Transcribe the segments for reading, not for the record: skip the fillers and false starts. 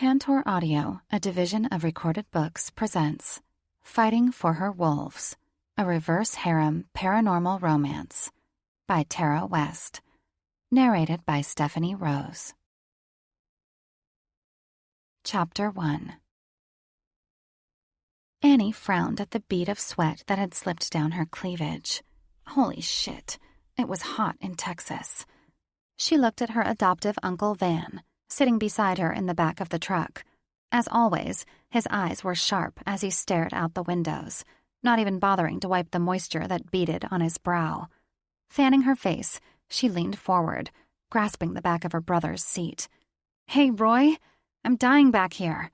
Tantor Audio, a division of Recorded Books, presents Fighting for Her Wolves, a reverse harem paranormal romance by Tara West, narrated by Stephanie Rose. Chapter 1. Annie frowned at the bead of sweat that had slipped down her cleavage. Holy shit, it was hot in Texas. She looked at her adoptive Uncle Van, sitting beside her in the back of the truck. As always, his eyes were sharp as he stared out the windows, not even bothering to wipe the moisture that beaded on his brow. Fanning her face, she leaned forward, grasping the back of her brother's seat. "Hey, Roy, I'm dying back here."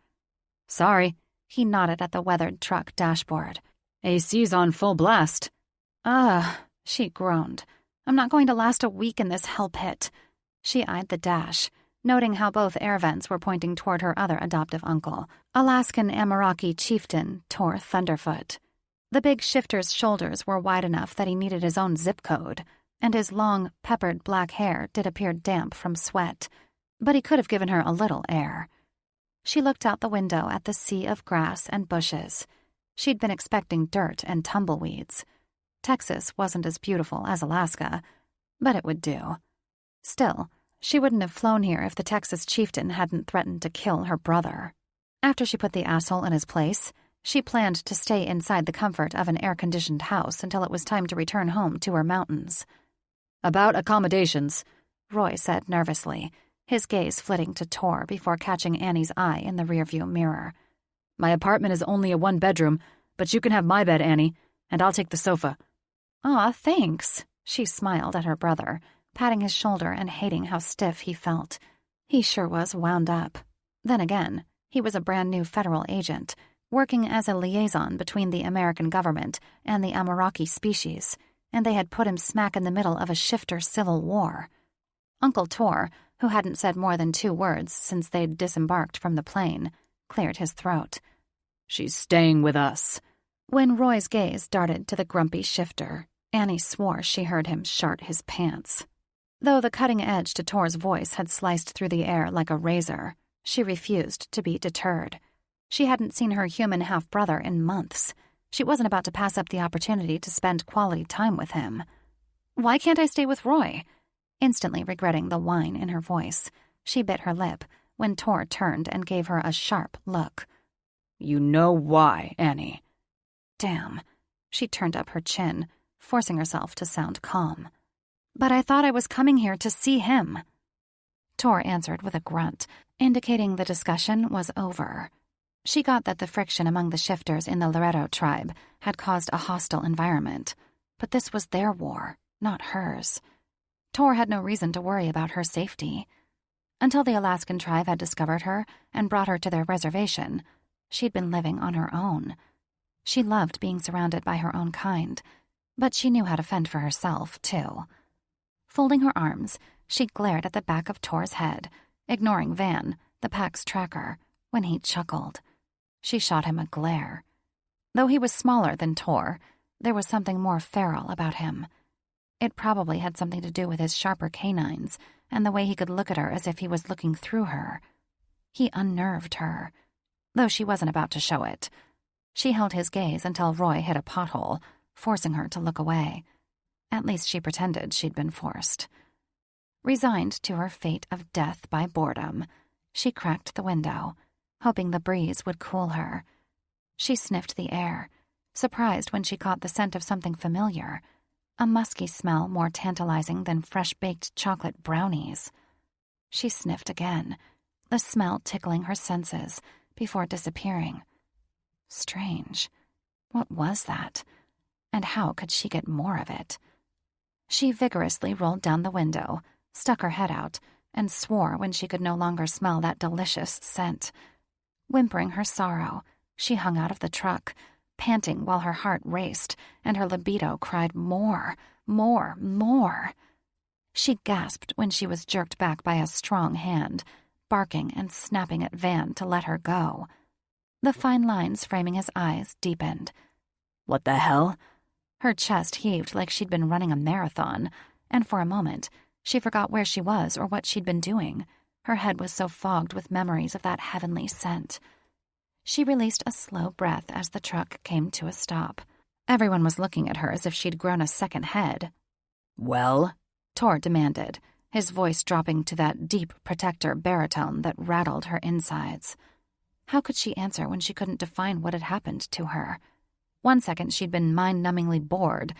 "Sorry." He nodded at the weathered truck dashboard. AC's on full blast. "Ugh," she groaned. "I'm not going to last a week in this hell pit." She eyed the dash, noting how both air vents were pointing toward her other adoptive uncle, Alaskan Ameraki chieftain Tor Thunderfoot. The big shifter's shoulders were wide enough that he needed his own zip code, and his long, peppered black hair did appear damp from sweat, but he could have given her a little air. She looked out the window at the sea of grass and bushes. She'd been expecting dirt and tumbleweeds. Texas wasn't as beautiful as Alaska, but it would do. Still, she wouldn't have flown here if the Texas chieftain hadn't threatened to kill her brother. After she put the asshole in his place, she planned to stay inside the comfort of an air-conditioned house until it was time to return home to her mountains. "About accommodations," Roy said nervously, his gaze flitting to Tor before catching Annie's eye in the rearview mirror. "My apartment is only a one-bedroom, but you can have my bed, Annie, and I'll take the sofa." "Aw, thanks," she smiled at her brother, patting his shoulder and hating how stiff he felt. He sure was wound up. Then again, he was a brand-new federal agent, working as a liaison between the American government and the Ameraki species, and they had put him smack in the middle of a shifter civil war. Uncle Tor, who hadn't said more than 2 words since they'd disembarked from the plane, cleared his throat. "She's staying with us." When Roy's gaze darted to the grumpy shifter, Annie swore she heard him shart his pants. Though the cutting edge to Tor's voice had sliced through the air like a razor, she refused to be deterred. She hadn't seen her human half-brother in months. She wasn't about to pass up the opportunity to spend quality time with him. "Why can't I stay with Roy?" Instantly regretting the whine in her voice, she bit her lip when Tor turned and gave her a sharp look. "You know why, Annie." Damn. She turned up her chin, forcing herself to sound calm. "But I thought I was coming here to see him." Tor answered with a grunt, indicating the discussion was over. She got that the friction among the shifters in the Laredo tribe had caused a hostile environment, but this was their war, not hers. Tor had no reason to worry about her safety. Until the Alaskan tribe had discovered her and brought her to their reservation, she'd been living on her own. She loved being surrounded by her own kind, but she knew how to fend for herself, too. Folding her arms, she glared at the back of Tor's head, ignoring Van, the pack's tracker, when he chuckled. She shot him a glare. Though he was smaller than Tor, there was something more feral about him. It probably had something to do with his sharper canines and the way he could look at her as if he was looking through her. He unnerved her, though she wasn't about to show it. She held his gaze until Roy hit a pothole, forcing her to look away. At least she pretended she'd been forced. Resigned to her fate of death by boredom, she cracked the window, hoping the breeze would cool her. She sniffed the air, surprised when she caught the scent of something familiar, a musky smell more tantalizing than fresh-baked chocolate brownies. She sniffed again, the smell tickling her senses before disappearing. Strange. What was that? And how could she get more of it? She vigorously rolled down the window, stuck her head out, and swore when she could no longer smell that delicious scent. Whimpering her sorrow, she hung out of the truck, panting while her heart raced and her libido cried more, more, more. She gasped when she was jerked back by a strong hand, barking and snapping at Van to let her go. The fine lines framing his eyes deepened. "What the hell?" Her chest heaved like she'd been running a marathon, and for a moment, she forgot where she was or what she'd been doing. Her head was so fogged with memories of that heavenly scent. She released a slow breath as the truck came to a stop. Everyone was looking at her as if she'd grown a second head. "Well?" Tor demanded, his voice dropping to that deep protector baritone that rattled her insides. How could she answer when she couldn't define what had happened to her? One second she'd been mind-numbingly bored,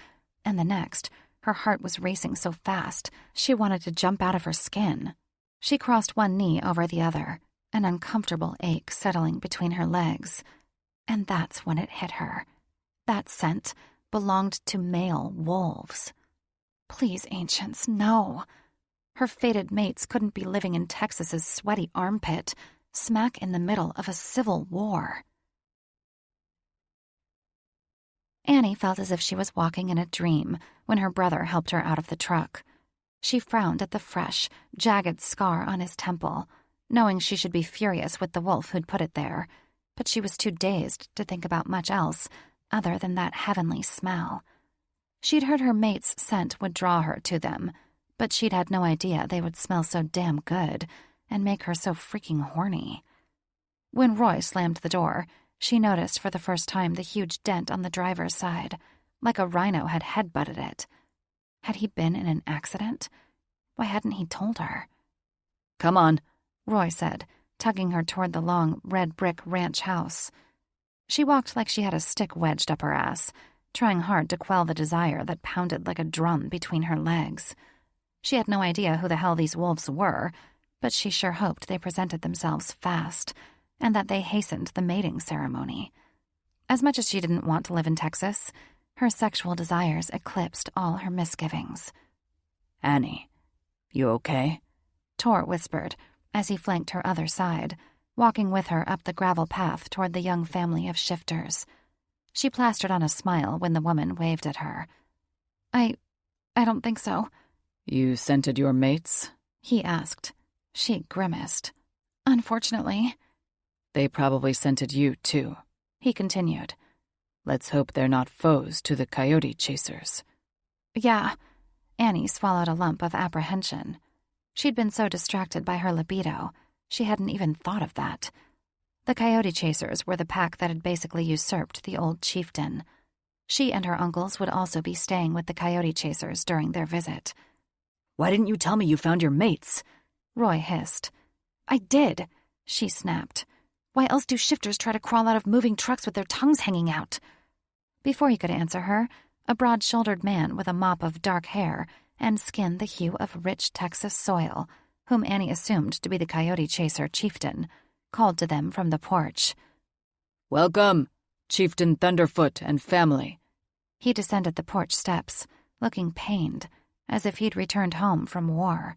and the next, her heart was racing so fast she wanted to jump out of her skin. She crossed one knee over the other, an uncomfortable ache settling between her legs. And that's when it hit her. That scent belonged to male wolves. Please, ancients, no. Her fated mates couldn't be living in Texas's sweaty armpit, smack in the middle of a civil war. Annie felt as if she was walking in a dream when her brother helped her out of the truck. She frowned at the fresh, jagged scar on his temple, knowing she should be furious with the wolf who'd put it there, but she was too dazed to think about much else other than that heavenly smell. She'd heard her mate's scent would draw her to them, but she'd had no idea they would smell so damn good and make her so freaking horny. When Roy slammed the door, she noticed for the first time the huge dent on the driver's side, like a rhino had headbutted it. Had he been in an accident? Why hadn't he told her? "Come on," Roy said, tugging her toward the long, red-brick ranch house. She walked like she had a stick wedged up her ass, trying hard to quell the desire that pounded like a drum between her legs. She had no idea who the hell these wolves were, but she sure hoped they presented themselves fast, and that they hastened the mating ceremony. As much as she didn't want to live in Texas, her sexual desires eclipsed all her misgivings. "Annie, you okay?" Tor whispered as he flanked her other side, walking with her up the gravel path toward the young family of shifters. She plastered on a smile when the woman waved at her. I don't think so." "You scented your mates?" he asked. She grimaced. "Unfortunately." "They probably scented you, too," he continued. "Let's hope they're not foes to the coyote chasers." "Yeah." Annie swallowed a lump of apprehension. She'd been so distracted by her libido, she hadn't even thought of that. The coyote chasers were the pack that had basically usurped the old chieftain. She and her uncles would also be staying with the coyote chasers during their visit. "Why didn't you tell me you found your mates?" Roy hissed. "I did," she snapped. "Why else do shifters try to crawl out of moving trucks with their tongues hanging out?" Before he could answer her, a broad-shouldered man with a mop of dark hair and skin the hue of rich Texas soil, whom Annie assumed to be the coyote chaser chieftain, called to them from the porch. "Welcome, Chieftain Thunderfoot and family." He descended the porch steps, looking pained, as if he'd returned home from war.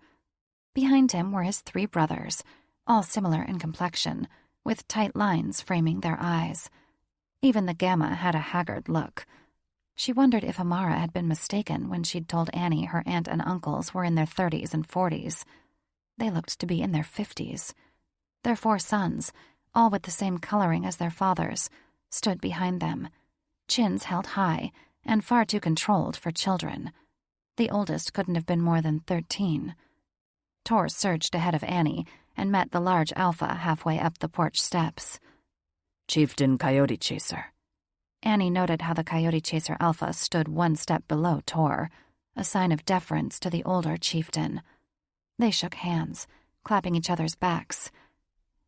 Behind him were his 3 brothers, all similar in complexion, with tight lines framing their eyes. Even the Gamma had a haggard look. She wondered if Amara had been mistaken when she'd told Annie her aunt and uncles were in their 30s and 40s. They looked to be in their 50s. Their 4 sons, all with the same coloring as their fathers, stood behind them, chins held high and far too controlled for children. The oldest couldn't have been more than 13. Tor surged ahead of Annie and met the large alpha halfway up the porch steps. "Chieftain Coyote Chaser." Annie noted how the coyote chaser alpha stood 1 step below Tor, a sign of deference to the older chieftain. They shook hands, clapping each other's backs.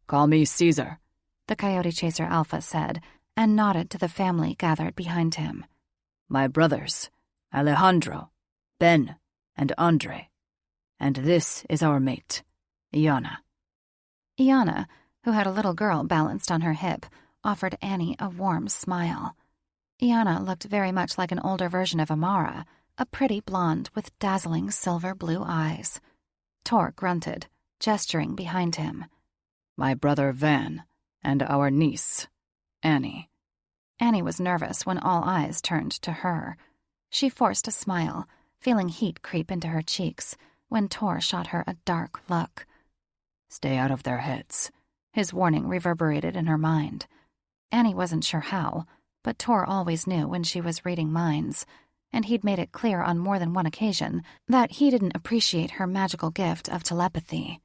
"Call me Caesar," the coyote chaser alpha said, and nodded to the family gathered behind him. "My brothers, Alejandro, Ben, and Andre. And this is our mate, Iana." Iana, who had a little girl balanced on her hip, offered Annie a warm smile. Iana looked very much like an older version of Amara, a pretty blonde with dazzling silver blue eyes. Tor grunted, gesturing behind him. "My brother Van, and our niece, Annie." Annie was nervous when all eyes turned to her. She forced a smile, feeling heat creep into her cheeks, when Tor shot her a dark look. "Stay out of their heads," his warning reverberated in her mind. Annie wasn't sure how, but Tor always knew when she was reading minds, and he'd made it clear on more than one occasion that he didn't appreciate her magical gift of telepathy.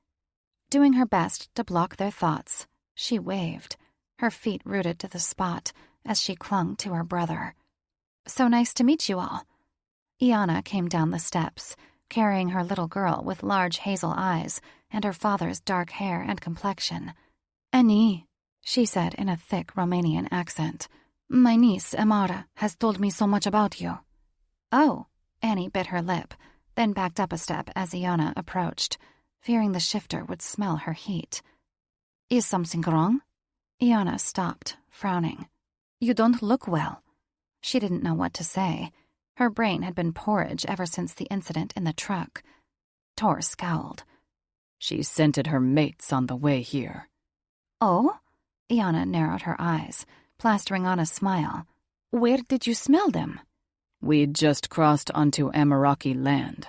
Doing her best to block their thoughts, she waved, her feet rooted to the spot as she clung to her brother. "So nice to meet you all." Iana came down the steps, carrying her little girl with large hazel eyes and her father's dark hair and complexion. "Annie," she said in a thick Romanian accent, "my niece, Amara, has told me so much about you." "Oh," Annie bit her lip, then backed up a step as Iana approached, fearing the shifter would smell her heat. "Is something wrong?" Iana stopped, frowning. "You don't look well." She didn't know what to say. Her brain had been porridge ever since the incident in the truck. Tor scowled. "She scented her mates on the way here." "Oh?" Iana narrowed her eyes, plastering on a smile. "Where did you smell them?" "We'd just crossed onto Amaraki land,"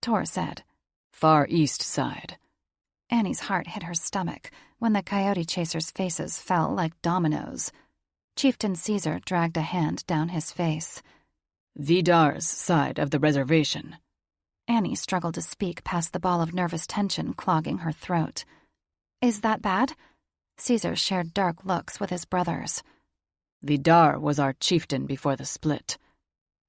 Tor said. "Far east side." Annie's heart hit her stomach when the coyote chasers' faces fell like dominoes. Chieftain Caesar dragged a hand down his face. "Vidar's side of the reservation." Annie struggled to speak past the ball of nervous tension clogging her throat. "Is that bad?" Caesar shared dark looks with his brothers. "Vidar was our chieftain before the split.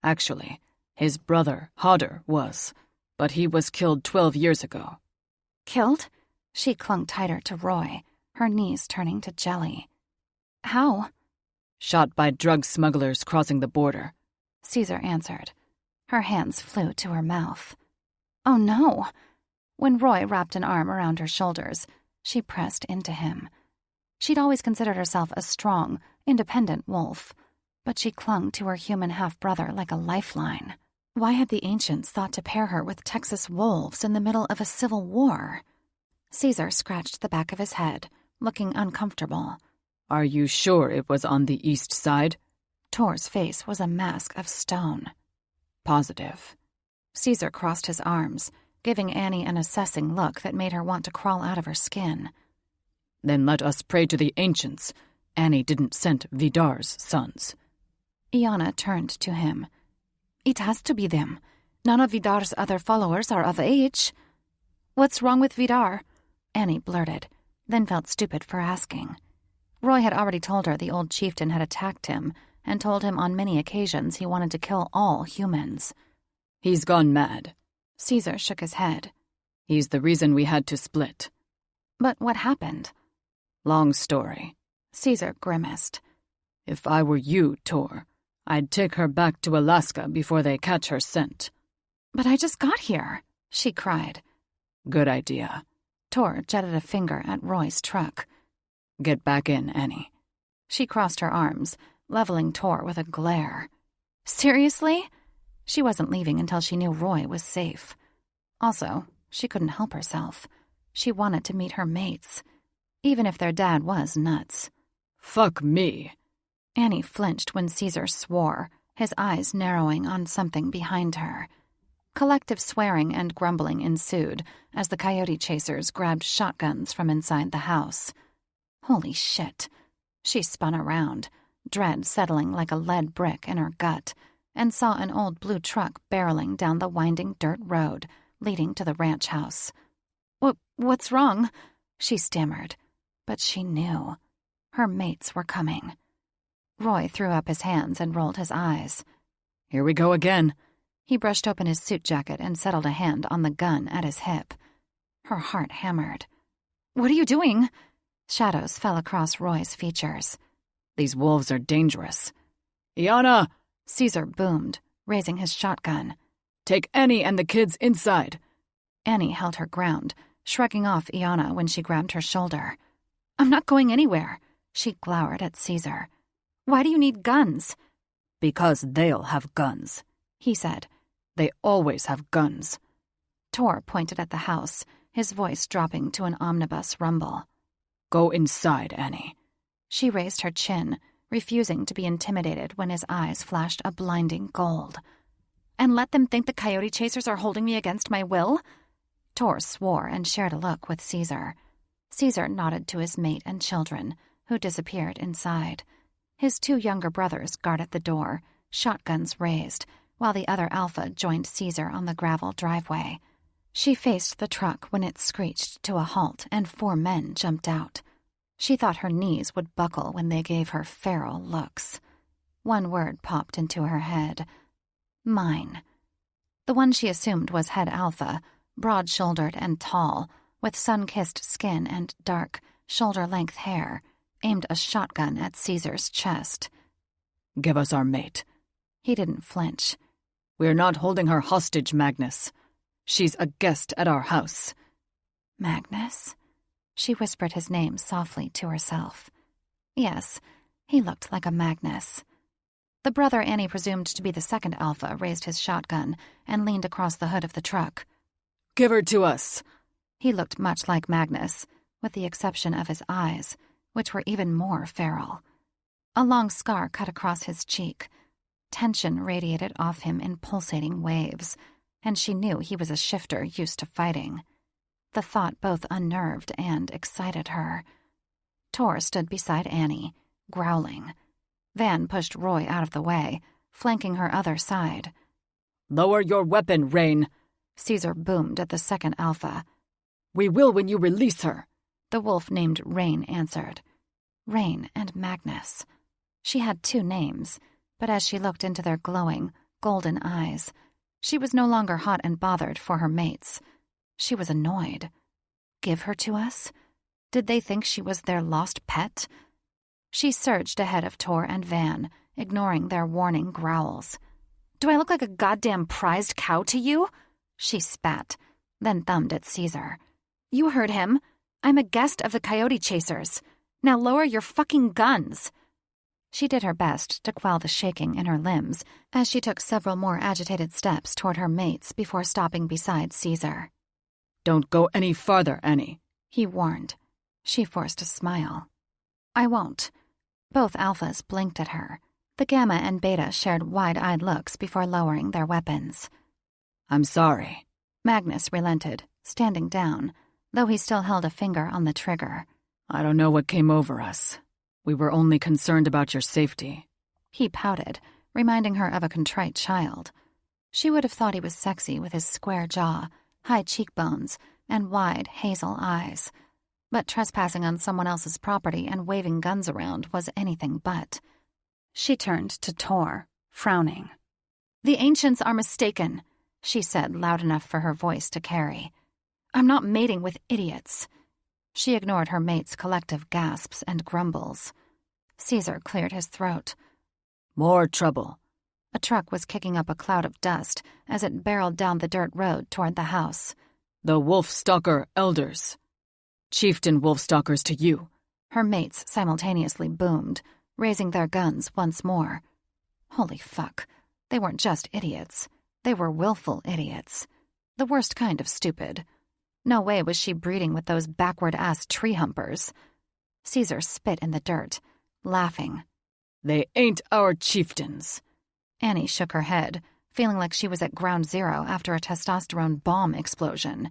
Actually, his brother, Hodder, was, but he was killed 12 years ago." "Killed?" She clung tighter to Roy, her knees turning to jelly. "How?" "Shot by drug smugglers crossing the border," Caesar answered. Her hands flew to her mouth. "Oh no!" When Roy wrapped an arm around her shoulders, she pressed into him. She'd always considered herself a strong, independent wolf, but she clung to her human half-brother like a lifeline. Why had the ancients thought to pair her with Texas wolves in the middle of a civil war? Caesar scratched the back of his head, looking uncomfortable. "Are you sure it was on the east side?" Tor's face was a mask of stone. "Positive." Caesar crossed his arms, giving Annie an assessing look that made her want to crawl out of her skin. "Then let us pray to the ancients. Annie didn't send Vidar's sons." Iana turned to him. "It has to be them. None of Vidar's other followers are of age." "What's wrong with Vidar?" Annie blurted, then felt stupid for asking. Roy had already told her the old chieftain had attacked him and told him on many occasions he wanted to kill all humans. "He's gone mad." Caesar shook his head. "He's the reason we had to split." "But what happened?" "Long story." Caesar grimaced. "If I were you, Tor, I'd take her back to Alaska before they catch her scent." "But I just got here," she cried. "Good idea." Tor jetted a finger at Roy's truck. "Get back in, Annie." She crossed her arms, leveling Tor with a glare. "Seriously?" She wasn't leaving until she knew Roy was safe. Also, she couldn't help herself. She wanted to meet her mates, even if their dad was nuts. "Fuck me." Annie flinched when Caesar swore, his eyes narrowing on something behind her. Collective swearing and grumbling ensued as the coyote chasers grabbed shotguns from inside the house. Holy shit. She spun around, dread settling like a lead brick in her gut, and saw an old blue truck barreling down the winding dirt road leading to the ranch house. What's wrong?" she stammered, but she knew. Her mates were coming. Roy threw up his hands and rolled his eyes. "Here we go again." He brushed open his suit jacket and settled a hand on the gun at his hip. Her heart hammered. "What are you doing?" Shadows fell across Roy's features. "These wolves are dangerous." "Iana!" Caesar boomed, raising his shotgun. "Take Annie and the kids inside." Annie held her ground, shrugging off Iana when she grabbed her shoulder. "I'm not going anywhere," she glowered at Caesar. "Why do you need guns?" "Because they'll have guns," he said. "They always have guns." Tor pointed at the house, his voice dropping to an omnibus rumble. "Go inside, Annie." She raised her chin, refusing to be intimidated when his eyes flashed a blinding gold. "And let them think the coyote chasers are holding me against my will?" Tor swore and shared a look with Caesar. Caesar nodded to his mate and children, who disappeared inside. His 2 younger brothers guarded the door, shotguns raised, while the other alpha joined Caesar on the gravel driveway. She faced the truck when it screeched to a halt and 4 men jumped out. She thought her knees would buckle when they gave her feral looks. One word popped into her head. Mine. The one she assumed was Head Alpha, broad-shouldered and tall, with sun-kissed skin and dark, shoulder-length hair, aimed a shotgun at Caesar's chest. Give us our mate. He didn't flinch. We're not holding her hostage, Magnus. She's a guest at our house. Magnus? She whispered his name softly to herself. Yes, he looked like a Magnus. The brother Annie presumed to be the second Alpha raised his shotgun and leaned across the hood of the truck. Give her to us. He looked much like Magnus, with the exception of his eyes, which were even more feral. A long scar cut across his cheek. Tension radiated off him in pulsating waves, and she knew he was a shifter used to fighting. The thought both unnerved and excited her. Tor stood beside Annie, growling. Van pushed Roy out of the way, flanking her other side. Lower your weapon, Rain. Caesar boomed at the second Alpha. We will when you release her. The wolf named Rain answered. Rain and Magnus. She had 2 names, but as she looked into their glowing, golden eyes, she was no longer hot and bothered for her mates. She was annoyed. Give her to us? Did they think she was their lost pet? She surged ahead of Tor and Van, ignoring their warning growls. Do I look like a goddamn prized cow to you? She spat, then thumbed at Caesar. You heard him. I'm a guest of the coyote chasers. Now lower your fucking guns. She did her best to quell the shaking in her limbs as she took several more agitated steps toward her mates before stopping beside Caesar. Don't go any farther, Annie, he warned. She forced a smile. I won't. Both Alphas blinked at her. The Gamma and Beta shared wide-eyed looks before lowering their weapons. I'm sorry. Magnus relented, standing down, though he still held a finger on the trigger. I don't know what came over us. We were only concerned about your safety. He pouted, reminding her of a contrite child. She would have thought he was sexy with his square jaw, high cheekbones, and wide hazel eyes. But trespassing on someone else's property and waving guns around was anything but. She turned to Tor, frowning. The ancients are mistaken, she said loud enough for her voice to carry. I'm not mating with idiots. She ignored her mates' collective gasps and grumbles. Caesar cleared his throat. More trouble. A truck was kicking up a cloud of dust as it barreled down the dirt road toward the house. The Wolfstalker elders. Chieftain Wolfstalkers to you. Her mates simultaneously boomed, raising their guns once more. Holy fuck. They weren't just idiots. They were willful idiots. The worst kind of stupid. No way was she breeding with those backward-ass tree humpers. Caesar spit in the dirt, laughing. They ain't our chieftains. Annie shook her head, feeling like she was at ground zero after a testosterone bomb explosion.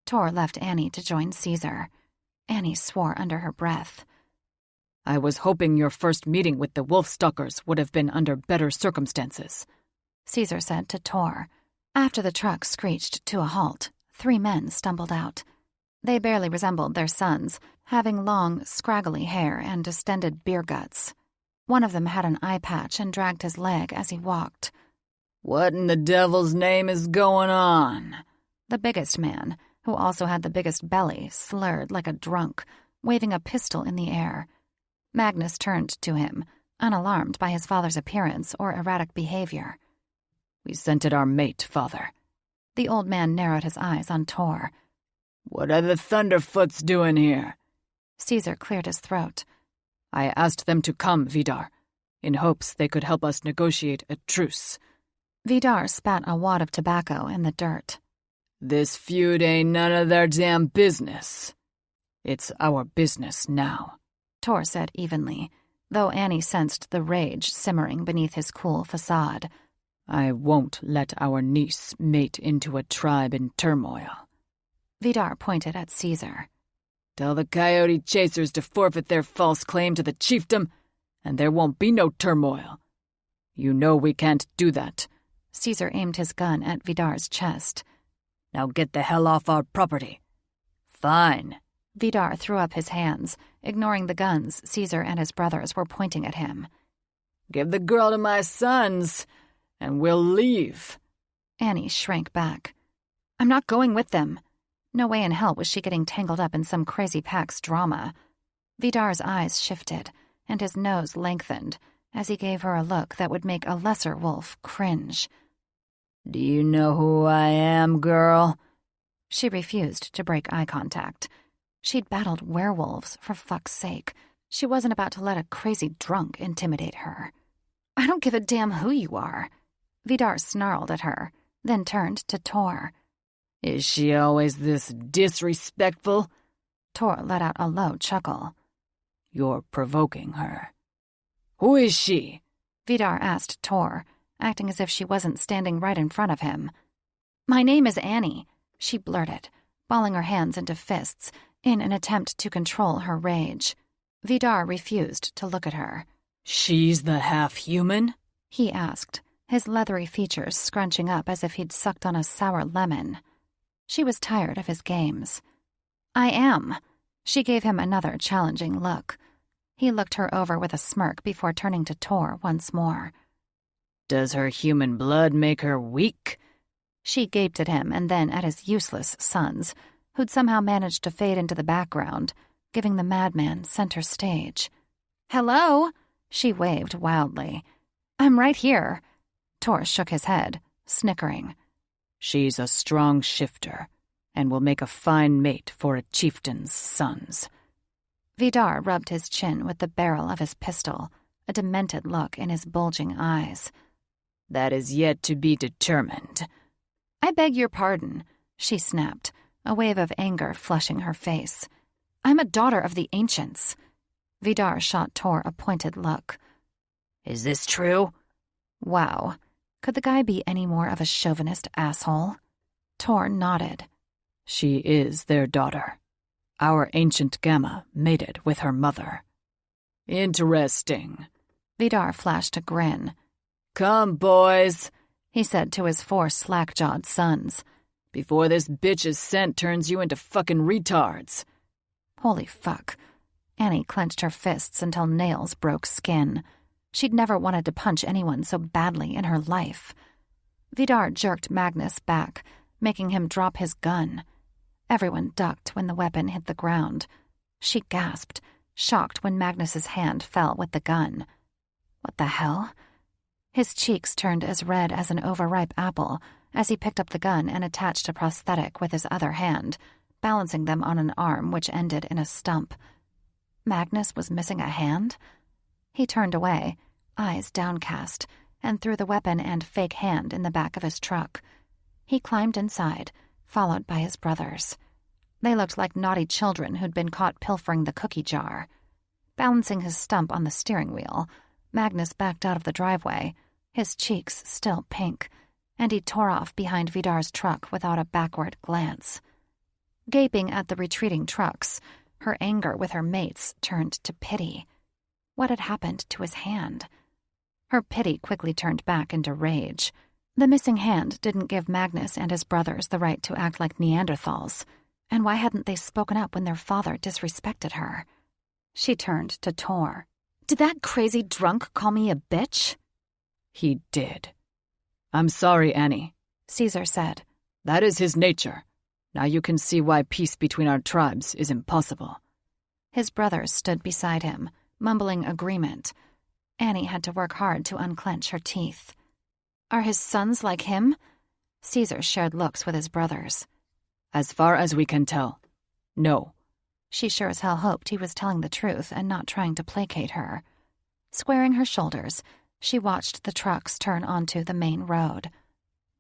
Tor left Annie to join Caesar. Annie swore under her breath. I was hoping your first meeting with the Wolfstalkers would have been under better circumstances, Caesar said to Tor. After the truck screeched to a halt, 3 men stumbled out. They barely resembled their sons, having long, scraggly hair and distended beer guts. One of them had an eye patch and dragged his leg as he walked. What in the devil's name is going on? The biggest man, who also had the biggest belly, slurred like a drunk, waving a pistol in the air. Magnus turned to him, unalarmed by his father's appearance or erratic behavior. We scented our mate, father. The old man narrowed his eyes on Tor. What are the Thunderfoots doing here? Caesar cleared his throat. I asked them to come, Vidar, in hopes they could help us negotiate a truce. Vidar spat a wad of tobacco in the dirt. This feud ain't none of their damn business. It's our business now, Tor said evenly, though Annie sensed the rage simmering beneath his cool facade. I won't let our niece mate into a tribe in turmoil. Vidar pointed at Caesar. Tell the coyote chasers to forfeit their false claim to the chiefdom, and there won't be no turmoil. You know we can't do that. Caesar aimed his gun at Vidar's chest. Now get the hell off our property. Fine. Vidar threw up his hands, ignoring the guns Caesar and his brothers were pointing at him. Give the girl to my sons, and we'll leave. Annie shrank back. I'm not going with them. No way in hell was she getting tangled up in some crazy pack's drama. Vidar's eyes shifted, and his nose lengthened as he gave her a look that would make a lesser wolf cringe. Do you know who I am, girl? She refused to break eye contact. She'd battled werewolves, for fuck's sake. She wasn't about to let a crazy drunk intimidate her. I don't give a damn who you are. Vidar snarled at her, then turned to Tor. Is she always this disrespectful? Tor let out a low chuckle. You're provoking her. Who is she? Vidar asked Tor, acting as if she wasn't standing right in front of him. My name is Annie, she blurted, balling her hands into fists in an attempt to control her rage. Vidar refused to look at her. She's the half-human? He asked, his leathery features scrunching up as if he'd sucked on a sour lemon. She was tired of his games. I am. She gave him another challenging look. He looked her over with a smirk before turning to Tor once more. Does her human blood make her weak? She gaped at him and then at his useless sons, who'd somehow managed to fade into the background, giving the madman center stage. Hello? She waved wildly. I'm right here. Tor shook his head, snickering. She's a strong shifter, and will make a fine mate for a chieftain's sons. Vidar rubbed his chin with the barrel of his pistol, a demented look in his bulging eyes. That is yet to be determined. I beg your pardon, she snapped, a wave of anger flushing her face. I'm a daughter of the ancients. Vidar shot Tor a pointed look. Is this true? Wow. Could the guy be any more of a chauvinist asshole? Tor nodded. She is their daughter. Our ancient Gamma mated with her mother. Interesting. Vidar flashed a grin. Come, boys, he said to his 4 slack-jawed sons. Before this bitch's scent turns you into fucking retards. Holy fuck. Annie clenched her fists until nails broke skin. She'd never wanted to punch anyone so badly in her life. Vidar jerked Magnus back, making him drop his gun. Everyone ducked when the weapon hit the ground. She gasped, shocked when Magnus's hand fell with the gun. What the hell? His cheeks turned as red as an overripe apple as he picked up the gun and attached a prosthetic with his other hand, balancing them on an arm which ended in a stump. Magnus was missing a hand? He turned away, eyes downcast, and threw the weapon and fake hand in the back of his truck. He climbed inside, followed by his brothers. They looked like naughty children who'd been caught pilfering the cookie jar. Balancing his stump on the steering wheel, Magnus backed out of the driveway, his cheeks still pink, and he tore off behind Vidar's truck without a backward glance. Gaping at the retreating trucks, her anger with her mates turned to pity. What had happened to his hand? Her pity quickly turned back into rage. The missing hand didn't give Magnus and his brothers the right to act like Neanderthals. And why hadn't they spoken up when their father disrespected her? She turned to Tor. Did that crazy drunk call me a bitch? He did. I'm sorry, Annie, Caesar said. That is his nature. Now you can see why peace between our tribes is impossible. His brothers stood beside him, mumbling agreement. Annie had to work hard to unclench her teeth. Are his sons like him? Caesar shared looks with his brothers. As far as we can tell, no. She sure as hell hoped he was telling the truth and not trying to placate her. Squaring her shoulders, she watched the trucks turn onto the main road.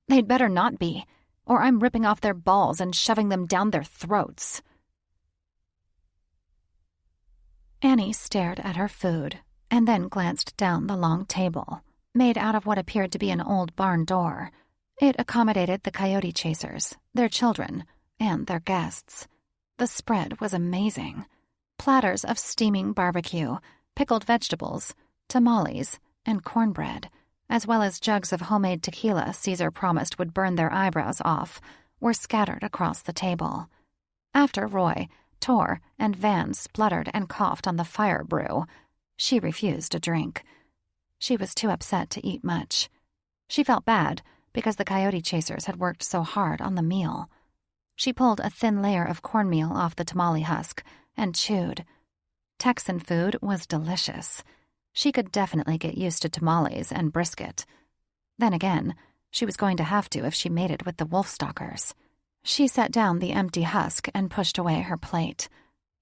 They'd better not be, or I'm ripping off their balls and shoving them down their throats. Annie stared at her food and then glanced down the long table, made out of what appeared to be an old barn door. It accommodated the coyote chasers, their children, and their guests. The spread was amazing. Platters of steaming barbecue, pickled vegetables, tamales, and cornbread, as well as jugs of homemade tequila Caesar promised would burn their eyebrows off, were scattered across the table. After Roy, Tor, and Van spluttered and coughed on the fire brew, she refused a drink. She was too upset to eat much. She felt bad because the coyote chasers had worked so hard on the meal. She pulled a thin layer of cornmeal off the tamale husk and chewed. Texan food was delicious. She could definitely get used to tamales and brisket. Then again, she was going to have to if she mated with the wolfstalkers. She set down the empty husk and pushed away her plate.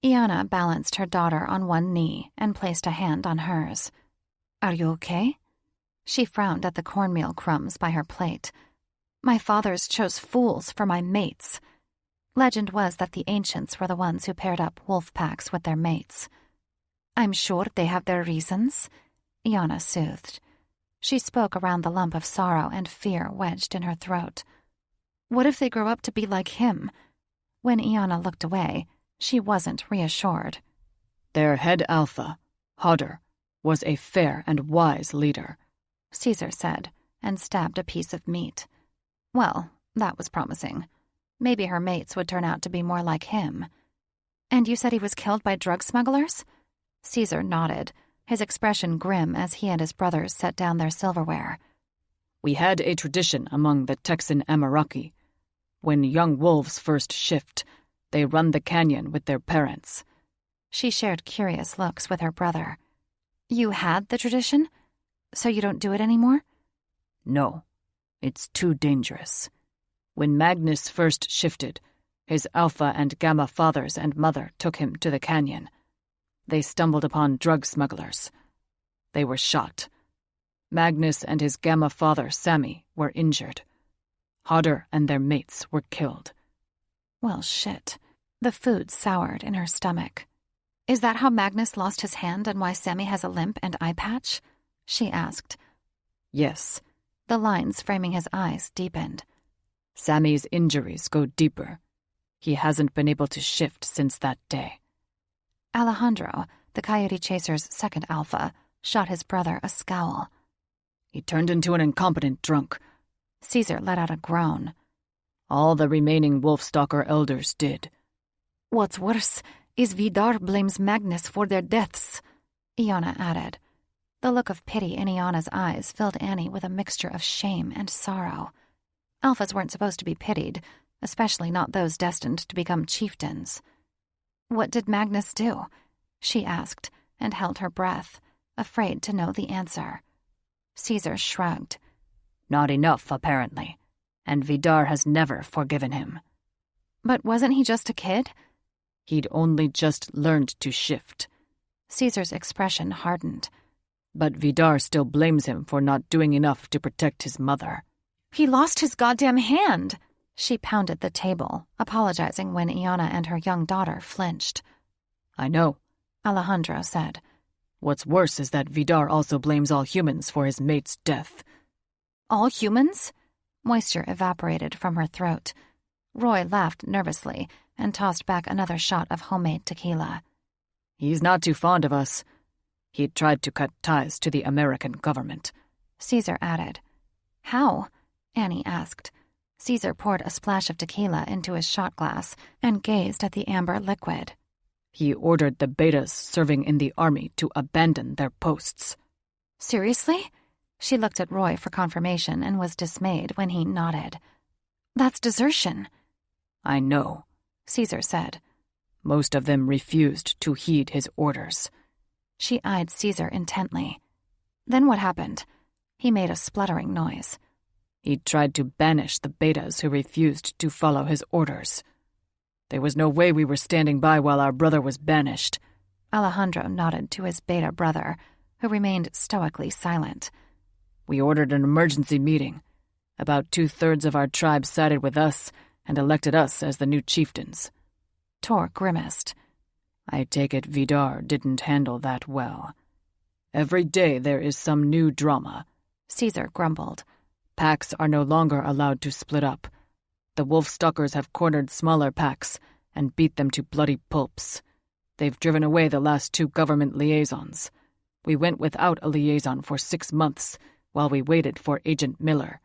Iana balanced her daughter on one knee and placed a hand on hers. "Are you okay?" She frowned at the cornmeal crumbs by her plate. "My fathers chose fools for my mates." Legend was that the ancients were the ones who paired up wolf packs with their mates. "I'm sure they have their reasons," Iana soothed. She spoke around the lump of sorrow and fear wedged in her throat. What if they grow up to be like him? When Iana looked away, she wasn't reassured. Their head alpha, Hodder, was a fair and wise leader, Caesar said, and stabbed a piece of meat. Well, that was promising. Maybe her mates would turn out to be more like him. "And you said he was killed by drug smugglers?" Caesar nodded, his expression grim as he and his brothers set down their silverware. "We had a tradition among the Texan Ameraki. When young wolves first shift, they run the canyon with their parents." She shared curious looks with her brother. "You had the tradition? So you don't do it anymore?" "No, it's too dangerous. When Magnus first shifted, his alpha and gamma fathers and mother took him to the canyon. They stumbled upon drug smugglers. They were shot. Magnus and his gamma father, Sammy, were injured. Hodder and their mates were killed." Well, shit. The food soured in her stomach. "Is that how Magnus lost his hand and why Sammy has a limp and eye patch?" she asked. "Yes." The lines framing his eyes deepened. "Sammy's injuries go deeper. He hasn't been able to shift since that day." Alejandro, the coyote chaser's second alpha, shot his brother a scowl. "He turned into an incompetent drunk." Caesar let out a groan. "All the remaining Wolfstalker elders did." "What's worse is Vidar blames Magnus for their deaths," Iana added. The look of pity in Iana's eyes filled Annie with a mixture of shame and sorrow. Alphas weren't supposed to be pitied, especially not those destined to become chieftains. "What did Magnus do?" she asked, and held her breath, afraid to know the answer. Caesar shrugged. "Not enough, apparently, and Vidar has never forgiven him." "But wasn't he just a kid?" "He'd only just learned to shift." Caesar's expression hardened. "But Vidar still blames him for not doing enough to protect his mother." "He lost his goddamn hand!" She pounded the table, apologizing when Iana and her young daughter flinched. "I know," Alejandro said. "What's worse is that Vidar also blames all humans for his mate's death." "All humans?" Moisture evaporated from her throat. Roy laughed nervously and tossed back another shot of homemade tequila. "He's not too fond of us. He'd tried to cut ties to the American government," Caesar added. "How?" Annie asked. Caesar poured a splash of tequila into his shot glass and gazed at the amber liquid. "He ordered the betas serving in the army to abandon their posts." "Seriously?" She looked at Roy for confirmation and was dismayed when he nodded. "That's desertion." "I know," Caesar said. "Most of them refused to heed his orders." She eyed Caesar intently. "Then what happened?" He made a spluttering noise. "He tried to banish the betas who refused to follow his orders. There was no way we were standing by while our brother was banished." Alejandro nodded to his beta brother, who remained stoically silent. "We ordered an emergency meeting. About 2/3 of our tribe sided with us and elected us as the new chieftains." Tor grimaced. "I take it Vidar didn't handle that well. Every day there is some new drama." Caesar grumbled. "Packs are no longer allowed to split up. The Wolfstalkers have cornered smaller packs and beat them to bloody pulps. They've driven away the last 2 government liaisons. We went without a liaison for 6 months while we waited for Agent Miller."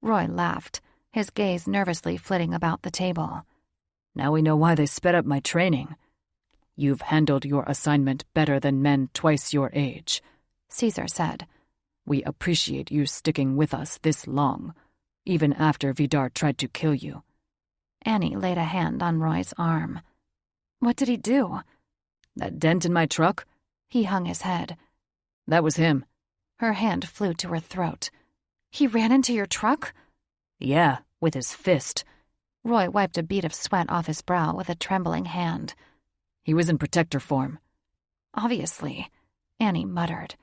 Roy laughed. his gaze nervously flitting about the table. Now we know why they sped up my training. You've handled your assignment better than men twice your age, Caesar said. We appreciate you sticking with us this long, even after Vidar tried to kill you. Annie laid a hand on Roy's arm. What did he do? That dent in my truck? He hung his head. That was him. Her hand flew to her throat. He ran into your truck? Yeah, with his fist. Roy wiped a bead of sweat off his brow with a trembling hand. He was in protector form. Obviously, Annie muttered.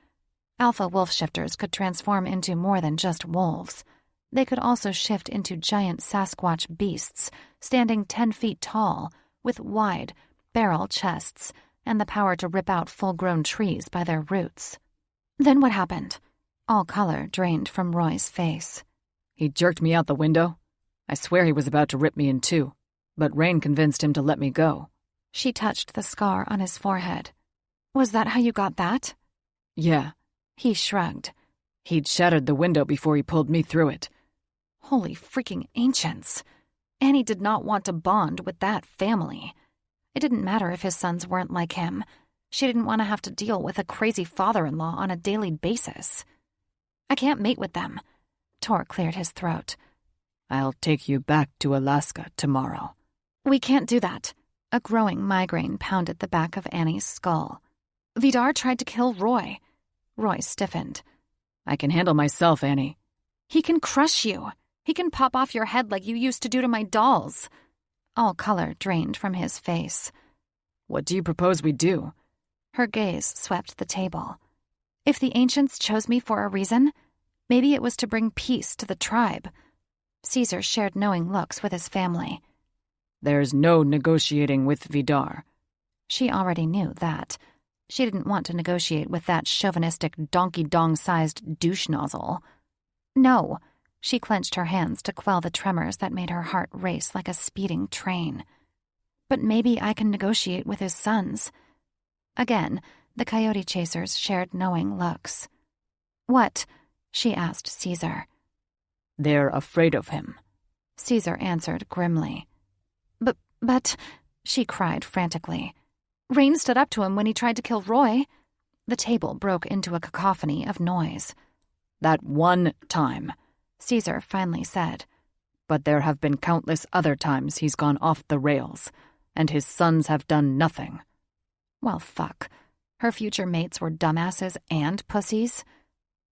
Alpha wolf shifters could transform into more than just wolves. They could also shift into giant Sasquatch beasts, standing 10 feet tall, with wide, barrel chests, and the power to rip out full-grown trees by their roots. Then what happened? All color drained from Roy's face. He jerked me out the window. I swear he was about to rip me in two, but Rain convinced him to let me go. She touched the scar on his forehead. Was that how you got that? Yeah. He shrugged. He'd shattered the window before he pulled me through it. Holy freaking ancients. Annie did not want to bond with that family. It didn't matter if his sons weren't like him. She didn't want to have to deal with a crazy father-in-law on a daily basis. I can't mate with them. Tor cleared his throat. I'll take you back to Alaska tomorrow. We can't do that. A growing migraine pounded the back of Annie's skull. Vidar tried to kill Roy. Roy stiffened. I can handle myself, Annie. He can crush you. He can pop off your head like you used to do to my dolls. All color drained from his face. What do you propose we do? Her gaze swept the table. If the ancients chose me for a reason, maybe it was to bring peace to the tribe. Caesar shared knowing looks with his family. There's no negotiating with Vidar. She already knew that. She didn't want to negotiate with that chauvinistic donkey-dong-sized douche nozzle. No, she clenched her hands to quell the tremors that made her heart race like a speeding train. But maybe I can negotiate with his sons. Again, the coyote chasers shared knowing looks. What? She asked Caesar. They're afraid of him. Caesar answered grimly. But, she cried frantically. Rain stood up to him when he tried to kill Roy. The table broke into a cacophony of noise. That one time, Caesar finally said. But there have been countless other times he's gone off the rails, and his sons have done nothing. Well, fuck. Her future mates were dumbasses and pussies.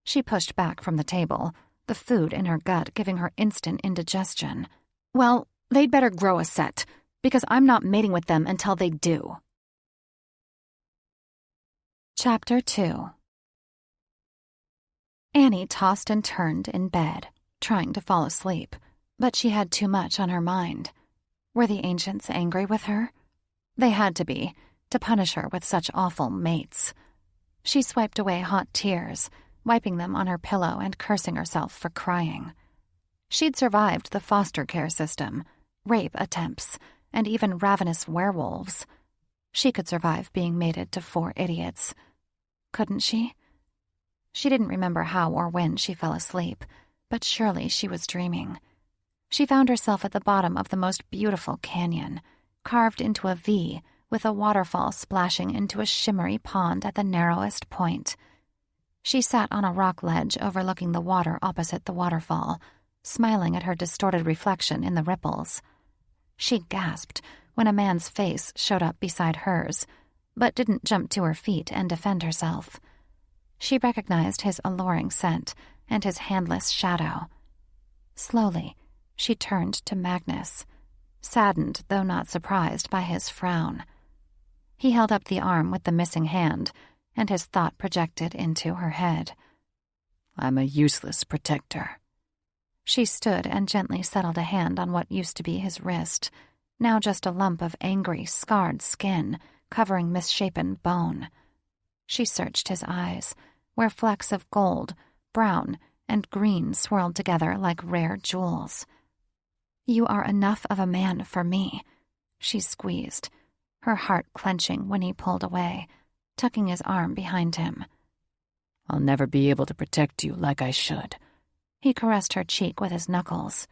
She pushed back from the table, the food in her gut giving her instant indigestion. Well, they'd better grow a set, because I'm not mating with them until they do. Chapter 2. Annie tossed and turned in bed, trying to fall asleep, but she had too much on her mind. Were the ancients angry with her? They had to be, to punish her with such awful mates. She swiped away hot tears, wiping them on her pillow and cursing herself for crying. She'd survived the foster care system, rape attempts, and even ravenous werewolves. She could survive being mated to 4 idiots. Couldn't she? She didn't remember how or when she fell asleep, but surely she was dreaming. She found herself at the bottom of the most beautiful canyon, carved into a V with a waterfall splashing into a shimmery pond at the narrowest point. She sat on a rock ledge overlooking the water opposite the waterfall, smiling at her distorted reflection in the ripples. She gasped when a man's face showed up beside hers, but didn't jump to her feet and defend herself. She recognized his alluring scent and his handless shadow. Slowly, she turned to Magnus, saddened though not surprised by his frown. He held up the arm with the missing hand, and his thought projected into her head. I'm a useless protector. She stood and gently settled a hand on what used to be his wrist, now just a lump of angry, scarred skin covering misshapen bone. She searched his eyes, where flecks of gold, brown, and green swirled together like rare jewels. You are enough of a man for me, she squeezed, her heart clenching when he pulled away, tucking his arm behind him. I'll never be able to protect you like I should. He caressed her cheek with his knuckles.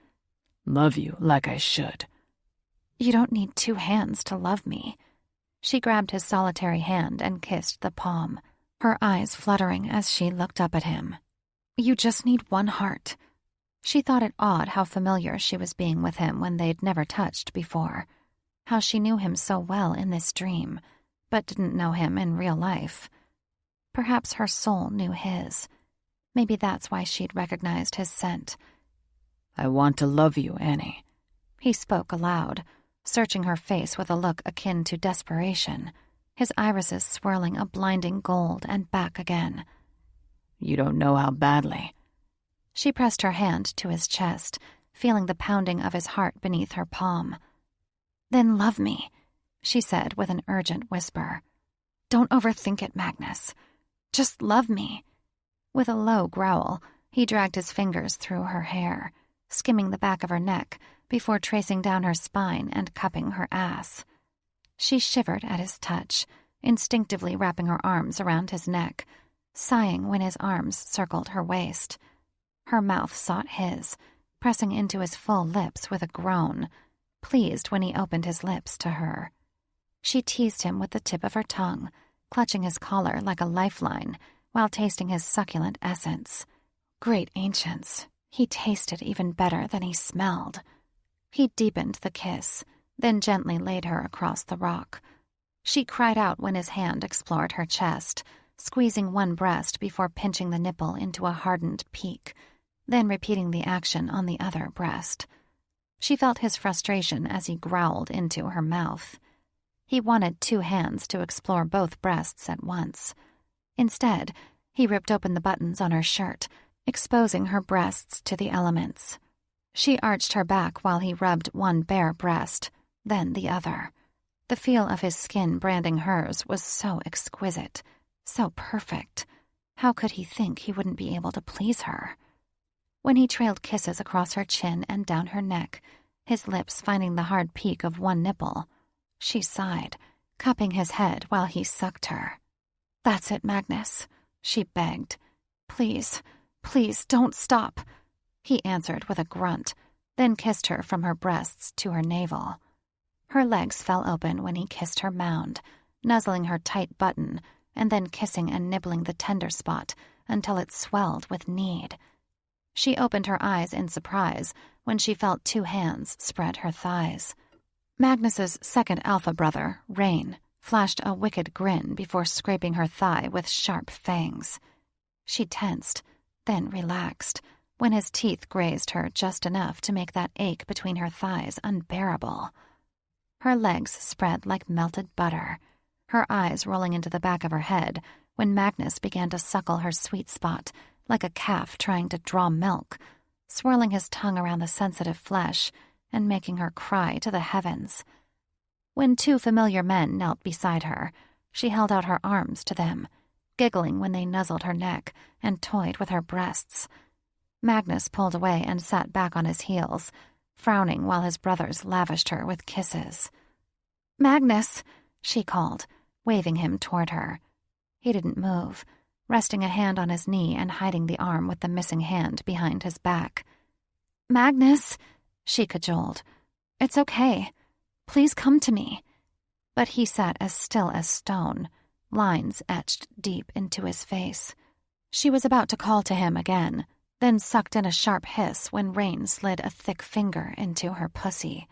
Love you like I should. You don't need 2 hands to love me. She grabbed his solitary hand and kissed the palm, her eyes fluttering as she looked up at him. You just need 1 heart. She thought it odd how familiar she was being with him when they'd never touched before, how she knew him so well in this dream, but didn't know him in real life. Perhaps her soul knew his. Maybe that's why she'd recognized his scent. I want to love you, Annie. He spoke aloud, searching her face with a look akin to desperation, his irises swirling a blinding gold and back again. You don't know how badly. She pressed her hand to his chest, feeling the pounding of his heart beneath her palm. Then love me, she said with an urgent whisper. Don't overthink it, Magnus. Just love me. With a low growl, he dragged his fingers through her hair, skimming the back of her neck before tracing down her spine and cupping her ass. She shivered at his touch, instinctively wrapping her arms around his neck, sighing when his arms circled her waist. Her mouth sought his, pressing into his full lips with a groan, pleased when he opened his lips to her. She teased him with the tip of her tongue, clutching his collar like a lifeline while tasting his succulent essence. Great ancients, he tasted even better than he smelled. He deepened the kiss, then gently laid her across the rock. She cried out when his hand explored her chest, squeezing one breast before pinching the nipple into a hardened peak, then repeating the action on the other breast. She felt his frustration as he growled into her mouth. He wanted 2 hands to explore both breasts at once. Instead, he ripped open the buttons on her shirt, exposing her breasts to the elements. She arched her back while he rubbed one bare breast, then the other. The feel of his skin branding hers was so exquisite, so perfect. How could he think he wouldn't be able to please her? When he trailed kisses across her chin and down her neck, his lips finding the hard peak of one nipple, she sighed, cupping his head while he sucked her. That's it, Magnus, she begged. Please, please don't stop. He answered with a grunt, then kissed her from her breasts to her navel. Her legs fell open when he kissed her mound, nuzzling her tight button, and then kissing and nibbling the tender spot until it swelled with need. She opened her eyes in surprise when she felt 2 hands spread her thighs. Magnus's second alpha brother, Rain, flashed a wicked grin before scraping her thigh with sharp fangs. She tensed, then relaxed, when his teeth grazed her just enough to make that ache between her thighs unbearable. Her legs spread like melted butter, her eyes rolling into the back of her head when Magnus began to suckle her sweet spot like a calf trying to draw milk, swirling his tongue around the sensitive flesh and making her cry to the heavens. When 2 familiar men knelt beside her, she held out her arms to them, giggling when they nuzzled her neck and toyed with her breasts. Magnus pulled away and sat back on his heels, frowning while his brothers lavished her with kisses. Magnus, she called, waving him toward her. He didn't move, resting a hand on his knee and hiding the arm with the missing hand behind his back. Magnus, she cajoled. It's okay. Please come to me. But he sat as still as stone, lines etched deep into his face. She was about to call to him again, then sucked in a sharp hiss when Rain slid a thick finger into her pussy.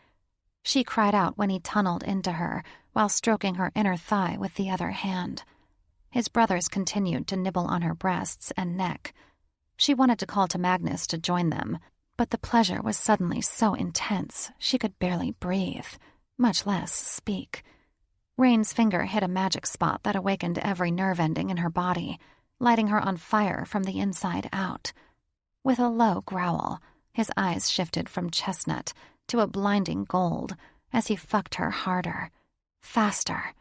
She cried out when he tunneled into her while stroking her inner thigh with the other hand. His brothers continued to nibble on her breasts and neck. She wanted to call to Magnus to join them, but the pleasure was suddenly so intense she could barely breathe, much less speak. Rain's finger hit a magic spot that awakened every nerve ending in her body, lighting her on fire from the inside out. With a low growl, his eyes shifted from chestnut to a blinding gold as he fucked her harder, faster.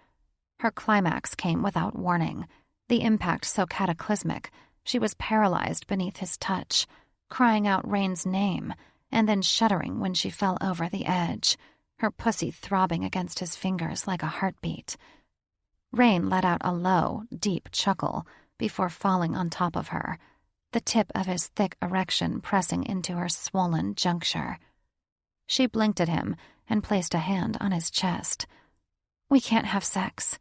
Her climax came without warning, the impact so cataclysmic she was paralyzed beneath his touch, crying out Rain's name and then shuddering when she fell over the edge, her pussy throbbing against his fingers like a heartbeat. Rain let out a low, deep chuckle before falling on top of her, the tip of his thick erection pressing into her swollen juncture. She blinked at him and placed a hand on his chest. "We can't have sex."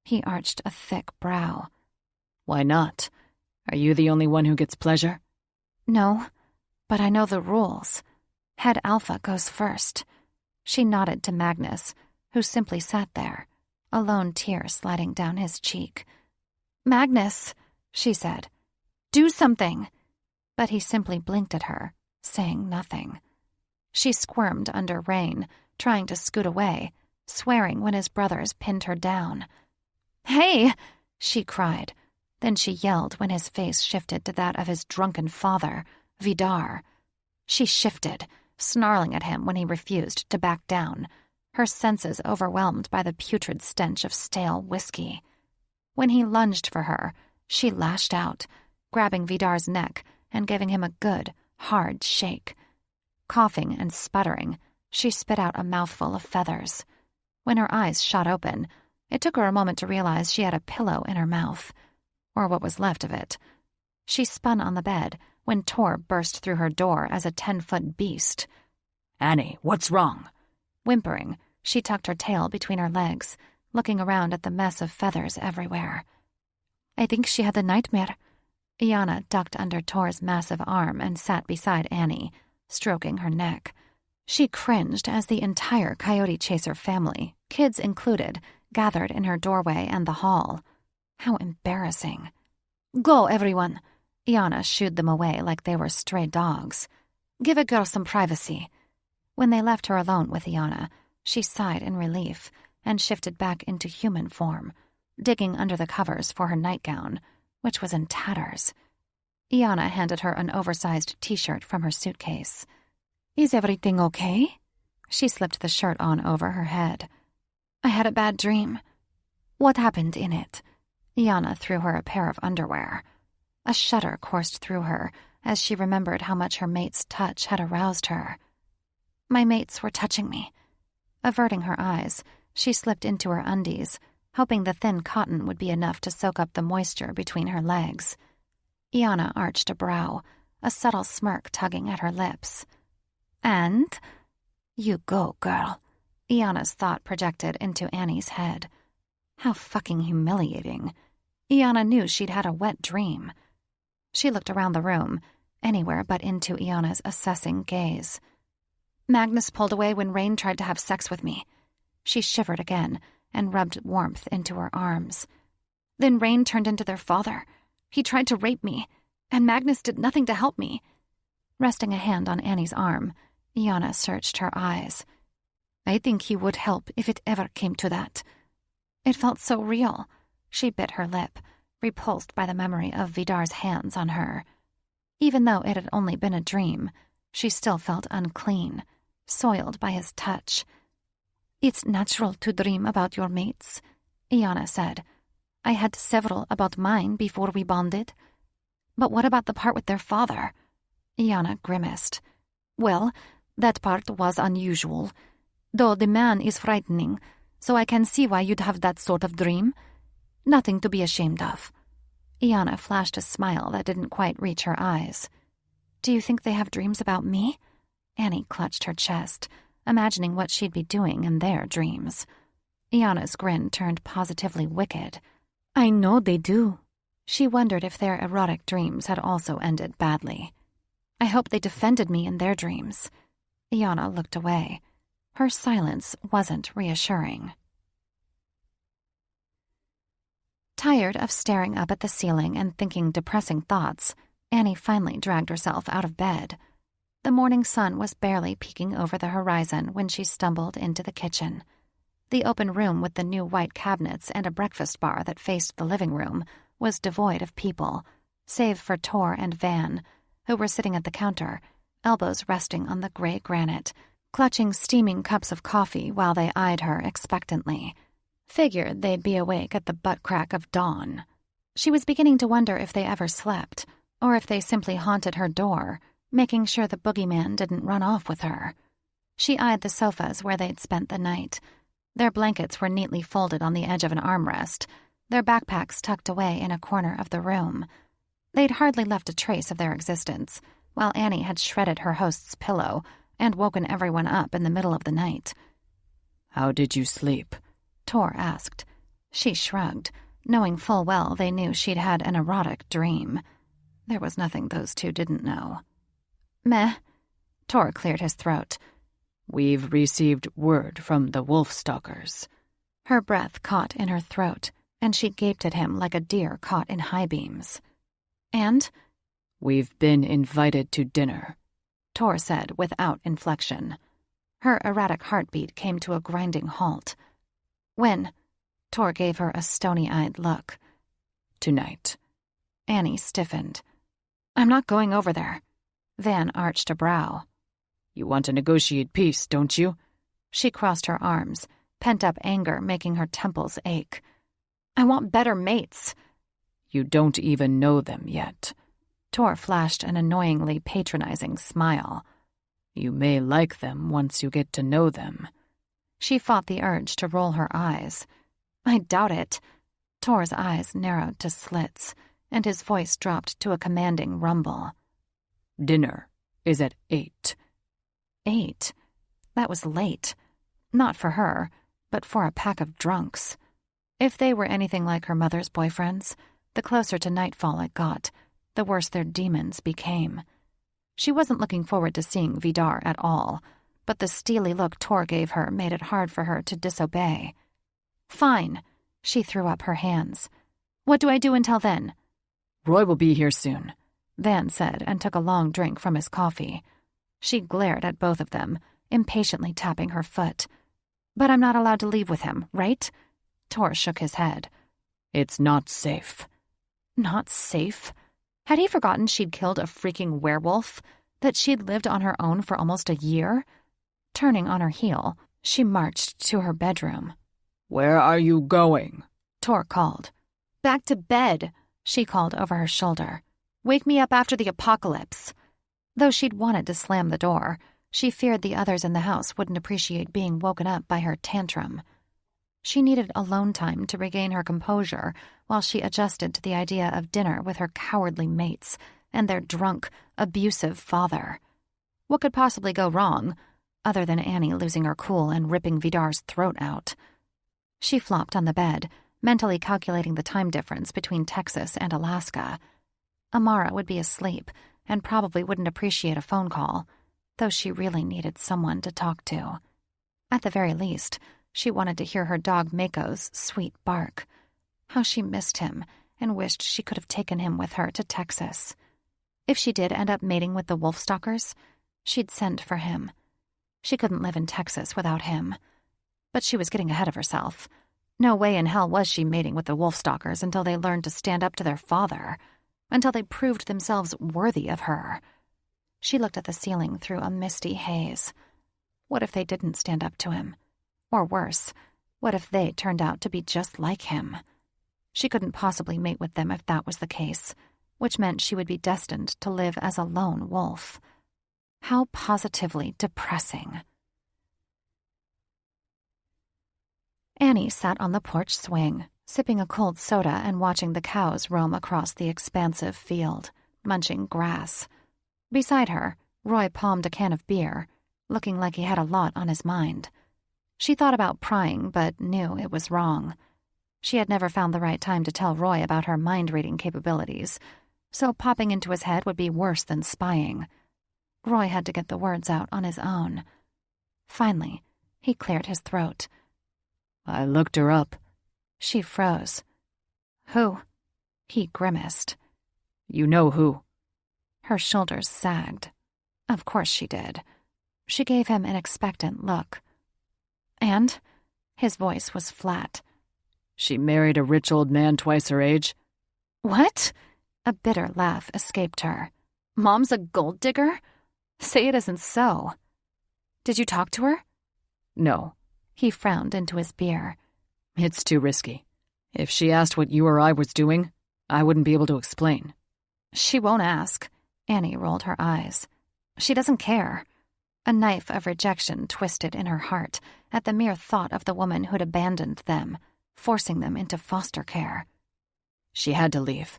He arched a thick brow. Why not? Are you the only one who gets pleasure? "No, but I know the rules. Head Alpha goes first." She nodded to Magnus, who simply sat there, a lone tear sliding down his cheek. "Magnus," she said, "do something." But he simply blinked at her, saying nothing. She squirmed under Rain, trying to scoot away, swearing when his brothers pinned her down. "Hey!" she cried. Then she yelled when his face shifted to that of his drunken father, Vidar. She shifted, snarling at him when he refused to back down, her senses overwhelmed by the putrid stench of stale whiskey. When he lunged for her, she lashed out, grabbing Vidar's neck and giving him a good, hard shake. Coughing and sputtering, she spit out a mouthful of feathers. When her eyes shot open, it took her a moment to realize she had a pillow in her mouth, or what was left of it. She spun on the bed when Tor burst through her door as a 10-foot beast. Annie, what's wrong? Whimpering, she tucked her tail between her legs, looking around at the mess of feathers everywhere. "I think she had a nightmare." Iana ducked under Tor's massive arm and sat beside Annie, stroking her neck. She cringed as the entire Coyote Chaser family, kids included, gathered in her doorway and the hall. How embarrassing. "Go, everyone." Iana shooed them away like they were stray dogs. "Give a girl some privacy." When they left her alone with Iana, she sighed in relief and shifted back into human form, digging under the covers for her nightgown, which was in tatters. Iana handed her an oversized t-shirt from her suitcase. "Is everything okay?" She slipped the shirt on over her head. "I had a bad dream." "What happened in it?" Iana threw her a pair of underwear. A shudder coursed through her as she remembered how much her mate's touch had aroused her. "My mates were touching me." Averting her eyes, she slipped into her undies, hoping the thin cotton would be enough to soak up the moisture between her legs. Iana arched a brow, a subtle smirk tugging at her lips. "And?" "You go, girl." Iana's thought projected into Annie's head. How fucking humiliating. Iana knew she'd had a wet dream. She looked around the room, anywhere but into Iana's assessing gaze. "Magnus pulled away when Rain tried to have sex with me." She shivered again and rubbed warmth into her arms. "Then Rain turned into their father. He tried to rape me, and Magnus did nothing to help me." Resting a hand on Annie's arm, Iana searched her eyes. "I think he would help if it ever came to that." It felt so real. She bit her lip, repulsed by the memory of Vidar's hands on her. Even though it had only been a dream, she still felt unclean, soiled by his touch. "It's natural to dream about your mates," Iana said. "I had several about mine before we bonded." "But what about the part with their father?" Iana grimaced. "Well, that part was unusual, though the man is frightening, so I can see why you'd have that sort of dream. Nothing to be ashamed of." Iana flashed a smile that didn't quite reach her eyes. "Do you think they have dreams about me?" Annie clutched her chest, imagining what she'd be doing in their dreams. Iana's grin turned positively wicked. "I know they do." She wondered if their erotic dreams had also ended badly. "I hope they defended me in their dreams." Iana looked away. Her silence wasn't reassuring. Tired of staring up at the ceiling and thinking depressing thoughts, Annie finally dragged herself out of bed. The morning sun was barely peeking over the horizon when she stumbled into the kitchen. The open room with the new white cabinets and a breakfast bar that faced the living room was devoid of people, save for Tor and Van, who were sitting at the counter, elbows resting on the gray granite, clutching steaming cups of coffee while they eyed her expectantly. Figured they'd be awake at the butt crack of dawn. She was beginning to wonder if they ever slept, or if they simply haunted her door, making sure the boogeyman didn't run off with her. She eyed the sofas where they'd spent the night. Their blankets were neatly folded on the edge of an armrest, their backpacks tucked away in a corner of the room. They'd hardly left a trace of their existence, while Annie had shredded her host's pillow, and woken everyone up in the middle of the night. "How did you sleep?" Tor asked. She shrugged, knowing full well they knew she'd had an erotic dream. There was nothing those two didn't know. Meh. Tor cleared his throat. "We've received word from the Wolfstalkers." Her breath caught in her throat, and she gaped at him like a deer caught in high beams. And? "We've been invited to dinner," Tor said without inflection. Her erratic heartbeat came to a grinding halt. When? Tor gave her a stony-eyed look. "Tonight." Annie stiffened. I'm not going over there. Van arched a brow. "You want to negotiate peace, don't you?" She crossed her arms, pent-up anger making her temples ache. I want better mates. "You don't even know them yet." Tor flashed an annoyingly patronizing smile. "You may like them once you get to know them." She fought the urge to roll her eyes. I doubt it. Tor's eyes narrowed to slits, and his voice dropped to a commanding rumble. "Dinner is at 8. 8? That was late. Not for her, but for a pack of drunks. If they were anything like her mother's boyfriends, the closer to nightfall it got, the worse their demons became. She wasn't looking forward to seeing Vidar at all, but the steely look Tor gave her made it hard for her to disobey. Fine. She threw up her hands. What do I do until then? "Roy will be here soon," Van said and took a long drink from his coffee. She glared at both of them, impatiently tapping her foot. But I'm not allowed to leave with him, right? Tor shook his head. "It's not safe." Not safe? Had he forgotten she'd killed a freaking werewolf? That she'd lived on her own for almost a year? Turning on her heel, she marched to her bedroom. "Where are you going?" Tor called. Back to bed, she called over her shoulder. Wake me up after the apocalypse. Though she'd wanted to slam the door, she feared the others in the house wouldn't appreciate being woken up by her tantrum. She needed alone time to regain her composure while she adjusted to the idea of dinner with her cowardly mates and their drunk, abusive father. What could possibly go wrong, other than Annie losing her cool and ripping Vidar's throat out? She flopped on the bed, mentally calculating the time difference between Texas and Alaska. Amara would be asleep and probably wouldn't appreciate a phone call, though she really needed someone to talk to. At the very least, she wanted to hear her dog Mako's sweet bark. How she missed him and wished she could have taken him with her to Texas. If she did end up mating with the Wolfstalkers, she'd send for him. She couldn't live in Texas without him. But she was getting ahead of herself. No way in hell was she mating with the Wolfstalkers until they learned to stand up to their father, until they proved themselves worthy of her. She looked at the ceiling through a misty haze. What if they didn't stand up to him? Or worse, what if they turned out to be just like him? She couldn't possibly mate with them if that was the case, which meant she would be destined to live as a lone wolf. How positively depressing. Annie sat on the porch swing, sipping a cold soda and watching the cows roam across the expansive field, munching grass. Beside her, Roy palmed a can of beer, looking like he had a lot on his mind. She thought about prying, but knew it was wrong. She had never found the right time to tell Roy about her mind-reading capabilities, so popping into his head would be worse than spying. Roy had to get the words out on his own. Finally, he cleared his throat. "I looked her up." She froze. Who? He grimaced. "You know who." Her shoulders sagged. Of course she did. She gave him an expectant look. And? His voice was flat. "She married a rich old man twice her age." What? A bitter laugh escaped her. Mom's a gold digger? Say it isn't so. Did you talk to her? "No." He frowned into his beer. "It's too risky. If she asked what you or I was doing, I wouldn't be able to explain." She won't ask. Annie rolled her eyes. She doesn't care. A knife of rejection twisted in her heart at the mere thought of the woman who'd abandoned them, forcing them into foster care. "She had to leave."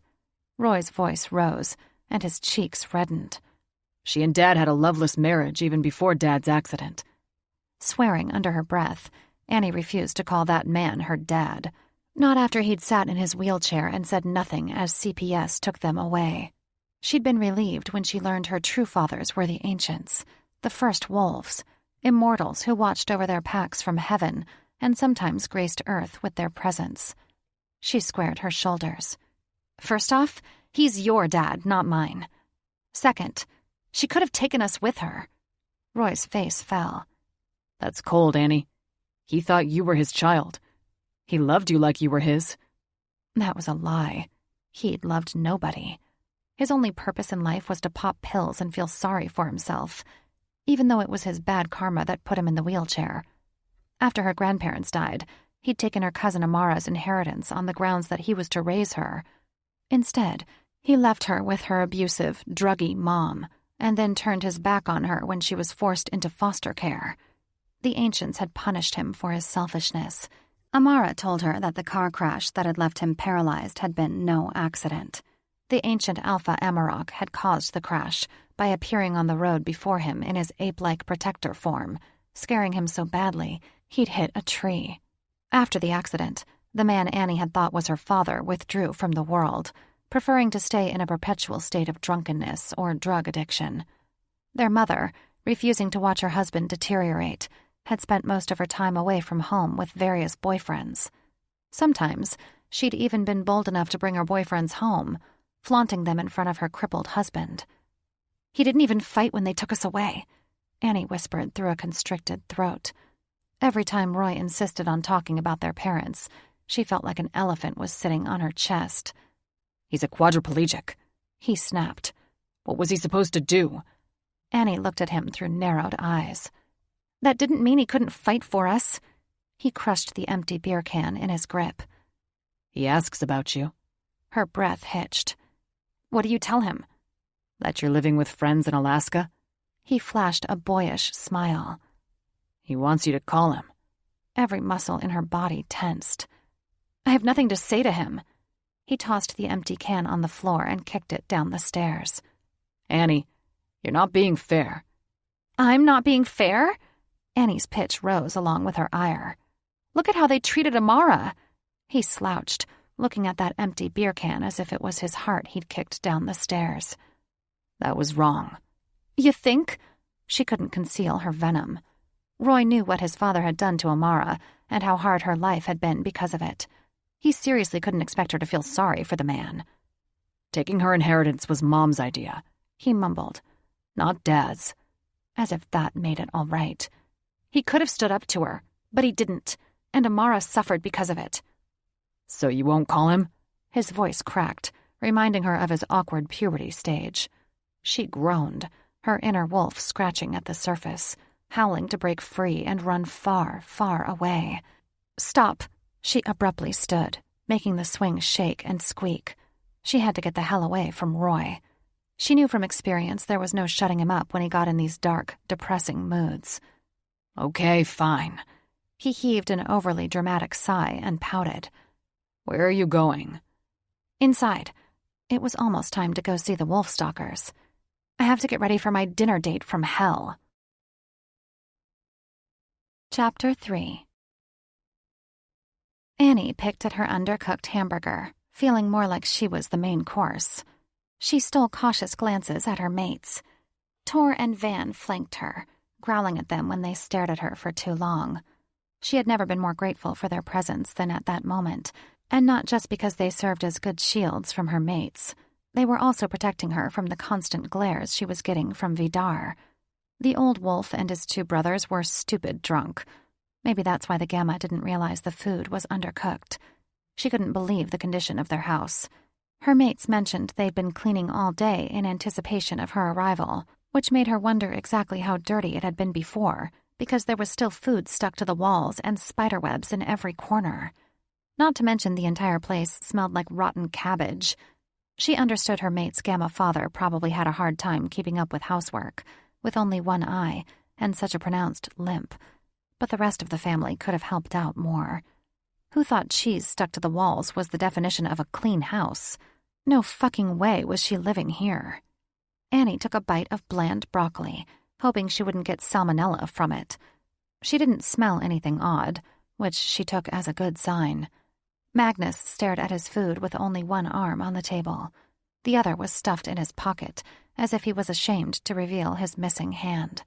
Roy's voice rose, and his cheeks reddened. She and Dad had a loveless marriage even before Dad's accident. Swearing under her breath, Annie refused to call that man her dad. Not after he'd sat in his wheelchair and said nothing as CPS took them away. She'd been relieved when she learned her true fathers were the ancients, the first wolves, immortals who watched over their packs from heaven and sometimes graced Earth with their presence. She squared her shoulders. First off, he's your dad, not mine. Second, she could have taken us with her. Roy's face fell. That's cold, Annie. He thought you were his child. He loved you like you were his. That was a lie. He'd loved nobody. His only purpose in life was to pop pills and feel sorry for himself, even though it was his bad karma that put him in the wheelchair. After her grandparents died, he'd taken her cousin Amara's inheritance on the grounds that he was to raise her. Instead, he left her with her abusive, druggy mom, and then turned his back on her when she was forced into foster care. The ancients had punished him for his selfishness. Amara told her that the car crash that had left him paralyzed had been no accident. The ancient Alpha Amarok had caused the crash by appearing on the road before him in his ape-like protector form, scaring him so badly he'd hit a tree. After the accident, the man Annie had thought was her father withdrew from the world, preferring to stay in a perpetual state of drunkenness or drug addiction. Their mother, refusing to watch her husband deteriorate, had spent most of her time away from home with various boyfriends. Sometimes, she'd even been bold enough to bring her boyfriends home, flaunting them in front of her crippled husband. He didn't even fight when they took us away, Annie whispered through a constricted throat. Every time Roy insisted on talking about their parents, she felt like an elephant was sitting on her chest. He's a quadriplegic, he snapped. What was he supposed to do? Annie looked at him through narrowed eyes. That didn't mean he couldn't fight for us. He crushed the empty beer can in his grip. He asks about you. Her breath hitched. What do you tell him? That you're living with friends in Alaska? He flashed a boyish smile. He wants you to call him. Every muscle in her body tensed. I have nothing to say to him. He tossed the empty can on the floor and kicked it down the stairs. Annie, you're not being fair. I'm not being fair? Annie's pitch rose along with her ire. Look at how they treated Amara. He slouched, looking at that empty beer can as if it was his heart he'd kicked down the stairs. That was wrong. You think? She couldn't conceal her venom. Roy knew what his father had done to Amara and how hard her life had been because of it. He seriously couldn't expect her to feel sorry for the man. Taking her inheritance was Mom's idea, he mumbled. Not Dad's. As if that made it all right. He could have stood up to her, but he didn't, and Amara suffered because of it. So you won't call him? His voice cracked, reminding her of his awkward puberty stage. She groaned, her inner wolf scratching at the surface, howling to break free and run far, far away. Stop! She abruptly stood, making the swing shake and squeak. She had to get the hell away from Roy. She knew from experience there was no shutting him up when he got in these dark, depressing moods. Okay, fine. He heaved an overly dramatic sigh and pouted. Where are you going? Inside. It was almost time to go see the Wolfstalkers. I have to get ready for my dinner date from hell. Chapter 3. Annie picked at her undercooked hamburger, feeling more like she was the main course. She stole cautious glances at her mates. Tor and Van flanked her, growling at them when they stared at her for too long. She had never been more grateful for their presence than at that moment, and not just because they served as good shields from her mates. They were also protecting her from the constant glares she was getting from Vidar. The old wolf and his two brothers were stupid drunk. Maybe that's why the Gamma didn't realize the food was undercooked. She couldn't believe the condition of their house. Her mates mentioned they'd been cleaning all day in anticipation of her arrival, which made her wonder exactly how dirty it had been before, because there was still food stuck to the walls and spiderwebs in every corner. Not to mention the entire place smelled like rotten cabbage. She understood her mate's Gamma father probably had a hard time keeping up with housework, with only one eye and such a pronounced limp, but the rest of the family could have helped out more. Who thought cheese stuck to the walls was the definition of a clean house? No fucking way was she living here. Annie took a bite of bland broccoli, hoping she wouldn't get salmonella from it. She didn't smell anything odd, which she took as a good sign. Magnus stared at his food with only one arm on the table. The other was stuffed in his pocket, as if he was ashamed to reveal his missing hand.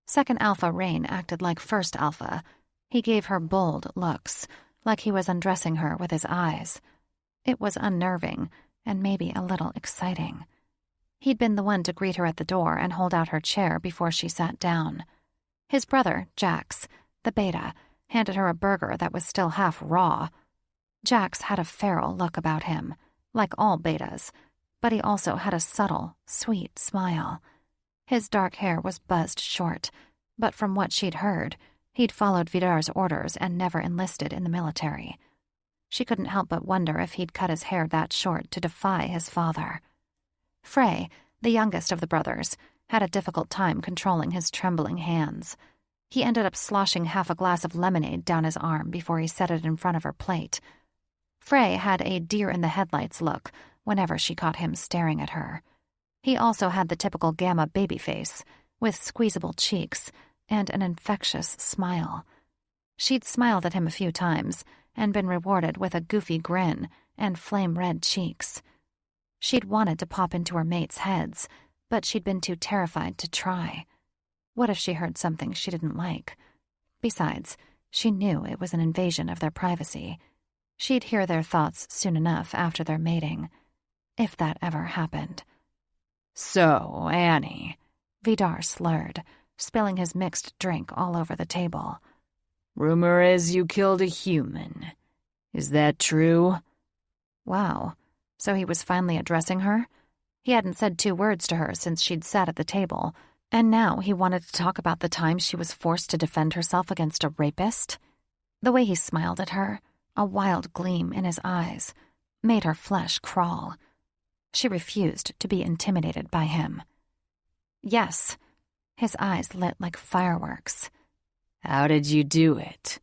Second Alpha Rain acted like First Alpha. He gave her bold looks, like he was undressing her with his eyes. It was unnerving, and maybe a little exciting. He'd been the one to greet her at the door and hold out her chair before she sat down. His brother, Jax, the beta, handed her a burger that was still half raw. Jax had a feral look about him, like all betas, but he also had a subtle, sweet smile. His dark hair was buzzed short, but from what she'd heard, he'd followed Vidar's orders and never enlisted in the military. She couldn't help but wonder if he'd cut his hair that short to defy his father. Frey, the youngest of the brothers, had a difficult time controlling his trembling hands. He ended up sloshing half a glass of lemonade down his arm before he set it in front of her plate. Frey had a deer-in-the-headlights look whenever she caught him staring at her. He also had the typical Gamma baby face, with squeezable cheeks and an infectious smile. She'd smiled at him a few times and been rewarded with a goofy grin and flame-red cheeks. She'd wanted to pop into her mates' heads, but she'd been too terrified to try. What if she heard something she didn't like? Besides, she knew it was an invasion of their privacy. She'd hear their thoughts soon enough after their mating, if that ever happened. "So, Annie," Vidar slurred, spilling his mixed drink all over the table. "Rumor is you killed a human. Is that true?" Wow, so he was finally addressing her? He hadn't said 2 words to her since she'd sat at the table, and now he wanted to talk about the time she was forced to defend herself against a rapist? The way he smiled at her, a wild gleam in his eyes, made her flesh crawl. She refused to be intimidated by him. Yes, his eyes lit like fireworks. "How did you do it?"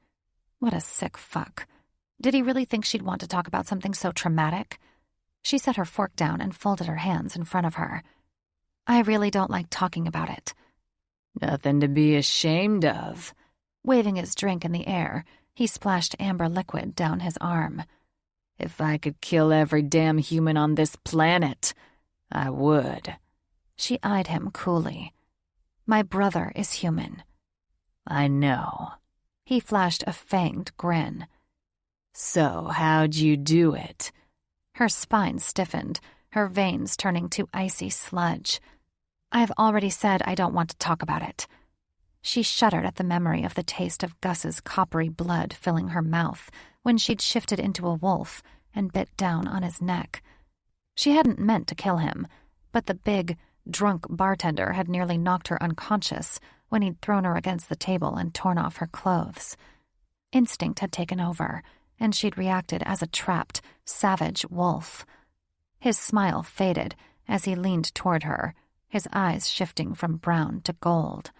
What a sick fuck. Did he really think she'd want to talk about something so traumatic? She set her fork down and folded her hands in front of her. I really don't like talking about it. "Nothing to be ashamed of." Waving his drink in the air, he splashed amber liquid down his arm. "If I could kill every damn human on this planet, I would." She eyed him coolly. My brother is human. "I know." He flashed a fanged grin. "So how'd you do it?" Her spine stiffened, her veins turning to icy sludge. I've already said I don't want to talk about it. She shuddered at the memory of the taste of Gus's coppery blood filling her mouth when she'd shifted into a wolf and bit down on his neck. She hadn't meant to kill him, but the big, drunk bartender had nearly knocked her unconscious when he'd thrown her against the table and torn off her clothes. Instinct had taken over, and she'd reacted as a trapped, savage wolf. His smile faded as he leaned toward her, his eyes shifting from brown to gold.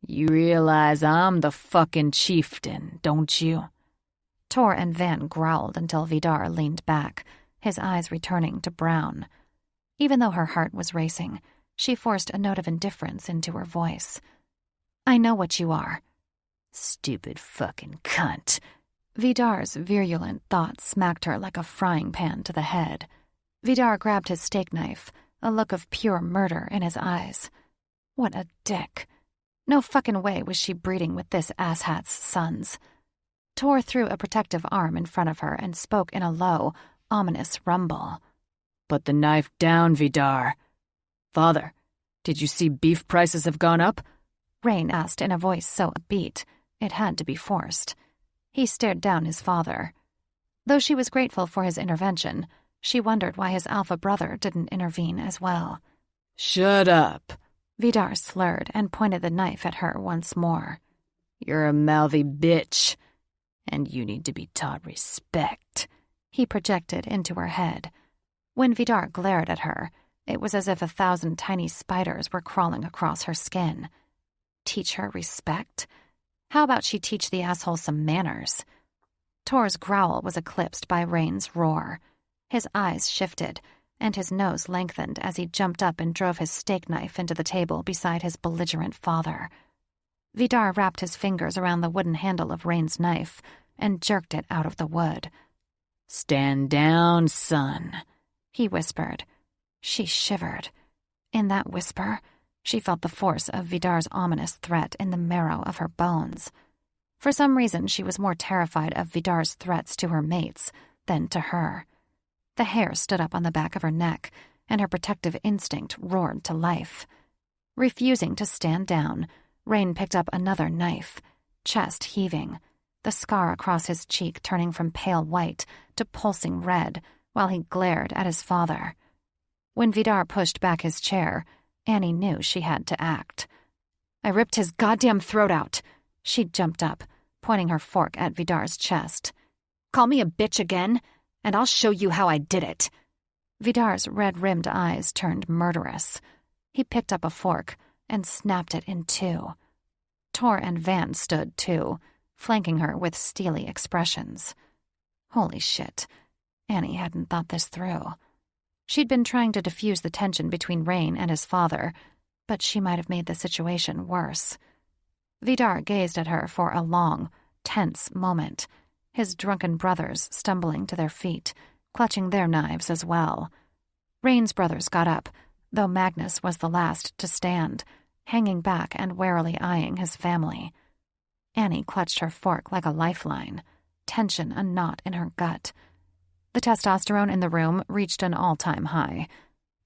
"You realize I'm the fucking chieftain, don't you?" Tor and Van growled until Vidar leaned back, his eyes returning to brown. Even though her heart was racing, she forced a note of indifference into her voice. I know what you are. "Stupid fucking cunt." Vidar's virulent thought smacked her like a frying pan to the head. Vidar grabbed his steak knife, a look of pure murder in his eyes. What a dick. No fucking way was she breeding with this asshat's sons. Tor threw a protective arm in front of her and spoke in a low, ominous rumble. "Put the knife down, Vidar." "Father, did you see beef prices have gone up?" Rain asked in a voice so upbeat, it had to be forced. He stared down his father. Though she was grateful for his intervention, she wondered why his alpha brother didn't intervene as well. "Shut up." Vidar slurred and pointed the knife at her once more. "You're a mouthy bitch, and you need to be taught respect," he projected into her head. When Vidar glared at her, it was as if 1,000 tiny spiders were crawling across her skin. Teach her respect? How about she teach the asshole some manners? Tor's growl was eclipsed by Rain's roar. His eyes shifted, and his nose lengthened as he jumped up and drove his steak knife into the table beside his belligerent father. Vidar wrapped his fingers around the wooden handle of Rain's knife and jerked it out of the wood. "Stand down, son," he whispered. She shivered. In that whisper, she felt the force of Vidar's ominous threat in the marrow of her bones. For some reason, she was more terrified of Vidar's threats to her mates than to her. The hair stood up on the back of her neck, and her protective instinct roared to life. Refusing to stand down, Rain picked up another knife, chest heaving, the scar across his cheek turning from pale white to pulsing red while he glared at his father. When Vidar pushed back his chair, Annie knew she had to act. "I ripped his goddamn throat out." She jumped up, pointing her fork at Vidar's chest. "Call me a bitch again, and I'll show you how I did it." Vidar's red-rimmed eyes turned murderous. He picked up a fork and snapped it in two. Tor and Van stood, too, flanking her with steely expressions. Holy shit. Annie hadn't thought this through. She'd been trying to diffuse the tension between Rain and his father, but she might have made the situation worse. Vidar gazed at her for a long, tense moment, his drunken brothers stumbling to their feet, clutching their knives as well. Rain's brothers got up, though Magnus was the last to stand, hanging back and warily eyeing his family. Annie clutched her fork like a lifeline, tension a knot in her gut. The testosterone in the room reached an all-time high.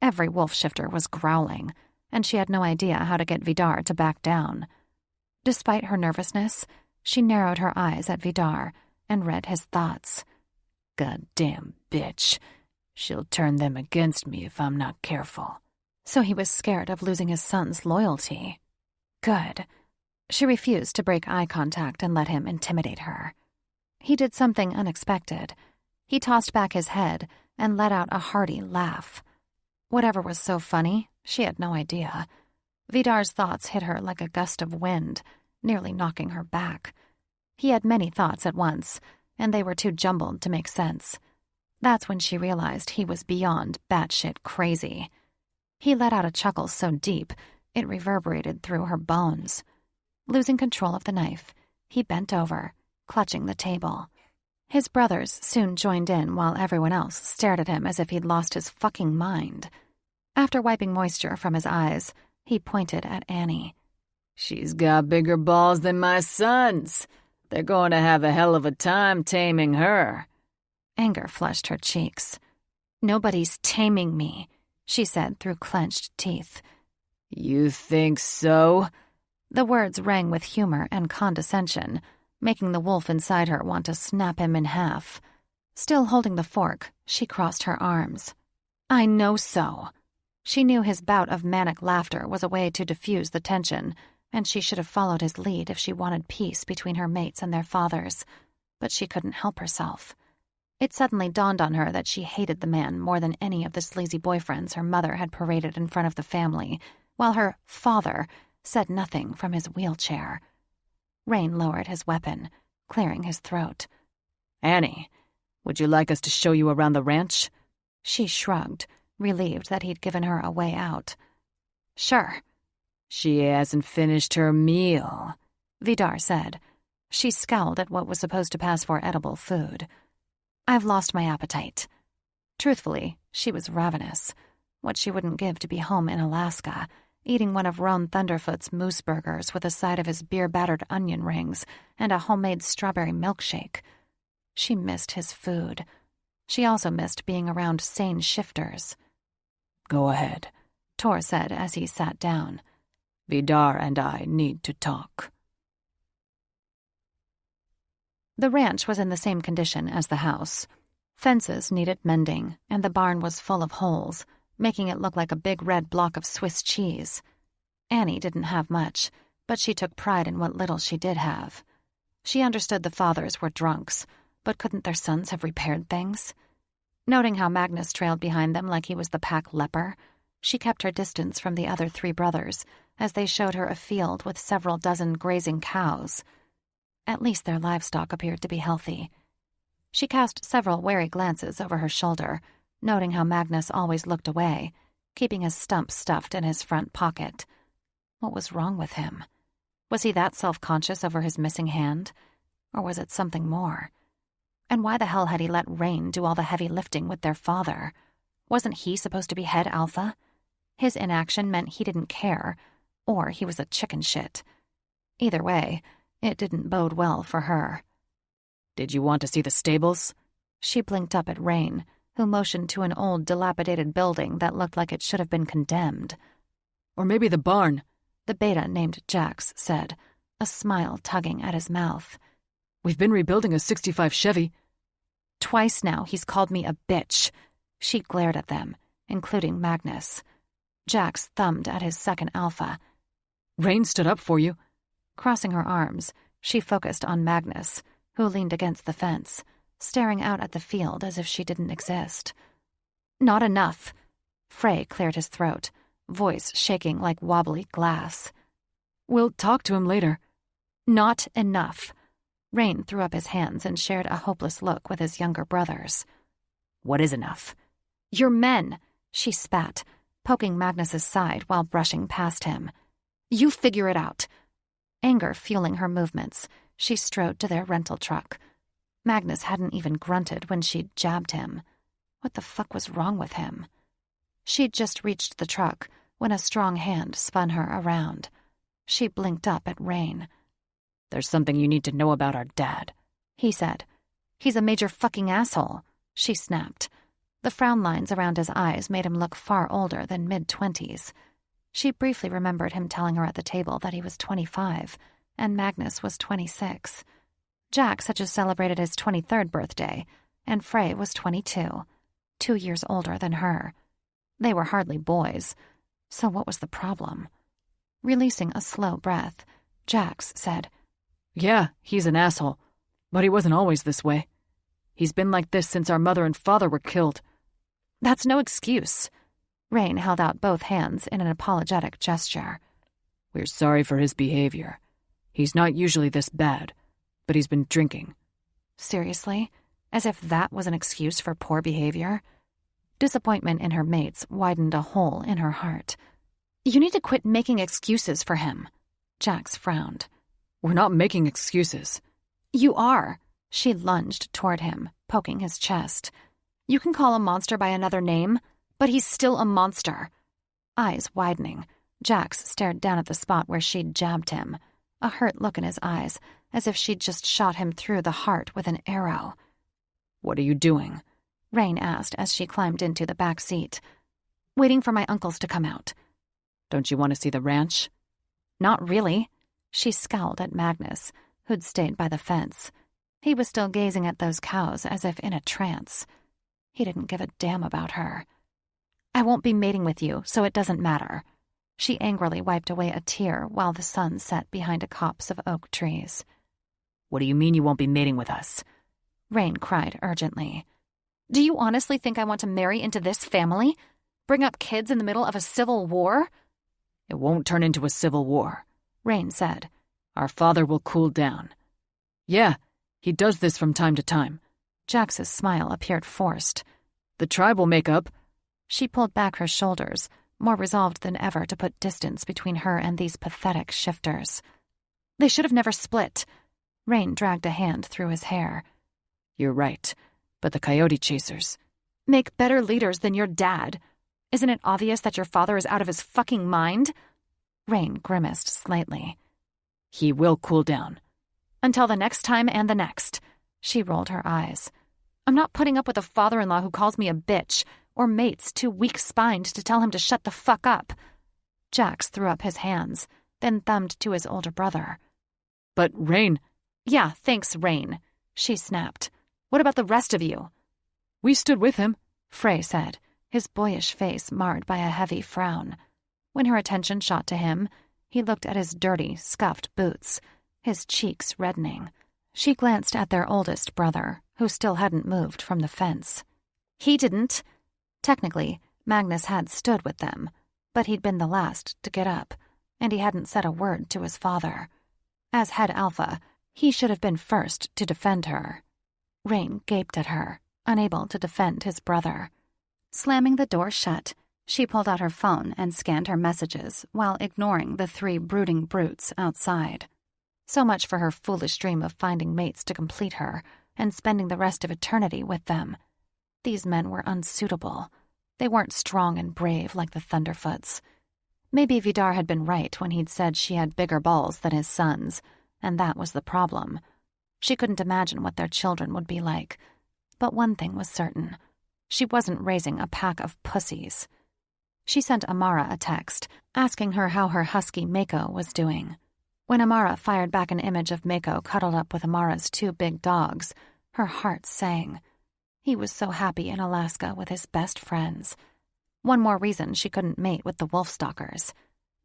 Every wolf shifter was growling, and she had no idea how to get Vidar to back down. Despite her nervousness, she narrowed her eyes at Vidar and read his thoughts. "Goddamn bitch. She'll turn them against me if I'm not careful." So he was scared of losing his son's loyalty. Good. She refused to break eye contact and let him intimidate her. He did something unexpected. He tossed back his head and let out a hearty laugh. Whatever was so funny, she had no idea. Vidar's thoughts hit her like a gust of wind, nearly knocking her back. He had many thoughts at once, and they were too jumbled to make sense. That's when she realized he was beyond batshit crazy. He let out a chuckle so deep, it reverberated through her bones. Losing control of the knife, he bent over, clutching the table. His brothers soon joined in while everyone else stared at him as if he'd lost his fucking mind. After wiping moisture from his eyes, he pointed at Annie. "She's got bigger balls than my son's. They're going to have a hell of a time taming her." Anger flushed her cheeks. "Nobody's taming me," she said through clenched teeth. "You think so?" The words rang with humor and condescension, making the wolf inside her want to snap him in half. Still holding the fork, she crossed her arms. "I know so." She knew his bout of manic laughter was a way to diffuse the tension, and she should have followed his lead if she wanted peace between her mates and their fathers. But she couldn't help herself. It suddenly dawned on her that she hated the man more than any of the sleazy boyfriends her mother had paraded in front of the family, while her father said nothing from his wheelchair. Rain lowered his weapon, clearing his throat. "Annie, would you like us to show you around the ranch?" She shrugged, relieved that he'd given her a way out. "Sure." "She hasn't finished her meal," Vidar said. She scowled at what was supposed to pass for edible food. "I've lost my appetite." Truthfully, she was ravenous. What she wouldn't give to be home in Alaska, eating one of Roan Thunderfoot's moose burgers with a side of his beer-battered onion rings and a homemade strawberry milkshake. She missed his food. She also missed being around sane shifters. "Go ahead," Tor said as he sat down. "Vidar and I need to talk." The ranch was in the same condition as the house. Fences needed mending, and the barn was full of holes, making it look like a big red block of Swiss cheese. Annie didn't have much, but she took pride in what little she did have. She understood the fathers were drunks, but couldn't their sons have repaired things? Noting how Magnus trailed behind them like he was the pack leper, she kept her distance from the other three brothers as they showed her a field with several dozen grazing cows. At least their livestock appeared to be healthy. She cast several wary glances over her shoulder, noting how Magnus always looked away, keeping his stump stuffed in his front pocket. What was wrong with him? Was he that self-conscious over his missing hand? Or was it something more? And why the hell had he let Rain do all the heavy lifting with their father? Wasn't he supposed to be head alpha? His inaction meant he didn't care, or he was a chicken shit. Either way, it didn't bode well for her. "Did you want to see the stables?" She blinked up at Rain, who motioned to an old, dilapidated building that looked like it should have been condemned. "Or maybe the barn," the beta named Jax said, a smile tugging at his mouth. "We've been rebuilding a '65 Chevy." Twice now he's called me a bitch. She glared at them, including Magnus. Jax thumbed at his second alpha. "Rain stood up for you." Crossing her arms, she focused on Magnus, who leaned against the fence, staring out at the field as if she didn't exist. "Not enough." Frey cleared his throat, voice shaking like wobbly glass. "We'll talk to him later." "Not enough." Rain threw up his hands and shared a hopeless look with his younger brothers. "What is enough?" "You're men," she spat, poking Magnus's side while brushing past him. "You figure it out." Anger fueling her movements, she strode to their rental truck. Magnus hadn't even grunted when she'd jabbed him. What the fuck was wrong with him? She'd just reached the truck when a strong hand spun her around. She blinked up at Rain. "There's something you need to know about our dad," he said. "He's a major fucking asshole," she snapped. The frown lines around his eyes made him look far older than mid-20s. She briefly remembered him telling her at the table that he was 25, and Magnus was 26. Jax had just celebrated his 23rd birthday, and Frey was 22, 2 years older than her. They were hardly boys, so what was the problem? Releasing a slow breath, Jax said, "Yeah, he's an asshole, but he wasn't always this way. He's been like this since our mother and father were killed." "That's no excuse." Rain held out both hands in an apologetic gesture. "We're sorry for his behavior. He's not usually this bad, but he's been drinking." Seriously? As if that was an excuse for poor behavior? Disappointment in her mates widened a hole in her heart. "You need to quit making excuses for him." Jax frowned. "We're not making excuses." "You are." She lunged toward him, poking his chest. "You can call a monster by another name, but he's still a monster." Eyes widening, Jax stared down at the spot where she'd jabbed him, a hurt look in his eyes, as if she'd just shot him through the heart with an arrow. "What are you doing?" Rain asked as she climbed into the back seat. "Waiting for my uncles to come out." "Don't you want to see the ranch?" "Not really." She scowled at Magnus, who'd stayed by the fence. He was still gazing at those cows as if in a trance. He didn't give a damn about her. "I won't be mating with you, so it doesn't matter." She angrily wiped away a tear while the sun set behind a copse of oak trees. "What do you mean you won't be mating with us?" Rain cried urgently. "Do you honestly think I want to marry into this family? Bring up kids in the middle of a civil war?" "It won't turn into a civil war," Rain said. "Our father will cool down." "Yeah, he does this from time to time." Jax's smile appeared forced. "The tribe will make up." She pulled back her shoulders, more resolved than ever to put distance between her and these pathetic shifters. "They should have never split." Rain dragged a hand through his hair. "You're right, but the coyote chasers—" "Make better leaders than your dad. Isn't it obvious that your father is out of his fucking mind?" Rain grimaced slightly. "He will cool down." "Until the next time and the next." She rolled her eyes. "I'm not putting up with a father-in-law who calls me a bitch, or mates too weak-spined to tell him to shut the fuck up." Jax threw up his hands, then thumbed to his older brother. "But Rain—" "Yeah, thanks, Rain," she snapped. "What about the rest of you?" "We stood with him," Frey said, his boyish face marred by a heavy frown. When her attention shot to him, he looked at his dirty, scuffed boots, his cheeks reddening. She glanced at their oldest brother, who still hadn't moved from the fence. "He didn't." Technically, Magnus had stood with them, but he'd been the last to get up, and he hadn't said a word to his father. As head alpha, he should have been first to defend her. Rain gaped at her, unable to defend his brother. Slamming the door shut, she pulled out her phone and scanned her messages while ignoring the 3 brooding brutes outside. So much for her foolish dream of finding mates to complete her and spending the rest of eternity with them. These men were unsuitable. They weren't strong and brave like the Thunderfoots. Maybe Vidar had been right when he'd said she had bigger balls than his sons, and that was the problem. She couldn't imagine what their children would be like. But one thing was certain. She wasn't raising a pack of pussies. She sent Amara a text, asking her how her husky Mako was doing. When Amara fired back an image of Mako cuddled up with Amara's 2 big dogs, her heart sang. He was so happy in Alaska with his best friends. One more reason she couldn't mate with the Wolfstalkers.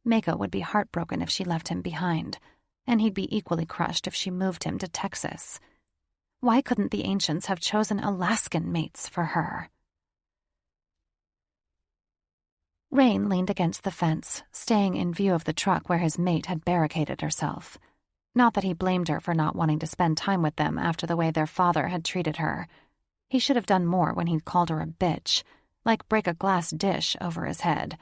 Mako would be heartbroken if she left him behind, and he'd be equally crushed if she moved him to Texas. Why couldn't the ancients have chosen Alaskan mates for her? Rain leaned against the fence, staying in view of the truck where his mate had barricaded herself. Not that he blamed her for not wanting to spend time with them after the way their father had treated her. He should have done more when he'd called her a bitch, like break a glass dish over his head.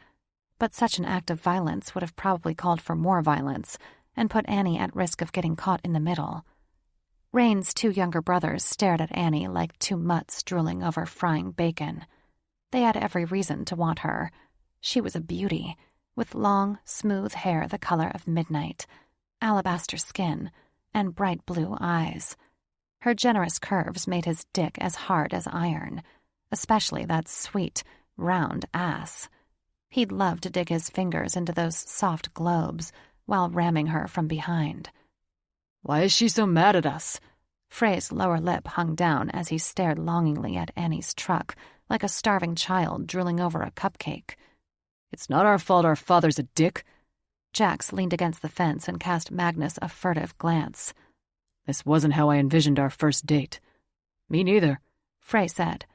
But such an act of violence would have probably called for more violence and put Annie at risk of getting caught in the middle. Rain's 2 younger brothers stared at Annie like 2 mutts drooling over frying bacon. They had every reason to want her. She was a beauty, with long, smooth hair the color of midnight, alabaster skin, and bright blue eyes. Her generous curves made his dick as hard as iron, especially that sweet, round ass. He'd love to dig his fingers into those soft globes while ramming her from behind. Why is she so mad at us? Frey's lower lip hung down as he stared longingly at Annie's truck, like a starving child drooling over a cupcake. It's not our fault our father's a dick. Jax leaned against the fence and cast Magnus a furtive glance. This wasn't how I envisioned our first date. Me neither, Frey said.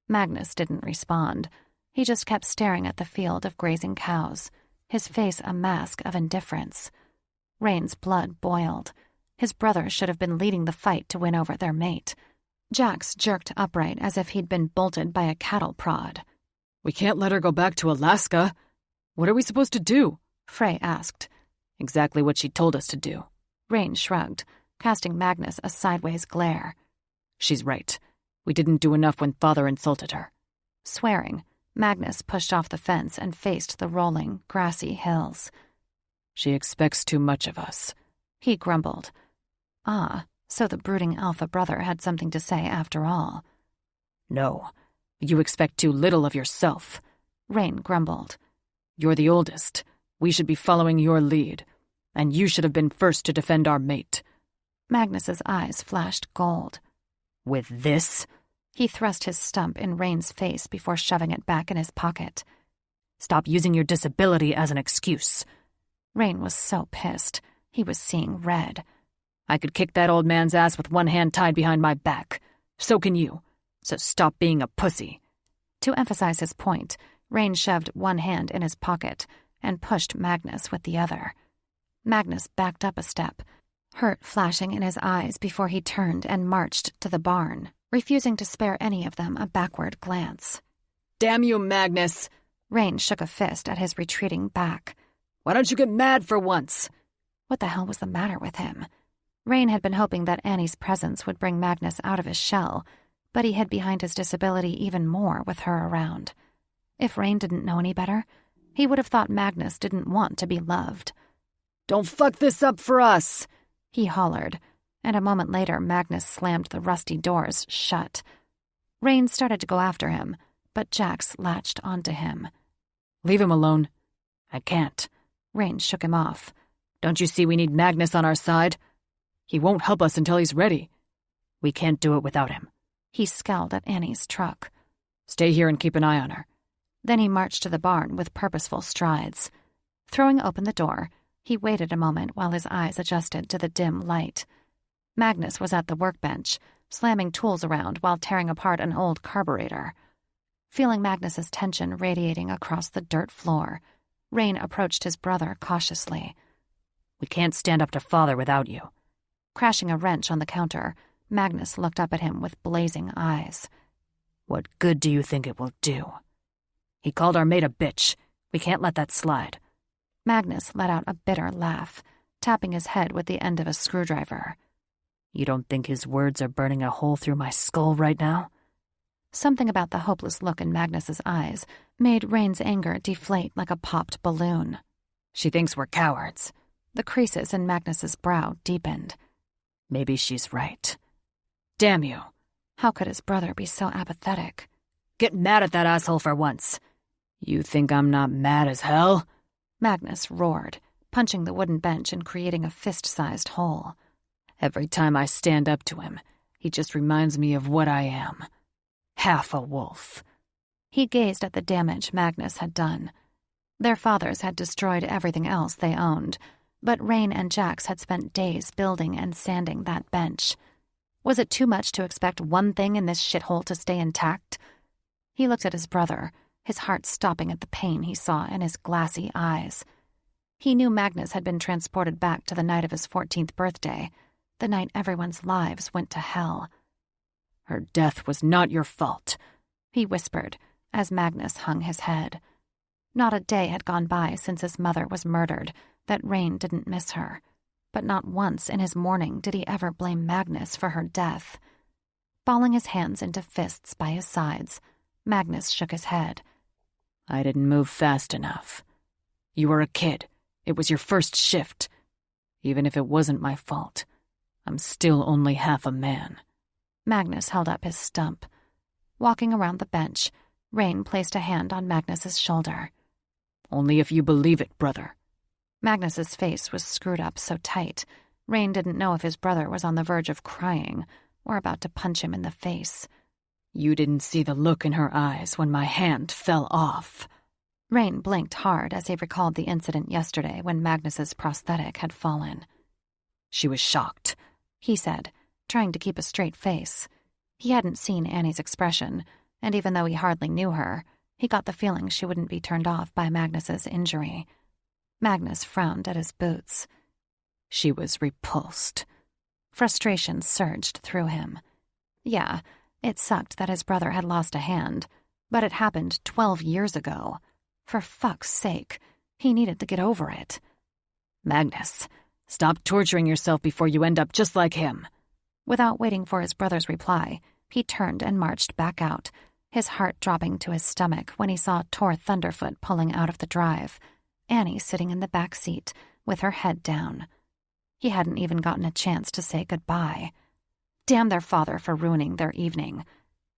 Magnus didn't respond. He just kept staring at the field of grazing cows, his face a mask of indifference. Rain's blood boiled. His brother should have been leading the fight to win over their mate. Jax jerked upright as if he'd been bolted by a cattle prod. We can't let her go back to Alaska. What are we supposed to do? Frey asked. Exactly what she told us to do. Rain shrugged, casting Magnus a sideways glare. She's right. We didn't do enough when father insulted her. Swearing, Magnus pushed off the fence and faced the rolling, grassy hills. She expects too much of us, he grumbled. Ah, so the brooding alpha brother had something to say after all. No, you expect too little of yourself, Rain grumbled. You're the oldest. We should be following your lead, and you should have been first to defend our mate. Magnus's eyes flashed gold. With this? He thrust his stump in Rain's face before shoving it back in his pocket. Stop using your disability as an excuse. Rain was so pissed. He was seeing red. I could kick that old man's ass with one hand tied behind my back. So can you. So stop being a pussy. To emphasize his point, Rain shoved one hand in his pocket and pushed Magnus with the other. Magnus backed up a step, hurt flashing in his eyes before he turned and marched to the barn, refusing to spare any of them a backward glance. Damn you, Magnus! Rain shook a fist at his retreating back. Why don't you get mad for once? What the hell was the matter with him? Rain had been hoping that Annie's presence would bring Magnus out of his shell, but he hid behind his disability even more with her around. If Rain didn't know any better, he would have thought Magnus didn't want to be loved. Don't fuck this up for us, he hollered, and a moment later Magnus slammed the rusty doors shut. Rain started to go after him, but Jax latched onto him. Leave him alone. I can't. Rain shook him off. Don't you see we need Magnus on our side? He won't help us until he's ready. We can't do it without him. He scowled at Annie's truck. Stay here and keep an eye on her. Then he marched to the barn with purposeful strides. Throwing open the door, he waited a moment while his eyes adjusted to the dim light. Magnus was at the workbench, slamming tools around while tearing apart an old carburetor. Feeling Magnus's tension radiating across the dirt floor, Rain approached his brother cautiously. We can't stand up to father without you. Crashing a wrench on the counter, Magnus looked up at him with blazing eyes. What good do you think it will do? He called our maid a bitch. We can't let that slide. Magnus let out a bitter laugh, tapping his head with the end of a screwdriver. You don't think his words are burning a hole through my skull right now? Something about the hopeless look in Magnus's eyes made Rain's anger deflate like a popped balloon. She thinks we're cowards. The creases in Magnus's brow deepened. Maybe she's right. Damn you. How could his brother be so apathetic? Get mad at that asshole for once. You think I'm not mad as hell? Magnus roared, punching the wooden bench and creating a fist-sized hole. Every time I stand up to him, he just reminds me of what I am. Half a wolf. He gazed at the damage Magnus had done. Their fathers had destroyed everything else they owned, but Rain and Jax had spent days building and sanding that bench. Was it too much to expect one thing in this shithole to stay intact? He looked at his brother, his heart stopping at the pain he saw in his glassy eyes. He knew Magnus had been transported back to the night of his 14th birthday, the night everyone's lives went to hell. Her death was not your fault, he whispered as Magnus hung his head. Not a day had gone by since his mother was murdered that Rain didn't miss her, but not once in his mourning did he ever blame Magnus for her death. Balling his hands into fists by his sides, Magnus shook his head. I didn't move fast enough. You were a kid. It was your first shift. Even if it wasn't my fault, I'm still only half a man. Magnus held up his stump. Walking around the bench, Rain placed a hand on Magnus's shoulder. Only if you believe it, brother. Magnus's face was screwed up so tight, Rain didn't know if his brother was on the verge of crying or about to punch him in the face. You didn't see the look in her eyes when my hand fell off. Rain blinked hard as he recalled the incident yesterday when Magnus's prosthetic had fallen. She was shocked, he said, trying to keep a straight face. He hadn't seen Annie's expression, and even though he hardly knew her, he got the feeling she wouldn't be turned off by Magnus's injury. Magnus frowned at his boots. She was repulsed. Frustration surged through him. Yeah, it sucked that his brother had lost a hand, but it happened 12 years ago. For fuck's sake, he needed to get over it. Magnus, stop torturing yourself before you end up just like him. Without waiting for his brother's reply, he turned and marched back out, his heart dropping to his stomach when he saw Tor Thunderfoot pulling out of the drive, Annie sitting in the back seat with her head down. He hadn't even gotten a chance to say goodbye. Damn their father for ruining their evening,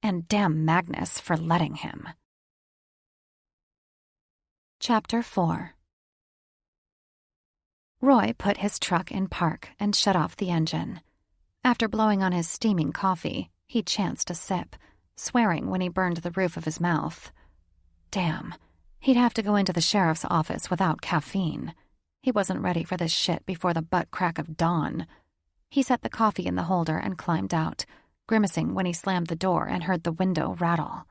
and damn Magnus for letting him. Chapter 4. Roy put his truck in park and shut off the engine. After blowing on his steaming coffee, he chanced a sip, swearing when he burned the roof of his mouth. Damn, he'd have to go into the sheriff's office without caffeine. He wasn't ready for this shit before the butt crack of dawn. He set the coffee in the holder and climbed out, grimacing when he slammed the door and heard the window rattle.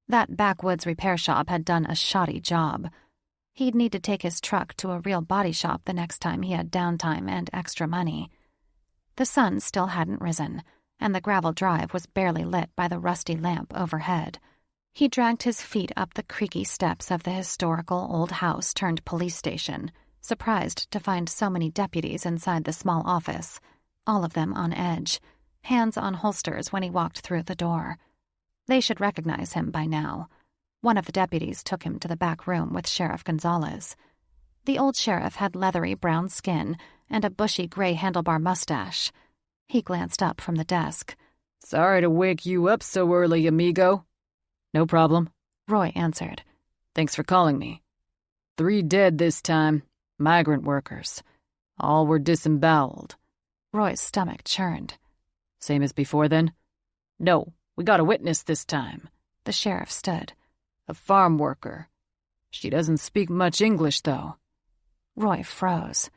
That backwoods repair shop had done a shoddy job. He'd need to take his truck to a real body shop the next time he had downtime and extra money. The sun still hadn't risen, and the gravel drive was barely lit by the rusty lamp overhead. He dragged his feet up the creaky steps of the historical old house turned police station, surprised to find so many deputies inside the small office, all of them on edge, hands on holsters when he walked through the door. They should recognize him by now. One of the deputies took him to the back room with Sheriff Gonzalez. The old sheriff had leathery brown skin and a bushy gray handlebar mustache. He glanced up from the desk. Sorry to wake you up so early, amigo. No problem, Roy answered. Thanks for calling me. 3 dead this time, migrant workers. All were disemboweled. Roy's stomach churned. Same as before, then? No, we got a witness this time. The sheriff stood. A farm worker. She doesn't speak much English, though. Roy froze.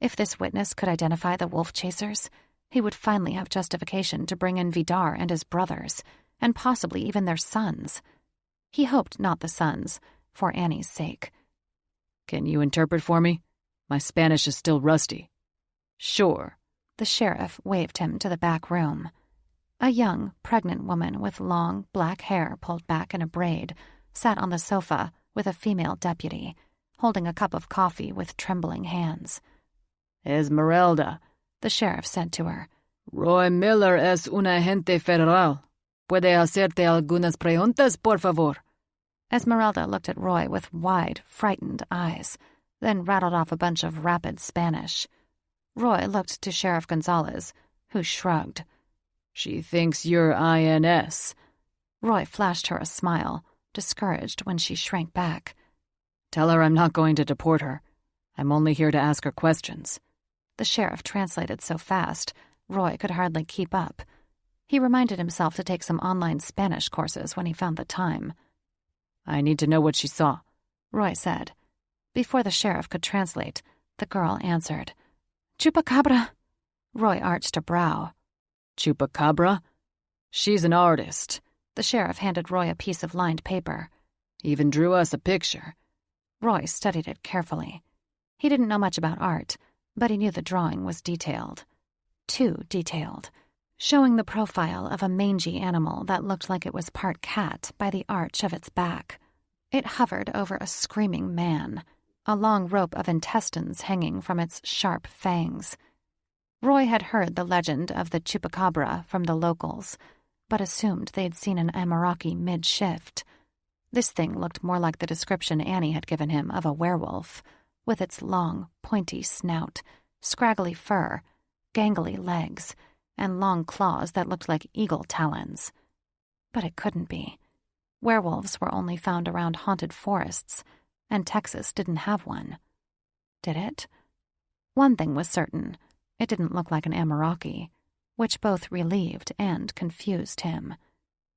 If this witness could identify the wolf chasers, he would finally have justification to bring in Vidar and his brothers, and possibly even their sons. He hoped not the sons, for Annie's sake. Can you interpret for me? My Spanish is still rusty. Sure. The sheriff waved him to the back room. A young, pregnant woman with long, black hair pulled back in a braid sat on the sofa with a female deputy, holding a cup of coffee with trembling hands. "Esmeralda," the sheriff said to her. "Roy Miller es un agente federal. ¿Puede hacerte algunas preguntas, por favor?" Esmeralda looked at Roy with wide, frightened eyes, then rattled off a bunch of rapid Spanish. Roy looked to Sheriff Gonzalez, who shrugged. "She thinks you're INS." Roy flashed her a smile, discouraged when she shrank back. "Tell her I'm not going to deport her. I'm only here to ask her questions." The sheriff translated so fast, Roy could hardly keep up. He reminded himself to take some online Spanish courses when he found the time. "I need to know what she saw," Roy said. Before the sheriff could translate, the girl answered. "Chupacabra." Roy arched a brow. "Chupacabra? She's an artist." The sheriff handed Roy a piece of lined paper. "Even drew us a picture." Roy studied it carefully. He didn't know much about art, but he knew the drawing was detailed. Too detailed, showing the profile of a mangy animal that looked like it was part cat by the arch of its back. It hovered over a screaming man, a long rope of intestines hanging from its sharp fangs. Roy had heard the legend of the chupacabra from the locals, but assumed they'd seen an Amaraki mid-shift. This thing looked more like the description Annie had given him of a werewolf, with its long, pointy snout, scraggly fur, gangly legs, and long claws that looked like eagle talons. But it couldn't be. Werewolves were only found around haunted forests, and Texas didn't have one. Did it? One thing was certain. It didn't look like an Amaraki, which both relieved and confused him.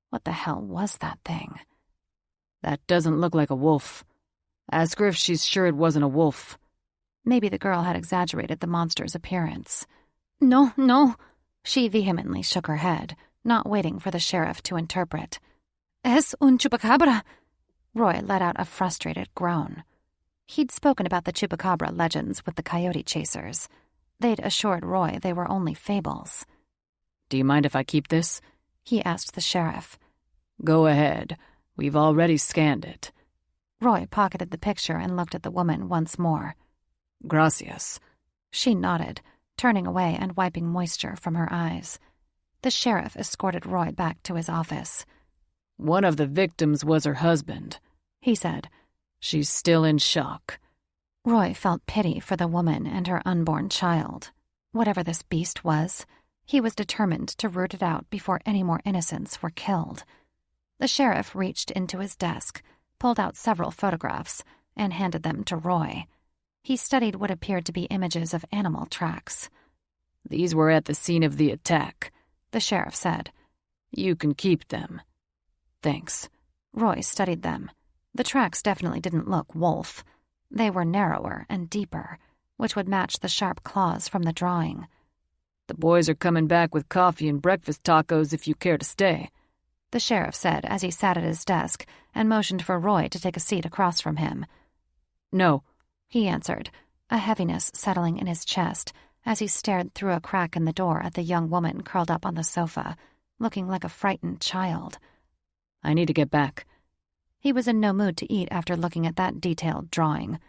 What the hell was that thing? "That doesn't look like a wolf. Ask her if she's sure it wasn't a wolf." Maybe the girl had exaggerated the monster's appearance. No. She vehemently shook her head, not waiting for the sheriff to interpret. "Es un chupacabra." Roy let out a frustrated groan. He'd spoken about the chupacabra legends with the coyote chasers. They'd assured Roy they were only fables. "Do you mind if I keep this?" he asked the sheriff. "Go ahead. We've already scanned it." Roy pocketed the picture and looked at the woman once more. "Gracias." She nodded, turning away and wiping moisture from her eyes. The sheriff escorted Roy back to his office. "One of the victims was her husband," he said. "She's still in shock." Roy felt pity for the woman and her unborn child. Whatever this beast was, he was determined to root it out before any more innocents were killed. The sheriff reached into his desk, pulled out several photographs, and handed them to Roy. He studied what appeared to be images of animal tracks. "These were at the scene of the attack," the sheriff said. "You can keep them." "Thanks." Roy studied them. The tracks definitely didn't look wolf. They were narrower and deeper, which would match the sharp claws from the drawing. "The boys are coming back with coffee and breakfast tacos if you care to stay," the sheriff said as he sat at his desk and motioned for Roy to take a seat across from him. "No," he answered, a heaviness settling in his chest as he stared through a crack in the door at the young woman curled up on the sofa, looking like a frightened child. "I need to get back." He was in no mood to eat after looking at that detailed drawing.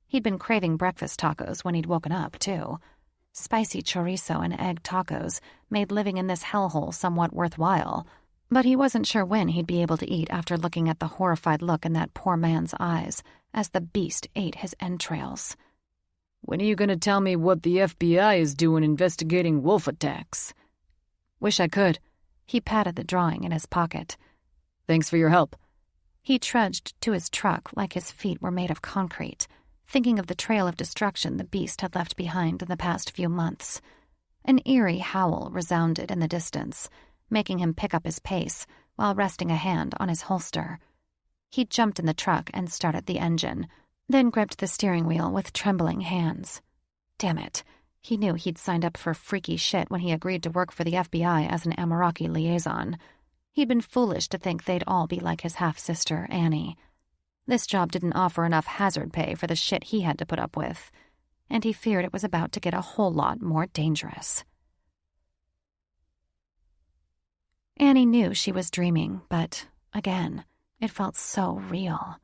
He'd been craving breakfast tacos when he'd woken up, too. Spicy chorizo and egg tacos made living in this hellhole somewhat worthwhile, but he wasn't sure when he'd be able to eat after looking at the horrified look in that poor man's eyes as the beast ate his entrails. "When are you going to tell me what the FBI is doing investigating wolf attacks?" "Wish I could." He patted the drawing in his pocket. "Thanks for your help." He trudged to his truck like his feet were made of concrete, thinking of the trail of destruction the beast had left behind in the past few months. An eerie howl resounded in the distance, making him pick up his pace while resting a hand on his holster. He jumped in the truck and started the engine, then gripped the steering wheel with trembling hands. Damn it. He knew he'd signed up for freaky shit when he agreed to work for the FBI as an Amaraki liaison. He'd been foolish to think they'd all be like his half-sister, Annie. This job didn't offer enough hazard pay for the shit he had to put up with, and he feared it was about to get a whole lot more dangerous. Annie knew she was dreaming, but, again, It felt so real.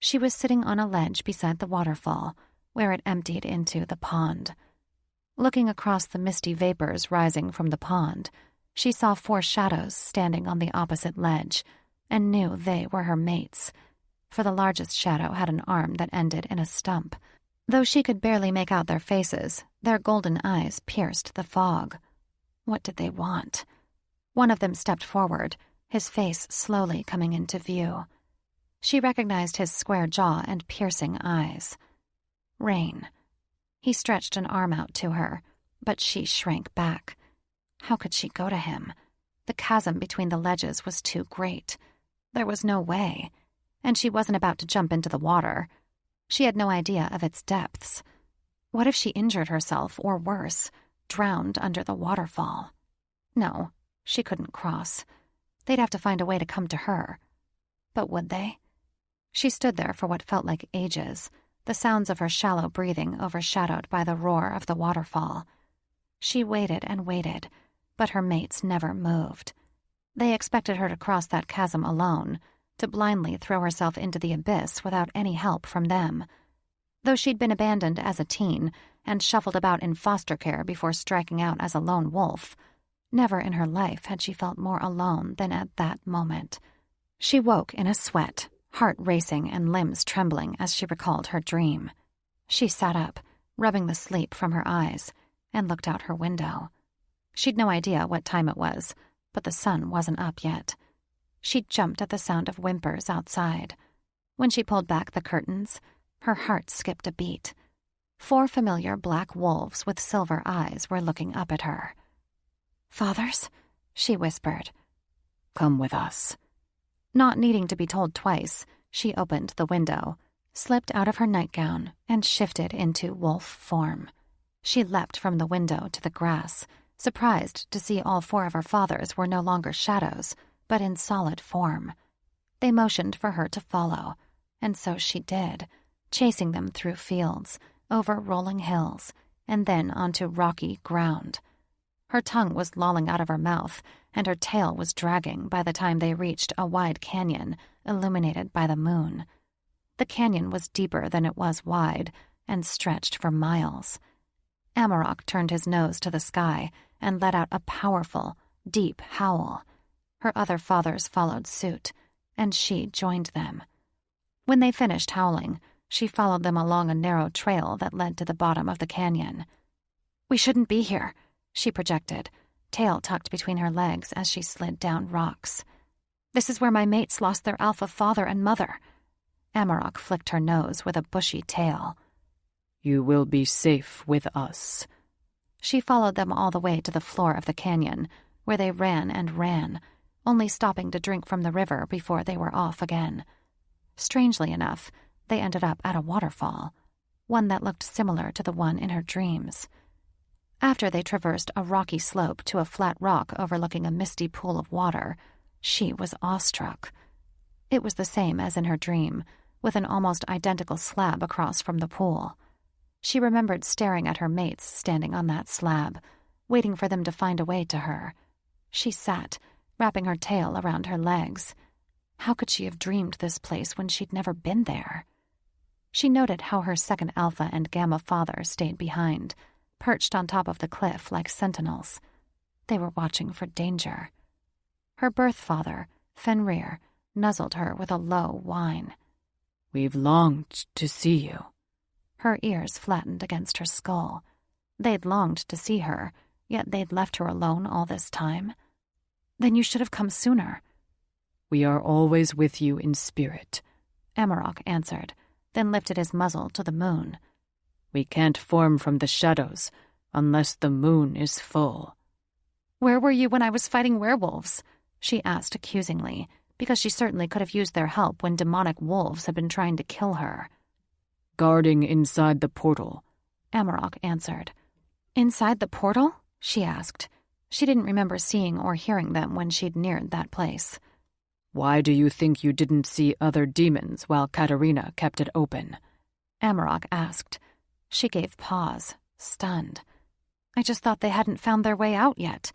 She was sitting on a ledge beside the waterfall, where it emptied into the pond. Looking across the misty vapors rising from the pond, she saw 4 shadows standing on the opposite ledge and knew they were her mates, for the largest shadow had an arm that ended in a stump. Though she could barely make out their faces, their golden eyes pierced the fog. What did they want? One of them stepped forward, his face slowly coming into view. She recognized his square jaw and piercing eyes. Rain. He stretched an arm out to her, but she shrank back. How could she go to him? The chasm between the ledges was too great. There was no way, and she wasn't about to jump into the water. She had no idea of its depths. What if she injured herself, or worse, drowned under the waterfall? No, she couldn't cross. They'd have to find a way to come to her. But would they? She stood there for what felt like ages, the sounds of her shallow breathing overshadowed by the roar of the waterfall. She waited and waited, but her mates never moved. They expected her to cross that chasm alone, to blindly throw herself into the abyss without any help from them. Though she'd been abandoned as a teen and shuffled about in foster care before striking out as a lone wolf, never in her life had she felt more alone than at that moment. She woke in a sweat, heart racing and limbs trembling as she recalled her dream. She sat up, rubbing the sleep from her eyes, and looked out her window. She'd no idea what time it was, but the sun wasn't up yet. She jumped at the sound of whimpers outside. When she pulled back the curtains, her heart skipped a beat. 4 familiar black wolves with silver eyes were looking up at her. "Fathers?" she whispered. "Come with us." Not needing to be told twice, she opened the window, slipped out of her nightgown, and shifted into wolf form. She leapt from the window to the grass, surprised to see all 4 of her fathers were no longer shadows, but in solid form. They motioned for her to follow, and so she did, chasing them through fields, over rolling hills, and then onto rocky ground. Her tongue was lolling out of her mouth, and her tail was dragging by the time they reached a wide canyon illuminated by the moon. The canyon was deeper than it was wide and stretched for miles. Amarok turned his nose to the sky and let out a powerful, deep howl. Her other fathers followed suit, and she joined them. When they finished howling, she followed them along a narrow trail that led to the bottom of the canyon. "We shouldn't be here," she projected, tail tucked between her legs as she slid down rocks. "This is where my mates lost their alpha father and mother." Amarok flicked her nose with a bushy tail. "You will be safe with us." She followed them all the way to the floor of the canyon, where they ran and ran, only stopping to drink from the river before they were off again. Strangely enough, they ended up at a waterfall, one that looked similar to the one in her dreams. After they traversed a rocky slope to a flat rock overlooking a misty pool of water, she was awestruck. It was the same as in her dream, with an almost identical slab across from the pool. She remembered staring at her mates standing on that slab, waiting for them to find a way to her. She sat, wrapping her tail around her legs. How could she have dreamed this place when she'd never been there? She noted how her second alpha and gamma father stayed behind, perched on top of the cliff like sentinels. They were watching for danger. Her birth father, Fenrir, nuzzled her with a low whine. "We've longed to see you." Her ears flattened against her skull. They'd longed to see her, yet they'd left her alone all this time. "Then you should have come sooner." "We are always with you in spirit," Amarok answered, then lifted his muzzle to the moon. "We can't form from the shadows unless the moon is full." "Where were you when I was fighting werewolves?" she asked accusingly, because she certainly could have used their help when demonic wolves had been trying to kill her. "Guarding inside the portal," Amarok answered. "Inside the portal?" she asked. She didn't remember seeing or hearing them when she'd neared that place. "Why do you think you didn't see other demons while Katerina kept it open?" Amarok asked. She gave pause, stunned. "I just thought they hadn't found their way out yet."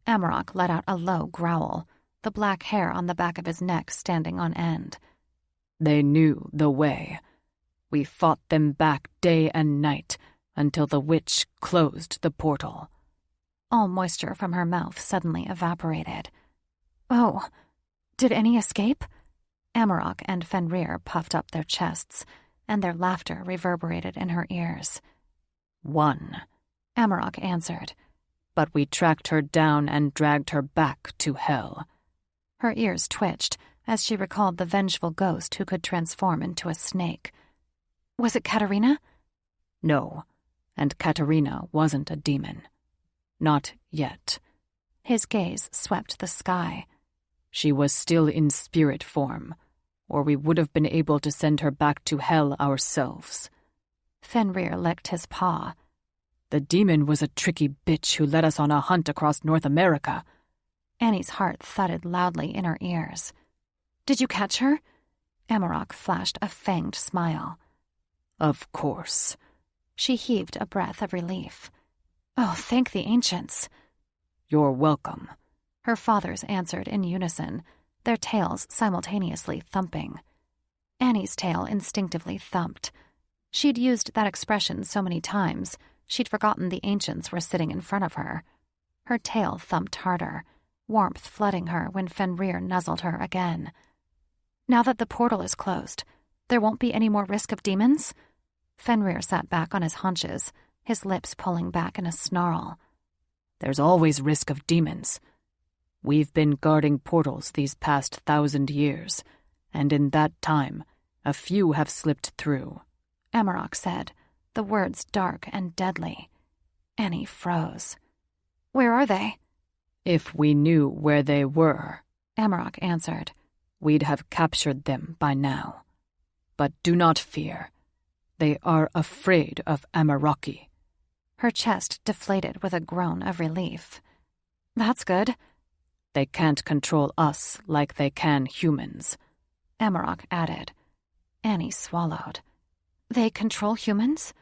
Amarok let out a low growl. the black hair on the back of his neck standing on end. They knew the way. We fought them back day and night until the witch closed the portal. All moisture from her mouth suddenly evaporated. Oh, did any escape? Amarok and Fenrir puffed up their chests, and their laughter reverberated in her ears. One, Amarok answered. But we tracked her down and dragged her back to hell. Her ears twitched as she recalled the vengeful ghost who could transform into a snake. Was it Katerina? No, and Katerina wasn't a demon. Not yet. His gaze swept the sky. She was still in spirit form, or we would have been able to send her back to hell ourselves. Fenrir licked his paw. The demon was a tricky bitch who led us on a hunt across North America. Annie's heart thudded loudly in her ears. Did you catch her? Amarok flashed a fanged smile. Of course. She heaved a breath of relief. Oh, thank the ancients. You're welcome. Her fathers answered in unison, their tails simultaneously thumping. Annie's tail instinctively thumped. She'd used that expression so many times, she'd forgotten the ancients were sitting in front of her. Her tail thumped harder, warmth flooding her when Fenrir nuzzled her again. Now that the portal is closed, there won't be any more risk of demons? Fenrir sat back on his haunches, his lips pulling back in a snarl. There's always risk of demons. We've been guarding portals these past 1,000 years, and in that time, a few have slipped through, Amarok said, the words dark and deadly. Annie froze. Where are they? If we knew where they were, Amarok answered, we'd have captured them by now. But do not fear. They are afraid of Amaraki. Her chest deflated with a groan of relief. That's good. They can't control us like they can humans, Amarok added. Annie swallowed. They control humans?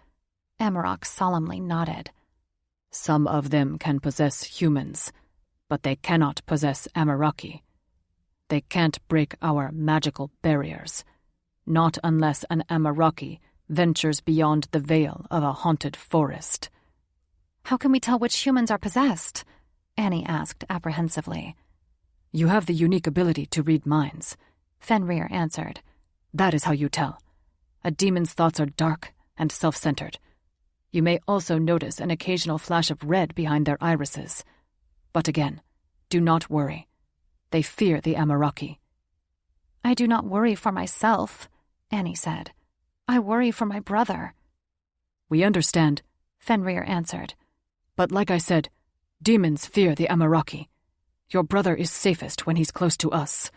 Amarok solemnly nodded. Some of them can possess humans, but they cannot possess Amaraki. They can't break our magical barriers, not unless an Amaraki ventures beyond the veil of a haunted forest. How can we tell which humans are possessed? Annie asked apprehensively. You have the unique ability to read minds, Fenrir answered. That is how you tell. A demon's thoughts are dark and self-centered. You may also notice an occasional flash of red behind their irises. But again, do not worry. They fear the Amaraki. I do not worry for myself, Annie said. I worry for my brother. We understand, Fenrir answered. But like I said, demons fear the Amaraki. Your brother is safest when he's close to us.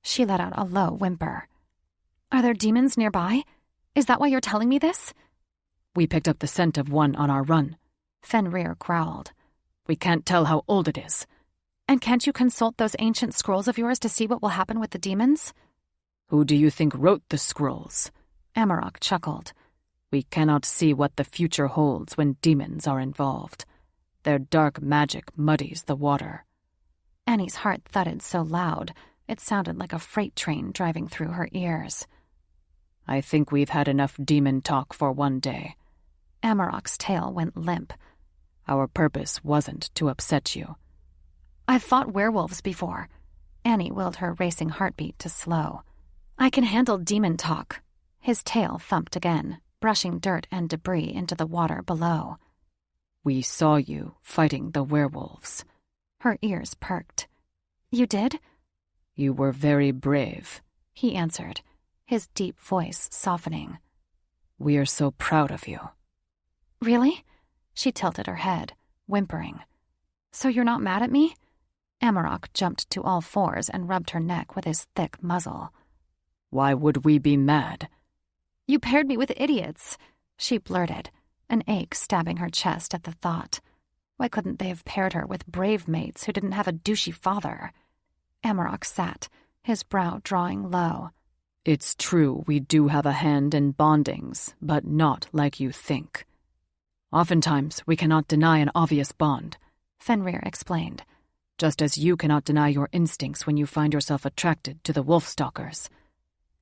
She let out a low whimper. Are there demons nearby? Is that why you're telling me this? We picked up the scent of one on our run, Fenrir growled. We can't tell how old it is. And can't you consult those ancient scrolls of yours to see what will happen with the demons? Who do you think wrote the scrolls? Amarok chuckled. We cannot see what the future holds when demons are involved. Their dark magic muddies the water. Annie's heart thudded so loud, it sounded like a freight train driving through her ears. I think we've had enough demon talk for one day. Amarok's tail went limp. Our purpose wasn't to upset you. I've fought werewolves before. Annie willed her racing heartbeat to slow. I can handle demon talk. His tail thumped again, brushing dirt and debris into the water below. We saw you fighting the werewolves. Her ears perked. You did? You were very brave, he answered, his deep voice softening. We are so proud of you. Really? She tilted her head, whimpering. So you're not mad at me? Amarok jumped to all fours and rubbed her neck with his thick muzzle. Why would we be mad? You paired me with idiots, she blurted, an ache stabbing her chest at the thought. Why couldn't they have paired her with brave mates who didn't have a douchey father? Amarok sat, his brow drawing low. It's true we do have a hand in bondings, but not like you think. Oftentimes we cannot deny an obvious bond, Fenrir explained. just as you cannot deny your instincts when you find yourself attracted to the wolf-stalkers."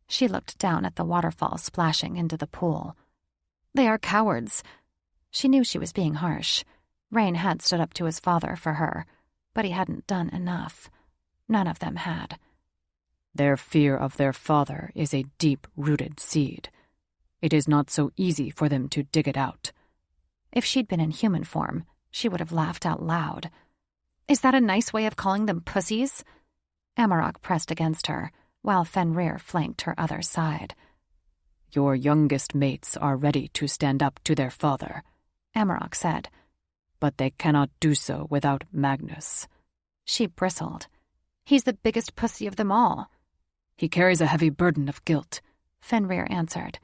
She looked down at the waterfall splashing into the pool. "They are cowards." She knew she was being harsh. Rain had stood up to his father for her, but he hadn't done enough. None of them had. "Their fear of their father is a deep-rooted seed. It is not so easy for them to dig it out." If she'd been in human form, she would have laughed out loud. "Is that a nice way of calling them pussies?" Amarok pressed against her, while Fenrir flanked her other side. "Your youngest mates are ready to stand up to their father," Amarok said. "but they cannot do so without Magnus." She bristled. "He's the biggest pussy of them all." "He carries a heavy burden of guilt," Fenrir answered.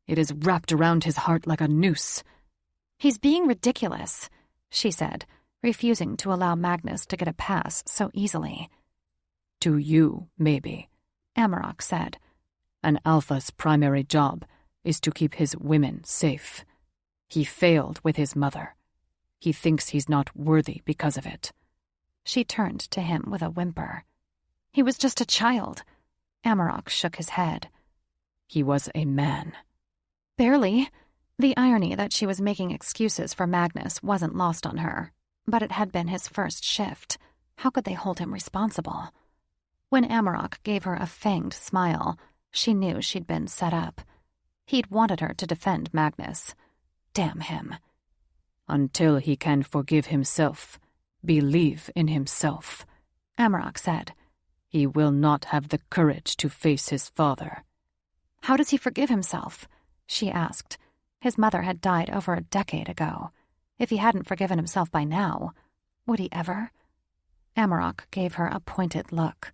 "It is wrapped around his heart like a noose." "He's being ridiculous," she said, refusing to allow Magnus to get a pass so easily. "To you, maybe," Amarok said. "An alpha's primary job is to keep his women safe. He failed with his mother. He thinks he's not worthy because of it." She turned to him with a whimper. "He was just a child." Amarok shook his head. "He was a man." "Barely." The irony that she was making excuses for Magnus wasn't lost on her, but it had been his first shift. How could they hold him responsible? When Amarok gave her a fanged smile, she knew she'd been set up. He'd wanted her to defend Magnus. Damn him. "Until he can forgive himself, believe in himself," Amarok said. "he will not have the courage to face his father." "How does he forgive himself?" she asked. His mother had died over a decade ago. If he hadn't forgiven himself by now, would he ever? Amarok gave her a pointed look.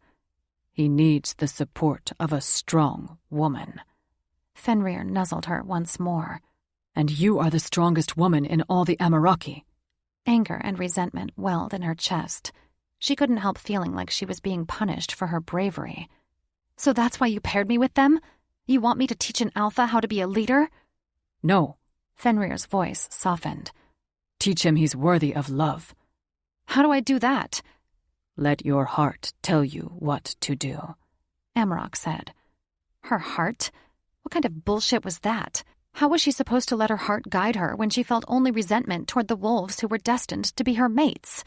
"He needs the support of a strong woman." Fenrir nuzzled her once more. "And you are the strongest woman in all the Amaraki." Anger and resentment welled in her chest. She couldn't help feeling like she was being punished for her bravery. "So that's why you paired me with them? You want me to teach an alpha how to be a leader?" "No." Fenrir's voice softened. "Teach him he's worthy of love." "How do I do that?" "Let your heart tell you what to do," Amarok said. Her heart? What kind of bullshit was that? How was she supposed to let her heart guide her when she felt only resentment toward the wolves who were destined to be her mates?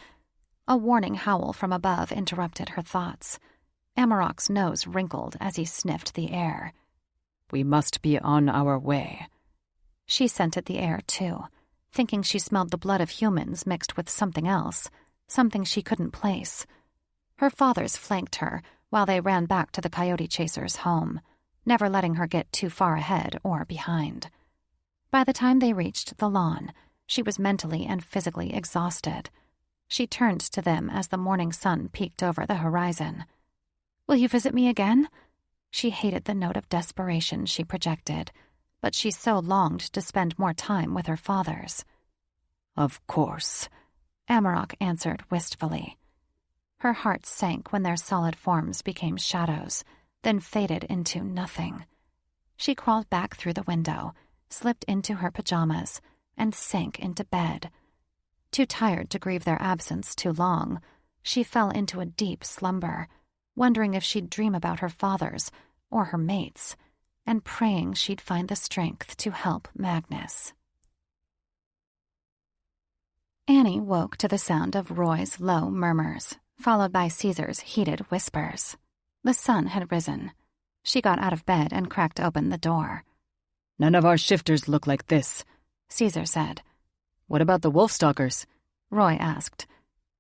A warning howl from above interrupted her thoughts. Amarok's nose wrinkled as he sniffed the air. "We must be on our way." She scented the air, too, thinking she smelled the blood of humans mixed with something else, something she couldn't place. Her fathers flanked her while they ran back to the coyote chaser's home, never letting her get too far ahead or behind. By the time they reached the lawn, she was mentally and physically exhausted. She turned to them as the morning sun peeked over the horizon. "Will you visit me again?" She hated the note of desperation she projected, but she so longed to spend more time with her fathers. "Of course," Amarok answered wistfully. Her heart sank when their solid forms became shadows, then faded into nothing. She crawled back through the window, slipped into her pajamas, and sank into bed. Too tired to grieve their absence too long, she fell into a deep slumber, wondering if she'd dream about her fathers or her mates, and praying she'd find the strength to help Magnus. Annie woke to the sound of Roy's low murmurs, followed by Caesar's heated whispers. The sun had risen. She got out of bed and cracked open the door. "None of our shifters look like this," Caesar said. "What about the wolf-stalkers?" Roy asked.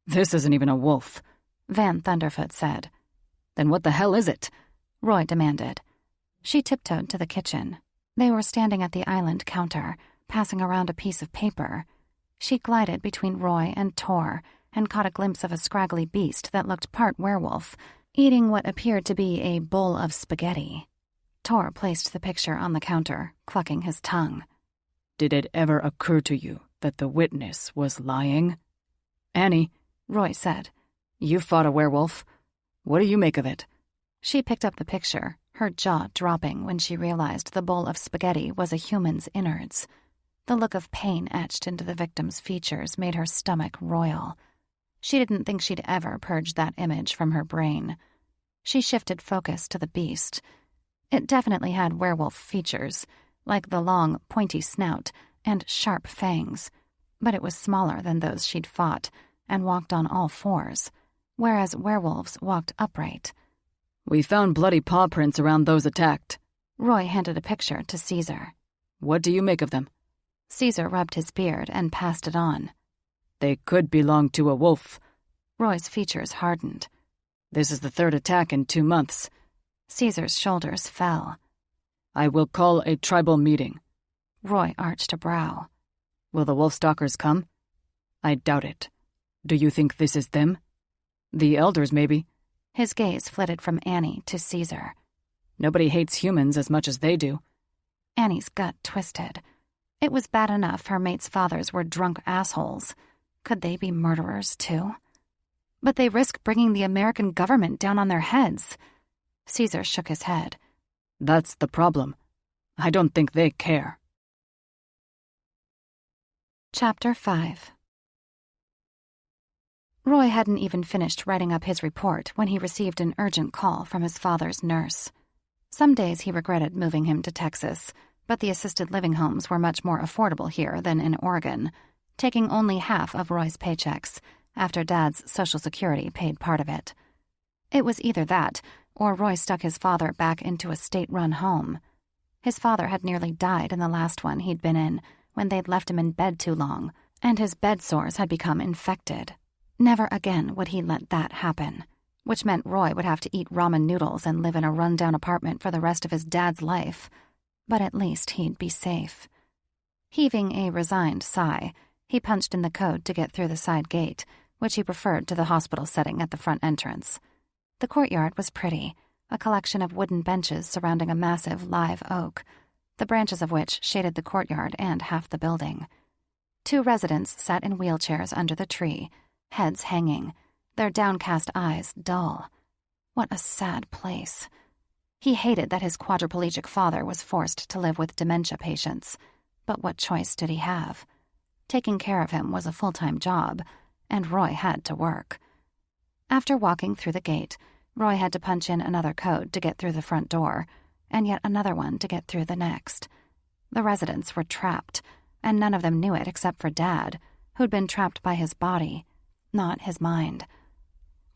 "This isn't even a wolf," Van Thunderfoot said. "Then what the hell is it?" Roy demanded. She tiptoed to the kitchen. They were standing at the island counter, passing around a piece of paper. She glided between Roy and Tor and caught a glimpse of a scraggly beast that looked part werewolf, eating what appeared to be a bowl of spaghetti. Tor placed the picture on the counter, clucking his tongue. "Did it ever occur to you that the witness was lying?" "Annie," Roy said. "you fought a werewolf. What do you make of it?" She picked up the picture, her jaw dropping when she realized the bowl of spaghetti was a human's innards. The look of pain etched into the victim's features made her stomach roil. She didn't think she'd ever purge that image from her brain. She shifted focus to the beast. It definitely had werewolf features, like the long, pointy snout and sharp fangs, but it was smaller than those she'd fought and walked on all fours, whereas werewolves walked upright. "We found bloody paw prints around those attacked." Roy handed a picture to Caesar. "What do you make of them?" Caesar rubbed his beard and passed it on. "They could belong to a wolf." Roy's features hardened. "This is the third attack in 2 months." Caesar's shoulders fell. "I will call a tribal meeting." Roy arched a brow. "Will the wolfstalkers come?" "I doubt it. Do you think this is them?" "The elders, maybe." His gaze flitted from Annie to Caesar. "Nobody hates humans as much as they do." Annie's gut twisted. It was bad enough her mates' fathers were drunk assholes. Could they be murderers, too? But they risk bringing the American government down on their heads. Caesar shook his head. "That's the problem. I don't think they care." Chapter 5. Roy hadn't even finished writing up his report when he received an urgent call from his father's nurse. Some days he regretted moving him to Texas, but the assisted living homes were much more affordable here than in Oregon, taking only half of Roy's paychecks, after Dad's Social Security paid part of it. It was either that, or Roy stuck his father back into a state-run home. His father had nearly died in the last one he'd been in, when they'd left him in bed too long, and his bed sores had become infected. Never again would he let that happen, which meant Roy would have to eat ramen noodles and live in a run-down apartment for the rest of his dad's life. But at least he'd be safe. Heaving a resigned sigh, he punched in the code to get through the side gate, which he preferred to the hospital setting at the front entrance. The courtyard was pretty, a collection of wooden benches surrounding a massive live oak, the branches of which shaded the courtyard and half the building. 2 residents sat in wheelchairs under the tree, heads hanging, their downcast eyes dull. What a sad place. He hated that his quadriplegic father was forced to live with dementia patients, but what choice did he have? Taking care of him was a full-time job, and Roy had to work. After walking through the gate, Roy had to punch in another code to get through the front door, and yet another one to get through the next. The residents were trapped, and none of them knew it except for Dad, who'd been trapped by his body, not his mind.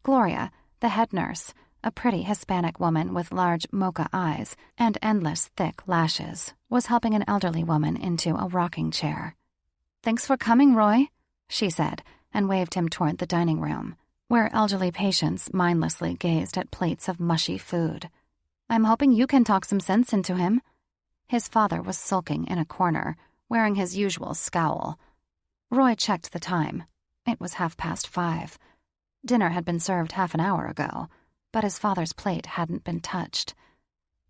Gloria, the head nurse, a pretty Hispanic woman with large mocha eyes and endless thick lashes, was helping an elderly woman into a rocking chair. "Thanks for coming, Roy," she said, and waved him toward the dining room, where elderly patients mindlessly gazed at plates of mushy food. "I'm hoping you can talk some sense into him." His father was sulking in a corner, wearing his usual scowl. Roy checked the time. It was 5:30. Dinner had been served half an hour ago, but his father's plate hadn't been touched.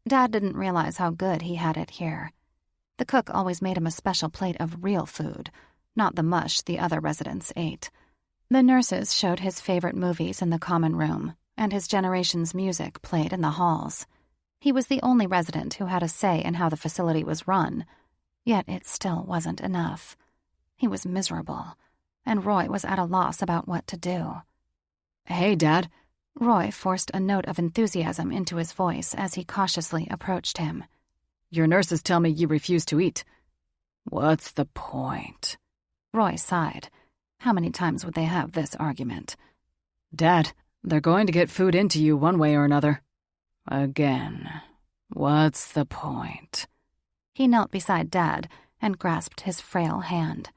Dad didn't realize how good he had it here. The cook always made him a special plate of real food, not the mush the other residents ate. The nurses showed his favorite movies in the common room, and his generation's music played in the halls. He was the only resident who had a say in how the facility was run, yet it still wasn't enough. He was miserable, and Roy was at a loss about what to do. "Hey, Dad." Roy forced a note of enthusiasm into his voice as he cautiously approached him. "Your nurses tell me you refuse to eat." "What's the point?" Roy sighed. How many times would they have this argument? "Dad, they're going to get food into you one way or another." "Again. What's the point?" He knelt beside Dad and grasped his frail hand.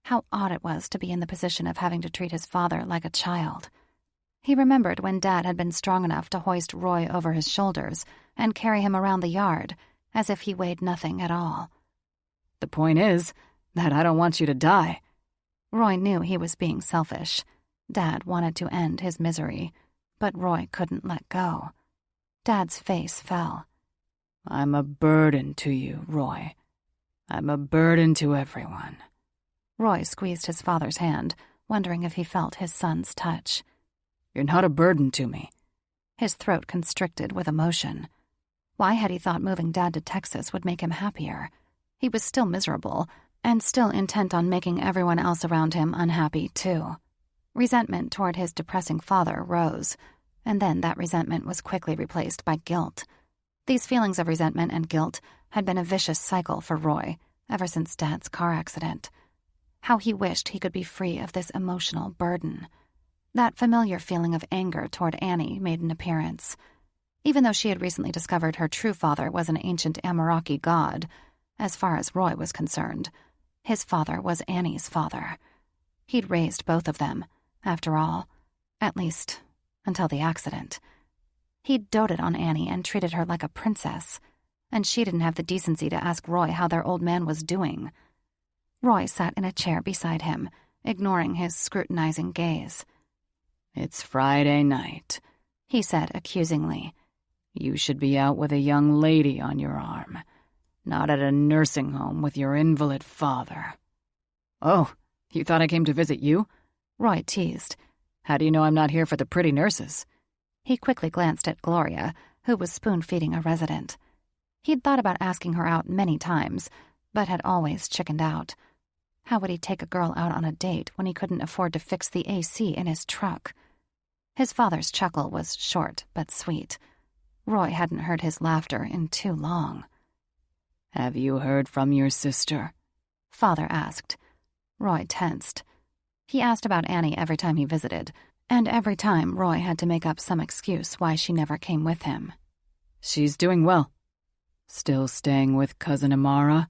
How odd it was to be in the position of having to treat his father like a child. He remembered when Dad had been strong enough to hoist Roy over his shoulders and carry him around the yard, as if he weighed nothing at all. "The point is that I don't want you to die." Roy knew he was being selfish. Dad wanted to end his misery, but Roy couldn't let go. Dad's face fell. "I'm a burden to you, Roy. I'm a burden to everyone." Roy squeezed his father's hand, wondering if he felt his son's touch. "You're not a burden to me." His throat constricted with emotion. Why had he thought moving Dad to Texas would make him happier? He was still miserable, and still intent on making everyone else around him unhappy, too. Resentment toward his depressing father rose, and then that resentment was quickly replaced by guilt. These feelings of resentment and guilt had been a vicious cycle for Roy ever since Dad's car accident. How he wished he could be free of this emotional burden. That familiar feeling of anger toward Annie made an appearance. Even though she had recently discovered her true father was an ancient Ameraki god, as far as Roy was concerned, his father was Annie's father. He'd raised both of them, after all, at least until the accident. He'd doted on Annie and treated her like a princess, and she didn't have the decency to ask Roy how their old man was doing. Roy sat in a chair beside him, ignoring his scrutinizing gaze. "It's Friday night," he said accusingly. "You should be out with a young lady on your arm, not at a nursing home with your invalid father." "Oh, you thought I came to visit you?" Roy teased. "How do you know I'm not here for the pretty nurses?" He quickly glanced at Gloria, who was spoon-feeding a resident. He'd thought about asking her out many times, but had always chickened out. How would he take a girl out on a date when he couldn't afford to fix the AC in his truck? His father's chuckle was short but sweet. Roy hadn't heard his laughter in too long. "Have you heard from your sister?" Father asked. Roy tensed. He asked about Annie every time he visited, and every time Roy had to make up some excuse why she never came with him. "She's doing well." "Still staying with Cousin Amara?"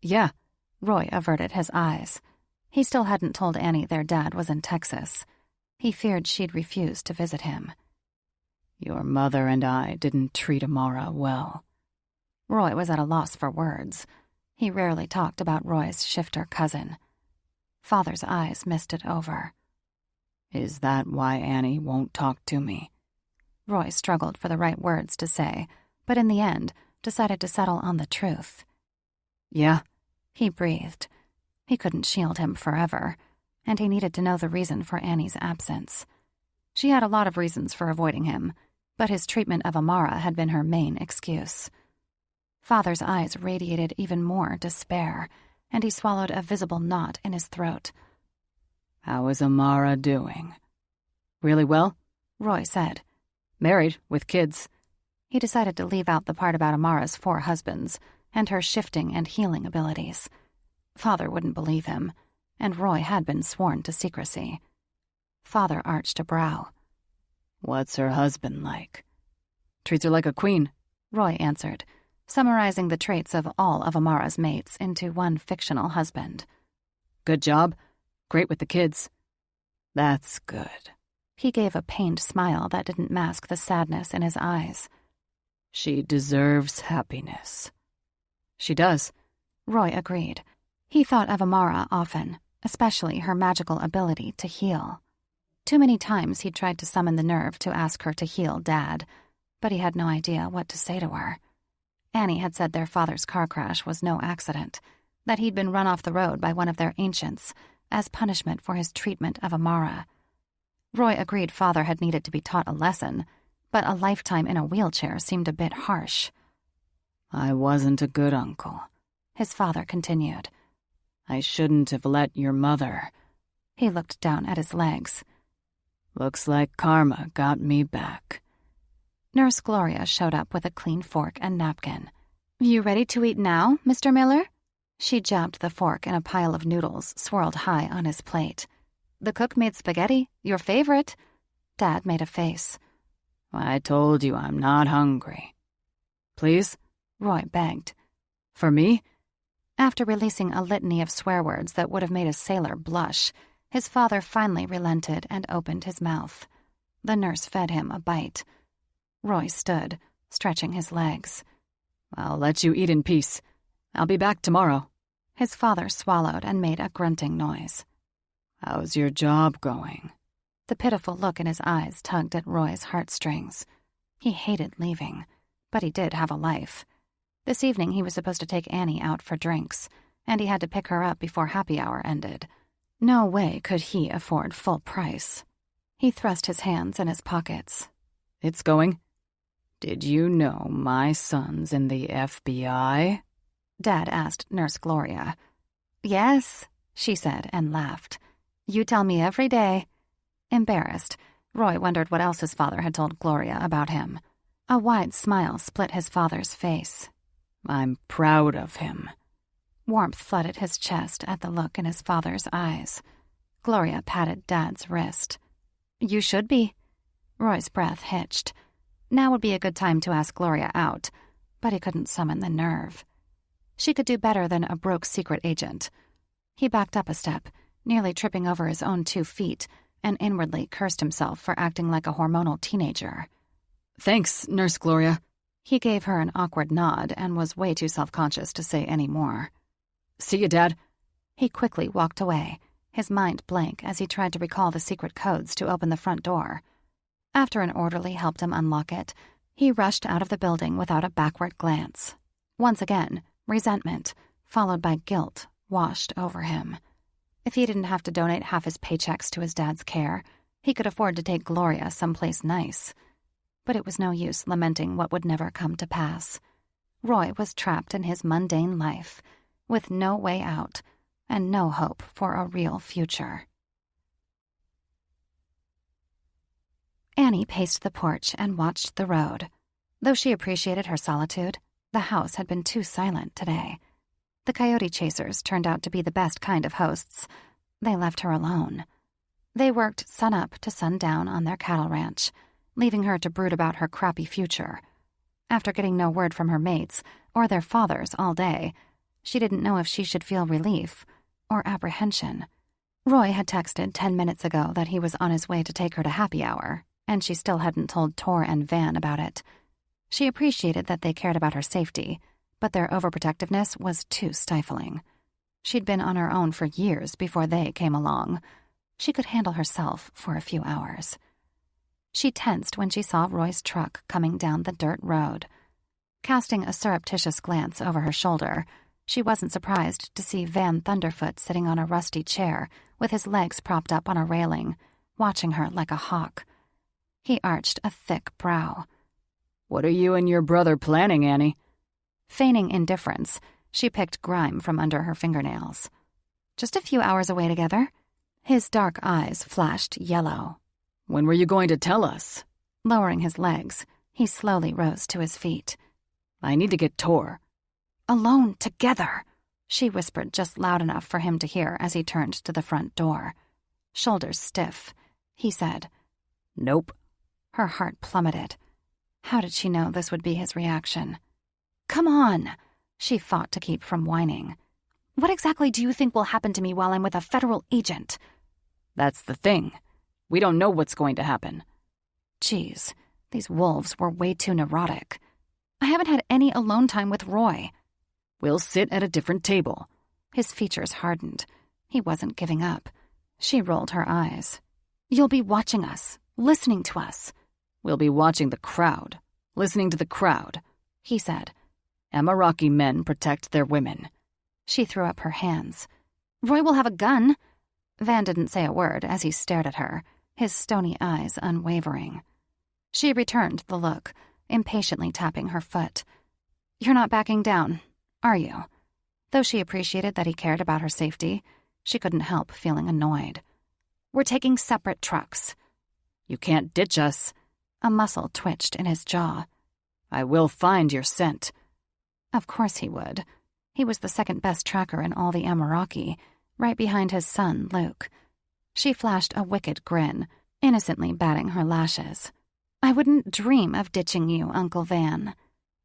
"Yeah." Roy averted his eyes. He still hadn't told Annie their dad was in Texas. He feared she'd refuse to visit him. "Your mother and I didn't treat Amara well." Roy was at a loss for words. He rarely talked about Roy's shifter cousin. Father's eyes misted over. "Is that why Annie won't talk to me?" Roy struggled for the right words to say, but in the end decided to settle on the truth. "Yeah," he breathed. He couldn't shield him forever, and he needed to know the reason for Annie's absence. She had a lot of reasons for avoiding him, but his treatment of Amara had been her main excuse. Father's eyes radiated even more despair, and he swallowed a visible knot in his throat. "How is Amara doing?" "Really well," Roy said. "Married, with kids." He decided to leave out the part about Amara's 4 husbands and her shifting and healing abilities. Father wouldn't believe him, and Roy had been sworn to secrecy. Father arched a brow. "What's her husband like?" "Treats her like a queen," Roy answered, summarizing the traits of all of Amara's mates into one fictional husband. "Good job. Great with the kids." "That's good." He gave a pained smile that didn't mask the sadness in his eyes. "She deserves happiness." "She does," Roy agreed. He thought of Amara often, especially her magical ability to heal. Too many times he'd tried to summon the nerve to ask her to heal Dad, but he had no idea what to say to her. Annie had said their father's car crash was no accident, that he'd been run off the road by one of their ancients as punishment for his treatment of Amara. Roy agreed Father had needed to be taught a lesson, but a lifetime in a wheelchair seemed a bit harsh. "I wasn't a good uncle," his father continued. "I shouldn't have let your mother." He looked down at his legs. "Looks like karma got me back." Nurse Gloria showed up with a clean fork and napkin. "You ready to eat now, Mr. Miller?" She jabbed the fork in a pile of noodles swirled high on his plate. "The cook made spaghetti, your favorite." Dad made a face. "I told you I'm not hungry." "Please?" Roy begged. "For me?" After releasing a litany of swear words that would have made a sailor blush, his father finally relented and opened his mouth. The nurse fed him a bite. Roy stood, stretching his legs. "I'll let you eat in peace. I'll be back tomorrow." His father swallowed and made a grunting noise. "How's your job going?" The pitiful look in his eyes tugged at Roy's heartstrings. He hated leaving, but he did have a life. This evening he was supposed to take Annie out for drinks, and he had to pick her up before happy hour ended. No way could he afford full price. He thrust his hands in his pockets. "It's going." "Did you know my son's in the FBI?" Dad asked Nurse Gloria. "Yes," she said and laughed. "You tell me every day." Embarrassed, Roy wondered what else his father had told Gloria about him. A wide smile split his father's face. I'm proud of him. Warmth flooded his chest at the look in his father's eyes. Gloria patted Dad's wrist. You should be. Roy's breath hitched. Now would be a good time to ask Gloria out, but he couldn't summon the nerve. She could do better than a broke secret agent. He backed up a step, nearly tripping over his own 2 feet, and inwardly cursed himself for acting like a hormonal teenager. Thanks, Nurse Gloria. He gave her an awkward nod and was way too self-conscious to say any more. See you, Dad. He quickly walked away, his mind blank as he tried to recall the secret codes to open the front door. After an orderly helped him unlock it, he rushed out of the building without a backward glance. Once again, resentment, followed by guilt, washed over him. If he didn't have to donate half his paychecks to his dad's care, he could afford to take Gloria someplace nice. But it was no use lamenting what would never come to pass. Roy was trapped in his mundane life, with no way out and no hope for a real future. Annie paced the porch and watched the road. Though she appreciated her solitude, the house had been too silent today. The coyote chasers turned out to be the best kind of hosts. They left her alone. They worked sunup to sundown on their cattle ranch, leaving her to brood about her crappy future. After getting no word from her mates or their fathers all day, she didn't know if she should feel relief or apprehension. Roy had texted 10 minutes ago that he was on his way to take her to happy hour, and she still hadn't told Tor and Van about it. She appreciated that they cared about her safety, but their overprotectiveness was too stifling. She'd been on her own for years before they came along. She could handle herself for a few hours. She tensed when she saw Roy's truck coming down the dirt road. Casting a surreptitious glance over her shoulder, she wasn't surprised to see Van Thunderfoot sitting on a rusty chair with his legs propped up on a railing, watching her like a hawk. He arched a thick brow. What are you and your brother planning, Annie? Feigning indifference, she picked grime from under her fingernails. Just a few hours away together. His dark eyes flashed yellow. When were you going to tell us? Lowering his legs, he slowly rose to his feet. I need to get Tor. Alone together, she whispered just loud enough for him to hear as he turned to the front door. Shoulders stiff, he said. Nope. Her heart plummeted. How did she know this would be his reaction? Come on, she fought to keep from whining. What exactly do you think will happen to me while I'm with a federal agent? That's the thing. We don't know what's going to happen. Geez, these wolves were way too neurotic. I haven't had any alone time with Roy. We'll sit at a different table. His features hardened. He wasn't giving up. She rolled her eyes. You'll be watching us, listening to us. We'll be watching the crowd, listening to the crowd, he said. Amaraki men protect their women. She threw up her hands. Roy will have a gun. Van didn't say a word as he stared at her, his stony eyes unwavering. She returned the look, impatiently tapping her foot. You're not backing down, are you? Though she appreciated that he cared about her safety, she couldn't help feeling annoyed. We're taking separate trucks. You can't ditch us. A muscle twitched in his jaw. I will find your scent. Of course he would. He was the second best tracker in all the Amaraki, right behind his son, Luke. She flashed a wicked grin, innocently batting her lashes. I wouldn't dream of ditching you, Uncle Van.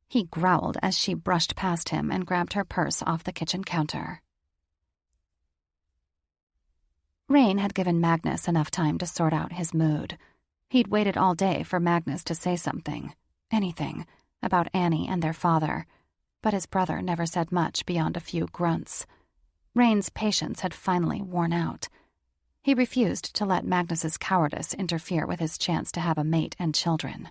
He growled as she brushed past him and grabbed her purse off the kitchen counter. Rain had given Magnus enough time to sort out his mood. He'd waited all day for Magnus to say something, anything, about Annie and their father, but his brother never said much beyond a few grunts. Rain's patience had finally worn out. He refused to let Magnus's cowardice interfere with his chance to have a mate and children.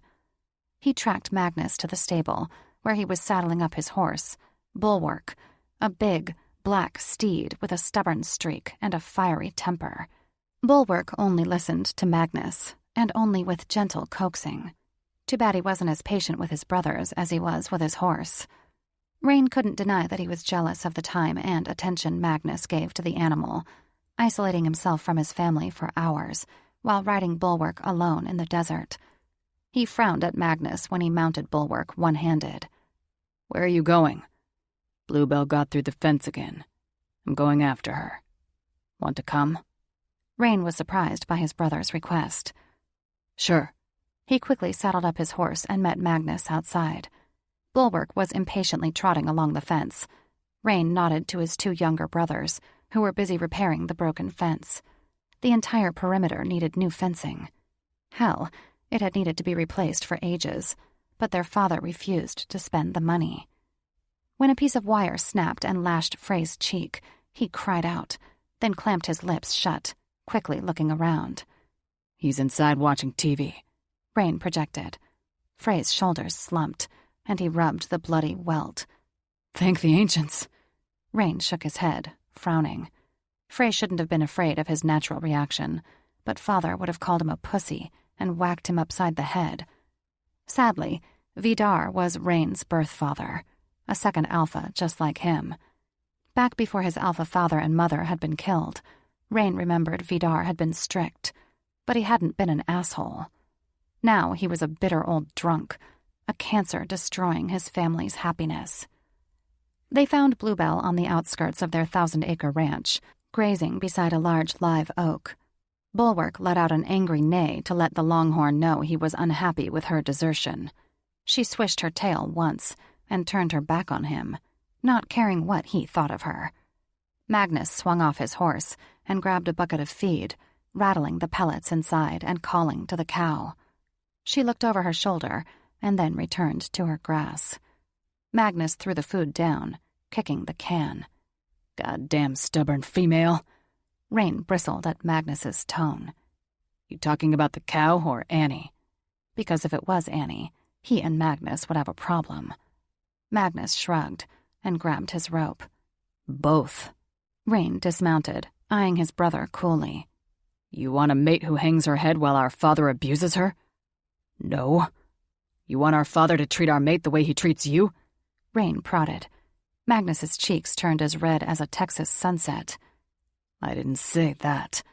He tracked Magnus to the stable, where he was saddling up his horse, Bulwark, a big, black steed with a stubborn streak and a fiery temper. Bulwark only listened to Magnus, and only with gentle coaxing. Too bad he wasn't as patient with his brothers as he was with his horse. Rain couldn't deny that he was jealous of the time and attention Magnus gave to the animal, isolating himself from his family for hours, while riding Bulwark alone in the desert. He frowned at Magnus when he mounted Bulwark one-handed. "Where are you going?" "Bluebell got through the fence again. I'm going after her. Want to come?" Rain was surprised by his brother's request. "Sure." He quickly saddled up his horse and met Magnus outside. Bulwark was impatiently trotting along the fence. Rain nodded to his 2 younger brothers, who were busy repairing the broken fence. The entire perimeter needed new fencing. Hell, it had needed to be replaced for ages, but their father refused to spend the money. When a piece of wire snapped and lashed Frey's cheek, he cried out, then clamped his lips shut, quickly looking around. "He's inside watching TV." Rain projected. Frey's shoulders slumped, and he rubbed the bloody welt. "Thank the ancients." Rain shook his head, frowning. Frey shouldn't have been afraid of his natural reaction, but father would have called him a pussy and whacked him upside the head. Sadly, Vidar was Rain's birth father, a second alpha just like him. Back before his alpha father and mother had been killed, Rain remembered Vidar had been strict, but he hadn't been an asshole. Now he was a bitter old drunk, a cancer destroying his family's happiness. They found Bluebell on the outskirts of their 1,000-acre ranch, grazing beside a large live oak. Bulwark let out an angry neigh to let the longhorn know he was unhappy with her desertion. She swished her tail once and turned her back on him, not caring what he thought of her. Magnus swung off his horse and grabbed a bucket of feed, rattling the pellets inside and calling to the cow. She looked over her shoulder and then returned to her grass. Magnus threw the food down, kicking the can. "Goddamn stubborn female." Rain bristled at Magnus's tone. "You talking about the cow or Annie?" Because if it was Annie, he and Magnus would have a problem. Magnus shrugged and grabbed his rope. "Both." Rain dismounted, eyeing his brother coolly. "You want a mate who hangs her head while our father abuses her?" "No." "You want our father to treat our mate the way he treats you?" Rain prodded. Magnus's cheeks turned as red as a Texas sunset. "I didn't say that."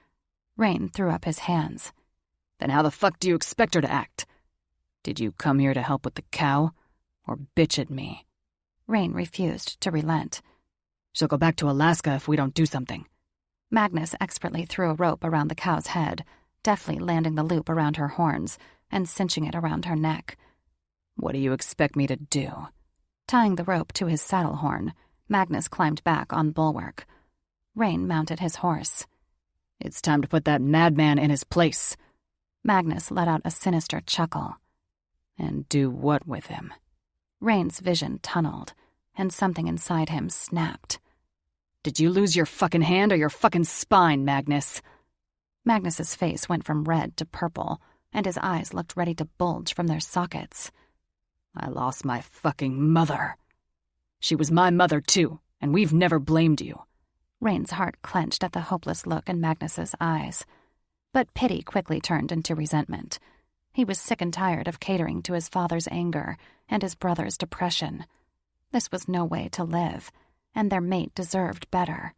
Rain threw up his hands. "Then how the fuck do you expect her to act? Did you come here to help with the cow, or bitch at me?" Rain refused to relent. "She'll go back to Alaska if we don't do something." Magnus expertly threw a rope around the cow's head, deftly landing the loop around her horns and cinching it around her neck. "What do you expect me to do?" Tying the rope to his saddle horn, Magnus climbed back on Bulwark. Rain mounted his horse. "It's time to put that madman in his place." Magnus let out a sinister chuckle. "And do what with him?" Rain's vision tunneled, and something inside him snapped. "Did you lose your fucking hand or your fucking spine, Magnus?" Magnus's face went from red to purple, and his eyes looked ready to bulge from their sockets. "I lost my fucking mother. She was my mother too, and we've never blamed you." Rain's heart clenched at the hopeless look in Magnus's eyes. But pity quickly turned into resentment. He was sick and tired of catering to his father's anger and his brother's depression. This was no way to live, and their mate deserved better.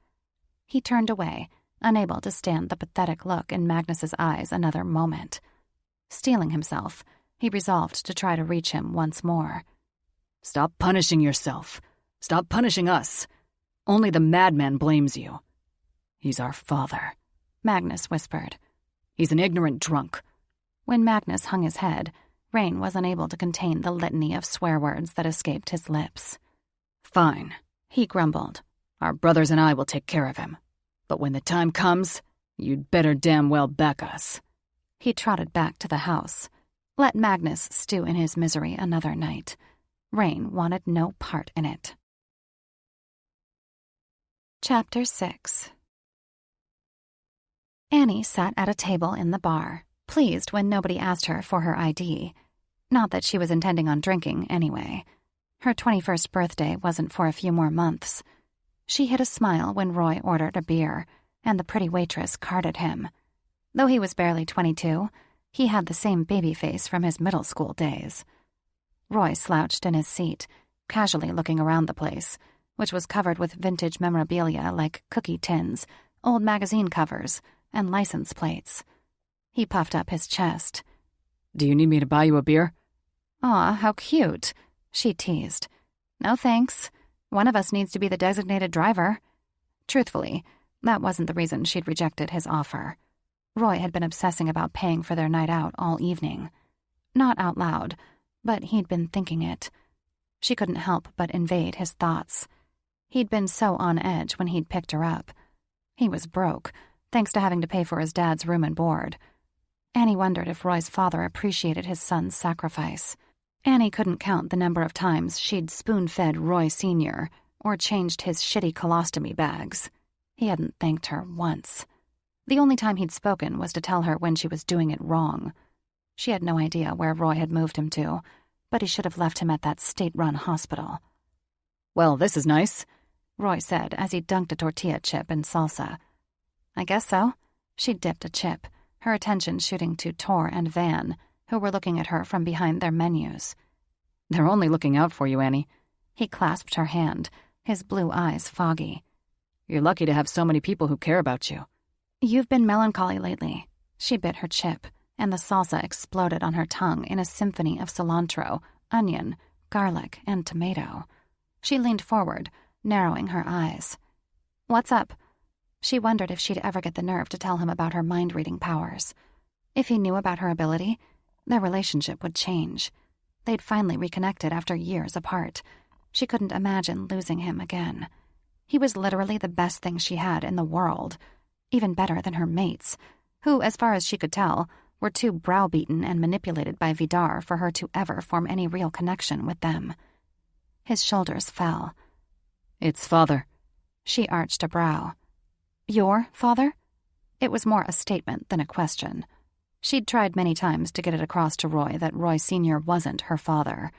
He turned away, unable to stand the pathetic look in Magnus's eyes another moment. Steeling himself, he resolved to try to reach him once more. "Stop punishing yourself. Stop punishing us. Only the madman blames you. He's our father," Magnus whispered. "He's an ignorant drunk." When Magnus hung his head, Rain was unable to contain the litany of swear words that escaped his lips. "Fine," he grumbled. "Our brothers and I will take care of him. But when the time comes, you'd better damn well back us." He trotted back to the house. Let Magnus stew in his misery another night. Rain wanted no part in it. Chapter 6. Annie sat at a table in the bar, pleased when nobody asked her for her ID. Not that she was intending on drinking anyway. Her 21st birthday wasn't for a few more months. She hid a smile when Roy ordered a beer, and the pretty waitress carded him. Though he was barely 22, he had the same baby face from his middle school days. Roy slouched in his seat, casually looking around the place, which was covered with vintage memorabilia like cookie tins, old magazine covers, and license plates. He puffed up his chest. Do you need me to buy you a beer? Aw, how cute, she teased. No thanks. One of us needs to be the designated driver. Truthfully, that wasn't the reason she'd rejected his offer. Roy had been obsessing about paying for their night out all evening. Not out loud, but he'd been thinking it. She couldn't help but invade his thoughts. He'd been so on edge when he'd picked her up. He was broke, thanks to having to pay for his dad's room and board. Annie wondered if Roy's father appreciated his son's sacrifice. Annie couldn't count the number of times she'd spoon-fed Roy Sr. or changed his shitty colostomy bags. He hadn't thanked her once. The only time he'd spoken was to tell her when she was doing it wrong. She had no idea where Roy had moved him to, but he should have left him at that state-run hospital. Well, this is nice, Roy said as he dunked a tortilla chip in salsa. I guess so. She dipped a chip, her attention shooting to Tor and Van, who were looking at her from behind their menus. They're only looking out for you, Annie. He clasped her hand, his blue eyes foggy. You're lucky to have so many people who care about you. You've been melancholy lately. She bit her chip, and the salsa exploded on her tongue in a symphony of cilantro, onion, garlic, and tomato. She leaned forward, narrowing her eyes. What's up? She wondered if she'd ever get the nerve to tell him about her mind-reading powers. If he knew about her ability, their relationship would change. They'd finally reconnected after years apart. She couldn't imagine losing him again. He was literally the best thing she had in the world, even better than her mates, who, as far as she could tell, were too browbeaten and manipulated by Vidar for her to ever form any real connection with them. His shoulders fell. It's father. She arched a brow. Your father? It was more a statement than a question. She'd tried many times to get it across to Roy that Roy Sr. wasn't her father.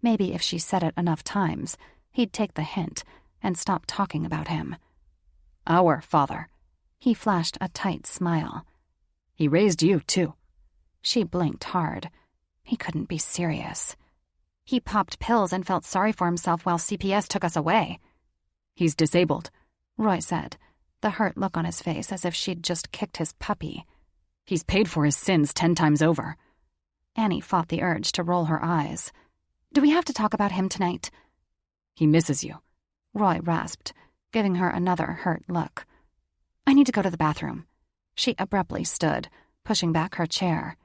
Maybe if she said it enough times, he'd take the hint and stop talking about him. Our father. He flashed a tight smile. He raised you, too. She blinked hard. He couldn't be serious. He popped pills and felt sorry for himself while CPS took us away. He's disabled, Roy said, the hurt look on his face as if she'd just kicked his puppy. He's paid for his sins 10 times over. Annie fought the urge to roll her eyes. Do we have to talk about him tonight? He misses you, Roy rasped, giving her another hurt look. I need to go to the bathroom. She abruptly stood, pushing back her chair.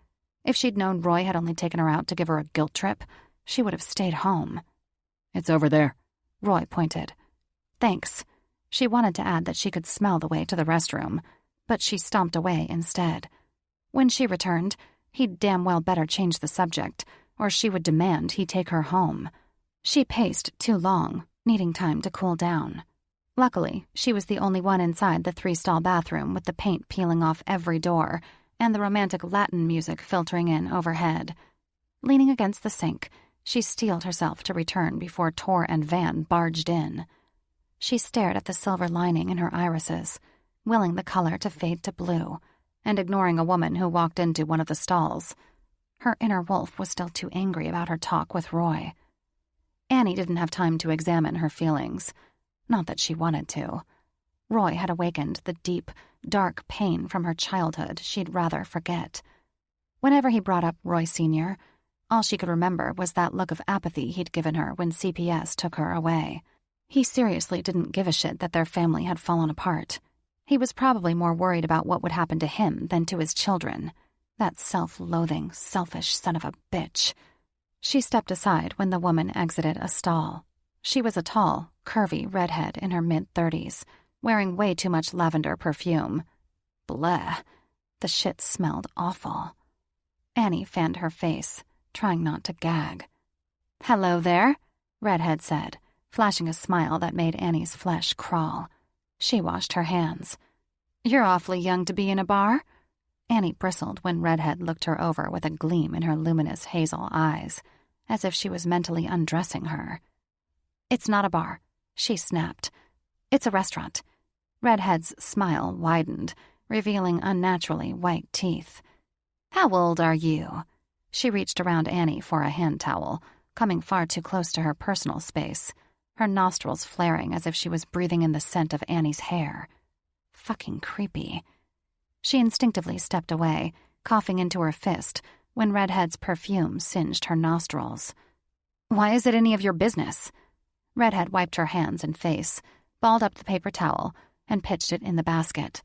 If she'd known Roy had only taken her out to give her a guilt trip, she would have stayed home. It's over there, Roy pointed. Thanks. She wanted to add that she could smell the way to the restroom, but she stomped away instead. When she returned, he'd damn well better change the subject, or she would demand he take her home. She paced too long, needing time to cool down. Luckily, she was the only one inside the 3-stall bathroom with the paint peeling off every door and the romantic Latin music filtering in overhead. Leaning against the sink, she steeled herself to return before Tor and Van barged in. She stared at the silver lining in her irises, willing the color to fade to blue, and ignoring a woman who walked into one of the stalls. Her inner wolf was still too angry about her talk with Roy. Annie didn't have time to examine her feelings. Not that she wanted to. Roy had awakened the deep, dark pain from her childhood she'd rather forget. Whenever he brought up Roy Sr., all she could remember was that look of apathy he'd given her when CPS took her away. He seriously didn't give a shit that their family had fallen apart. He was probably more worried about what would happen to him than to his children. That self-loathing, selfish son of a bitch. She stepped aside when the woman exited a stall. She was a tall, curvy redhead in her mid-30s, wearing way too much lavender perfume. Bleh. The shit smelled awful. Annie fanned her face, trying not to gag. "Hello there," Redhead said, flashing a smile that made Annie's flesh crawl. She washed her hands. "You're awfully young to be in a bar." Annie bristled when Redhead looked her over with a gleam in her luminous hazel eyes, as if she was mentally undressing her. "It's not a bar," she snapped. "It's a restaurant." Redhead's smile widened, revealing unnaturally white teeth. "How old are you?" She reached around Annie for a hand towel, coming far too close to her personal space, her nostrils flaring as if she was breathing in the scent of Annie's hair. Fucking creepy. She instinctively stepped away, coughing into her fist when Redhead's perfume singed her nostrils. "Why is it any of your business?" Redhead wiped her hands and face, balled up the paper towel, and pitched it in the basket.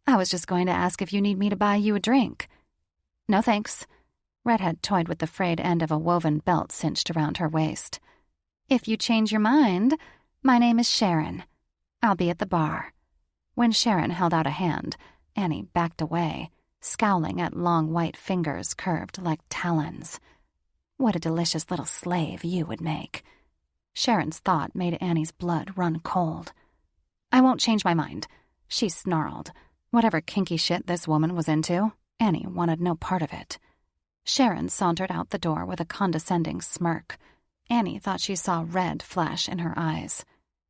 "I was just going to ask if you need me to buy you a drink." "No thanks." Redhead toyed with the frayed end of a woven belt cinched around her waist. "If you change your mind, my name is Sharon. I'll be at the bar." When Sharon held out a hand, Annie backed away, scowling at long white fingers curved like talons. What a delicious little slave you would make. Sharon's thought made Annie's blood run cold. "I won't change my mind," she snarled. Whatever kinky shit this woman was into, Annie wanted no part of it. Sharon sauntered out the door with a condescending smirk. Annie thought she saw red flash in her eyes.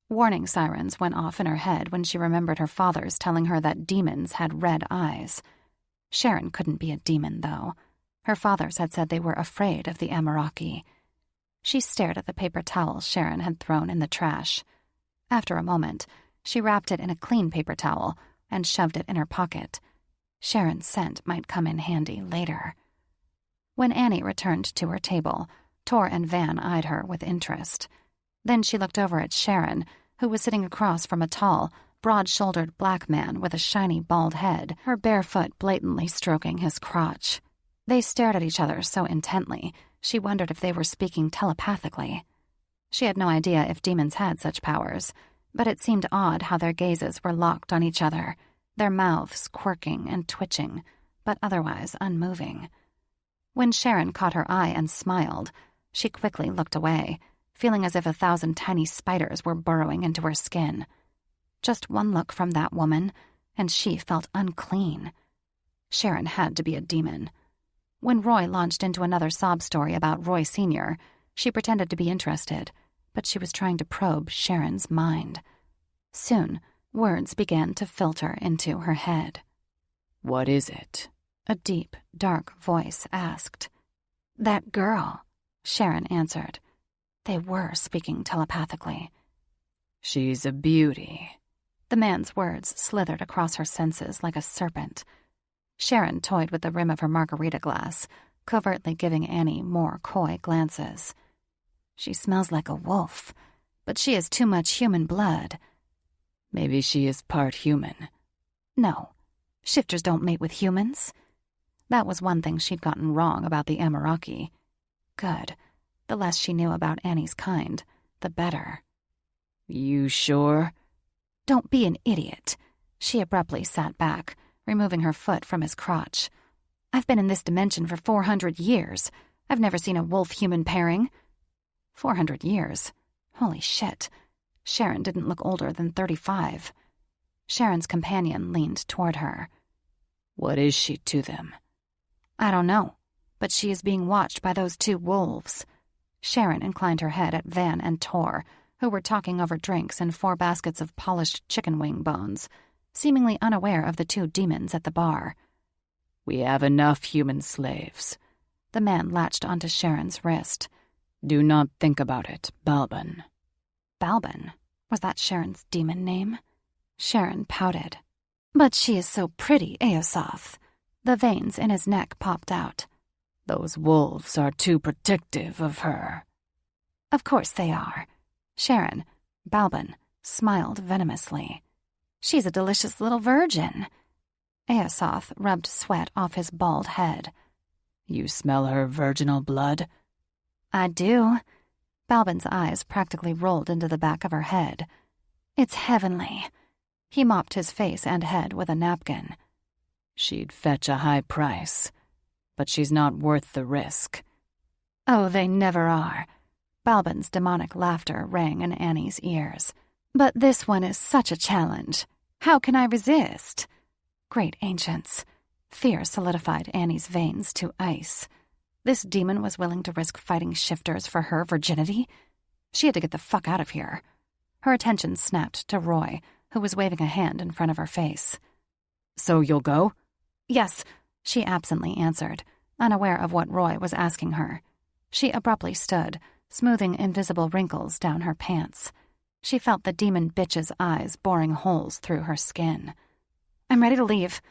Warning sirens went off in her head when she remembered her father's telling her that demons had red eyes. Sharon couldn't be a demon, though. Her fathers had said they were afraid of the Amaraki. She stared at the paper towel Sharon had thrown in the trash. After a moment, she wrapped it in a clean paper towel and shoved it in her pocket. Sharon's scent might come in handy later. When Annie returned to her table, Tor and Van eyed her with interest. Then she looked over at Sharon, who was sitting across from a tall, broad-shouldered black man with a shiny bald head, her bare foot blatantly stroking his crotch. They stared at each other so intently, she wondered if they were speaking telepathically. She had no idea if demons had such powers, but it seemed odd how their gazes were locked on each other, their mouths quirking and twitching, but otherwise unmoving. When Sharon caught her eye and smiled, she quickly looked away, feeling as if 1,000 tiny spiders were burrowing into her skin. Just one look from that woman, and she felt unclean. Sharon had to be a demon. When Roy launched into another sob story about Roy Sr., she pretended to be interested, but she was trying to probe Sharon's mind. Soon, words began to filter into her head. "What is it?" A deep, dark voice asked. "That girl," Sharon answered. They were speaking telepathically. "She's a beauty." The man's words slithered across her senses like a serpent. Sharon toyed with the rim of her margarita glass, covertly giving Annie more coy glances. "She smells like a wolf, but she has too much human blood." "Maybe she is part human." "No, shifters don't mate with humans." That was one thing she'd gotten wrong about the Amaraki. Good. The less she knew about Annie's kind, the better. "You sure?" "Don't be an idiot." She abruptly sat back, removing her foot from his crotch. "I've been in this dimension for 400 years. I've never seen a wolf-human pairing." 400 years? Holy shit. Sharon didn't look older than 35. Sharon's companion leaned toward her. "What is she to them?" "I don't know, but she is being watched by those 2 wolves." Sharon inclined her head at Van and Tor, who were talking over drinks and 4 baskets of polished chicken wing bones, seemingly unaware of the 2 demons at the bar. "We have enough human slaves." The man latched onto Sharon's wrist. "Do not think about it, Balban." Balban? Was that Sharon's demon name? Sharon pouted. "But she is so pretty, Eosoth." The veins in his neck popped out. "Those wolves are too protective of her." "Of course they are." Sharon, Balban, smiled venomously. "She's a delicious little virgin." Eosoth rubbed sweat off his bald head. "You smell her virginal blood?" "I do." Balban's eyes practically rolled into the back of her head. "It's heavenly." He mopped his face and head with a napkin. "She'd fetch a high price, but she's not worth the risk." "Oh, they never are." Balban's demonic laughter rang in Annie's ears. "But this one is such a challenge. How can I resist?" Great ancients. Fear solidified Annie's veins to ice. This demon was willing to risk fighting shifters for her virginity? She had to get the fuck out of here. Her attention snapped to Roy, who was waving a hand in front of her face. "So you'll go?" "Yes," she absently answered, unaware of what Roy was asking her. She abruptly stood, smoothing invisible wrinkles down her pants. She felt the demon bitch's eyes boring holes through her skin. "I'm ready to leave."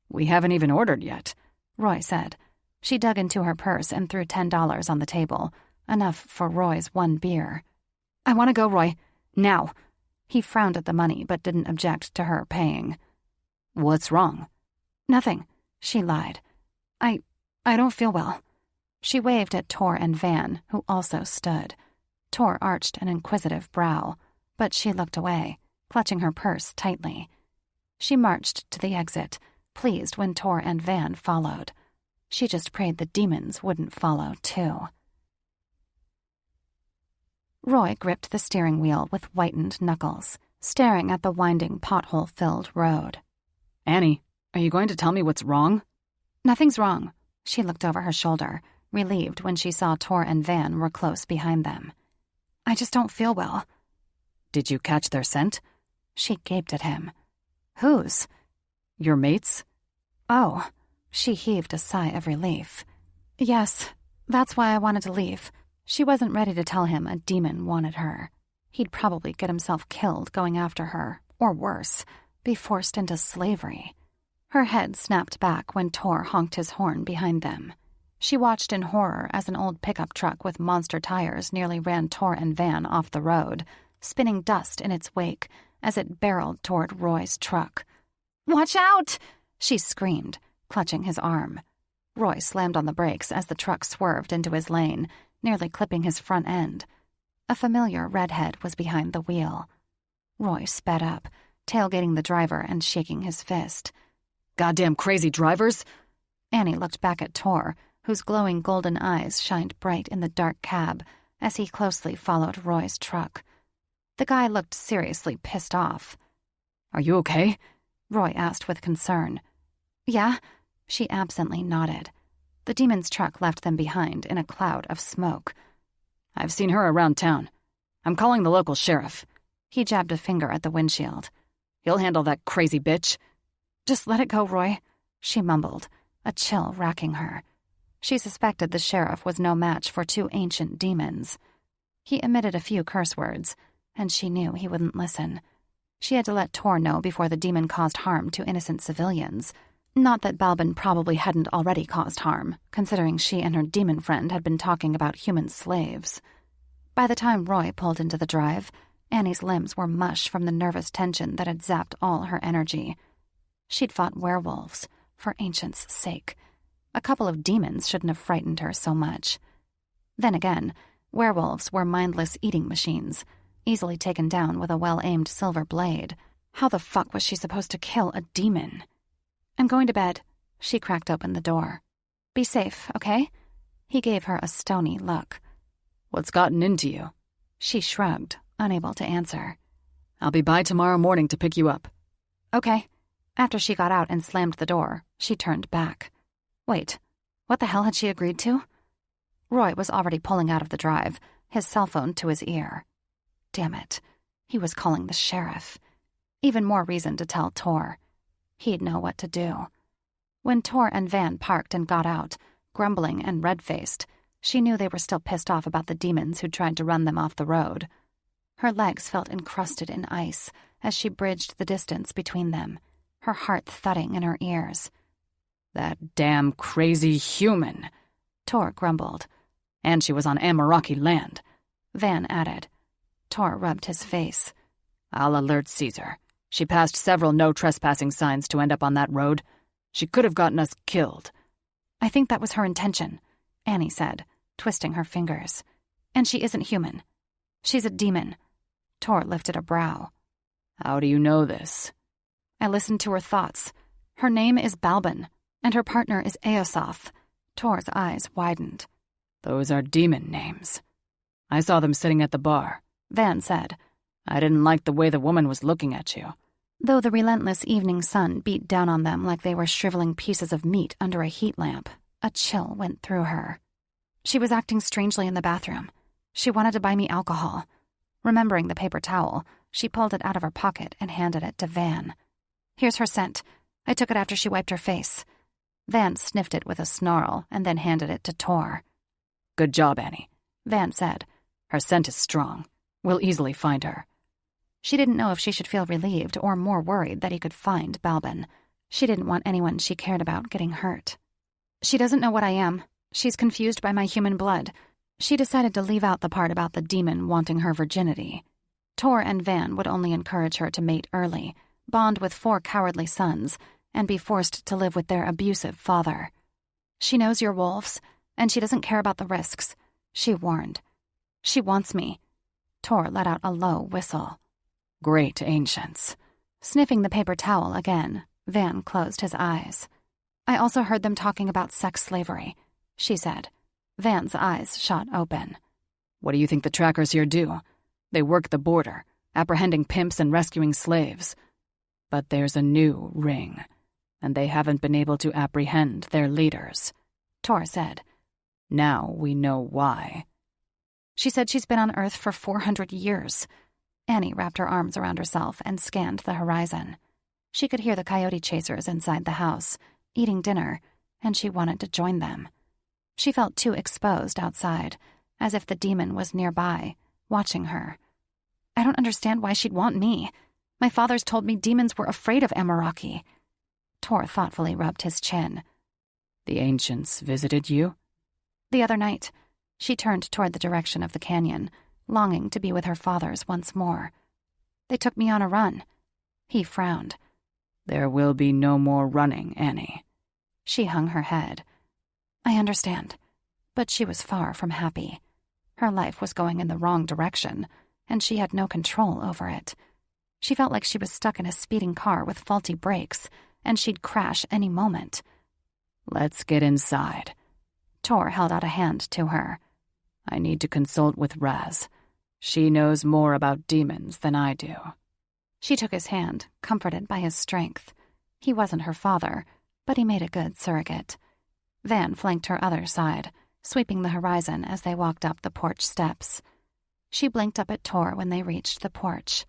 "We haven't even ordered yet." Roy said. She dug into her purse and threw $10 on the table, enough for Roy's one beer. "I want to go, Roy. Now." He frowned at the money but didn't object to her paying. "What's wrong?" "Nothing," she lied. I don't feel well." She waved at Tor and Van, who also stood. Tor arched an inquisitive brow, but she looked away, clutching her purse tightly. She marched to the exit, pleased when Tor and Van followed. She just prayed the demons wouldn't follow, too. Roy gripped the steering wheel with whitened knuckles, staring at the winding pothole-filled road. "Annie, are you going to tell me what's wrong?" "Nothing's wrong." She looked over her shoulder, relieved when she saw Tor and Van were close behind them. "I just don't feel well." "Did you catch their scent?" She gaped at him. "Whose?" "Your mates?" "Oh." She heaved a sigh of relief. "Yes, that's why I wanted to leave." She wasn't ready to tell him a demon wanted her. He'd probably get himself killed going after her, or worse, be forced into slavery. Her head snapped back when Tor honked his horn behind them. She watched in horror as an old pickup truck with monster tires nearly ran Tor and Van off the road, spinning dust in its wake as it barreled toward Roy's truck. "Watch out!" she screamed, clutching his arm. Roy slammed on the brakes as the truck swerved into his lane, nearly clipping his front end. A familiar redhead was behind the wheel. Roy sped up, tailgating the driver and shaking his fist. "Goddamn crazy drivers!" Annie looked back at Tor, whose glowing golden eyes shined bright in the dark cab as he closely followed Roy's truck. The guy looked seriously pissed off. "Are you okay?" Roy asked with concern. "Yeah?" She absently nodded. The demon's truck left them behind in a cloud of smoke. "I've seen her around town. I'm calling the local sheriff." He jabbed a finger at the windshield. "He'll handle that crazy bitch." "Just let it go, Roy," she mumbled, a chill racking her. She suspected the sheriff was no match for two ancient demons. He emitted a few curse words, and she knew he wouldn't listen. She had to let Tor know before the demon caused harm to innocent civilians. Not that Balbin probably hadn't already caused harm, considering she and her demon friend had been talking about human slaves. By the time Roy pulled into the drive, Annie's limbs were mush from the nervous tension that had zapped all her energy. She'd fought werewolves, for ancients' sake. A couple of demons shouldn't have frightened her so much. Then again, werewolves were mindless eating machines, easily taken down with a well-aimed silver blade. How the fuck was she supposed to kill a demon? "I'm going to bed." She cracked open the door. "Be safe, okay?" He gave her a stony look. "What's gotten into you?" She shrugged, unable to answer. "I'll be by tomorrow morning to pick you up." "Okay." After she got out and slammed the door, she turned back. Wait, what the hell had she agreed to? Roy was already pulling out of the drive, his cell phone to his ear. Damn it, he was calling the sheriff. Even more reason to tell Tor. He'd know what to do. When Tor and Van parked and got out, grumbling and red-faced, she knew they were still pissed off about the demons who'd tried to run them off the road. Her legs felt encrusted in ice as she bridged the distance between them, her heart thudding in her ears. "That damn crazy human," Tor grumbled. "And she was on Amaraki land," Van added. Tor rubbed his face. "I'll alert Caesar. She passed several no trespassing signs to end up on that road. She could have gotten us killed." "I think that was her intention," Annie said, twisting her fingers. "And she isn't human. She's a demon." Tor lifted a brow. "How do you know this?" "I listened to her thoughts. Her name is Balbin, and her partner is Aosoph." Tor's eyes widened. "Those are demon names. I saw them sitting at the bar," Van said. "I didn't like the way the woman was looking at you." Though the relentless evening sun beat down on them like they were shriveling pieces of meat under a heat lamp, a chill went through her. She was acting strangely in the bathroom. She wanted to buy me alcohol. Remembering the paper towel, she pulled it out of her pocket and handed it to Van. "Here's her scent. I took it after she wiped her face." Van sniffed it with a snarl and then handed it to Tor. "Good job, Annie," Van said. "Her scent is strong. We'll easily find her." She didn't know if she should feel relieved or more worried that he could find Balbin. She didn't want anyone she cared about getting hurt. She doesn't know what I am. She's confused by my human blood. She decided to leave out the part about the demon wanting her virginity. Tor and Van would only encourage her to mate early, bond with 4 cowardly sons, and be forced to live with their abusive father. She knows you're wolves, and she doesn't care about the risks, she warned. She wants me. Tor let out a low whistle. Great ancients. Sniffing the paper towel again, Van closed his eyes. I also heard them talking about sex slavery, she said. Van's eyes shot open. What do you think the trackers here do? They work the border, apprehending pimps and rescuing slaves. But there's a new ring, and they haven't been able to apprehend their leaders, Tor said. Now we know why. She said she's been on Earth for 400 years. Annie wrapped her arms around herself and scanned the horizon. She could hear the coyote chasers inside the house, eating dinner, and she wanted to join them. She felt too exposed outside, as if the demon was nearby, watching her. I don't understand why she'd want me. My father's told me demons were afraid of Amaraki. Tor thoughtfully rubbed his chin. The ancients visited you? The other night. She turned toward the direction of the canyon, longing to be with her fathers once more. They took me on a run. He frowned. There will be no more running, Annie. She hung her head. I understand, but she was far from happy. Her life was going in the wrong direction, and she had no control over it. She felt like she was stuck in a speeding car with faulty brakes, and she'd crash any moment. Let's get inside. Tor held out a hand to her. I need to consult with Raz. She knows more about demons than I do. She took his hand, comforted by his strength. He wasn't her father, but he made a good surrogate. Van flanked her other side, sweeping the horizon as they walked up the porch steps. She blinked up at Tor when they reached the porch.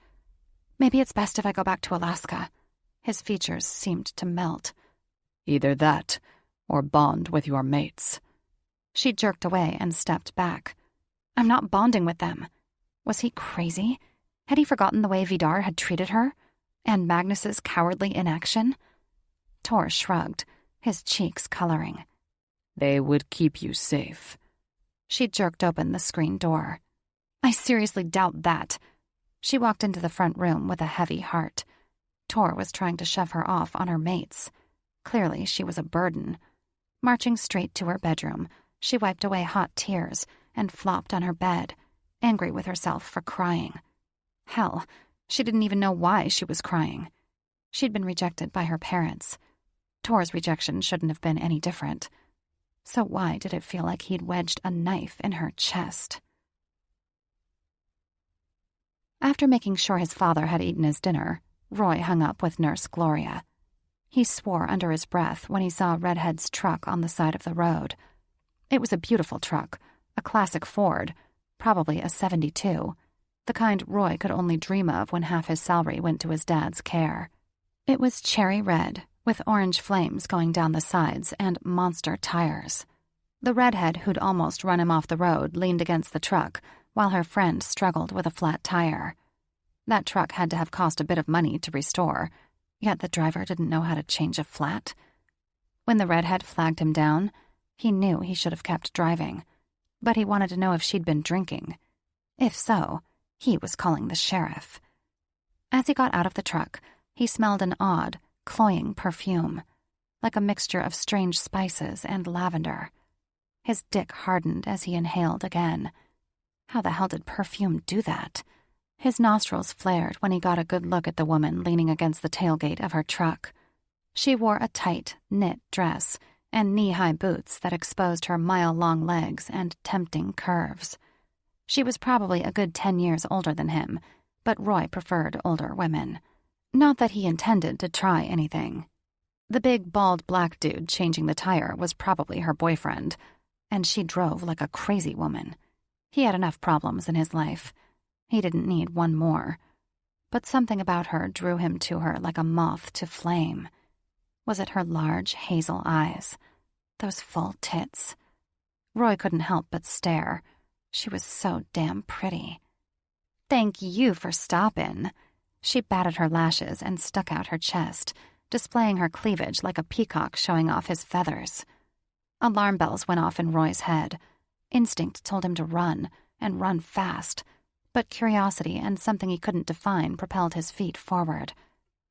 Maybe it's best if I go back to Alaska. His features seemed to melt. Either that, or bond with your mates. She jerked away and stepped back. I'm not bonding with them. Was he crazy? Had he forgotten the way Vidar had treated her? And Magnus's cowardly inaction? Tor shrugged, his cheeks coloring. They would keep you safe. She jerked open the screen door. I seriously doubt that. She walked into the front room with a heavy heart. Tor was trying to shove her off on her mates. Clearly, she was a burden. Marching straight to her bedroom, she wiped away hot tears and flopped on her bed, angry with herself for crying. Hell, she didn't even know why she was crying. She'd been rejected by her parents. Tor's rejection shouldn't have been any different. So why did it feel like he'd wedged a knife in her chest? After making sure his father had eaten his dinner, Roy hung up with Nurse Gloria. He swore under his breath when he saw Redhead's truck on the side of the road. It was a beautiful truck, a classic Ford, probably a 72, the kind Roy could only dream of when half his salary went to his dad's care. It was cherry red, with orange flames going down the sides and monster tires. The redhead who'd almost run him off the road leaned against the truck while her friend struggled with a flat tire. That truck had to have cost a bit of money to restore, yet the driver didn't know how to change a flat. When the redhead flagged him down, he knew he should have kept driving, but he wanted to know if she'd been drinking. If so, he was calling the sheriff. As he got out of the truck, he smelled an odd, cloying perfume, like a mixture of strange spices and lavender. His dick hardened as he inhaled again. How the hell did perfume do that? His nostrils flared when he got a good look at the woman leaning against the tailgate of her truck. She wore a tight, knit dress and knee-high boots that exposed her mile-long legs and tempting curves. She was probably a good 10 years older than him, but Roy preferred older women. Not that he intended to try anything. The big, bald black dude changing the tire was probably her boyfriend, and she drove like a crazy woman. He had enough problems in his life. He didn't need one more. But something about her drew him to her like a moth to flame. Was it her large, hazel eyes? Those full tits? Roy couldn't help but stare. She was so damn pretty. Thank you for stoppin'. She batted her lashes and stuck out her chest, displaying her cleavage like a peacock showing off his feathers. Alarm bells went off in Roy's head. Instinct told him to run, and run fast. But curiosity and something he couldn't define propelled his feet forward.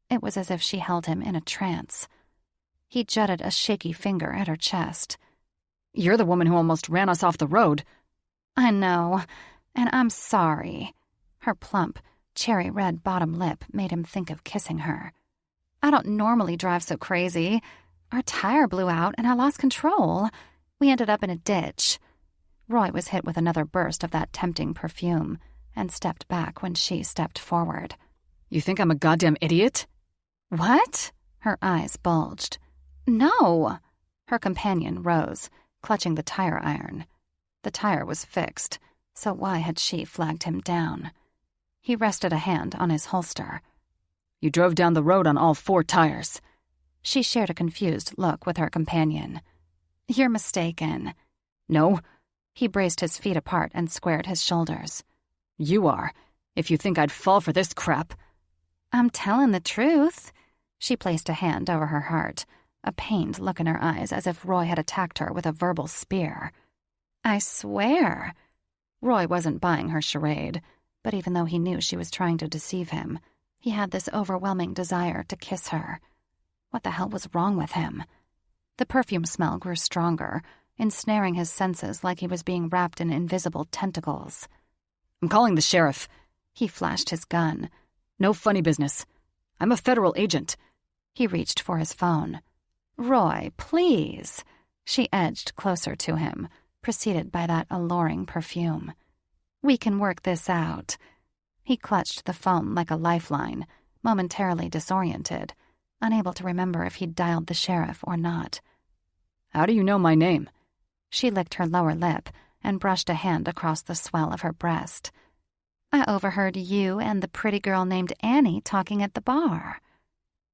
It was as if she held him in a trance. He jutted a shaky finger at her chest. "You're the woman who almost ran us off the road." "I know, and I'm sorry." Her plump, cherry-red bottom lip made him think of kissing her. "I don't normally drive so crazy. Our tire blew out and I lost control. We ended up in a ditch." Roy was hit with another burst of that tempting perfume and stepped back when she stepped forward. "You think I'm a goddamn idiot?" "What?" Her eyes bulged. "No." Her companion rose, clutching the tire iron. The tire was fixed, so why had she flagged him down? He rested a hand on his holster. "You drove down the road on all 4 tires." She shared a confused look with her companion. "You're mistaken." "No." He braced his feet apart and squared his shoulders. "You are, if you think I'd fall for this crap." "I'm telling the truth." She placed a hand over her heart, a pained look in her eyes as if Roy had attacked her with a verbal spear. "I swear." Roy wasn't buying her charade, but even though he knew she was trying to deceive him, he had this overwhelming desire to kiss her. What the hell was wrong with him? The perfume smell grew stronger, ensnaring his senses like he was being wrapped in invisible tentacles. "I'm calling the sheriff." He flashed his gun. "No funny business. I'm a federal agent." He reached for his phone. "Roy, please." She edged closer to him, preceded by that alluring perfume. "We can work this out." He clutched the phone like a lifeline, momentarily disoriented, unable to remember if he'd dialed the sheriff or not. "How do you know my name?" She licked her lower lip and brushed a hand across the swell of her breast. "I overheard you and the pretty girl named Annie talking at the bar."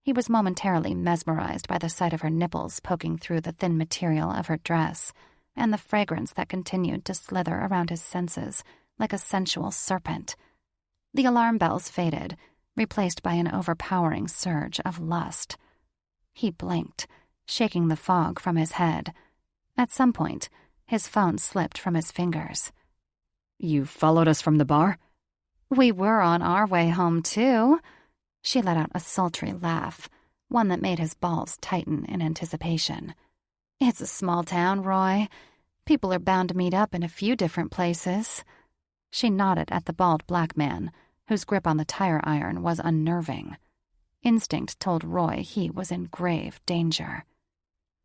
He was momentarily mesmerized by the sight of her nipples poking through the thin material of her dress and the fragrance that continued to slither around his senses like a sensual serpent. The alarm bells faded, replaced by an overpowering surge of lust. He blinked, shaking the fog from his head. At some point, his phone slipped from his fingers. "You followed us from the bar?" "We were on our way home, too." She let out a sultry laugh, one that made his balls tighten in anticipation. "It's a small town, Roy. People are bound to meet up in a few different places." She nodded at the bald black man, whose grip on the tire iron was unnerving. Instinct told Roy he was in grave danger.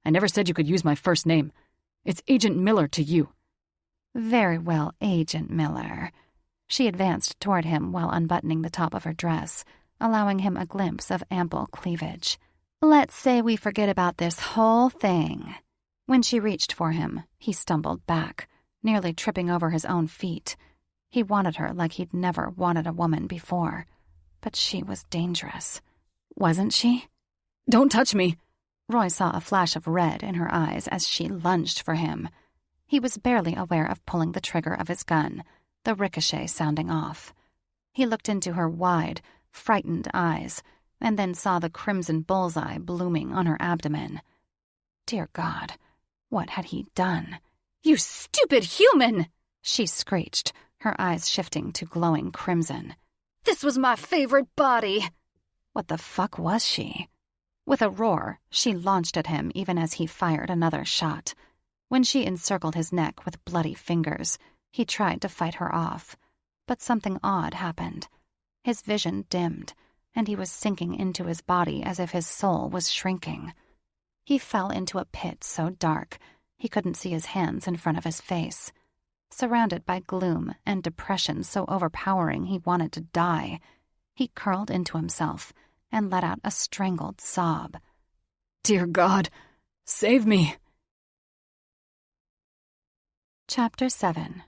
"I never said you could use my first name. It's Agent Miller to you." "Very well, Agent Miller." She advanced toward him while unbuttoning the top of her dress, allowing him a glimpse of ample cleavage. "Let's say we forget about this whole thing." When she reached for him, he stumbled back, nearly tripping over his own feet. He wanted her like he'd never wanted a woman before. But she was dangerous. Wasn't she? "Don't touch me." Roy saw a flash of red in her eyes as she lunged for him. He was barely aware of pulling the trigger of his gun, the ricochet sounding off. He looked into her wide, frightened eyes, and then saw the crimson bullseye blooming on her abdomen. Dear God, what had he done? "You stupid human!" she screeched, her eyes shifting to glowing crimson. "This was my favorite body!" What the fuck was she? With a roar, she launched at him even as he fired another shot. When she encircled his neck with bloody fingers, he tried to fight her off. But something odd happened. His vision dimmed, and he was sinking into his body as if his soul was shrinking. He fell into a pit so dark he couldn't see his hands in front of his face. Surrounded by gloom and depression so overpowering he wanted to die, he curled into himself and let out a strangled sob. "Dear God, save me." Chapter 7.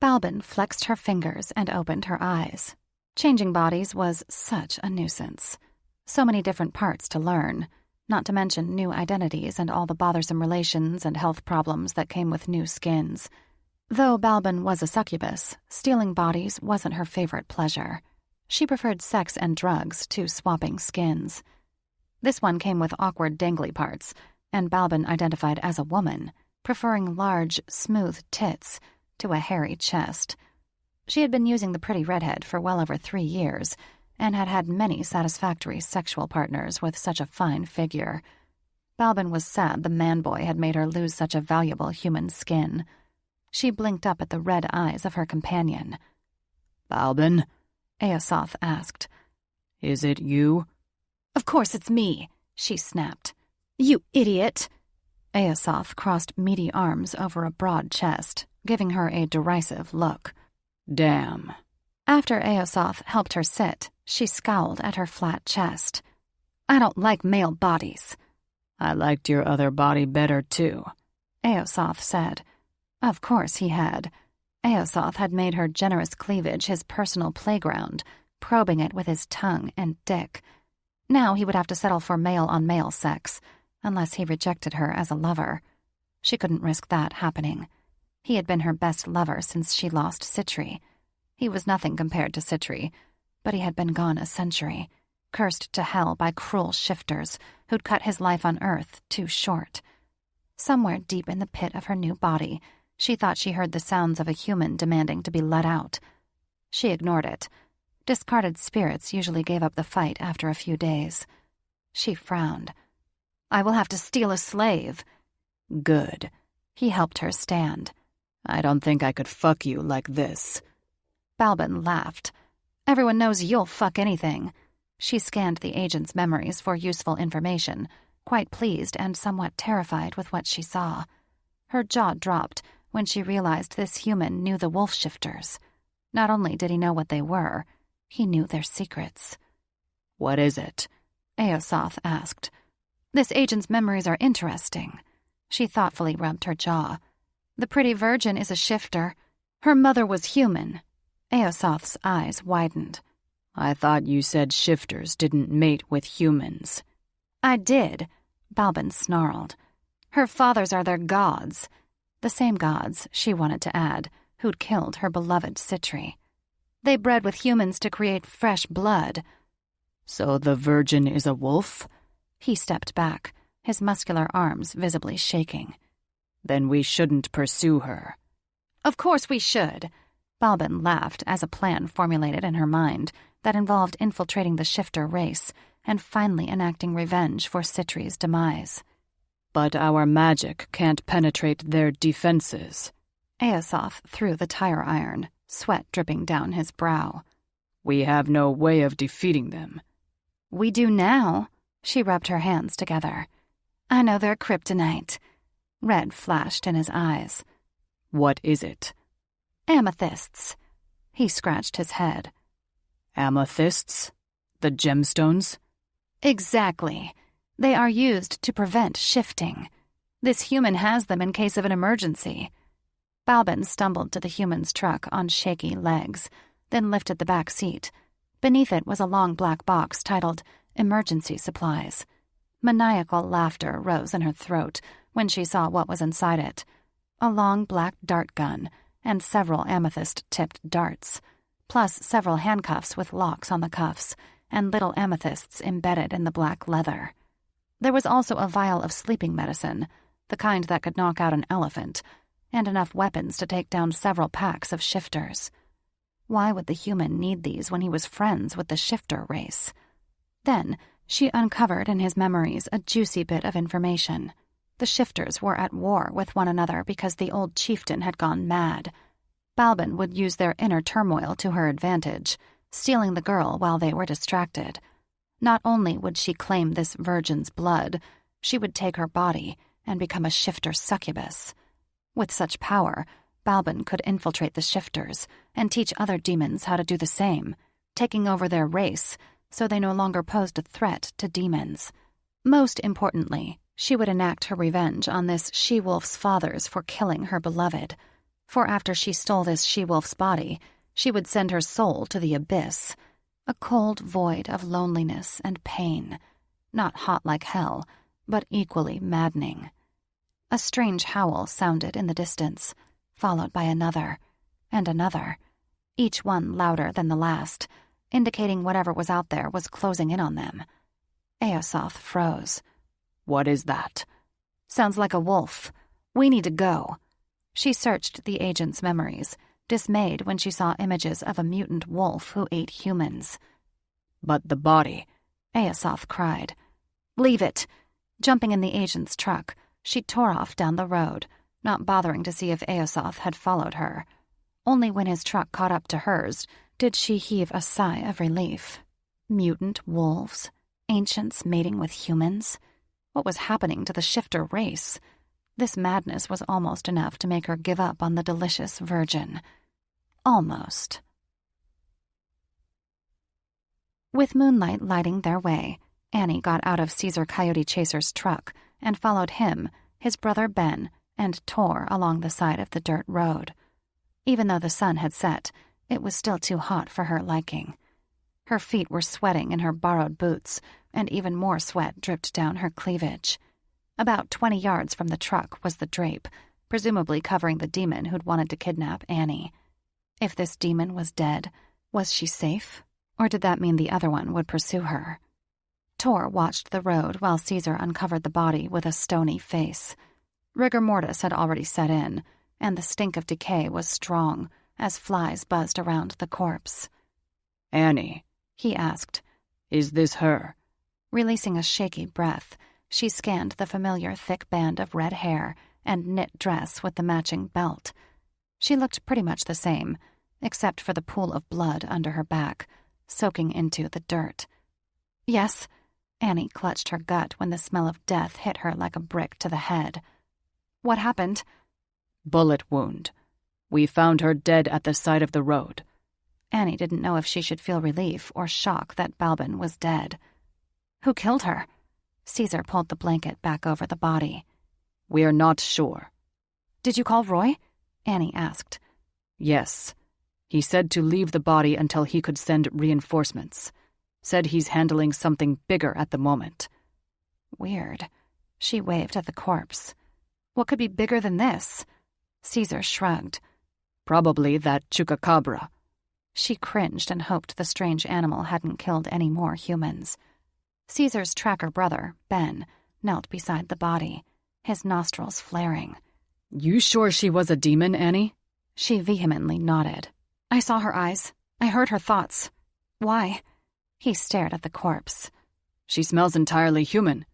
Balbin flexed her fingers and opened her eyes. Changing bodies was such a nuisance. So many different parts to learn, not to mention new identities and all the bothersome relations and health problems that came with new skins. Though Balbin was a succubus, stealing bodies wasn't her favorite pleasure. She preferred sex and drugs to swapping skins. This one came with awkward dangly parts, and Balbin identified as a woman, preferring large, smooth tits to a hairy chest. She had been using the pretty redhead for well over 3 years, and had had many satisfactory sexual partners with such a fine figure. Balbin was sad the man-boy had made her lose such a valuable human skin. She blinked up at the red eyes of her companion. "Balbin?" Eosoth asked. "Is it you?" "Of course it's me," she snapped. "You idiot!" Eosoth crossed meaty arms over a broad chest, giving her a derisive look. "Damn." After Eosoth helped her sit, she scowled at her flat chest. "I don't like male bodies." "I liked your other body better, too," Eosoth said. Of course he had. Eosoth had made her generous cleavage his personal playground, probing it with his tongue and dick. Now he would have to settle for male-on-male sex, unless he rejected her as a lover. She couldn't risk that happening. He had been her best lover since she lost Citri. He was nothing compared to Citri, but he had been gone a century, cursed to hell by cruel shifters who'd cut his life on Earth too short. Somewhere deep in the pit of her new body, she thought she heard the sounds of a human demanding to be let out. She ignored it. Discarded spirits usually gave up the fight after a few days. She frowned. "I will have to steal a slave." "Good." He helped her stand. "I don't think I could fuck you like this." Balbin laughed. "Everyone knows you'll fuck anything." She scanned the agent's memories for useful information, quite pleased and somewhat terrified with what she saw. Her jaw dropped when she realized this human knew the wolf shifters. Not only did he know what they were, he knew their secrets. "What is it?" Eosoth asked. "This agent's memories are interesting." She thoughtfully rubbed her jaw. "The pretty virgin is a shifter. Her mother was human." Eosoth's eyes widened. "I thought you said shifters didn't mate with humans." "I did," Balbin snarled. "Her fathers are their gods." The same gods, she wanted to add, who'd killed her beloved Citri. "They bred with humans to create fresh blood." "So the virgin is a wolf?" He stepped back, his muscular arms visibly shaking. "Then we shouldn't pursue her." "Of course we should." Balbin laughed as a plan formulated in her mind that involved infiltrating the shifter race and finally enacting revenge for Citri's demise. "But our magic can't penetrate their defenses." Eosoth threw the tire iron, sweat dripping down his brow. "We have no way of defeating them." "We do now." She rubbed her hands together. "I know their kryptonite." Red flashed in his eyes. "What is it?" "Amethysts." He scratched his head. "Amethysts? The gemstones?" "Exactly. They are used to prevent shifting. This human has them in case of an emergency." Balbin stumbled to the human's truck on shaky legs, then lifted the back seat. Beneath it was a long black box titled Emergency Supplies. Maniacal laughter rose in her throat when she saw what was inside it. A long black dart gun and several amethyst-tipped darts, plus several handcuffs with locks on the cuffs and little amethysts embedded in the black leather. There was also a vial of sleeping medicine, the kind that could knock out an elephant, and enough weapons to take down several packs of shifters. Why would the human need these when he was friends with the shifter race? Then she uncovered in his memories a juicy bit of information. The shifters were at war with one another because the old chieftain had gone mad. Balbin would use their inner turmoil to her advantage, stealing the girl while they were distracted. Not only would she claim this virgin's blood, she would take her body and become a shifter succubus. With such power, Balbin could infiltrate the shifters and teach other demons how to do the same, taking over their race so they no longer posed a threat to demons. Most importantly, she would enact her revenge on this she-wolf's fathers for killing her beloved. For after she stole this she-wolf's body, she would send her soul to the abyss, a cold void of loneliness and pain, not hot like hell, but equally maddening. A strange howl sounded in the distance, followed by another, and another, each one louder than the last, indicating whatever was out there was closing in on them. Eosoth froze. "What is that?" Sounds like a wolf. We need to go." She searched the agent's memories, dismayed when she saw images of a mutant wolf who ate humans. "But the body," Aosoth cried. "Leave it." Jumping in the agent's truck, she tore off down the road, not bothering to see if Aosoth had followed her. Only when his truck caught up to hers did she heave a sigh of relief. Mutant wolves? Ancients mating with humans? What was happening to the shifter race? This madness was almost enough to make her give up on the delicious virgin. Almost. With moonlight lighting their way, Annie got out of Caesar Coyote Chaser's truck and followed him, his brother Ben, and Tor along the side of the dirt road. Even though the sun had set, it was still too hot for her liking. Her feet were sweating in her borrowed boots, and even more sweat dripped down her cleavage. About 20 yards from the truck was the drape, presumably covering the demon who'd wanted to kidnap Annie. If this demon was dead, was she safe? Or did that mean the other one would pursue her? Tor watched the road while Caesar uncovered the body with a stony face. Rigor mortis had already set in, and the stink of decay was strong as flies buzzed around the corpse. "Annie," he asked. "Is this her?" Releasing a shaky breath, she scanned the familiar thick band of red hair and knit dress with the matching belt. She looked pretty much the same, except for the pool of blood under her back, soaking into the dirt. "Yes." Annie clutched her gut when the smell of death hit her like a brick to the head. "What happened?" "Bullet wound. We found her dead at the side of the road." Annie didn't know if she should feel relief or shock that Balbin was dead. "Who killed her?" Caesar pulled the blanket back over the body. "We're not sure." "Did you call Roy?" Annie asked. "Yes. He said to leave the body until he could send reinforcements. Said he's handling something bigger at the moment." Weird. She waved at the corpse. "What could be bigger than this?" Caesar shrugged. "Probably that chupacabra." She cringed and hoped the strange animal hadn't killed any more humans. Caesar's tracker brother, Ben, knelt beside the body, his nostrils flaring. "You sure she was a demon, Annie?" She vehemently nodded. "I saw her eyes. I heard her thoughts. Why?" He stared at the corpse. "She smells entirely human."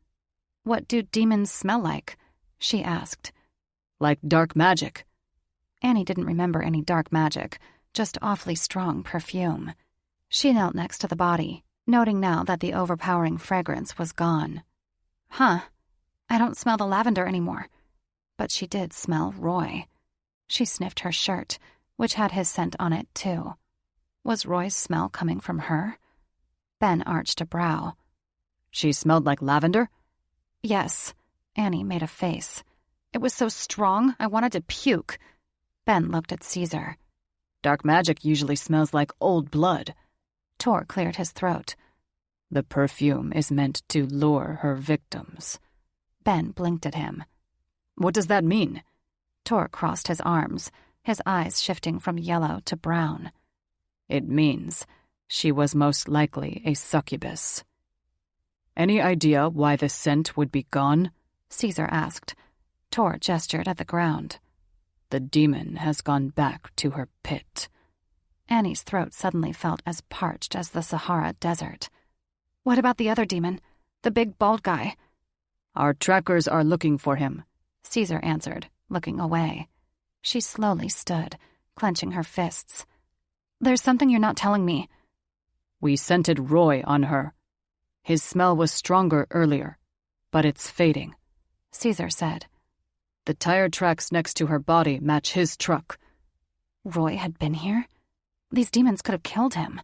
"What do demons smell like?" she asked. "Like dark magic." Annie didn't remember any dark magic, just awfully strong perfume. She knelt next to the body, noting now that the overpowering fragrance was gone. "Huh. I don't smell the lavender anymore." But she did smell Roy. She sniffed her shirt, which had his scent on it, too. Was Roy's smell coming from her? Ben arched a brow. "She smelled like lavender?" "Yes." Annie made a face. "It was so strong, I wanted to puke." Ben looked at Caesar. "Dark magic usually smells like old blood." Tor cleared his throat. "The perfume is meant to lure her victims." Ben blinked at him. "What does that mean?" Tor crossed his arms, his eyes shifting from yellow to brown. "It means she was most likely a succubus." "Any idea why the scent would be gone?" Caesar asked. Tor gestured at the ground. "The demon has gone back to her pit." Annie's throat suddenly felt as parched as the Sahara Desert. "What about the other demon? The big bald guy?" "Our trackers are looking for him," Caesar answered, looking away. She slowly stood, clenching her fists. "There's something you're not telling me." "We scented Roy on her. His smell was stronger earlier, but it's fading," Caesar said. "The tire tracks next to her body match his truck." Roy had been here? These demons could have killed him.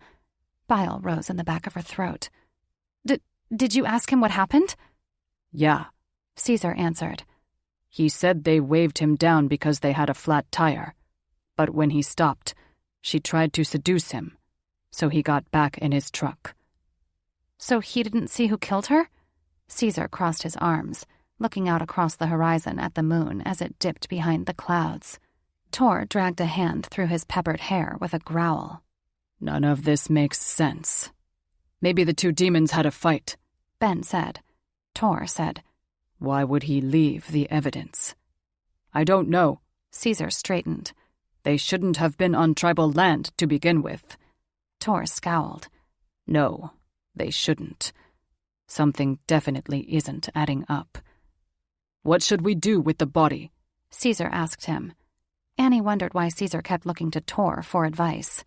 Bile rose in the back of her throat. Did you ask him what happened?" "Yeah," Caesar answered. "He said they waved him down because they had a flat tire. But when he stopped, she tried to seduce him, so he got back in his truck." "So he didn't see who killed her?" Caesar crossed his arms, looking out across the horizon at the moon as it dipped behind the clouds. Tor dragged a hand through his peppered hair with a growl. "None of this makes sense. Maybe the two demons had a fight." Ben said. Tor said, Why would he leave the evidence? I don't know. Caesar straightened. They shouldn't have been on tribal land to begin with. Tor scowled. No, they shouldn't. Something definitely isn't adding up. What should we do with the body? Caesar asked him. Annie wondered why Caesar kept looking to Tor for advice.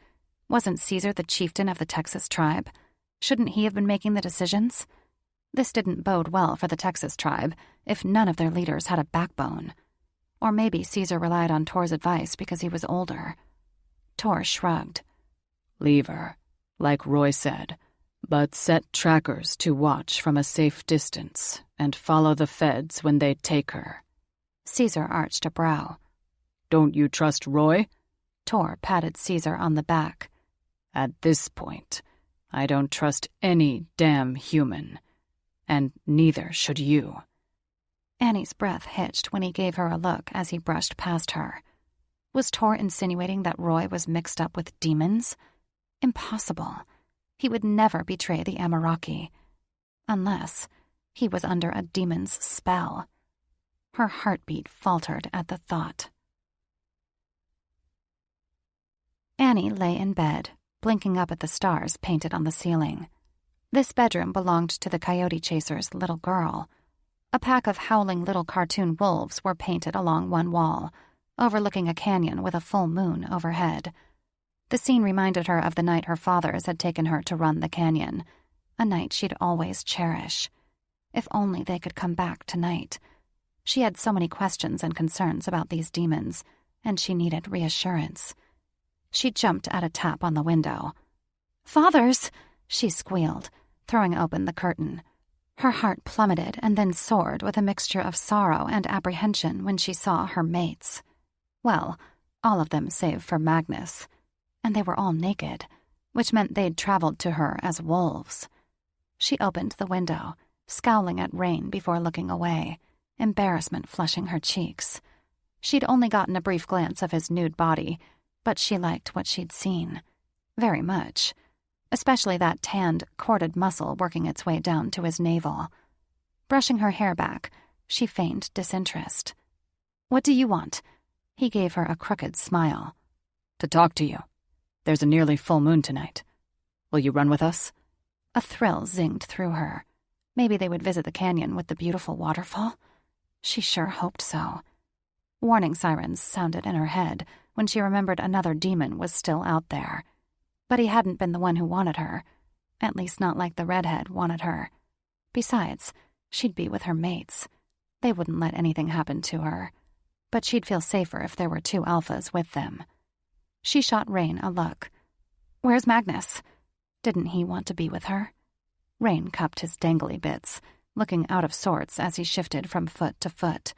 Wasn't Caesar the chieftain of the Texas tribe? Shouldn't he have been making the decisions? This didn't bode well for the Texas tribe if none of their leaders had a backbone. Or maybe Caesar relied on Tor's advice because he was older. Tor shrugged. Leave her, like Roy said, but set trackers to watch from a safe distance and follow the feds when they take her. Caesar arched a brow. Don't you trust Roy? Tor patted Caesar on the back. At this point, I don't trust any damn human. And neither should you. Annie's breath hitched when he gave her a look as he brushed past her. Was Tor insinuating that Roy was mixed up with demons? Impossible. He would never betray the Amaraki. Unless he was under a demon's spell. Her heartbeat faltered at the thought. Annie lay in bed, blinking up at the stars painted on the ceiling. This bedroom belonged to the coyote chaser's little girl. A pack of howling little cartoon wolves were painted along one wall, overlooking a canyon with a full moon overhead. The scene reminded her of the night her fathers had taken her to run the canyon, a night she'd always cherish. If only they could come back tonight. She had so many questions and concerns about these demons, and she needed reassurance. She jumped at a tap on the window. "Fathers!" she squealed, throwing open the curtain. Her heart plummeted and then soared with a mixture of sorrow and apprehension when she saw her mates. Well, all of them save for Magnus. And they were all naked, which meant they'd traveled to her as wolves. She opened the window, scowling at rain before looking away, embarrassment flushing her cheeks. She'd only gotten a brief glance of his nude body, but she liked what she'd seen. Very much. Especially that tanned, corded muscle working its way down to his navel. Brushing her hair back, she feigned disinterest. "What do you want?" He gave her a crooked smile. "To talk to you. There's a nearly full moon tonight. Will you run with us?" A thrill zinged through her. Maybe they would visit the canyon with the beautiful waterfall? She sure hoped so. Warning sirens sounded in her head when she remembered another demon was still out there. But he hadn't been the one who wanted her, at least not like the redhead wanted her. Besides, she'd be with her mates. They wouldn't let anything happen to her. But she'd feel safer if there were two alphas with them. She shot Rain a look. "Where's Magnus?" Didn't he want to be with her? Rain cupped his dangly bits, looking out of sorts as he shifted from foot to foot.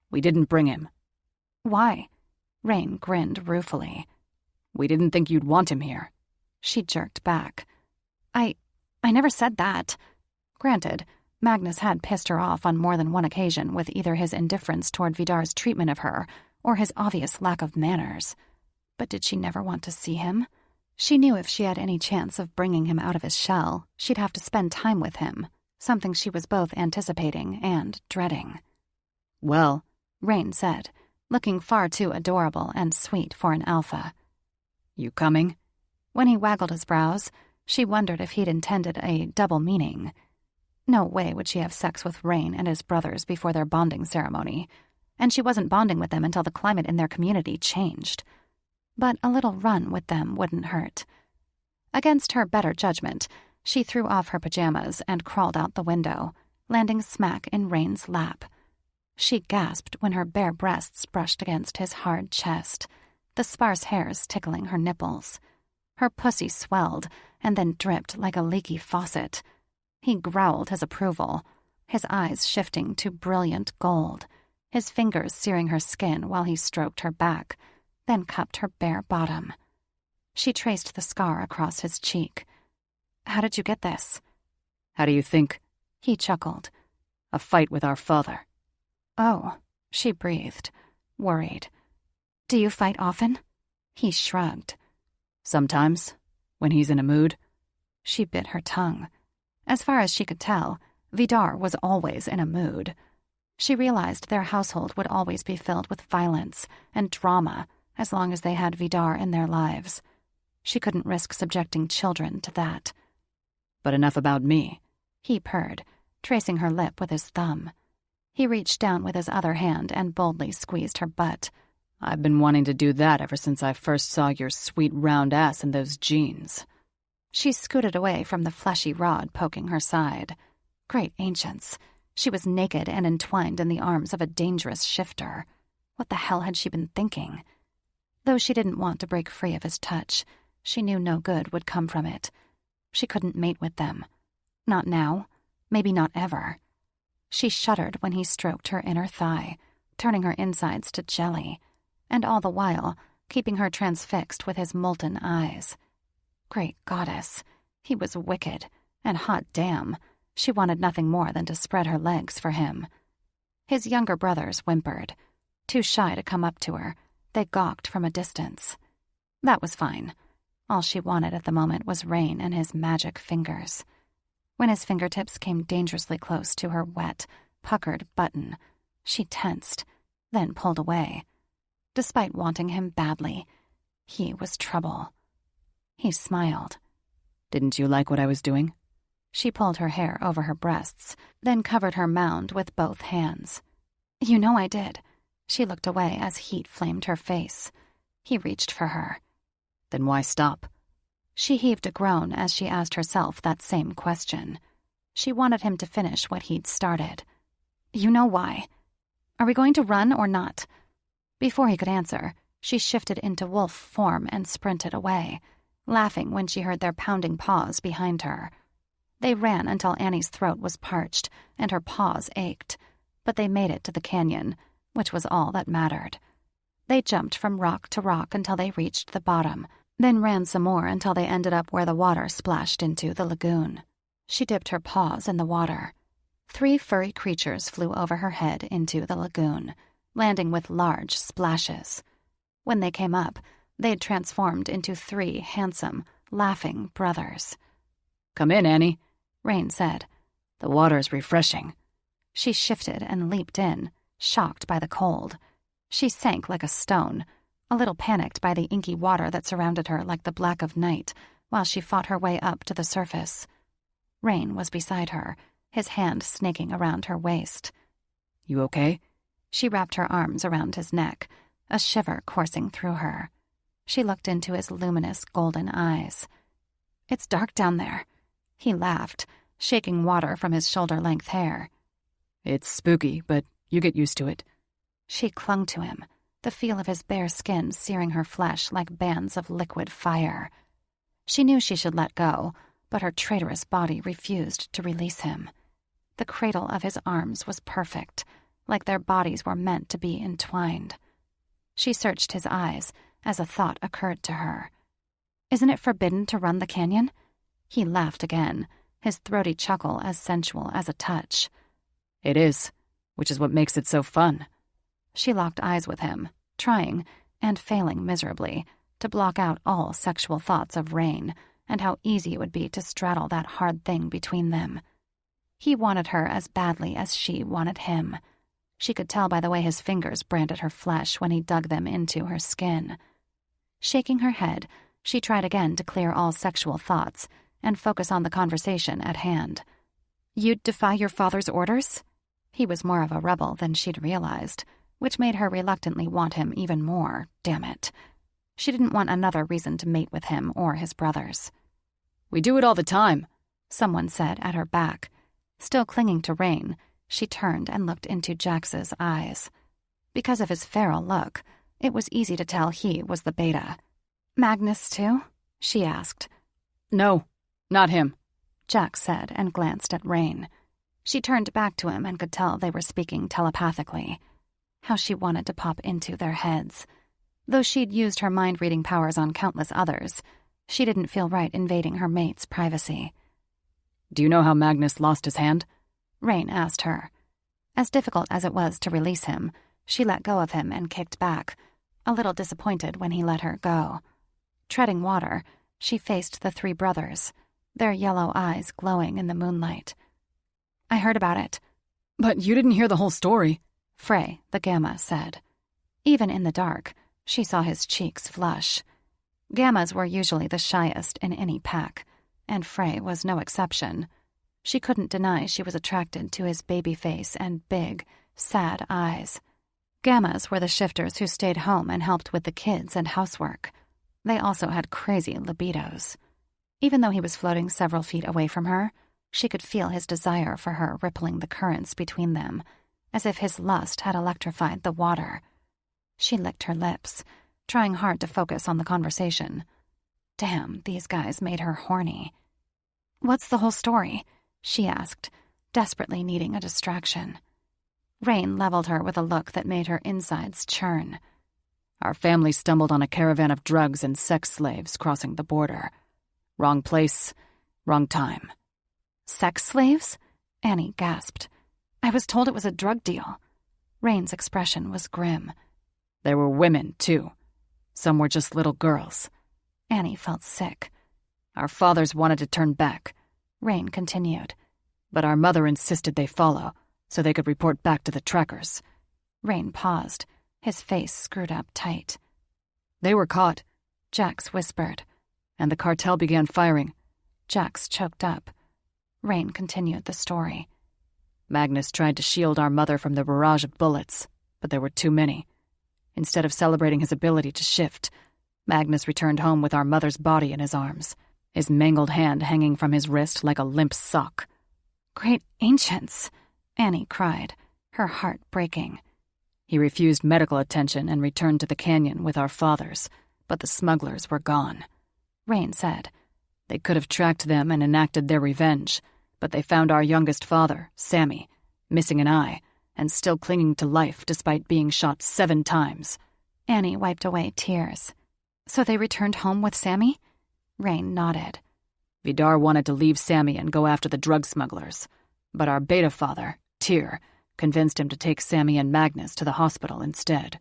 "We didn't bring him." "Why?" Rain grinned ruefully. "We didn't think you'd want him here." She jerked back. I never said that. Granted, Magnus had pissed her off on more than one occasion with either his indifference toward Vidar's treatment of her or his obvious lack of manners. But did she never want to see him? She knew if she had any chance of bringing him out of his shell, she'd have to spend time with him, something she was both anticipating and dreading. "Well," Rain said, looking far too adorable and sweet for an alpha. "You coming?" When he waggled his brows, she wondered if he'd intended a double meaning. No way would she have sex with Rain and his brothers before their bonding ceremony, and she wasn't bonding with them until the climate in their community changed. But a little run with them wouldn't hurt. Against her better judgment, she threw off her pajamas and crawled out the window, landing smack in Rain's lap. She gasped when her bare breasts brushed against his hard chest, the sparse hairs tickling her nipples. Her pussy swelled and then dripped like a leaky faucet. He growled his approval, his eyes shifting to brilliant gold, his fingers searing her skin while he stroked her back, then cupped her bare bottom. She traced the scar across his cheek. "How did you get this?" "How do you think?" He chuckled. "A fight with our father." "Oh," she breathed, worried. "Do you fight often?" He shrugged. "Sometimes, when he's in a mood." She bit her tongue. As far as she could tell, Vidar was always in a mood. She realized their household would always be filled with violence and drama as long as they had Vidar in their lives. She couldn't risk subjecting children to that. But enough about me, he purred, tracing her lip with his thumb. He reached down with his other hand and boldly squeezed her butt. I've been wanting to do that ever since I first saw your sweet round ass in those jeans. She scooted away from the fleshy rod poking her side. Great ancients. She was naked and entwined in the arms of a dangerous shifter. What the hell had she been thinking? Though she didn't want to break free of his touch, she knew no good would come from it. She couldn't mate with them. Not now. Maybe not ever. She shuddered when he stroked her inner thigh, turning her insides to jelly, and all the while keeping her transfixed with his molten eyes. Great goddess, he was wicked, and hot damn, she wanted nothing more than to spread her legs for him. His younger brothers whimpered. Too shy to come up to her, they gawked from a distance. That was fine. All she wanted at the moment was Rain and his magic fingers. When his fingertips came dangerously close to her wet, puckered button, she tensed, then pulled away. Despite wanting him badly, he was trouble. He smiled. Didn't you like what I was doing? She pulled her hair over her breasts, then covered her mound with both hands. You know I did. She looked away as heat flamed her face. He reached for her. Then why stop? She heaved a groan as she asked herself that same question. She wanted him to finish what he'd started. You know why. Are we going to run or not? Before he could answer, she shifted into wolf form and sprinted away, laughing when she heard their pounding paws behind her. They ran until Annie's throat was parched and her paws ached, but they made it to the canyon, which was all that mattered. They jumped from rock to rock until they reached the bottom, then ran some more until they ended up where the water splashed into the lagoon. She dipped her paws in the water. 3 furry creatures flew over her head into the lagoon, landing with large splashes. When they came up, they'd transformed into 3 handsome, laughing brothers. Come in, Annie, Rain said. The water's refreshing. She shifted and leaped in, shocked by the cold. She sank like a stone, a little panicked by the inky water that surrounded her like the black of night, while she fought her way up to the surface. Rain was beside her, his hand snaking around her waist. You okay? She wrapped her arms around his neck, a shiver coursing through her. She looked into his luminous golden eyes. It's dark down there. He laughed, shaking water from his shoulder-length hair. It's spooky, but you get used to it. She clung to him, the feel of his bare skin searing her flesh like bands of liquid fire. She knew she should let go, but her traitorous body refused to release him. The cradle of his arms was perfect, like their bodies were meant to be entwined. She searched his eyes as a thought occurred to her. Isn't it forbidden to run the canyon? He laughed again, his throaty chuckle as sensual as a touch. It is, which is what makes it so fun. She locked eyes with him, trying, and failing miserably, to block out all sexual thoughts of Rain and how easy it would be to straddle that hard thing between them. He wanted her as badly as she wanted him. She could tell by the way his fingers branded her flesh when he dug them into her skin. Shaking her head, she tried again to clear all sexual thoughts and focus on the conversation at hand. You'd defy your father's orders? He was more of a rebel than she'd realized, which made her reluctantly want him even more, damn it. She didn't want another reason to mate with him or his brothers. We do it all the time, someone said at her back. Still clinging to Rain, she turned and looked into Jax's eyes. Because of his feral look, it was easy to tell he was the beta. Magnus, too? She asked. No, not him, Jax said and glanced at Rain. She turned back to him and could tell they were speaking telepathically. How she wanted to pop into their heads. Though she'd used her mind-reading powers on countless others, she didn't feel right invading her mate's privacy. Do you know how Magnus lost his hand? Rain asked her. As difficult as it was to release him, she let go of him and kicked back, a little disappointed when he let her go. Treading water, she faced the 3 brothers, their yellow eyes glowing in the moonlight. I heard about it. But you didn't hear the whole story, Frey, the Gamma, said. Even in the dark, she saw his cheeks flush. Gammas were usually the shyest in any pack, and Frey was no exception. She couldn't deny she was attracted to his baby face and big, sad eyes. Gammas were the shifters who stayed home and helped with the kids and housework. They also had crazy libidos. Even though he was floating several feet away from her, she could feel his desire for her rippling the currents between them, as if his lust had electrified the water. She licked her lips, trying hard to focus on the conversation. Damn, these guys made her horny. "What's the whole story?" she asked, desperately needing a distraction. Rain leveled her with a look that made her insides churn. Our family stumbled on a caravan of drugs and sex slaves crossing the border. Wrong place, wrong time. "Sex slaves?" Annie gasped. "I was told it was a drug deal." Rain's expression was grim. There were women, too. Some were just little girls. Annie felt sick. Our fathers wanted to turn back, Rain continued. But our mother insisted they follow, so they could report back to the trackers. Rain paused, his face screwed up tight. They were caught, Jax whispered. And the cartel began firing. Jax choked up. Rain continued the story. Magnus tried to shield our mother from the barrage of bullets, but there were too many. Instead of celebrating his ability to shift, Magnus returned home with our mother's body in his arms, his mangled hand hanging from his wrist like a limp sock. "Great ancients," Annie cried, her heart breaking. He refused medical attention and returned to the canyon with our fathers, but the smugglers were gone. Rain said. They could have tracked them and enacted their revenge, but they found our youngest father, Sammy, missing an eye, and still clinging to life despite being shot 7 times. Annie wiped away tears. "So they returned home with Sammy?" Rain nodded. Vidar wanted to leave Sammy and go after the drug smugglers, but our beta father, Tyr, convinced him to take Sammy and Magnus to the hospital instead.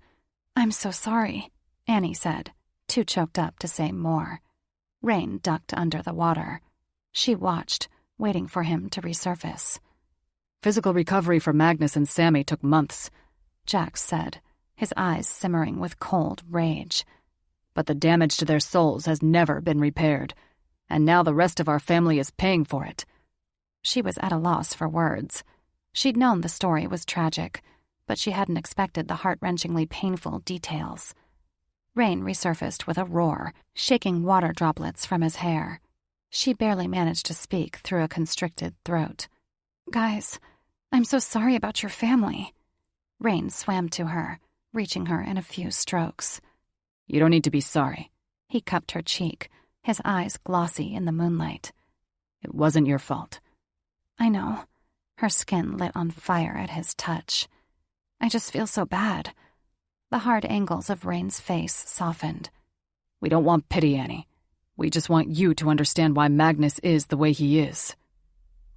"I'm so sorry," Annie said, too choked up to say more. Rain ducked under the water. She watched, waiting for him to resurface. Physical recovery for Magnus and Sammy took months, Jax said, his eyes simmering with cold rage. But the damage to their souls has never been repaired, and now the rest of our family is paying for it. She was at a loss for words. She'd known the story was tragic, but she hadn't expected the heart-wrenchingly painful details. Rain resurfaced with a roar, shaking water droplets from his hair. She barely managed to speak through a constricted throat. "Guys, I'm so sorry about your family." Rain swam to her, reaching her in a few strokes. You don't need to be sorry. He cupped her cheek, his eyes glossy in the moonlight. It wasn't your fault. I know. Her skin lit on fire at his touch. I just feel so bad. The hard angles of Rain's face softened. We don't want pity, Annie. We just want you to understand why Magnus is the way he is.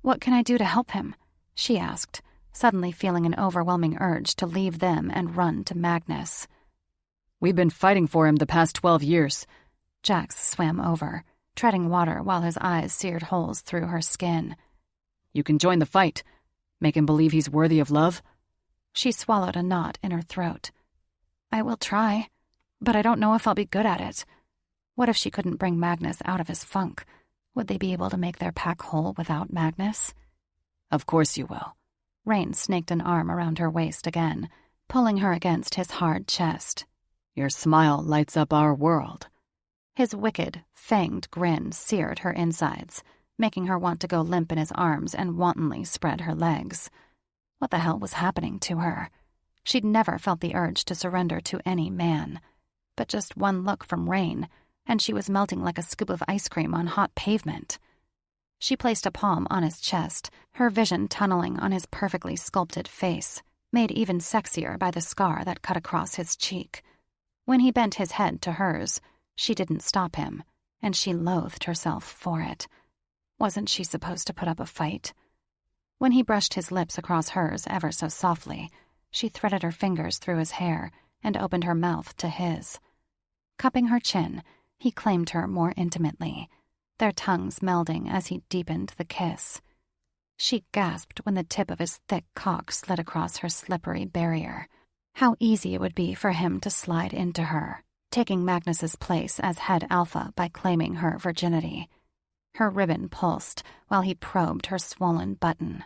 What can I do to help him? She asked, suddenly feeling an overwhelming urge to leave them and run to Magnus. We've been fighting for him the past 12 years. Jax swam over, treading water while his eyes seared holes through her skin. You can join the fight. Make him believe he's worthy of love. She swallowed a knot in her throat. I will try, but I don't know if I'll be good at it. What if she couldn't bring Magnus out of his funk? Would they be able to make their pack whole without Magnus? Of course you will. Rain snaked an arm around her waist again, pulling her against his hard chest. Your smile lights up our world. His wicked, fanged grin seared her insides, making her want to go limp in his arms and wantonly spread her legs. What the hell was happening to her? She'd never felt the urge to surrender to any man. But just one look from Rain, and she was melting like a scoop of ice cream on hot pavement. She placed a palm on his chest, her vision tunneling on his perfectly sculpted face, made even sexier by the scar that cut across his cheek. When he bent his head to hers, she didn't stop him, and she loathed herself for it. Wasn't she supposed to put up a fight? When he brushed his lips across hers ever so softly, she threaded her fingers through his hair and opened her mouth to his. Cupping her chin, he claimed her more intimately, their tongues melding as he deepened the kiss. She gasped when the tip of his thick cock slid across her slippery barrier. How easy it would be for him to slide into her, taking Magnus's place as head alpha by claiming her virginity. Her ribbon pulsed while he probed her swollen button.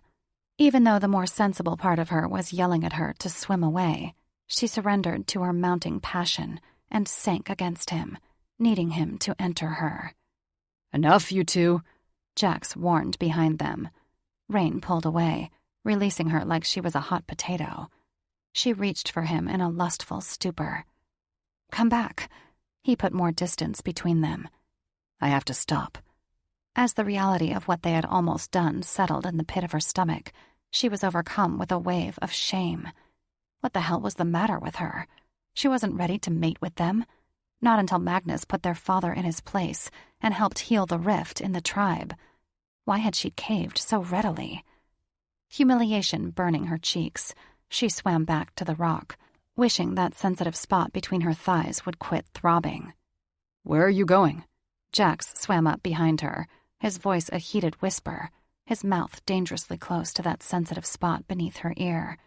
Even though the more sensible part of her was yelling at her to swim away, she surrendered to her mounting passion and sank against him, needing him to enter her. "Enough, you two," Jax warned behind them. Rain pulled away, releasing her like she was a hot potato. She reached for him in a lustful stupor. "Come back." He put more distance between them. "I have to stop." As the reality of what they had almost done settled in the pit of her stomach, she was overcome with a wave of shame. What the hell was the matter with her? She wasn't ready to mate with them. Not until Magnus put their father in his place and helped heal the rift in the tribe. Why had she caved so readily? Humiliation burning her cheeks, she swam back to the rock, wishing that sensitive spot between her thighs would quit throbbing. "Where are you going?" Jax swam up behind her, his voice a heated whisper, his mouth dangerously close to that sensitive spot beneath her ear.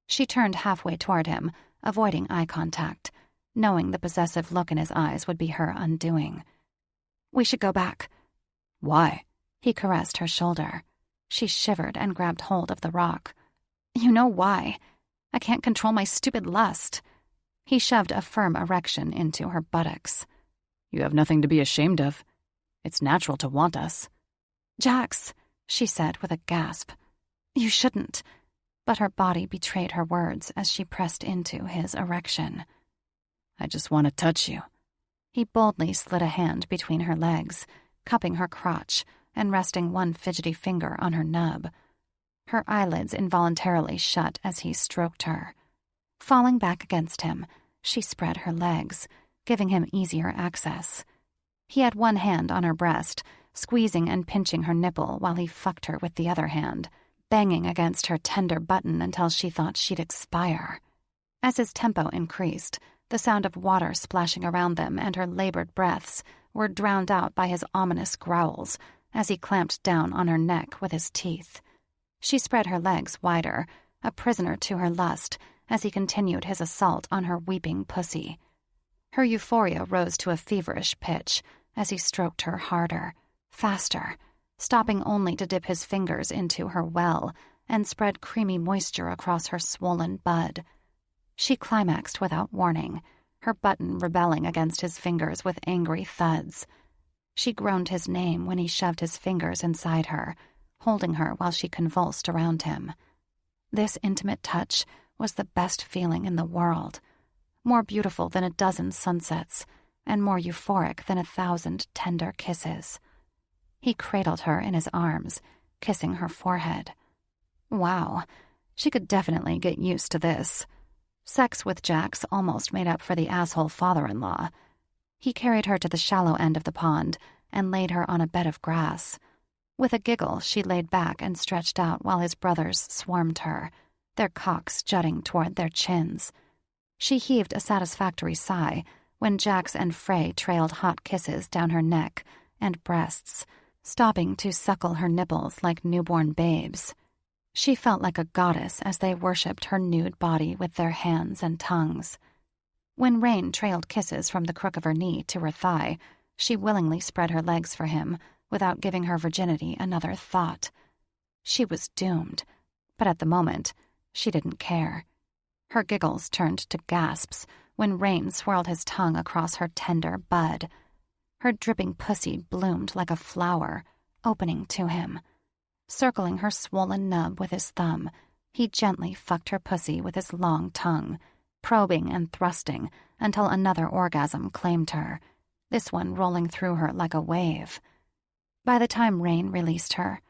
She turned halfway toward him, avoiding eye contact, knowing the possessive look in his eyes would be her undoing. "We should go back." "Why?" He caressed her shoulder. She shivered and grabbed hold of the rock. "You know why. I can't control my stupid lust." He shoved a firm erection into her buttocks. "You have nothing to be ashamed of. It's natural to want us." "Jax," she said with a gasp. "You shouldn't." But her body betrayed her words as she pressed into his erection. "I just want to touch you." He boldly slid a hand between her legs, cupping her crotch and resting one fidgety finger on her nub. Her eyelids involuntarily shut as he stroked her. Falling back against him, she spread her legs, giving him easier access. He had one hand on her breast, squeezing and pinching her nipple while he fucked her with the other hand, banging against her tender button until she thought she'd expire. As his tempo increased, the sound of water splashing around them and her labored breaths were drowned out by his ominous growls as he clamped down on her neck with his teeth. She spread her legs wider, a prisoner to her lust, as he continued his assault on her weeping pussy. Her euphoria rose to a feverish pitch as he stroked her harder, faster, stopping only to dip his fingers into her well and spread creamy moisture across her swollen bud. She climaxed without warning, her button rebelling against his fingers with angry thuds. She groaned his name when he shoved his fingers inside her, holding her while she convulsed around him. This intimate touch was the best feeling in the world, more beautiful than a dozen sunsets, and more euphoric than 1,000 tender kisses. He cradled her in his arms, kissing her forehead. Wow, she could definitely get used to this. Sex with Jax almost made up for the asshole father-in-law. He carried her to the shallow end of the pond and laid her on a bed of grass. With a giggle, she laid back and stretched out while his brothers swarmed her, their cocks jutting toward their chins. She heaved a satisfactory sigh when Jax and Frey trailed hot kisses down her neck and breasts, stopping to suckle her nipples like newborn babes. She felt like a goddess as they worshipped her nude body with their hands and tongues. When Rain trailed kisses from the crook of her knee to her thigh, she willingly spread her legs for him without giving her virginity another thought. She was doomed, but at the moment, she didn't care. Her giggles turned to gasps when Rain swirled his tongue across her tender bud. Her dripping pussy bloomed like a flower, opening to him. Circling her swollen nub with his thumb, he gently fucked her pussy with his long tongue, probing and thrusting until another orgasm claimed her, this one rolling through her like a wave. By the time Rain released her,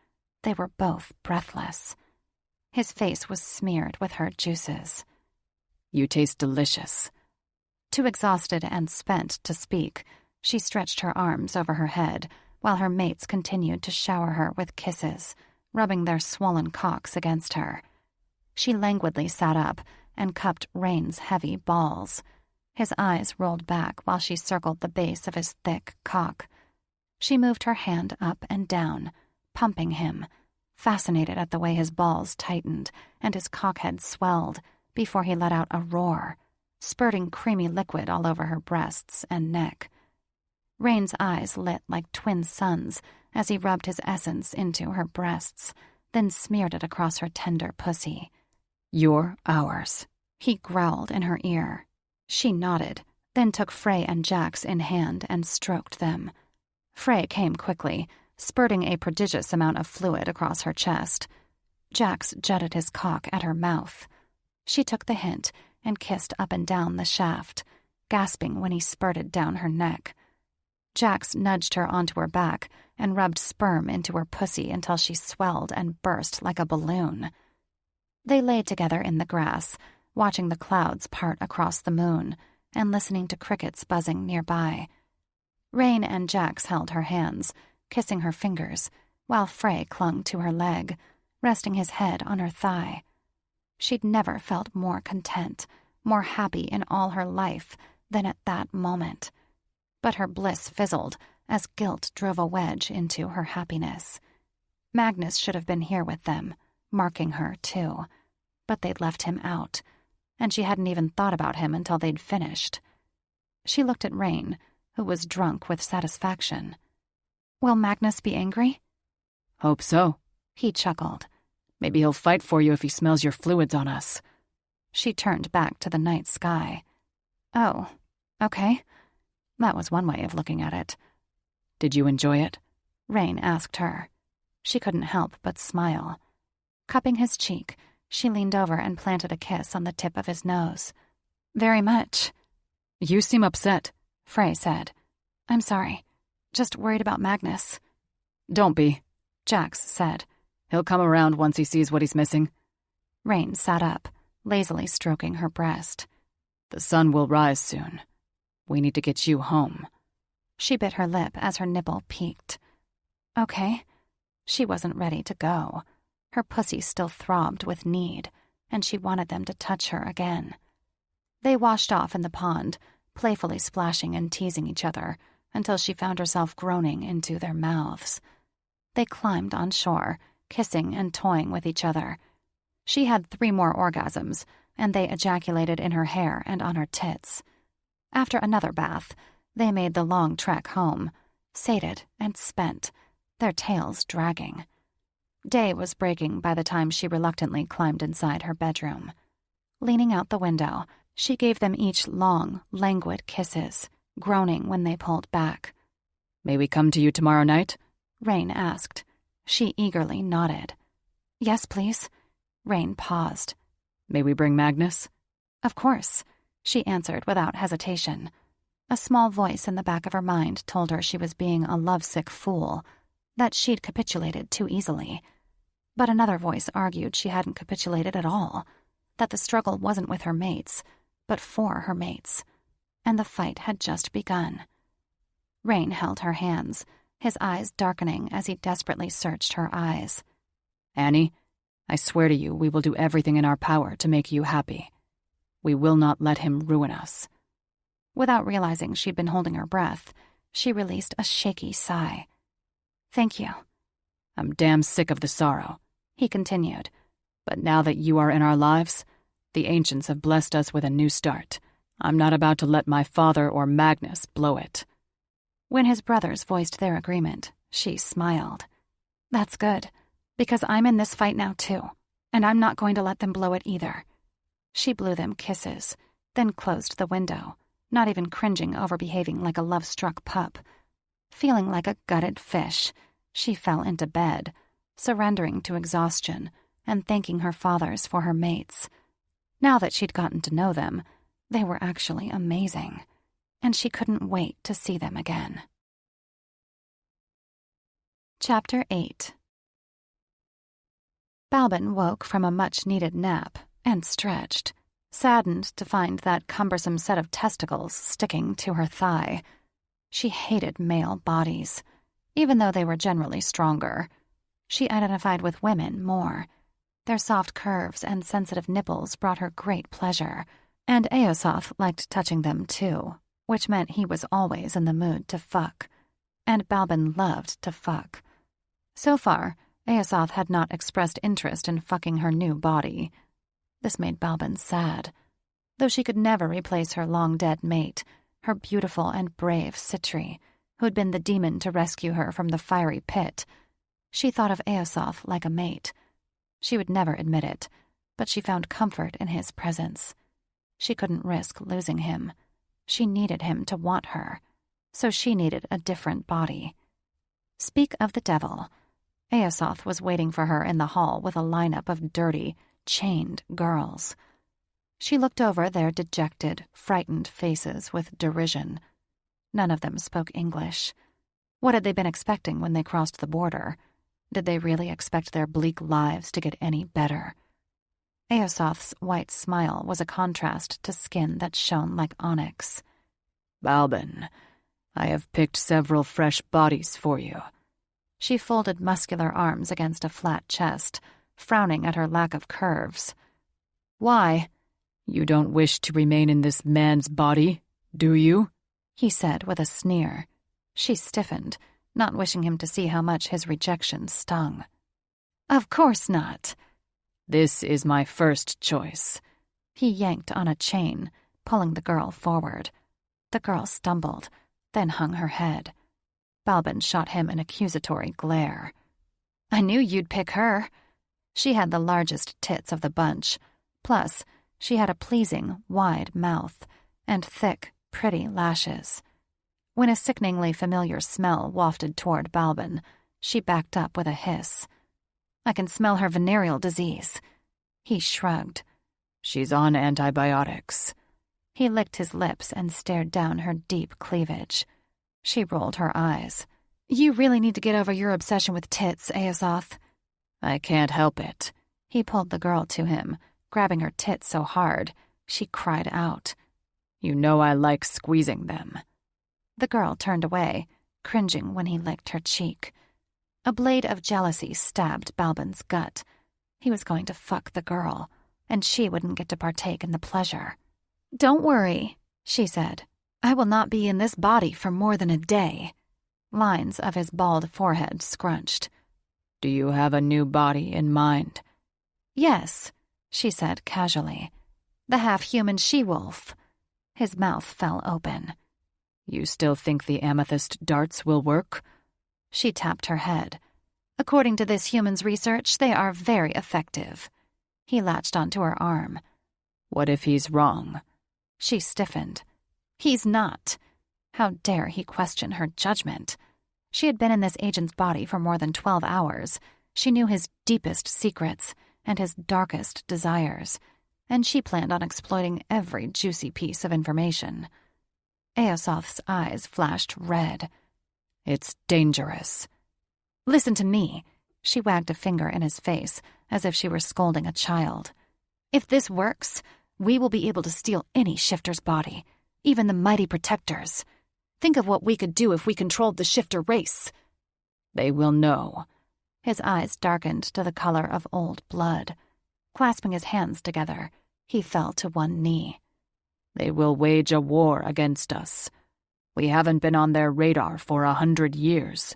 they were both breathless. His face was smeared with her juices. "You taste delicious." Too exhausted and spent to speak, she stretched her arms over her head while her mates continued to shower her with kisses, rubbing their swollen cocks against her. She languidly sat up and cupped Rain's heavy balls. His eyes rolled back while she circled the base of his thick cock. She moved her hand up and down, pumping him, fascinated at the way his balls tightened and his cockhead swelled before he let out a roar, spurting creamy liquid all over her breasts and neck. Rain's eyes lit like twin suns as he rubbed his essence into her breasts, then smeared it across her tender pussy. "You're ours," he growled in her ear. She nodded, then took Frey and Jax in hand and stroked them. Frey came quickly, spurting a prodigious amount of fluid across her chest. Jax jutted his cock at her mouth. She took the hint and kissed up and down the shaft, gasping when he spurted down her neck. Jax nudged her onto her back and rubbed sperm into her pussy until she swelled and burst like a balloon. They lay together in the grass, watching the clouds part across the moon and listening to crickets buzzing nearby. Rain and Jax held her hands, kissing her fingers, while Frey clung to her leg, resting his head on her thigh. She'd never felt more content, more happy in all her life than at that moment. But her bliss fizzled as guilt drove a wedge into her happiness. Magnus should have been here with them, marking her too. But they'd left him out, and she hadn't even thought about him until they'd finished. She looked at Rain, who was drunk with satisfaction. "Will Magnus be angry?" "Hope so," he chuckled. "Maybe he'll fight for you if he smells your fluids on us." She turned back to the night sky. "Oh, okay." That was one way of looking at it. "Did you enjoy it?" Rain asked her. She couldn't help but smile. Cupping his cheek, she leaned over and planted a kiss on the tip of his nose. "Very much." "You seem upset," Frey said. "I'm sorry. Just worried about Magnus." "Don't be," Jax said. "He'll come around once he sees what he's missing." Rain sat up, lazily stroking her breast. "The sun will rise soon. We need to get you home." She bit her lip as her nipple peaked. Okay. She wasn't ready to go. Her pussy still throbbed with need, and she wanted them to touch her again. They washed off in the pond, playfully splashing and teasing each other, until she found herself groaning into their mouths. They climbed on shore, kissing and toying with each other. She had 3 more orgasms, and they ejaculated in her hair and on her tits. After another bath, they made the long trek home, sated and spent, their tails dragging. Day was breaking by the time she reluctantly climbed inside her bedroom. Leaning out the window, she gave them each long, languid kisses, groaning when they pulled back. "May we come to you tomorrow night?" Rain asked. She eagerly nodded. "Yes, please." Rain paused. "May we bring Magnus?" "Of course," she answered without hesitation. A small voice in the back of her mind told her she was being a lovesick fool, that she'd capitulated too easily. But another voice argued she hadn't capitulated at all, that the struggle wasn't with her mates, but for her mates, and the fight had just begun. Rain held her hands, his eyes darkening as he desperately searched her eyes. "Annie, I swear to you we will do everything in our power to make you happy. We will not let him ruin us." Without realizing she'd been holding her breath, she released a shaky sigh. "Thank you." "I'm damn sick of the sorrow," he continued. "But now that you are in our lives, the ancients have blessed us with a new start. I'm not about to let my father or Magnus blow it." When his brothers voiced their agreement, she smiled. "That's good, because I'm in this fight now too, and I'm not going to let them blow it either." She blew them kisses, then closed the window, not even cringing over behaving like a love-struck pup. Feeling like a gutted fish, she fell into bed, surrendering to exhaustion and thanking her fathers for her mates. Now that she'd gotten to know them, they were actually amazing, and she couldn't wait to see them again. Chapter 8. Balbin woke from a much-needed nap and stretched, saddened to find that cumbersome set of testicles sticking to her thigh. She hated male bodies, even though they were generally stronger. She identified with women more. Their soft curves and sensitive nipples brought her great pleasure, and Eosoth liked touching them too, which meant he was always in the mood to fuck. And Balbin loved to fuck. So far, Eosoth had not expressed interest in fucking her new body. This made Balbin sad. Though she could never replace her long-dead mate, her beautiful and brave Citri, who had been the demon to rescue her from the fiery pit, she thought of Eosoth like a mate. She would never admit it, but she found comfort in his presence. She couldn't risk losing him. She needed him to want her, so she needed a different body. Speak of the devil. Eosoth was waiting for her in the hall with a lineup of dirty, chained girls. She looked over their dejected, frightened faces with derision. None of them spoke English. What had they been expecting when they crossed the border? Did they really expect their bleak lives to get any better? Eosoth's white smile was a contrast to skin that shone like onyx. Balbin, I have picked several fresh bodies for you. She folded muscular arms against a flat chest, frowning at her lack of curves. Why? You don't wish to remain in this man's body, do you? He said with a sneer. She stiffened, not wishing him to see how much his rejection stung. Of course not. This is my first choice. He yanked on a chain, pulling the girl forward. The girl stumbled, then hung her head. Balbin shot him an accusatory glare. I knew you'd pick her. She had the largest tits of the bunch. Plus, she had a pleasing, wide mouth and thick, pretty lashes. When a sickeningly familiar smell wafted toward Balbin, she backed up with a hiss. I can smell her venereal disease. He shrugged. She's on antibiotics. He licked his lips and stared down her deep cleavage. She rolled her eyes. You really need to get over your obsession with tits, Eosoth. I can't help it. He pulled the girl to him, grabbing her tits so hard, she cried out. You know I like squeezing them. The girl turned away, cringing when he licked her cheek. A blade of jealousy stabbed Balbin's gut. He was going to fuck the girl, and she wouldn't get to partake in the pleasure. Don't worry, she said. I will not be in this body for more than a day. Lines of his bald forehead scrunched. Do you have a new body in mind? Yes, she said casually. The half-human she-wolf. His mouth fell open. You still think the amethyst darts will work? She tapped her head. According to this human's research, they are very effective. He latched onto her arm. What if he's wrong? She stiffened. He's not. How dare he question her judgment? She had been in this agent's body for more than 12 hours. She knew his deepest secrets and his darkest desires, and she planned on exploiting every juicy piece of information. Eosoth's eyes flashed red. It's dangerous. Listen to me. She wagged a finger in his face, as if she were scolding a child. If this works, we will be able to steal any shifter's body, even the mighty protectors. Think of what we could do if we controlled the shifter race. They will know. His eyes darkened to the color of old blood. Clasping his hands together, he fell to one knee. They will wage a war against us. We haven't been on their radar for 100 years.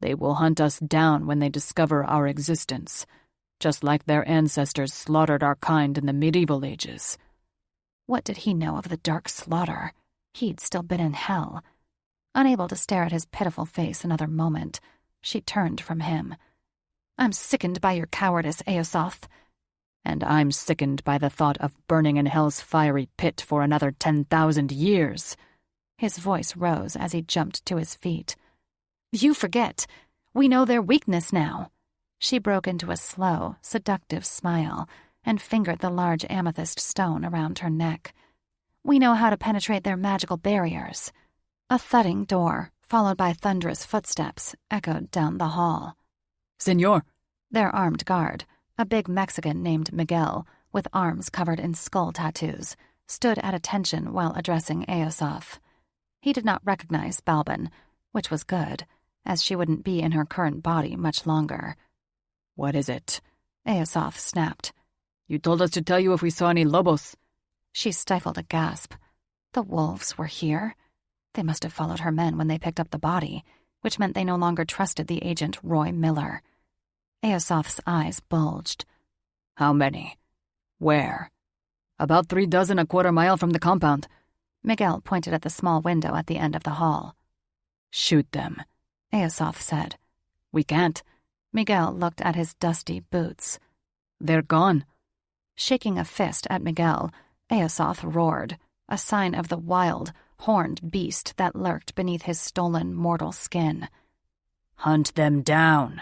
They will hunt us down when they discover our existence, just like their ancestors slaughtered our kind in the medieval ages. What did he know of the dark slaughter? He'd still been in hell. Unable to stare at his pitiful face another moment, she turned from him. I'm sickened by your cowardice, Eosoth. And I'm sickened by the thought of burning in hell's fiery pit for another 10,000 years. His voice rose as he jumped to his feet. You forget. We know their weakness now. She broke into a slow, seductive smile and fingered the large amethyst stone around her neck. We know how to penetrate their magical barriers. A thudding door, followed by thunderous footsteps, echoed down the hall. Senor! Their armed guard, a big Mexican named Miguel, with arms covered in skull tattoos, stood at attention while addressing Eosoth. He did not recognize Balbin, which was good, as she wouldn't be in her current body much longer. What is it? Eosoth snapped. You told us to tell you if we saw any lobos. She stifled a gasp. The wolves were here? They must have followed her men when they picked up the body, which meant they no longer trusted the agent Roy Miller. Aosof's eyes bulged. How many? Where? About 3 dozen a quarter mile from the compound. Miguel pointed at the small window at the end of the hall. Shoot them, Aosof said. We can't. Miguel looked at his dusty boots. They're gone. Shaking a fist at Miguel, Aosof roared, a sign of the wild, horned beast that lurked beneath his stolen mortal skin. Hunt them down.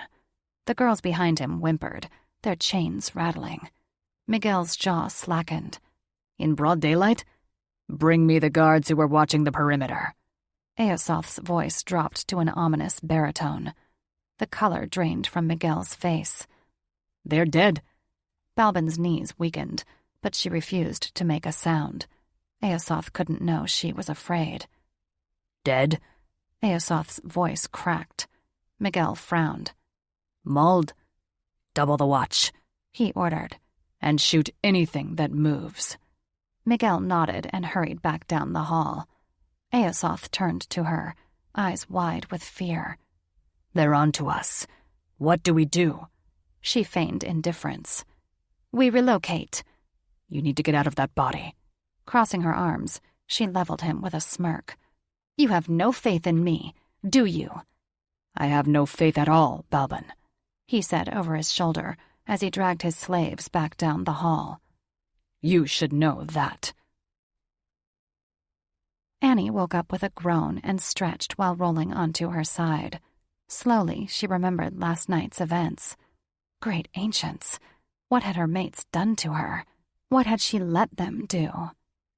The girls behind him whimpered, their chains rattling. Miguel's jaw slackened. In broad daylight? Bring me the guards who were watching the perimeter. Aosof's voice dropped to an ominous baritone. The color drained from Miguel's face. They're dead. Balbin's knees weakened, but she refused to make a sound. Aosof couldn't know she was afraid. Dead? Aosof's voice cracked. Miguel frowned. Mauled. Double the watch, he ordered. And shoot anything that moves. Miguel nodded and hurried back down the hall. Aosof turned to her, eyes wide with fear. They're on to us. What do we do? She feigned indifference. We relocate. You need to get out of that body. Crossing her arms, she leveled him with a smirk. You have no faith in me, do you? I have no faith at all, Balbin, he said over his shoulder as he dragged his slaves back down the hall. You should know that. Annie woke up with a groan and stretched while rolling onto her side. Slowly, she remembered last night's events. Great ancients. What had her mates done to her? What had she let them do?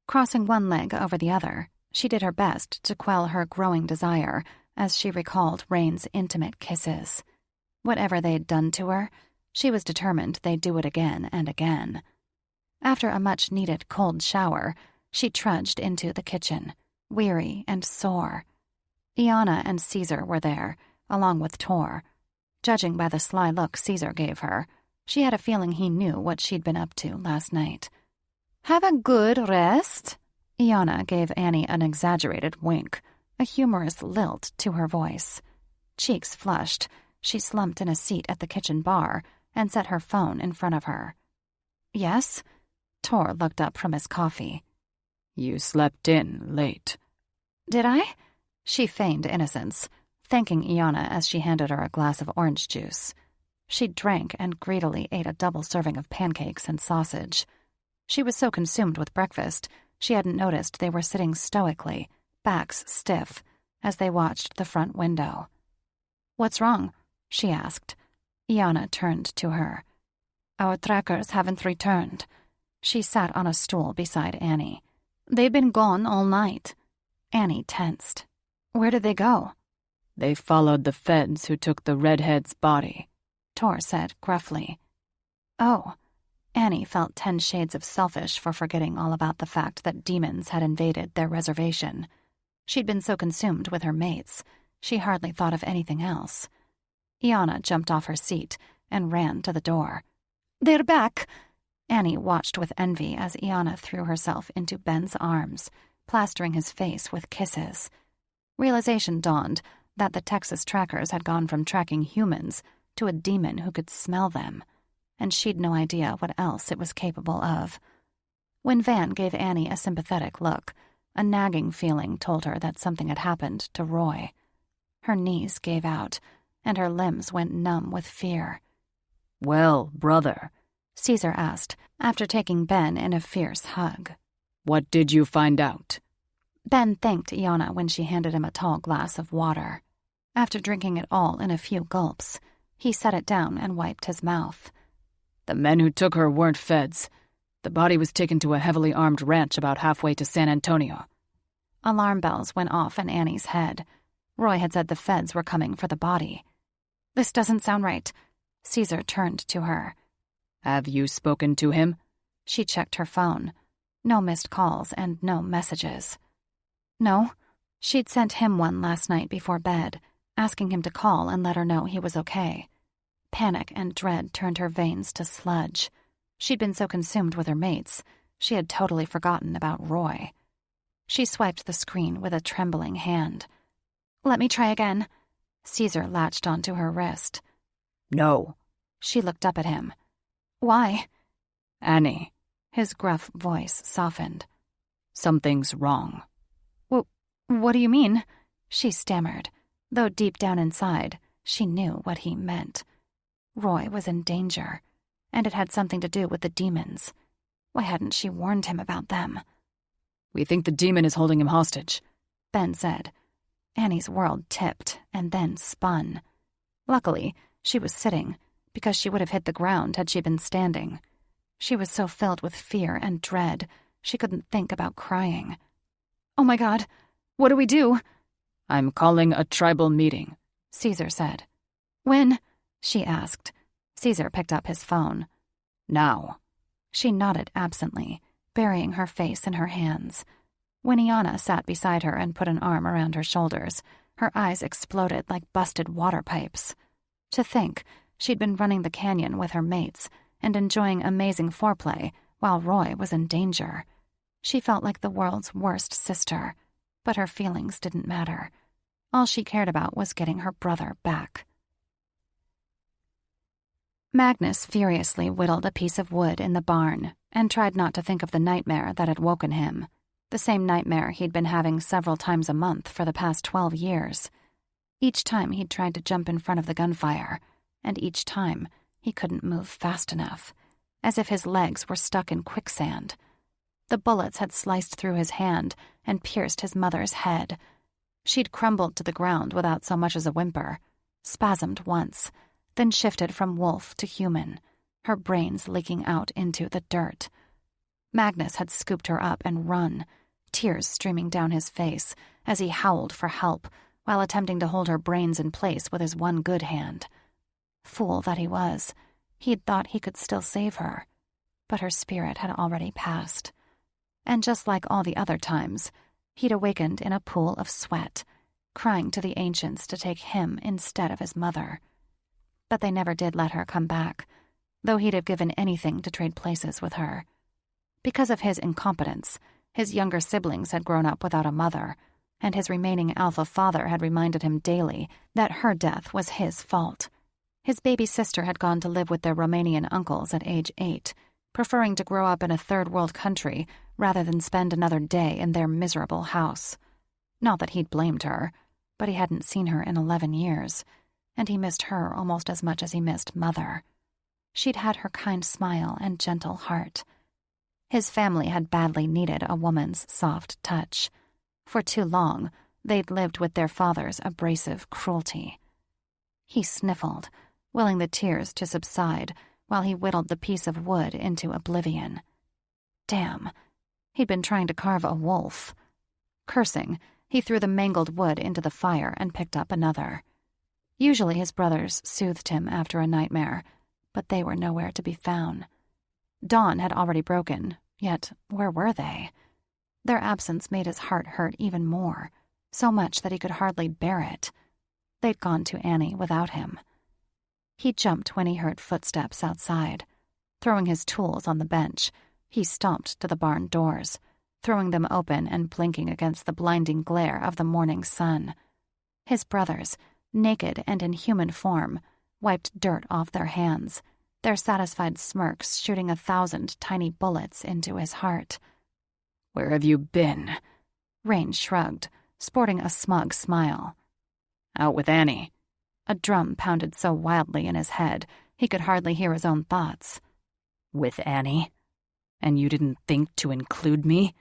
Crossing one leg over the other, she did her best to quell her growing desire as she recalled Rain's intimate kisses. Whatever they'd done to her, she was determined they'd do it again and again. After a much-needed cold shower, she trudged into the kitchen, weary and sore. Iana and Caesar were there, along with Tor. Judging by the sly look Caesar gave her, she had a feeling he knew what she'd been up to last night. Have a good rest? Iana gave Annie an exaggerated wink, a humorous lilt to her voice. Cheeks flushed, she slumped in a seat at the kitchen bar and set her phone in front of her. Yes? Tor looked up from his coffee. You slept in late. Did I? She feigned innocence, thanking Iana as she handed her a glass of orange juice. She drank and greedily ate a double serving of pancakes and sausage. She was so consumed with breakfast, she hadn't noticed they were sitting stoically, backs stiff, as they watched the front window. What's wrong? She asked. Iana turned to her. Our trackers haven't returned. She sat on a stool beside Annie. They've been gone all night. Annie tensed. Where did they go? They followed the feds who took the redhead's body, Tor said gruffly. Oh. Annie felt 10 shades of selfish for forgetting all about the fact that demons had invaded their reservation. She'd been so consumed with her mates, she hardly thought of anything else. Iana jumped off her seat and ran to the door. They're back! Annie watched with envy as Iana threw herself into Ben's arms, plastering his face with kisses. Realization dawned that the Texas trackers had gone from tracking humans to a demon who could smell them, and she'd no idea what else it was capable of. When Van gave Annie a sympathetic look, a nagging feeling told her that something had happened to Roy. Her knees gave out, and her limbs went numb with fear. Well, brother, Caesar asked, after taking Ben in a fierce hug. What did you find out? Ben thanked Iana when she handed him a tall glass of water. After drinking it all in a few gulps, he set it down and wiped his mouth. The men who took her weren't feds. The body was taken to a heavily armed ranch about halfway to San Antonio. Alarm bells went off in Annie's head. Roy had said the feds were coming for the body. This doesn't sound right. Caesar turned to her. Have you spoken to him? She checked her phone. No missed calls and no messages. No. She'd sent him one last night before bed, asking him to call and let her know he was okay. Panic and dread turned her veins to sludge. She'd been so consumed with her mates, she had totally forgotten about Roy. She swiped the screen with a trembling hand. Let me try again. Caesar latched onto her wrist. No. She looked up at him. "Why?" "Annie." His gruff voice softened. "Something's wrong." What do you mean?" She stammered, though deep down inside, she knew what he meant. Roy was in danger, and it had something to do with the demons. Why hadn't she warned him about them? "We think the demon is holding him hostage," Ben said. Annie's world tipped and then spun. Luckily, she was sitting, because she would have hit the ground had she been standing. She was so filled with fear and dread, she couldn't think about crying. "Oh my God, what do we do?" "I'm calling a tribal meeting," Caesar said. "When?" she asked. Caesar picked up his phone. "Now." She nodded absently, burying her face in her hands. When Iana sat beside her and put an arm around her shoulders, her eyes exploded like busted water pipes. To think she'd been running the canyon with her mates and enjoying amazing foreplay while Roy was in danger. She felt like the world's worst sister, but her feelings didn't matter. All she cared about was getting her brother back. Magnus furiously whittled a piece of wood in the barn and tried not to think of the nightmare that had woken him, the same nightmare he'd been having several times a month for the past 12 years. Each time he'd tried to jump in front of the gunfire, and each time he couldn't move fast enough, as if his legs were stuck in quicksand. The bullets had sliced through his hand and pierced his mother's head. She'd crumbled to the ground without so much as a whimper, spasmed once, then shifted from wolf to human, her brains leaking out into the dirt. Magnus had scooped her up and run, tears streaming down his face as he howled for help while attempting to hold her brains in place with his one good hand. Fool that he was, he'd thought he could still save her, but her spirit had already passed. And just like all the other times, he'd awakened in a pool of sweat, crying to the ancients to take him instead of his mother. But they never did let her come back, though he'd have given anything to trade places with her. Because of his incompetence, his younger siblings had grown up without a mother, and his remaining alpha father had reminded him daily that her death was his fault. His baby sister had gone to live with their Romanian uncles at age 8, preferring to grow up in a third-world country rather than spend another day in their miserable house. Not that he'd blamed her, but he hadn't seen her in 11 years, and he missed her almost as much as he missed Mother. She'd had her kind smile and gentle heart. His family had badly needed a woman's soft touch. For too long, they'd lived with their father's abrasive cruelty. He sniffled, willing the tears to subside while he whittled the piece of wood into oblivion. Damn, he'd been trying to carve a wolf. Cursing, he threw the mangled wood into the fire and picked up another. Usually his brothers soothed him after a nightmare, but they were nowhere to be found. Dawn had already broken, yet where were they? Their absence made his heart hurt even more, so much that he could hardly bear it. They'd gone to Annie without him. He jumped when he heard footsteps outside. Throwing his tools on the bench, he stomped to the barn doors, throwing them open and blinking against the blinding glare of the morning sun. His brothers, naked and in human form, wiped dirt off their hands, their satisfied smirks shooting 1,000 tiny bullets into his heart. "Where have you been?" Rain shrugged, sporting a smug smile. "Out with Annie." A drum pounded so wildly in his head, he could hardly hear his own thoughts. "With Annie? And you didn't think to include me?"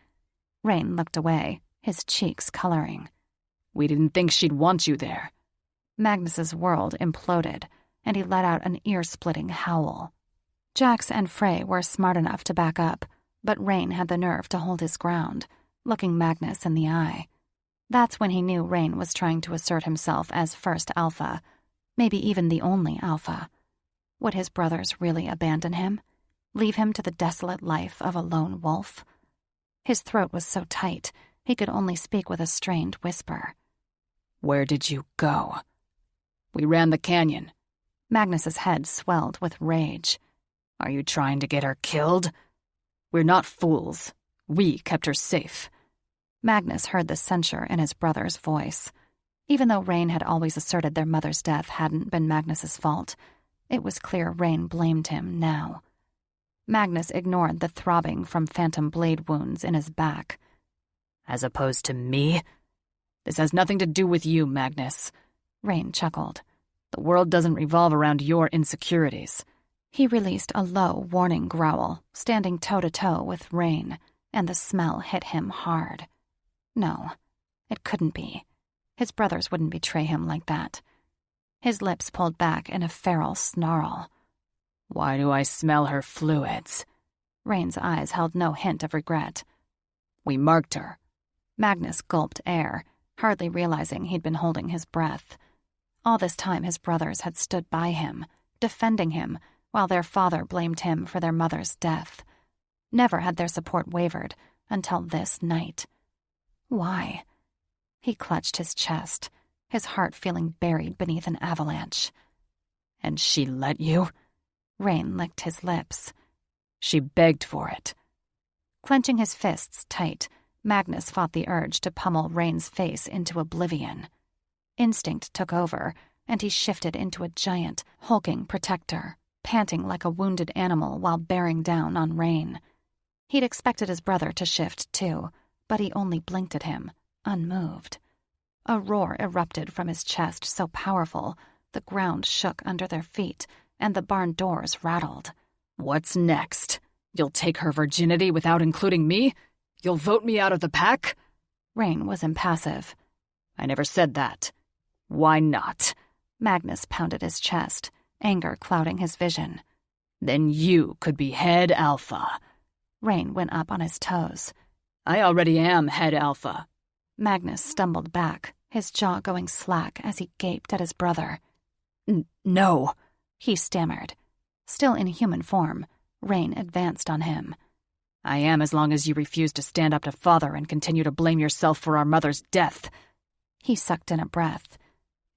Rain looked away, his cheeks coloring. "We didn't think she'd want you there." Magnus's world imploded, and he let out an ear-splitting howl. Jax and Frey were smart enough to back up, but Rain had the nerve to hold his ground, looking Magnus in the eye. That's when he knew Rain was trying to assert himself as first alpha, maybe even the only alpha. Would his brothers really abandon him? Leave him to the desolate life of a lone wolf? His throat was so tight, he could only speak with a strained whisper. "Where did you go?" "We ran the canyon." Magnus's head swelled with rage. "Are you trying to get her killed?" "We're not fools. We kept her safe." Magnus heard the censure in his brother's voice. Even though Rain had always asserted their mother's death hadn't been Magnus's fault, It was clear Rain blamed him now. Magnus ignored the throbbing from phantom blade wounds in his back. As opposed to me? This has nothing to do with you, Magnus. Rain chuckled. The world doesn't revolve around your insecurities. He released a low, warning growl, standing toe-to-toe with Rain, and the smell hit him hard. No, it couldn't be. His brothers wouldn't betray him like that. His lips pulled back in a feral snarl. Why do I smell her fluids? Rain's eyes held no hint of regret. We marked her. Magnus gulped air, hardly realizing he'd been holding his breath. All this time his brothers had stood by him, defending him, while their father blamed him for their mother's death. Never had their support wavered until this night. Why? He clutched his chest, his heart feeling buried beneath an avalanche. And she let you? Rain licked his lips. She begged for it. Clenching his fists tight, Magnus fought the urge to pummel Rain's face into oblivion. Instinct took over, and he shifted into a giant, hulking protector, panting like a wounded animal while bearing down on Rain. He'd expected his brother to shift too, but he only blinked at him, unmoved. A roar erupted from his chest so powerful, the ground shook under their feet, and the barn doors rattled. What's next? You'll take her virginity without including me? You'll vote me out of the pack? Rain was impassive. I never said that. Why not? Magnus pounded his chest, anger clouding his vision. Then you could be head alpha. Rain went up on his toes. I already am head alpha. Magnus stumbled back, his jaw going slack as he gaped at his brother. No, he stammered. Still in human form, Rain advanced on him. I am as long as you refuse to stand up to Father and continue to blame yourself for our mother's death. He sucked in a breath.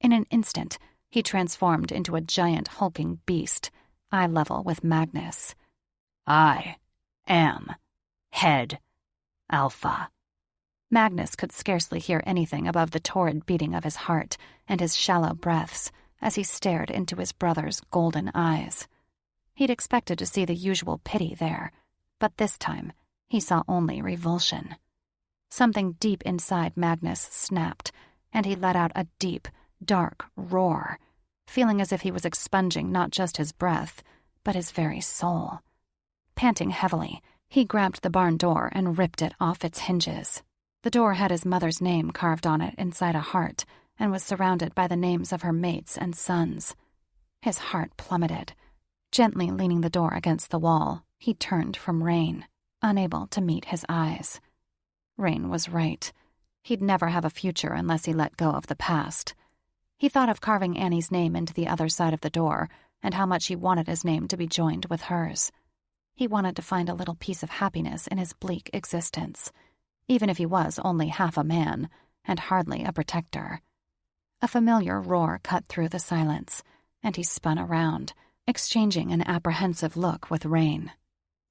In an instant, he transformed into a giant hulking beast, eye level with Magnus. I am head alpha. Magnus could scarcely hear anything above the torrid beating of his heart and his shallow breaths as he stared into his brother's golden eyes. He'd expected to see the usual pity there, but this time he saw only revulsion. Something deep inside Magnus snapped, and he let out a deep, dark roar, feeling as if he was expunging not just his breath, but his very soul. Panting heavily, he grabbed the barn door and ripped it off its hinges. The door had his mother's name carved on it inside a heart and was surrounded by the names of her mates and sons. His heart plummeted. Gently leaning the door against the wall, he turned from Rain, unable to meet his eyes. Rain was right. He'd never have a future unless he let go of the past. He thought of carving Annie's name into the other side of the door and how much he wanted his name to be joined with hers. He wanted to find a little piece of happiness in his bleak existence, even if he was only half a man and hardly a protector. A familiar roar cut through the silence, and he spun around, exchanging an apprehensive look with Rain.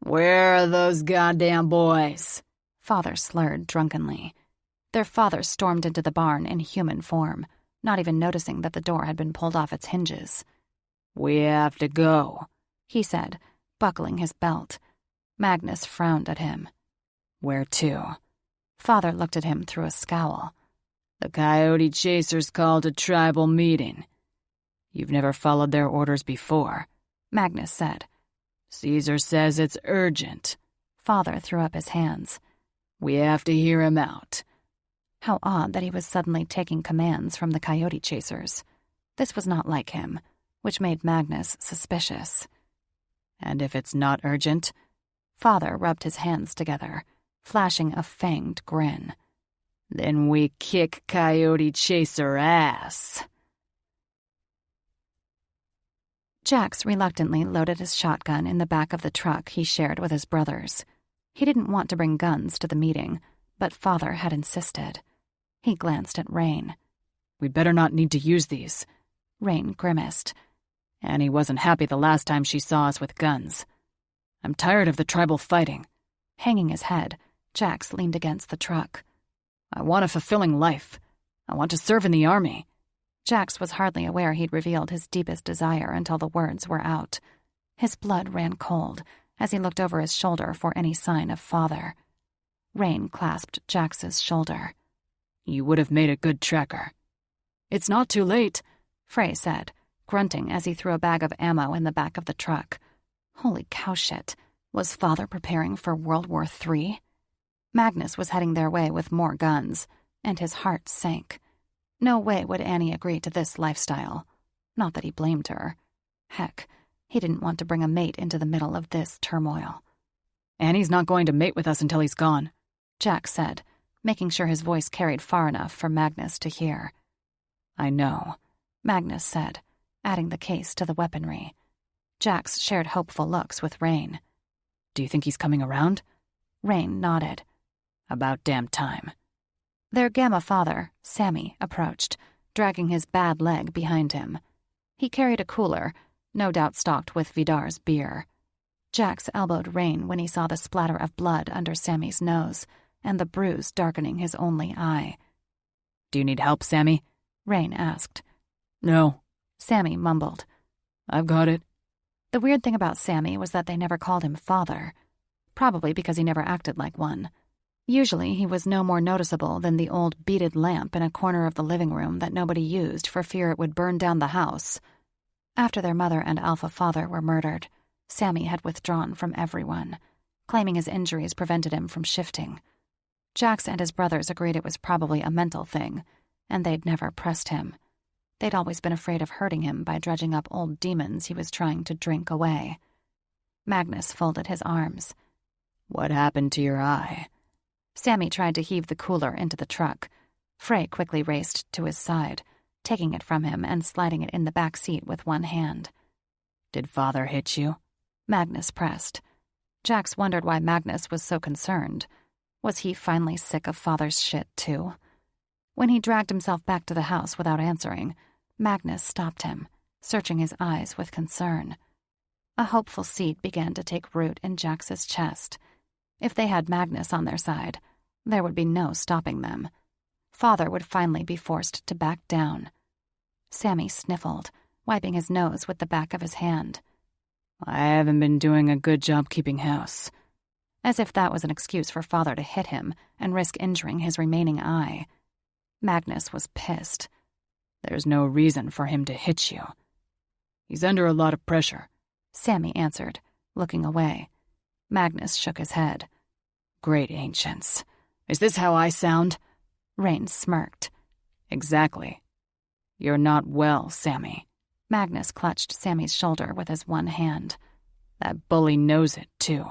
Where are those goddamn boys? Father slurred drunkenly. Their father stormed into the barn in human form, not even noticing that the door had been pulled off its hinges. We have to go, he said, buckling his belt. Magnus frowned at him. Where to? Father looked at him through a scowl. The coyote chasers called a tribal meeting. You've never followed their orders before, Magnus said. Caesar says it's urgent. Father threw up his hands. We have to hear him out. How odd that he was suddenly taking commands from the coyote chasers. This was not like him, which made Magnus suspicious. And if it's not urgent? Father rubbed his hands together, flashing a fanged grin. Then we kick coyote chaser ass. Jax reluctantly loaded his shotgun in the back of the truck he shared with his brothers. He didn't want to bring guns to the meeting, but Father had insisted. He glanced at Rain. We'd better not need to use these. Rain grimaced. Annie wasn't happy the last time she saw us with guns. I'm tired of the tribal fighting. Hanging his head, Jax leaned against the truck. I want a fulfilling life. I want to serve in the army. Jax was hardly aware he'd revealed his deepest desire until the words were out. His blood ran cold as he looked over his shoulder for any sign of father. Rain clasped Jax's shoulder. You would have made a good tracker. It's not too late, Frey said, grunting as he threw a bag of ammo in the back of the truck. Holy cow shit. Was father preparing for World War III? Magnus was heading their way with more guns, and his heart sank. No way would Annie agree to this lifestyle. Not that he blamed her. Heck, he didn't want to bring a mate into the middle of this turmoil. Annie's not going to mate with us until he's gone, Jax said, making sure his voice carried far enough for Magnus to hear. I know, Magnus said, adding the case to the weaponry. Jax shared hopeful looks with Rain. Do you think he's coming around? Rain nodded. About damn time. Their Gamma father, Sammy, approached, dragging his bad leg behind him. He carried a cooler, no doubt stocked with Vidar's beer. Jax elbowed Rain when he saw the splatter of blood under Sammy's nose and the bruise darkening his only eye. Do you need help, Sammy? Rain asked. No, Sammy mumbled. I've got it. The weird thing about Sammy was that they never called him father, probably because he never acted like one. Usually he was no more noticeable than the old beaded lamp in a corner of the living room that nobody used for fear it would burn down the house. After their mother and alpha father were murdered, Sammy had withdrawn from everyone, claiming his injuries prevented him from shifting. Jax and his brothers agreed it was probably a mental thing, and they'd never pressed him. They'd always been afraid of hurting him by dredging up old demons he was trying to drink away. Magnus folded his arms. What happened to your eye? Sammy tried to heave the cooler into the truck. Frey quickly raced to his side, taking it from him and sliding it in the back seat with one hand. Did father hit you? Magnus pressed. Jax wondered why Magnus was so concerned. Was he finally sick of father's shit, too? When he dragged himself back to the house without answering, Magnus stopped him, searching his eyes with concern. A hopeful seed began to take root in Jax's chest. If they had Magnus on their side, there would be no stopping them. Father would finally be forced to back down. Sammy sniffled, wiping his nose with the back of his hand. I haven't been doing a good job keeping house. As if that was an excuse for father to hit him and risk injuring his remaining eye. Magnus was pissed. There's no reason for him to hit you. He's under a lot of pressure, Sammy answered, looking away. Magnus shook his head. Great ancients. Is this how I sound? Rain smirked. Exactly. You're not well, Sammy. Magnus clutched Sammy's shoulder with his one hand. That bully knows it, too.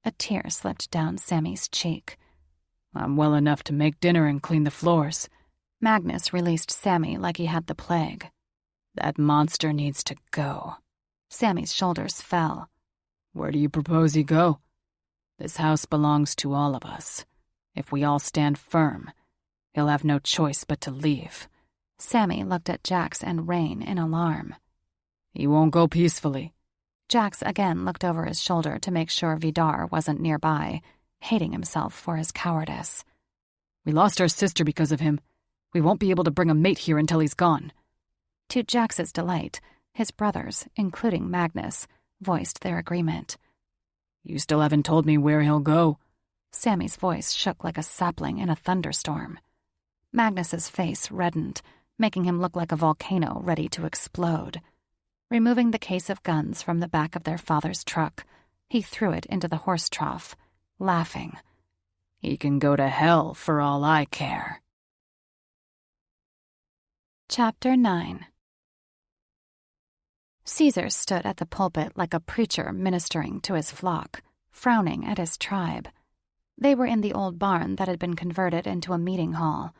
A tear slipped down Sammy's cheek. I'm well enough to make dinner and clean the floors. Magnus released Sammy like he had the plague. That monster needs to go. Sammy's shoulders fell. Where do you propose he go? This house belongs to all of us. If we all stand firm, he'll have no choice but to leave. Sammy looked at Jax and Rain in alarm. He won't go peacefully. Jax again looked over his shoulder to make sure Vidar wasn't nearby, hating himself for his cowardice. We lost our sister because of him. We won't be able to bring a mate here until he's gone. To Jax's delight, his brothers, including Magnus, voiced their agreement. You still haven't told me where he'll go. Sammy's voice shook like a sapling in a thunderstorm. Magnus's face reddened, making him look like a volcano ready to explode. Removing the case of guns from the back of their father's truck, he threw it into the horse trough, laughing. He can go to hell for all I care. Chapter 9. Caesar stood at the pulpit like a preacher ministering to his flock, frowning at his tribe. They were in the old barn that had been converted into a meeting hall.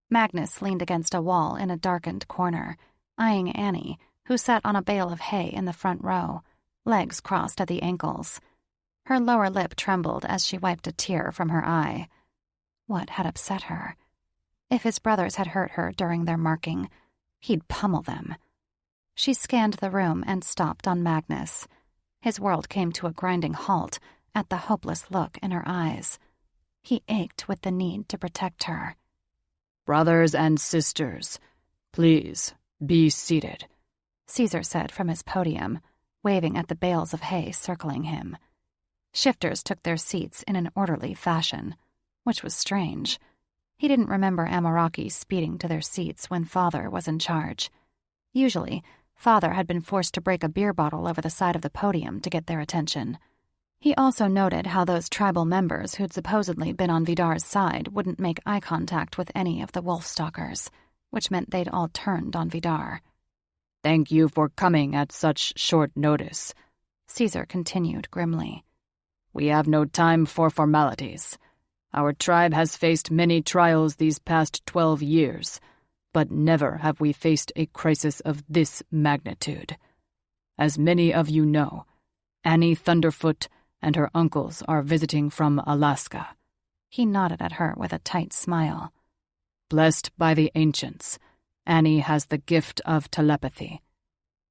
Magnus leaned against a wall in a darkened corner, eyeing Annie, who sat on a bale of hay in the front row, legs crossed at the ankles. Her lower lip trembled as she wiped a tear from her eye. What had upset her? If his brothers had hurt her during their marking, he'd pummel them. She scanned the room and stopped on Magnus. His world came to a grinding halt at the hopeless look in her eyes. He ached with the need to protect her. Brothers and sisters, Please, be seated, Caesar said from his podium, waving at the bales of hay circling him. Shifters took their seats in an orderly fashion, which was strange. He didn't remember Amaraki speeding to their seats when Father was in charge. Usually, Father had been forced to break a beer bottle over the side of the podium to get their attention. He also noted how those tribal members who'd supposedly been on Vidar's side wouldn't make eye contact with any of the wolf-stalkers, which meant they'd all turned on Vidar. Thank you for coming at such short notice, Caesar continued grimly. We have no time for formalities. Our tribe has faced many trials these past 12 years, but never have we faced a crisis of this magnitude. As many of you know, Annie Thunderfoot and her uncles are visiting from Alaska. He nodded at her with a tight smile. Blessed by the ancients, Annie has the gift of telepathy.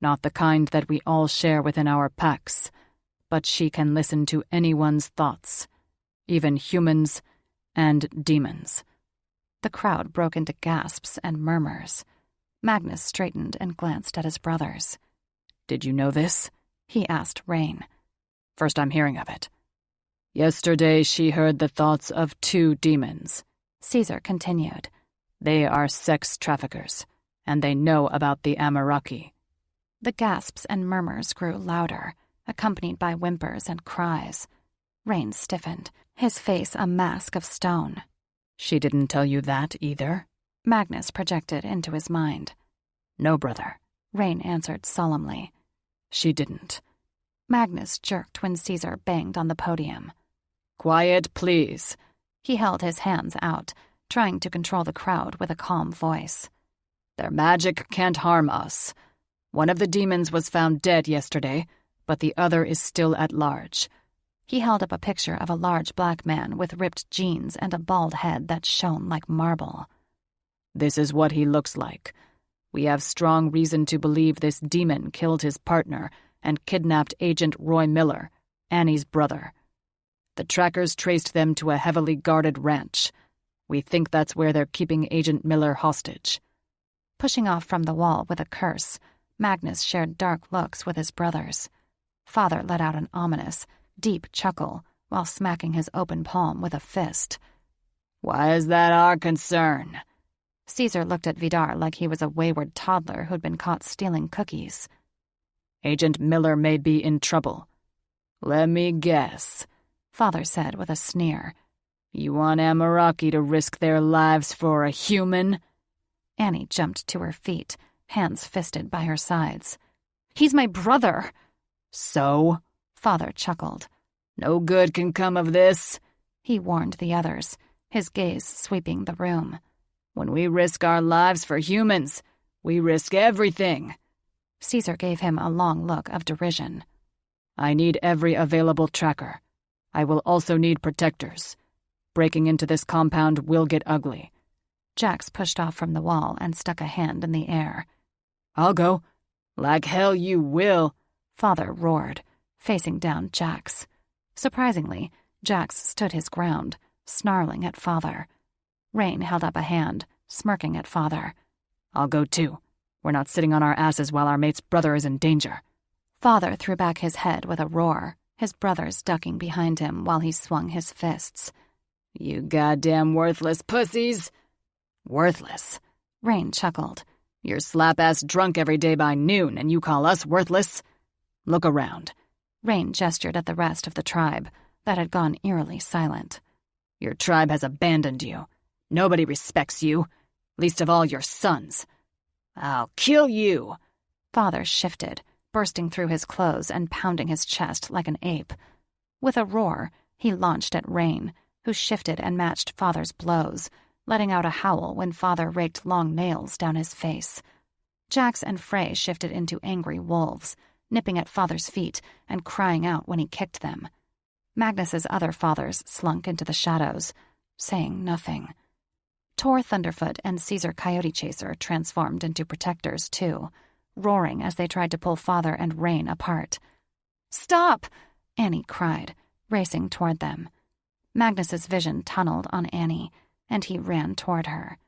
Not the kind that we all share within our packs, but she can listen to anyone's thoughts, even humans and demons. The crowd broke into gasps and murmurs. Magnus straightened and glanced at his brothers. Did you know this? He asked Rain. First I'm hearing of it. Yesterday she heard the thoughts of 2 demons. Caesar continued. They are sex traffickers, and they know about the Amaraki. The gasps and murmurs grew louder, accompanied by whimpers and cries. Rain stiffened, his face a mask of stone. She didn't tell you that either? Magnus projected into his mind. No, brother, Rain answered solemnly. She didn't. Magnus jerked when Caesar banged on the podium. Quiet, please. He held his hands out, trying to control the crowd with a calm voice. Their magic can't harm us. One of the demons was found dead yesterday, but the other is still at large. He held up a picture of a large black man with ripped jeans and a bald head that shone like marble. This is what he looks like. We have strong reason to believe this demon killed his partner and kidnapped Agent Roy Miller, Annie's brother. The trackers traced them to a heavily guarded ranch. We think that's where they're keeping Agent Miller hostage. Pushing off from the wall with a curse, Magnus shared dark looks with his brothers. Father let out an ominous, deep chuckle while smacking his open palm with a fist. Why is that our concern? Caesar looked at Vidar like he was a wayward toddler who'd been caught stealing cookies. Agent Miller may be in trouble. Let me guess, Father said with a sneer. You want Amaraki to risk their lives for a human? Annie jumped to her feet, hands fisted by her sides. He's my brother. So? Father chuckled. No good can come of this, he warned the others, his gaze sweeping the room. When we risk our lives for humans, we risk everything. Caesar gave him a long look of derision. I need every available tracker. I will also need protectors. Breaking into this compound will get ugly. Jax pushed off from the wall and stuck a hand in the air. I'll go. Like hell you will, Father roared, facing down Jax. Surprisingly, Jax stood his ground, snarling at Father. Rain held up a hand, smirking at Father. I'll go too. We're not sitting on our asses while our mate's brother is in danger. Father threw back his head with a roar, his brothers ducking behind him while he swung his fists. You goddamn worthless pussies! Worthless? Rain chuckled. You're slap-ass drunk every day by noon, and you call us worthless? Look around. Rain gestured at the rest of the tribe that had gone eerily silent. Your tribe has abandoned you. Nobody respects you, least of all your sons. I'll kill you. Father shifted, bursting through his clothes and pounding his chest like an ape. With a roar, he launched at Rain, who shifted and matched Father's blows, letting out a howl when Father raked long nails down his face. Jax and Frey shifted into angry wolves, nipping at Father's feet and crying out when he kicked them. Magnus's other fathers slunk into the shadows, saying nothing. Tor Thunderfoot and Caesar Coyote Chaser transformed into protectors, too, roaring as they tried to pull Father and Rain apart. "Stop!" Annie cried, racing toward them. Magnus's vision tunneled on Annie, and he ran toward her.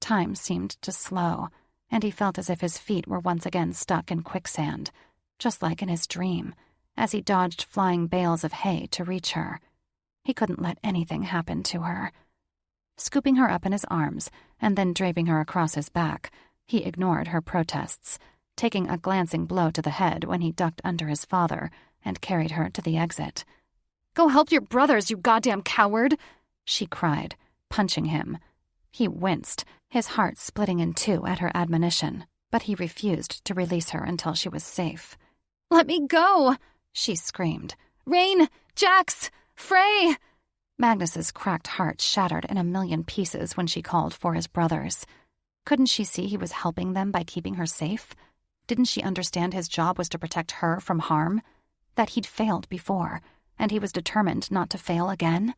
Time seemed to slow, and he felt as if his feet were once again stuck in quicksand, just like in his dream, as he dodged flying bales of hay to reach her. He couldn't let anything happen to her. Scooping her up in his arms and then draping her across his back, he ignored her protests, taking a glancing blow to the head when he ducked under his father and carried her to the exit. "Go help your brothers, you goddamn coward!" she cried, punching him. He winced, his heart splitting in two at her admonition, but he refused to release her until she was safe. "Let me go!" she screamed. "Rain! Jax! Frey!" Magnus's cracked heart shattered in a million pieces when she called for his brothers. Couldn't she see he was helping them by keeping her safe? Didn't she understand his job was to protect her from harm? That he'd failed before, and he was determined not to fail again?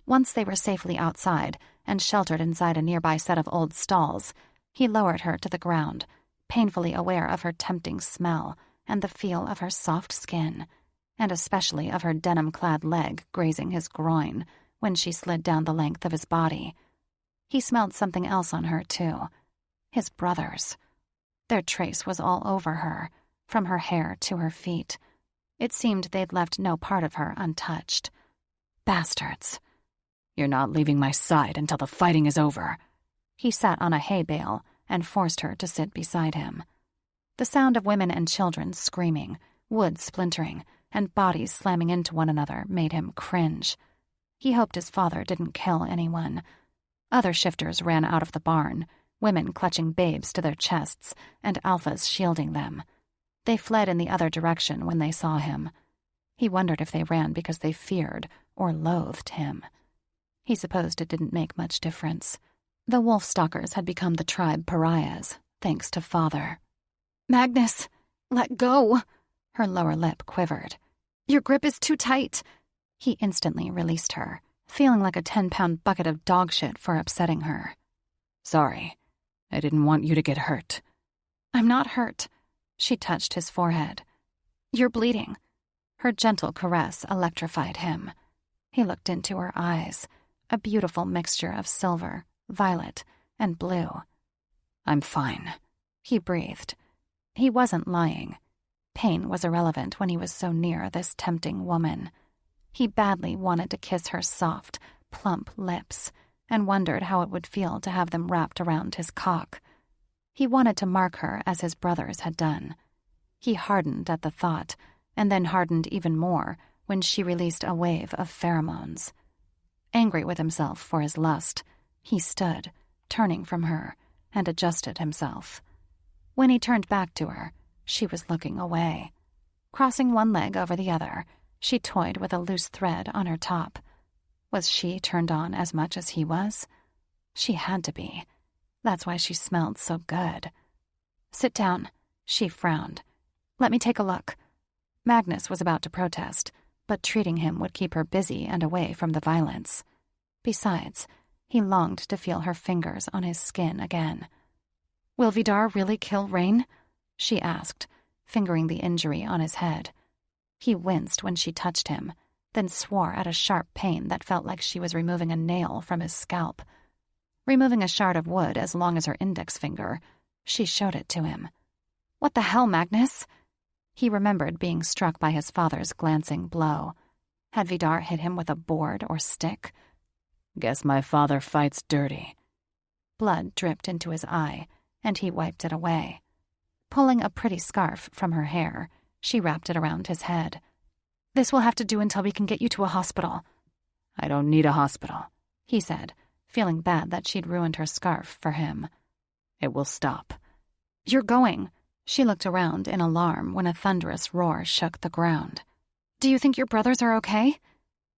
Once they were safely outside and sheltered inside a nearby set of old stalls, he lowered her to the ground, painfully aware of her tempting smell and the feel of her soft skin, and especially of her denim-clad leg grazing his groin when she slid down the length of his body. He smelled something else on her, too. His brothers. Their trace was all over her, from her hair to her feet. It seemed they'd left no part of her untouched. Bastards. "You're not leaving my side until the fighting is over." He sat on a hay bale and forced her to sit beside him. The sound of women and children screaming, wood splintering, and bodies slamming into one another made him cringe. He hoped his father didn't kill anyone. Other shifters ran out of the barn, women clutching babes to their chests and alphas shielding them. They fled in the other direction when they saw him. He wondered if they ran because they feared or loathed him. He supposed it didn't make much difference. The wolf stalkers had become the tribe pariahs, thanks to Father. "Magnus, let go!" Her lower lip quivered. "Your grip is too tight." He instantly released her, feeling like a 10-pound bucket of dog shit for upsetting her. "Sorry. I didn't want you to get hurt." "I'm not hurt." She touched his forehead. "You're bleeding." Her gentle caress electrified him. He looked into her eyes, a beautiful mixture of silver, violet, and blue. "I'm fine," he breathed. He wasn't lying. Pain was irrelevant when he was so near this tempting woman. He badly wanted to kiss her soft, plump lips, and wondered how it would feel to have them wrapped around his cock. He wanted to mark her as his brothers had done. He hardened at the thought, and then hardened even more when she released a wave of pheromones. Angry with himself for his lust, he stood, turning from her, and adjusted himself. When he turned back to her, she was looking away. Crossing one leg over the other, she toyed with a loose thread on her top. Was she turned on as much as he was? She had to be. That's why she smelled so good. "Sit down," she frowned. "Let me take a look." Magnus was about to protest, but treating him would keep her busy and away from the violence. Besides, he longed to feel her fingers on his skin again. "Will Vidar really kill Rain?" she asked, fingering the injury on his head. He winced when she touched him, then swore at a sharp pain that felt like she was removing a nail from his scalp. Removing a shard of wood as long as her index finger, she showed it to him. "What the hell, Magnus?" He remembered being struck by his father's glancing blow. Had Vidar hit him with a board or stick? "Guess my father fights dirty." Blood dripped into his eye, and he wiped it away. Pulling a pretty scarf from her hair, she wrapped it around his head. "This will have to do until we can get you to a hospital." "I don't need a hospital," he said, feeling bad that she'd ruined her scarf for him. "It will stop." "You're going." She looked around in alarm when a thunderous roar shook the ground. "Do you think your brothers are okay?"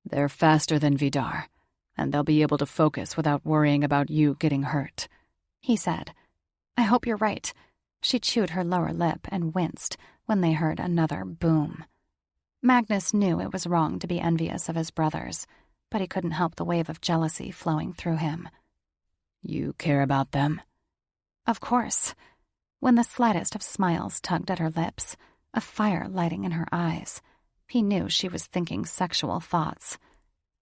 "They're faster than Vidar, and they'll be able to focus without worrying about you getting hurt," he said. "I hope you're right." She chewed her lower lip and winced when they heard another boom. Magnus knew it was wrong to be envious of his brothers, but he couldn't help the wave of jealousy flowing through him. "You care about them?" "Of course." When the slightest of smiles tugged at her lips, a fire lighting in her eyes, he knew she was thinking sexual thoughts.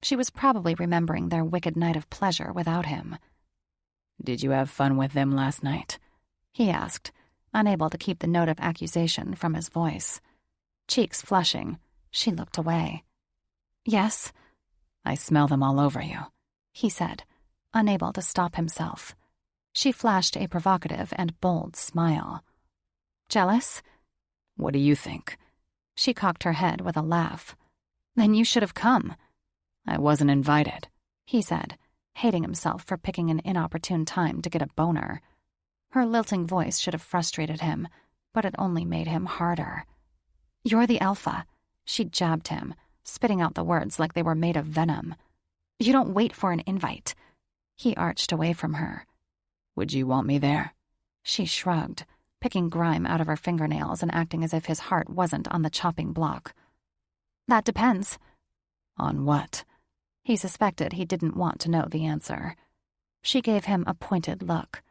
She was probably remembering their wicked night of pleasure without him. "Did you have fun with them last night?" he asked, unable to keep the note of accusation from his voice. Cheeks flushing, she looked away. Yes? I smell them all over you, he said, unable to stop himself. She flashed a provocative and bold smile. Jealous? What do you think? She cocked her head with a laugh. Then you should have come. I wasn't invited, he said, hating himself for picking an inopportune time to get a boner. Her lilting voice should have frustrated him, but it only made him harder. You're the alpha, she jabbed him, spitting out the words like they were made of venom. You don't wait for an invite. He arched away from her. Would you want me there? She shrugged, picking grime out of her fingernails and acting as if his heart wasn't on the chopping block. That depends. On what? He suspected he didn't want to know the answer. She gave him a pointed look.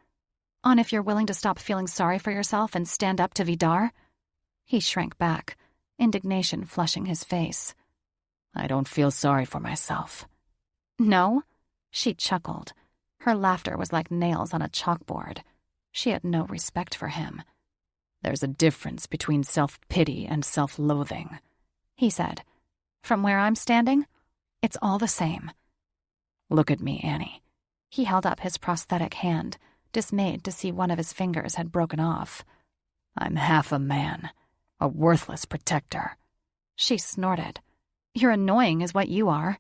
On if you're willing to stop feeling sorry for yourself and stand up to Vidar? He shrank back, indignation flushing his face. I don't feel sorry for myself. No? She chuckled. Her laughter was like nails on a chalkboard. She had no respect for him. There's a difference between self-pity and self-loathing, he said. From where I'm standing, it's all the same. Look at me, Annie. He held up his prosthetic hand, dismayed to see one of his fingers had broken off. I'm half a man, a worthless protector. She snorted. You're annoying is what you are.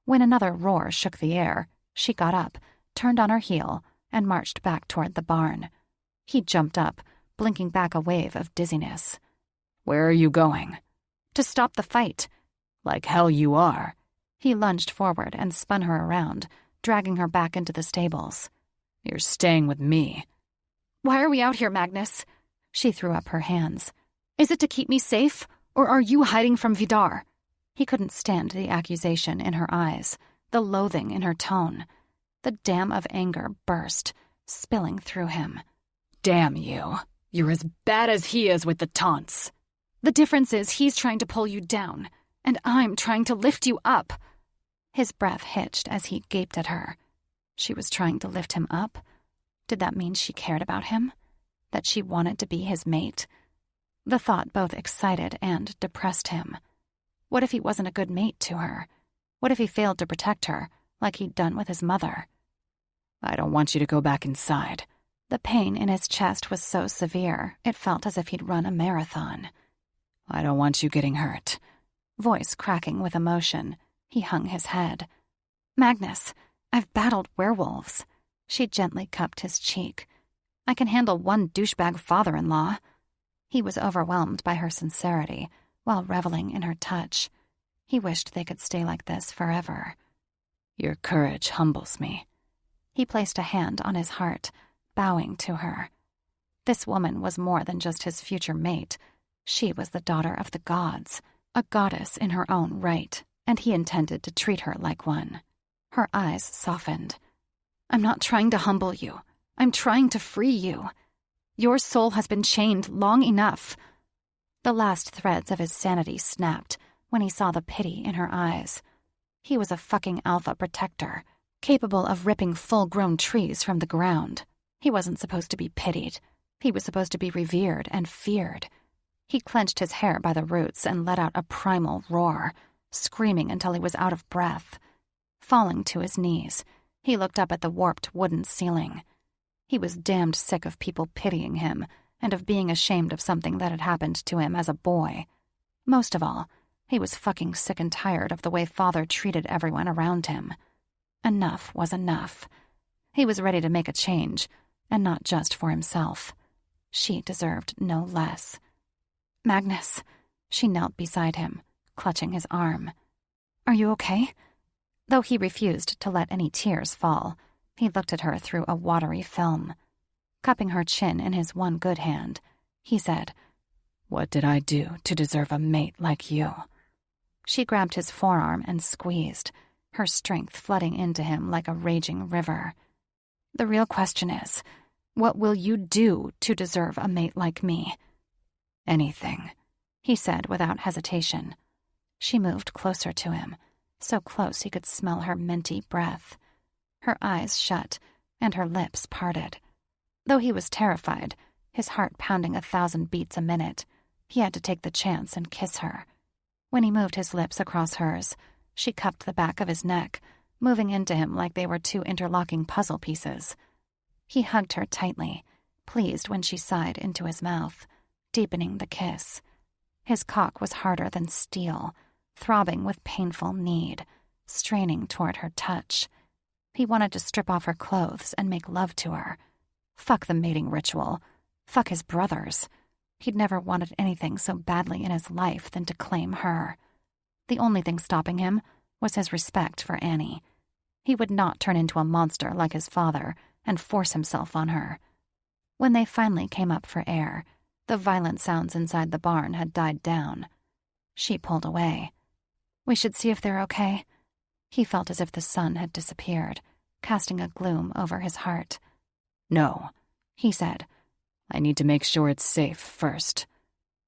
When another roar shook the air, she got up, turned on her heel, and marched back toward the barn. He jumped up, blinking back a wave of dizziness. Where are you going? To stop the fight. Like hell you are. He lunged forward and spun her around, dragging her back into the stables. You're staying with me. Why are we out here, Magnus? She threw up her hands. Is it to keep me safe, or are you hiding from Vidar? He couldn't stand the accusation in her eyes, the loathing in her tone. The dam of anger burst, spilling through him. Damn you. You're as bad as he is with the taunts. The difference is he's trying to pull you down, and I'm trying to lift you up. His breath hitched as he gaped at her. She was trying to lift him up? Did that mean she cared about him? That she wanted to be his mate? The thought both excited and depressed him. What if he wasn't a good mate to her? What if he failed to protect her, like he'd done with his mother? I don't want you to go back inside. The pain in his chest was so severe, it felt as if he'd run a marathon. I don't want you getting hurt. Voice cracking with emotion, he hung his head. Magnus, I've battled werewolves. She gently cupped his cheek. I can handle one douchebag father-in-law. He was overwhelmed by her sincerity, while reveling in her touch. He wished they could stay like this forever. Your courage humbles me. He placed a hand on his heart, bowing to her. This woman was more than just his future mate. She was the daughter of the gods, a goddess in her own right, and he intended to treat her like one. Her eyes softened. I'm not trying to humble you. I'm trying to free you. Your soul has been chained long enough. The last threads of his sanity snapped when he saw the pity in her eyes. He was a fucking alpha protector, capable of ripping full-grown trees from the ground. He wasn't supposed to be pitied. He was supposed to be revered and feared. He clenched his hair by the roots and let out a primal roar, screaming until he was out of breath. Falling to his knees, he looked up at the warped wooden ceiling. He was damned sick of people pitying him and of being ashamed of something that had happened to him as a boy. Most of all, he was fucking sick and tired of the way Father treated everyone around him. Enough was enough. He was ready to make a change, and not just for himself. She deserved no less. Magnus, she knelt beside him, clutching his arm. Are you okay? Though he refused to let any tears fall, he looked at her through a watery film. Cupping her chin in his one good hand, he said, What did I do to deserve a mate like you? She grabbed his forearm and squeezed, her strength flooding into him like a raging river. The real question is, what will you do to deserve a mate like me? Anything, he said without hesitation. She moved closer to him, so close he could smell her minty breath. Her eyes shut, and her lips parted. Though he was terrified, his heart pounding 1,000 beats a minute, he had to take the chance and kiss her. When he moved his lips across hers, she cupped the back of his neck, moving into him like they were two interlocking puzzle pieces. He hugged her tightly, pleased when she sighed into his mouth, deepening the kiss. His cock was harder than steel, throbbing with painful need, straining toward her touch. He wanted to strip off her clothes and make love to her. Fuck the mating ritual. Fuck his brothers. He'd never wanted anything so badly in his life than to claim her. The only thing stopping him was his respect for Annie. He would not turn into a monster like his father and force himself on her. When they finally came up for air, the violent sounds inside the barn had died down. She pulled away. "We should see if they're okay." He felt as if the sun had disappeared, casting a gloom over his heart. "No," he said. "I need to make sure it's safe first."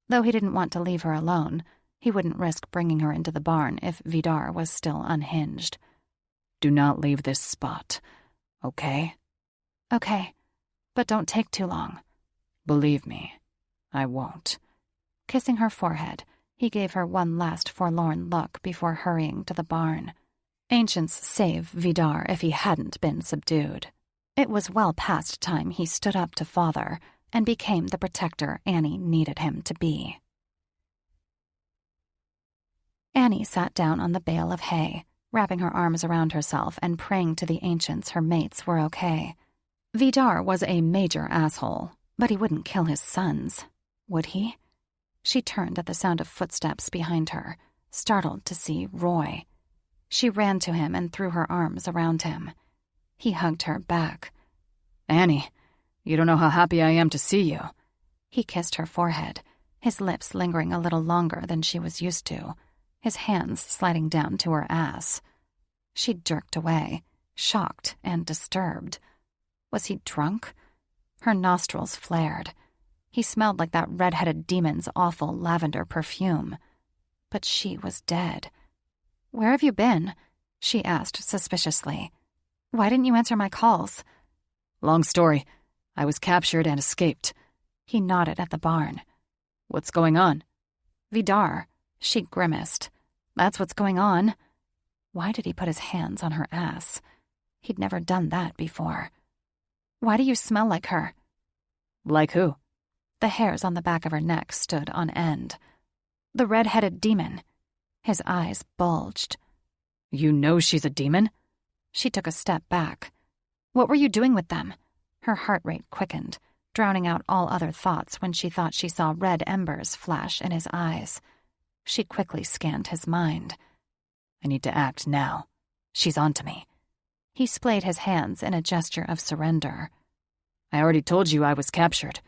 Though he didn't want to leave her alone, he wouldn't risk bringing her into the barn if Vidar was still unhinged. "Do not leave this spot, okay?" "Okay, but don't take too long." "Believe me, I won't." Kissing her forehead, he gave her one last forlorn look before hurrying to the barn. Ancients save Vidar if he hadn't been subdued. It was well past time he stood up to father and became the protector Annie needed him to be. Annie sat down on the bale of hay, wrapping her arms around herself and praying to the ancients her mates were okay. Vidar was a major asshole, but he wouldn't kill his sons, would he? She turned at the sound of footsteps behind her, startled to see Roy. She ran to him and threw her arms around him. He hugged her back. "Annie, you don't know how happy I am to see you." He kissed her forehead, his lips lingering a little longer than she was used to, his hands sliding down to her ass. She jerked away, shocked and disturbed. Was he drunk? Her nostrils flared. He smelled like that red-headed demon's awful lavender perfume. But she was dead. "Where have you been?" she asked suspiciously. "Why didn't you answer my calls?" "Long story. I was captured and escaped." He nodded at the barn. "What's going on?" "Vidar," she grimaced. "That's what's going on." Why did he put his hands on her ass? He'd never done that before. "Why do you smell like her?" "Like who?" The hairs on the back of her neck stood on end. "The red-headed demon." His eyes bulged. "You know she's a demon?" She took a step back. "What were you doing with them?" Her heart rate quickened, drowning out all other thoughts when she thought she saw red embers flash in his eyes. She quickly scanned his mind. "I need to act now. She's onto me." He splayed his hands in a gesture of surrender. "I already told you I was captured."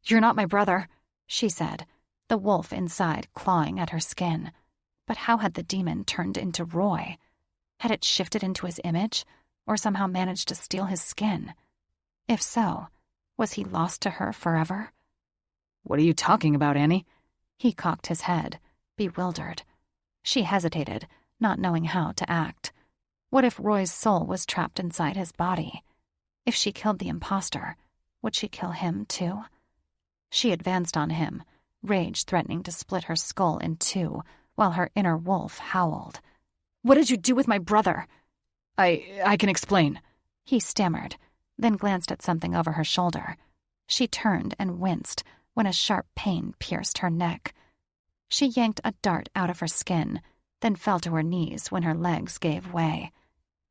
"You're not my brother," she said, the wolf inside clawing at her skin. But how had the demon turned into Roy? Had it shifted into his image, or somehow managed to steal his skin? If so, was he lost to her forever? "What are you talking about, Annie?" He cocked his head, bewildered. She hesitated, not knowing how to act. What if Roy's soul was trapped inside his body? If she killed the imposter, would she kill him too? She advanced on him, rage threatening to split her skull in two, while her inner wolf howled. "What did you do with my brother?" I can explain," he stammered, then glanced at something over her shoulder. She turned and winced when a sharp pain pierced her neck. She yanked a dart out of her skin, then fell to her knees when her legs gave way.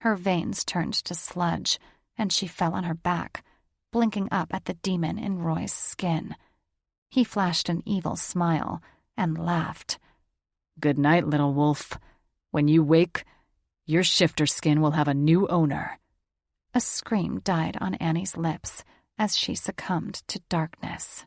Her veins turned to sludge, and she fell on her back, blinking up at the demon in Roy's skin. He flashed an evil smile and laughed. "Good night, little wolf. When you wake, your shifter skin will have a new owner." A scream died on Annie's lips as she succumbed to darkness.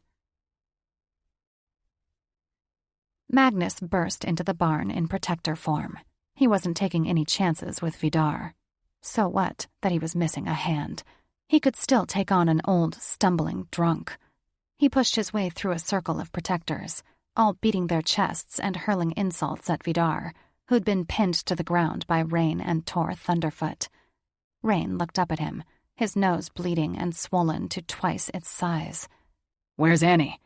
Magnus burst into the barn in protector form. He wasn't taking any chances with Vidar. So what that he was missing a hand? He could still take on an old, stumbling drunk. He pushed his way through a circle of protectors, all beating their chests and hurling insults at Vidar, who'd been pinned to the ground by Rain and Tor Thunderfoot. Rain looked up at him, his nose bleeding and swollen to twice its size. "Where's Annie?"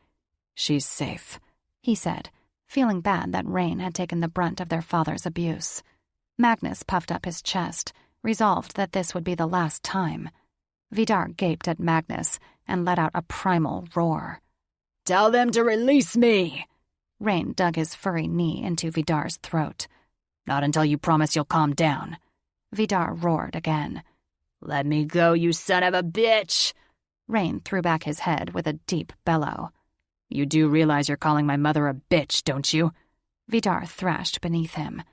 "She's safe," he said, feeling bad that Rain had taken the brunt of their father's abuse. Magnus puffed up his chest, resolved that this would be the last time. Vidar gaped at Magnus and let out a primal roar. "Tell them to release me!" Rain dug his furry knee into Vidar's throat. "Not until you promise you'll calm down." Vidar roared again. "Let me go, you son of a bitch!" Rain threw back his head with a deep bellow. "You do realize you're calling my mother a bitch, don't you?" Vidar thrashed beneath him.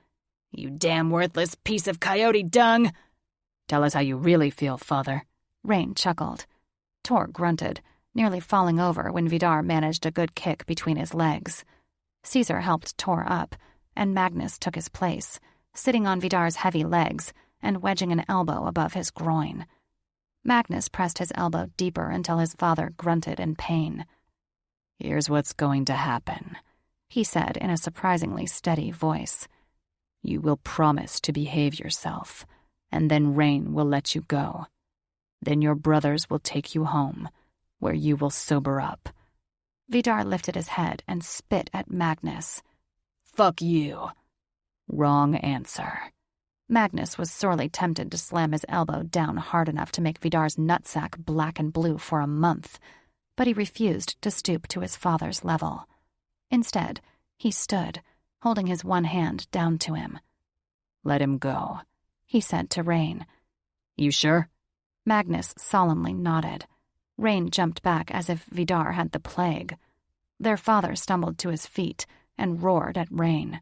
"You damn worthless piece of coyote dung! Tell us how you really feel, father." Rain chuckled. Tor grunted, nearly falling over when Vidar managed a good kick between his legs. Caesar helped Tor up, and Magnus took his place, sitting on Vidar's heavy legs and wedging an elbow above his groin. Magnus pressed his elbow deeper until his father grunted in pain. "Here's what's going to happen," he said in a surprisingly steady voice. "You will promise to behave yourself, and then Rain will let you go. Then your brothers will take you home, where you will sober up." Vidar lifted his head and spit at Magnus. "Fuck you." "Wrong answer." Magnus was sorely tempted to slam his elbow down hard enough to make Vidar's nutsack black and blue for a month, but he refused to stoop to his father's level. Instead, he stood, holding his one hand down to him. "Let him go," he said to Rain. "You sure?" Magnus solemnly nodded. Rain jumped back as if Vidar had the plague. Their father stumbled to his feet and roared at Rain.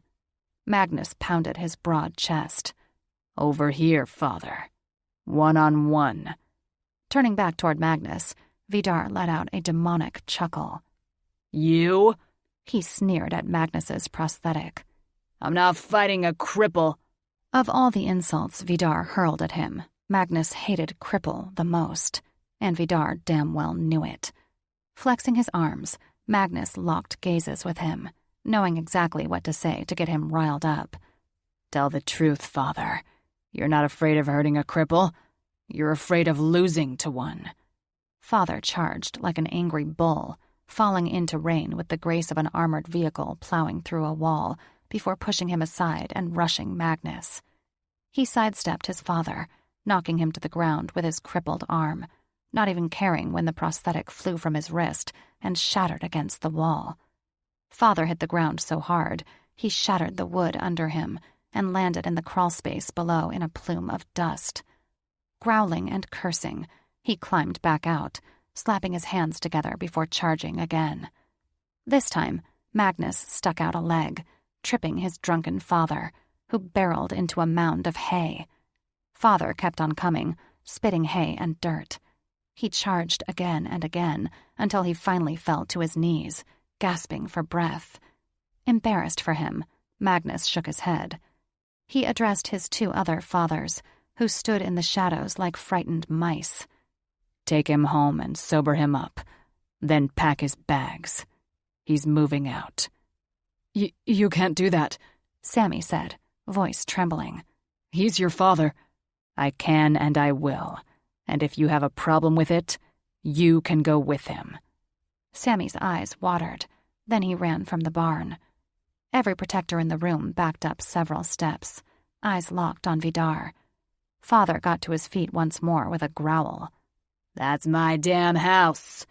Magnus pounded his broad chest. "Over here, father. 1-on-1. Turning back toward Magnus, Vidar let out a demonic chuckle. "You?" He sneered at Magnus's prosthetic. "I'm not fighting a cripple." Of all the insults Vidar hurled at him, Magnus hated cripple the most, and Vidar damn well knew it. Flexing his arms, Magnus locked gazes with him, knowing exactly what to say to get him riled up. "Tell the truth, father. You're not afraid of hurting a cripple. You're afraid of losing to one." Father charged like an angry bull, falling into Rain with the grace of an armored vehicle plowing through a wall before pushing him aside and rushing Magnus. He sidestepped his father, knocking him to the ground with his crippled arm, not even caring when the prosthetic flew from his wrist and shattered against the wall. Father hit the ground so hard, he shattered the wood under him and landed in the crawlspace below in a plume of dust. Growling and cursing, he climbed back out, slapping his hands together before charging again. This time, Magnus stuck out a leg, tripping his drunken father, who barreled into a mound of hay. Father kept on coming, spitting hay and dirt. He charged again and again until he finally fell to his knees, gasping for breath. Embarrassed for him, Magnus shook his head. He addressed his two other fathers, who stood in the shadows like frightened mice. "Take him home and sober him up, then pack his bags. He's moving out." You can't do that," Sammy said, voice trembling. "He's your father." "I can and I will, and if you have a problem with it, you can go with him." Sammy's eyes watered, then he ran from the barn. Every protector in the room backed up several steps, eyes locked on Vidar. Father got to his feet once more with a growl. "That's my damn house."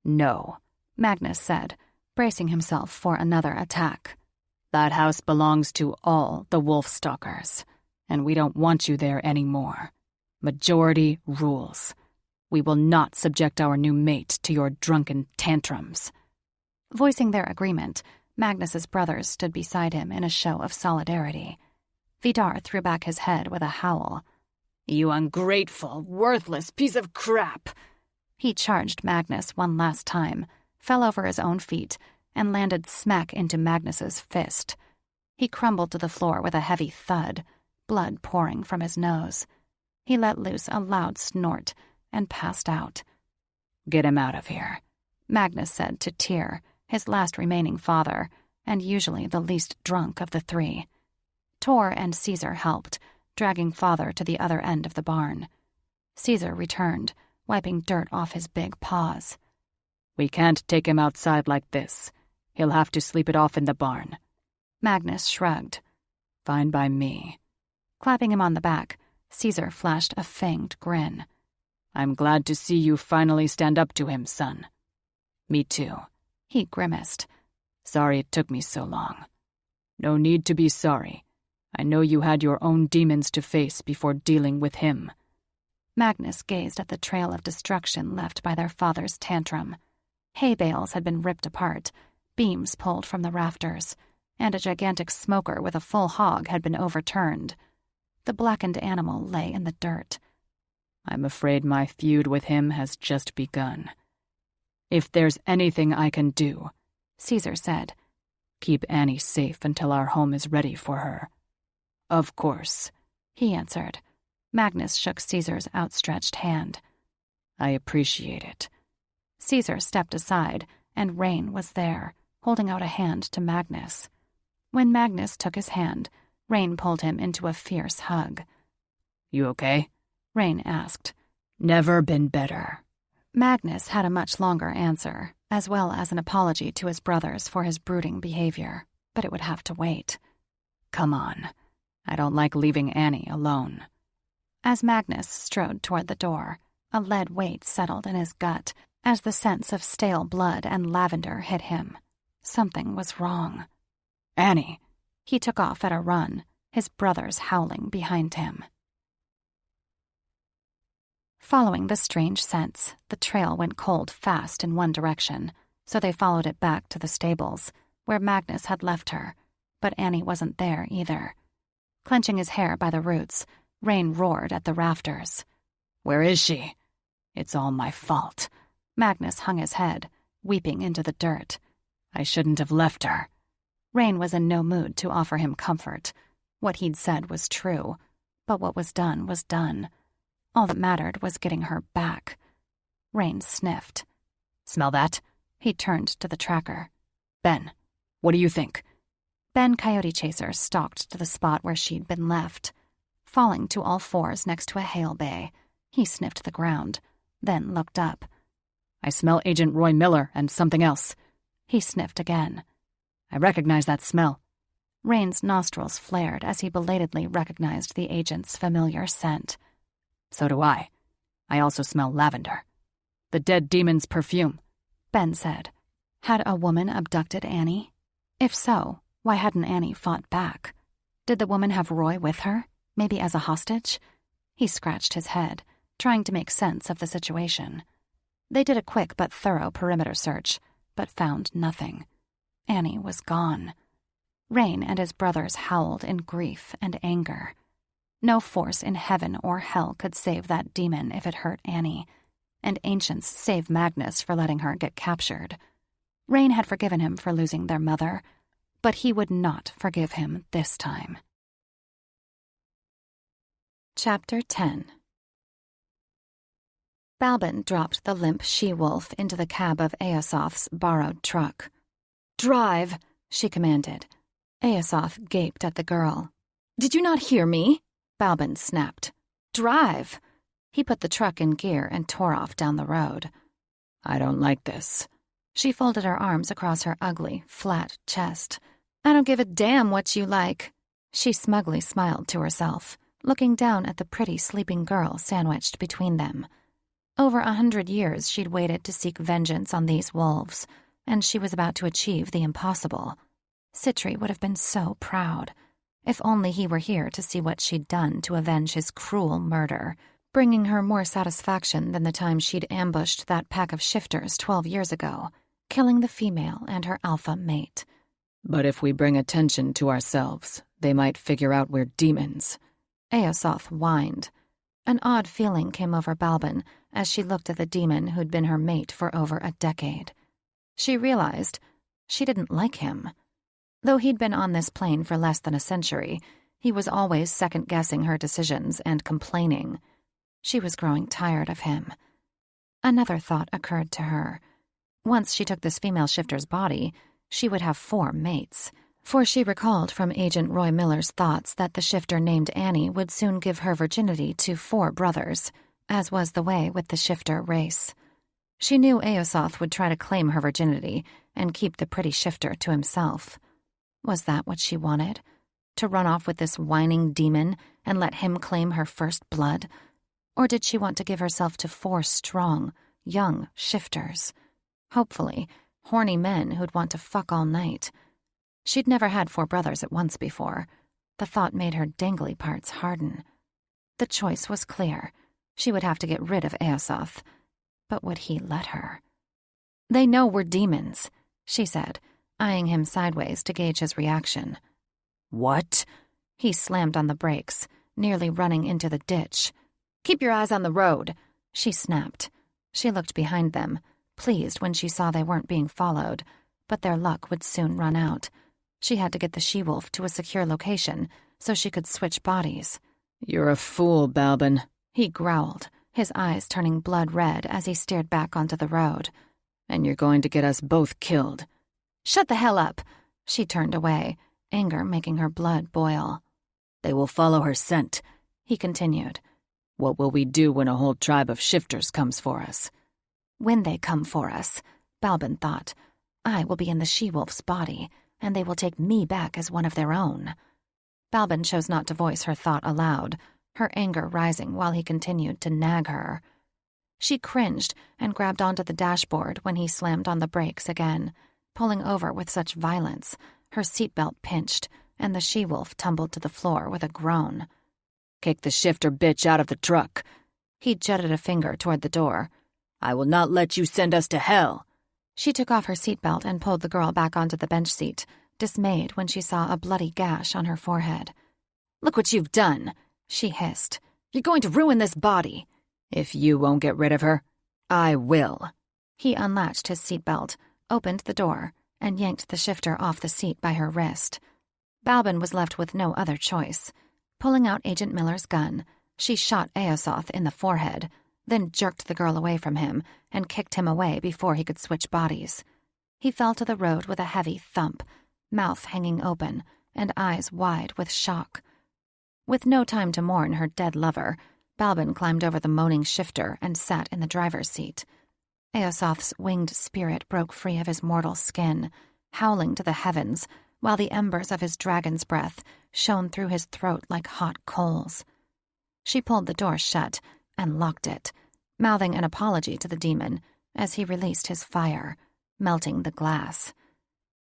"No," Magnus said, bracing himself for another attack. "That house belongs to all the Wolfstalkers, and we don't want you there anymore. Majority rules. We will not subject our new mate to your drunken tantrums." Voicing their agreement, Magnus's brothers stood beside him in a show of solidarity. Vidar threw back his head with a howl. "You ungrateful, worthless piece of crap!" He charged Magnus one last time, fell over his own feet, and landed smack into Magnus's fist. He crumbled to the floor with a heavy thud, blood pouring from his nose. He let loose a loud snort and passed out. "Get him out of here," Magnus said to Tyr, his last remaining father, and usually the least drunk of the three. Tor and Caesar helped, dragging father to the other end of the barn. Caesar returned, wiping dirt off his big paws. We can't take him outside like this. He'll have to sleep it off in the barn. Magnus shrugged. Fine by me. Clapping him on the back, Caesar flashed a fanged grin. I'm glad to see you finally stand up to him, son. Me too. He grimaced. Sorry it took me so long. No need to be sorry. I know you had your own demons to face before dealing with him. Magnus gazed at the trail of destruction left by their father's tantrum. Hay bales had been ripped apart, beams pulled from the rafters, and a gigantic smoker with a full hog had been overturned. The blackened animal lay in the dirt. I'm afraid my feud with him has just begun. If there's anything I can do, Caesar said, keep Annie safe until our home is ready for her. Of course, he answered. Magnus shook Caesar's outstretched hand. I appreciate it. Caesar stepped aside, and Rain was there, holding out a hand to Magnus. When Magnus took his hand, Rain pulled him into a fierce hug. You okay? Rain asked. Never been better. Magnus had a much longer answer, as well as an apology to his brothers for his brooding behavior, but it would have to wait. Come on. I don't like leaving Annie alone. As Magnus strode toward the door, a lead weight settled in his gut as the sense of stale blood and lavender hit him. Something was wrong. Annie! He took off at a run, his brothers howling behind him. Following the strange sense, the trail went cold fast in one direction, so they followed it back to the stables, where Magnus had left her, but Annie wasn't there either. Clenching his hair by the roots, Rain roared at the rafters. Where is she? It's all my fault. Magnus hung his head, weeping into the dirt. I shouldn't have left her. Rain was in no mood to offer him comfort. What he'd said was true, but what was done. All that mattered was getting her back. Rain sniffed. Smell that? He turned to the tracker. Ben, what do you think? Ben Coyote Chaser stalked to the spot where she'd been left. Falling to all fours next to a hail bay, he sniffed the ground, then looked up. I smell Agent Roy Miller and something else. He sniffed again. I recognize that smell. Rain's nostrils flared as he belatedly recognized the agent's familiar scent. So do I. I also smell lavender. The dead demon's perfume, Ben said. Had a woman abducted Annie? If so, why hadn't Annie fought back? Did the woman have Roy with her, maybe as a hostage? He scratched his head, trying to make sense of the situation. They did a quick but thorough perimeter search, but found nothing. Annie was gone. Rain and his brothers howled in grief and anger. No force in heaven or hell could save that demon if it hurt Annie, and ancients saved Magnus for letting her get captured. Rain had forgiven him for losing their mother, but he would not forgive him this time. Chapter 10. Balbin dropped the limp she-wolf into the cab of Aesoth's borrowed truck. "Drive," she commanded. Aesoth gaped at the girl. "Did you not hear me?" Balbin snapped. "Drive." He put the truck in gear and tore off down the road. I don't like this. She folded her arms across her ugly, flat chest. "I don't give a damn what you like." She smugly smiled to herself, looking down at the pretty sleeping girl sandwiched between them. Over 100 years she'd waited to seek vengeance on these wolves, and she was about to achieve the impossible. Citri would have been so proud. If only he were here to see what she'd done to avenge his cruel murder, bringing her more satisfaction than the time she'd ambushed that pack of shifters 12 years ago, killing the female and her alpha mate. But if we bring attention to ourselves, they might figure out we're demons. Aesoth whined. An odd feeling came over Balbin as she looked at the demon who'd been her mate for over a decade. She realized she didn't like him. Though he'd been on this plane for less than a century, he was always second-guessing her decisions and complaining. She was growing tired of him. Another thought occurred to her. Once she took this female shifter's body, she would have 4 mates, for she recalled from Agent Roy Miller's thoughts that the shifter named Annie would soon give her virginity to 4 brothers, as was the way with the shifter race. She knew Eosoth would try to claim her virginity and keep the pretty shifter to himself. Was that what she wanted? To run off with this whining demon and let him claim her first blood? Or did she want to give herself to 4 strong, young shifters? Hopefully, horny men who'd want to fuck all night. She'd never had 4 brothers at once before. The thought made her dangly parts harden. The choice was clear. She would have to get rid of Eosoth. But would he let her? "They know we're demons," she said, eyeing him sideways to gauge his reaction. What? He slammed on the brakes, nearly running into the ditch. "Keep your eyes on the road," she snapped. She looked behind them, pleased when she saw they weren't being followed, but their luck would soon run out. She had to get the she-wolf to a secure location so she could switch bodies. You're a fool, Balbin, he growled, his eyes turning blood red as he steered back onto the road. And you're going to get us both killed. "Shut the hell up!" She turned away, anger making her blood boil. They will follow her scent, he continued. What will we do when a whole tribe of shifters comes for us? When they come for us, Balbin thought, I will be in the she-wolf's body, and they will take me back as one of their own. Balbin chose not to voice her thought aloud, her anger rising while he continued to nag her. She cringed and grabbed onto the dashboard when he slammed on the brakes again, pulling over with such violence, her seatbelt pinched, and the she-wolf tumbled to the floor with a groan. Kick the shifter bitch out of the truck. He jutted a finger toward the door. I will not let you send us to hell. She took off her seatbelt and pulled the girl back onto the bench seat, dismayed when she saw a bloody gash on her forehead. Look what you've done, she hissed. You're going to ruin this body. If you won't get rid of her, I will. He unlatched his seatbelt, opened the door, and yanked the shifter off the seat by her wrist. Balbin was left with no other choice. Pulling out Agent Miller's gun, she shot Eosoth in the forehead, then jerked the girl away from him and kicked him away before he could switch bodies. He fell to the road with a heavy thump, mouth hanging open and eyes wide with shock. With no time to mourn her dead lover, Balbin climbed over the moaning shifter and sat in the driver's seat. Eosoth's winged spirit broke free of his mortal skin, howling to the heavens, while the embers of his dragon's breath shone through his throat like hot coals. She pulled the door shut and locked it, mouthing an apology to the demon as he released his fire, melting the glass.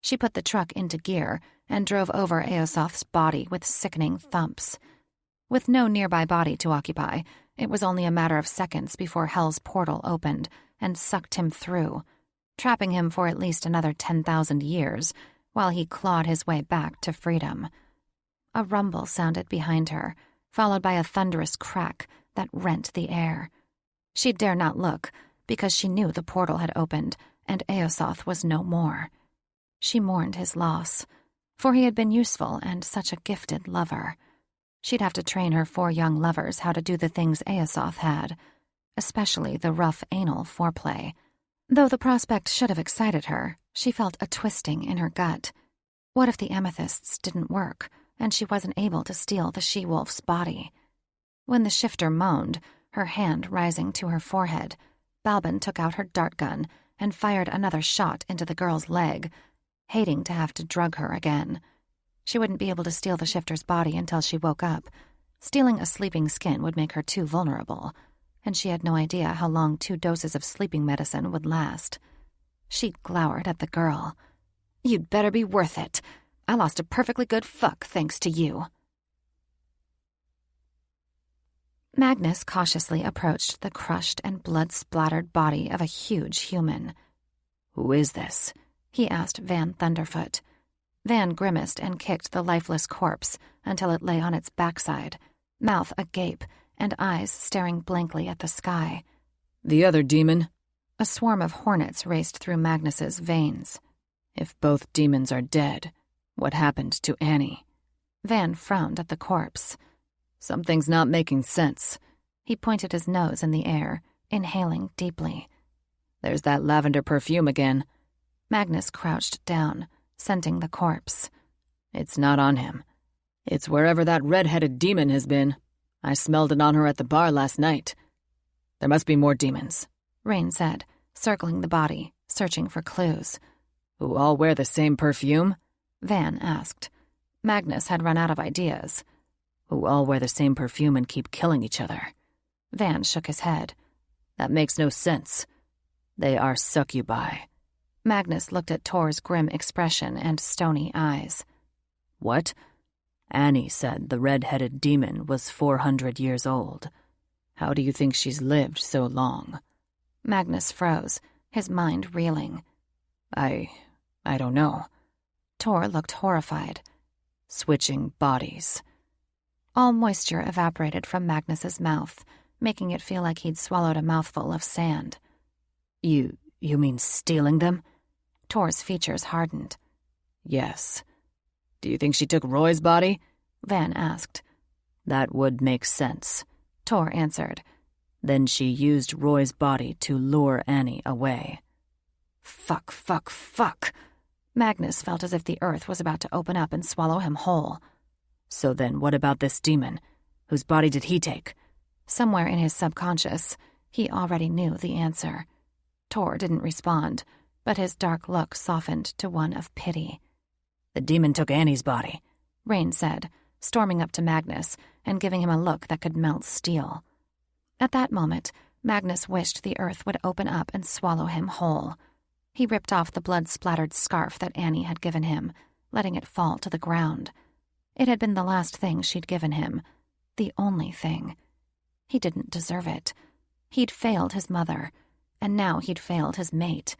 She put the truck into gear and drove over Eosoth's body with sickening thumps. With no nearby body to occupy, it was only a matter of seconds before Hell's portal opened and sucked him through, trapping him for at least another 10,000 years while he clawed his way back to freedom. A rumble sounded behind her, followed by a thunderous crack that rent the air. She dare not look, because she knew the portal had opened and Eosoth was no more. She mourned his loss, for he had been useful and such a gifted lover. She'd have to train her 4 young lovers how to do the things Eosoth had, especially the rough anal foreplay. Though the prospect should have excited her, she felt a twisting in her gut. What if the amethysts didn't work, and she wasn't able to steal the she-wolf's body? When the shifter moaned, her hand rising to her forehead, Balbin took out her dart gun and fired another shot into the girl's leg, hating to have to drug her again. She wouldn't be able to steal the shifter's body until she woke up. Stealing a sleeping skin would make her too vulnerable, and she had no idea how long 2 doses of sleeping medicine would last. She glowered at the girl. You'd better be worth it. I lost a perfectly good fuck thanks to you. Magnus cautiously approached the crushed and blood-splattered body of a huge human. Who is this? He asked Van Thunderfoot. Van grimaced and kicked the lifeless corpse until it lay on its backside, mouth agape and eyes staring blankly at the sky. The other demon? A swarm of hornets raced through Magnus's veins. If both demons are dead, what happened to Annie? Van frowned at the corpse. Something's not making sense. He pointed his nose in the air, inhaling deeply. There's that lavender perfume again. Magnus crouched down, scenting the corpse. It's not on him. It's wherever that red-headed demon has been. I smelled it on her at the bar last night. There must be more demons, Rain said, circling the body, searching for clues. Who all wear the same perfume? Van asked. Magnus had run out of ideas. Who all wear the same perfume and keep killing each other. Van shook his head. That makes no sense. They are succubi. Magnus looked at Tor's grim expression and stony eyes. What? Annie said the red-headed demon was 400 years old. How do you think she's lived so long? Magnus froze, his mind reeling. I don't know. Tor looked horrified. Switching bodies. All moisture evaporated from Magnus's mouth, making it feel like he'd swallowed a mouthful of sand. You mean stealing them? Tor's features hardened. Yes. Do you think she took Roy's body? Van asked. That would make sense, Tor answered. Then she used Roy's body to lure Annie away. Fuck. Magnus felt as if the earth was about to open up and swallow him whole. So then what about this demon? Whose body did he take? Somewhere in his subconscious, he already knew the answer. Tor didn't respond, but his dark look softened to one of pity. The demon took Annie's body, Rain said, storming up to Magnus and giving him a look that could melt steel. At that moment, Magnus wished the earth would open up and swallow him whole. He ripped off the blood-splattered scarf that Annie had given him, letting it fall to the ground. It had been the last thing she'd given him, the only thing. He didn't deserve it. He'd failed his mother, and now he'd failed his mate.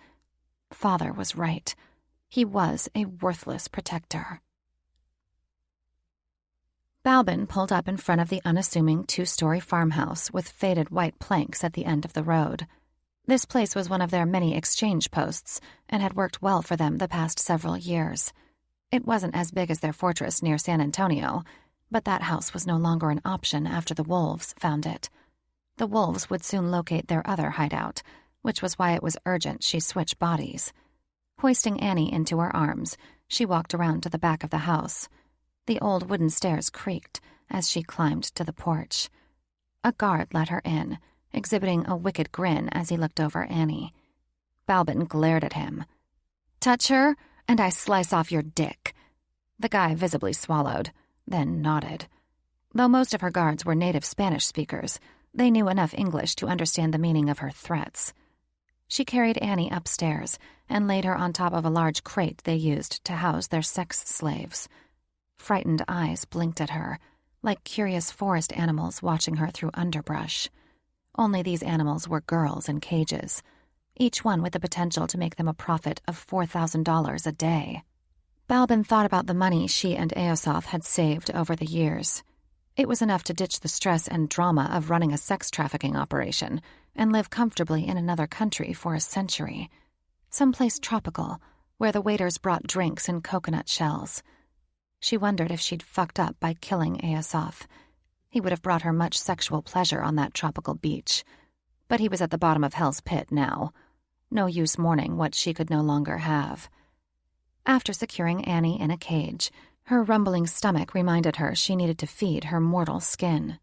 Father was right. He was a worthless protector. Balbin pulled up in front of the unassuming 2-story farmhouse with faded white planks at the end of the road. This place was one of their many exchange posts and had worked well for them the past several years. It wasn't as big as their fortress near San Antonio, but that house was no longer an option after the wolves found it. The wolves would soon locate their other hideout, which was why it was urgent she switch bodies. Hoisting Annie into her arms, she walked around to the back of the house. The old wooden stairs creaked as she climbed to the porch. A guard let her in, exhibiting a wicked grin as he looked over Annie. Balbin glared at him. "Touch her, and I slice off your dick." The guy visibly swallowed, then nodded. Though most of her guards were native Spanish speakers, they knew enough English to understand the meaning of her threats. She carried Annie upstairs and laid her on top of a large crate they used to house their sex slaves. Frightened eyes blinked at her, like curious forest animals watching her through underbrush. Only these animals were girls in cages, each one with the potential to make them a profit of $4,000 a day. Balbin thought about the money she and Eosoth had saved over the years. It was enough to ditch the stress and drama of running a sex trafficking operation and live comfortably in another country for a century. Someplace tropical, where the waiters brought drinks in coconut shells. She wondered if she'd fucked up by killing Eosoth. He would have brought her much sexual pleasure on that tropical beach. But he was at the bottom of Hell's Pit now. No use mourning what she could no longer have. After securing Annie in a cage, her rumbling stomach reminded her she needed to feed her mortal skin.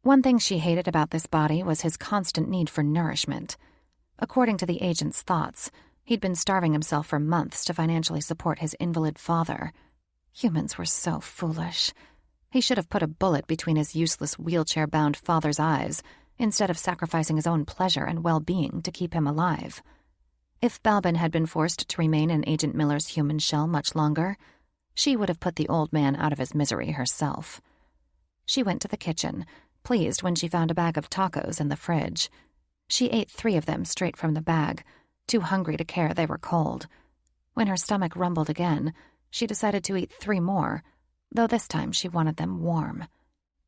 One thing she hated about this body was his constant need for nourishment. According to the agent's thoughts, he'd been starving himself for months to financially support his invalid father. Humans were so foolish. He should have put a bullet between his useless wheelchair-bound father's eyes instead of sacrificing his own pleasure and well-being to keep him alive. If Balbin had been forced to remain in Agent Miller's human shell much longer, she would have put the old man out of his misery herself. She went to the kitchen, pleased when she found a bag of tacos in the fridge. She ate 3 of them straight from the bag, too hungry to care they were cold. When her stomach rumbled again, she decided to eat 3 more, though this time she wanted them warm.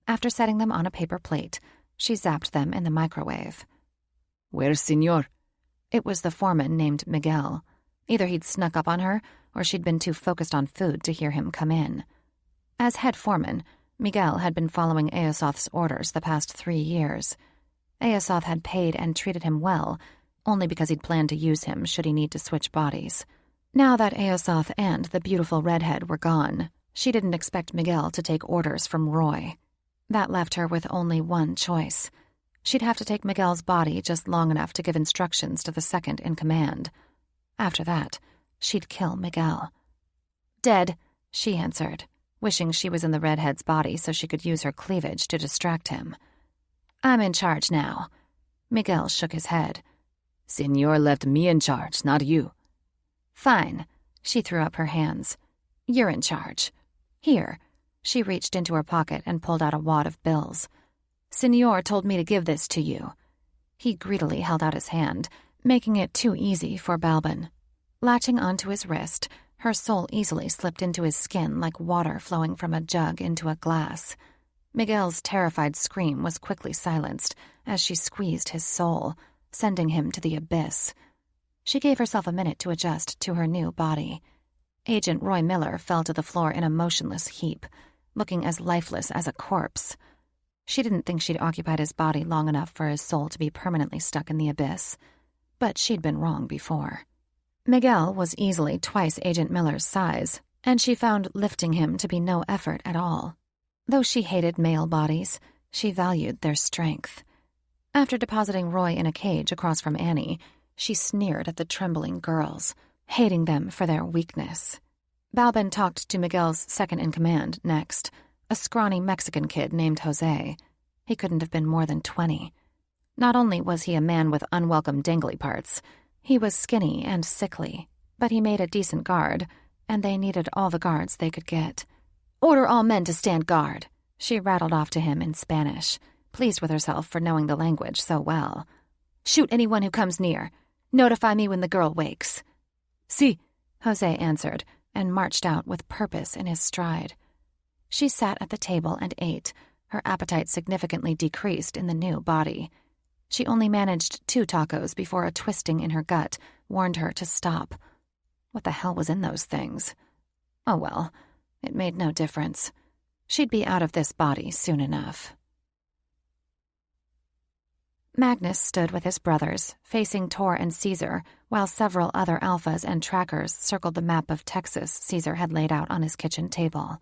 After setting them on a paper plate, she zapped them in the microwave. "Where's Señor?" It was the foreman named Miguel. Either he'd snuck up on her, or she'd been too focused on food to hear him come in. As head foreman, Miguel had been following Eosoth's orders the past 3 years. Eosoth had paid and treated him well, only because he'd planned to use him should he need to switch bodies. Now that Eosoth and the beautiful redhead were gone, she didn't expect Miguel to take orders from Roy. That left her with only one choice: She'd have to take Miguel's body just long enough to give instructions to the second in command. After that, she'd kill Miguel. "Dead," she answered, wishing she was in the redhead's body so she could use her cleavage to distract him. "I'm in charge now." Miguel shook his head. Senor left me in charge, not you. "Fine." She threw up her hands. "You're in charge. Here." She reached into her pocket and pulled out a wad of bills. "Senor told me to give this to you." He greedily held out his hand, making it too easy for Balbin. Latching onto his wrist, her soul easily slipped into his skin like water flowing from a jug into a glass. Miguel's terrified scream was quickly silenced as she squeezed his soul, sending him to the abyss. She gave herself a minute to adjust to her new body. Agent Roy Miller fell to the floor in a motionless heap, looking as lifeless as a corpse. She didn't think she'd occupied his body long enough for his soul to be permanently stuck in the abyss, but she'd been wrong before. Miguel was easily twice Agent Miller's size, and she found lifting him to be no effort at all. Though she hated male bodies, she valued their strength. After depositing Roy in a cage across from Annie, she sneered at the trembling girls, hating them for their weakness. Balbin talked to Miguel's second-in-command next, a scrawny Mexican kid named Jose. He couldn't have been more than 20. Not only was he a man with unwelcome dangly parts, he was skinny and sickly, but he made a decent guard, and they needed all the guards they could get. "Order all men to stand guard," she rattled off to him in Spanish, pleased with herself for knowing the language so well. "Shoot anyone who comes near. Notify me when the girl wakes." "Si," Jose answered, and marched out with purpose in his stride. She sat at the table and ate, her appetite significantly decreased in the new body. She only managed 2 tacos before a twisting in her gut warned her to stop. What the hell was in those things? Oh well, it made no difference. She'd be out of this body soon enough. Magnus stood with his brothers, facing Tor and Caesar, while several other alphas and trackers circled the map of Texas Caesar had laid out on his kitchen table.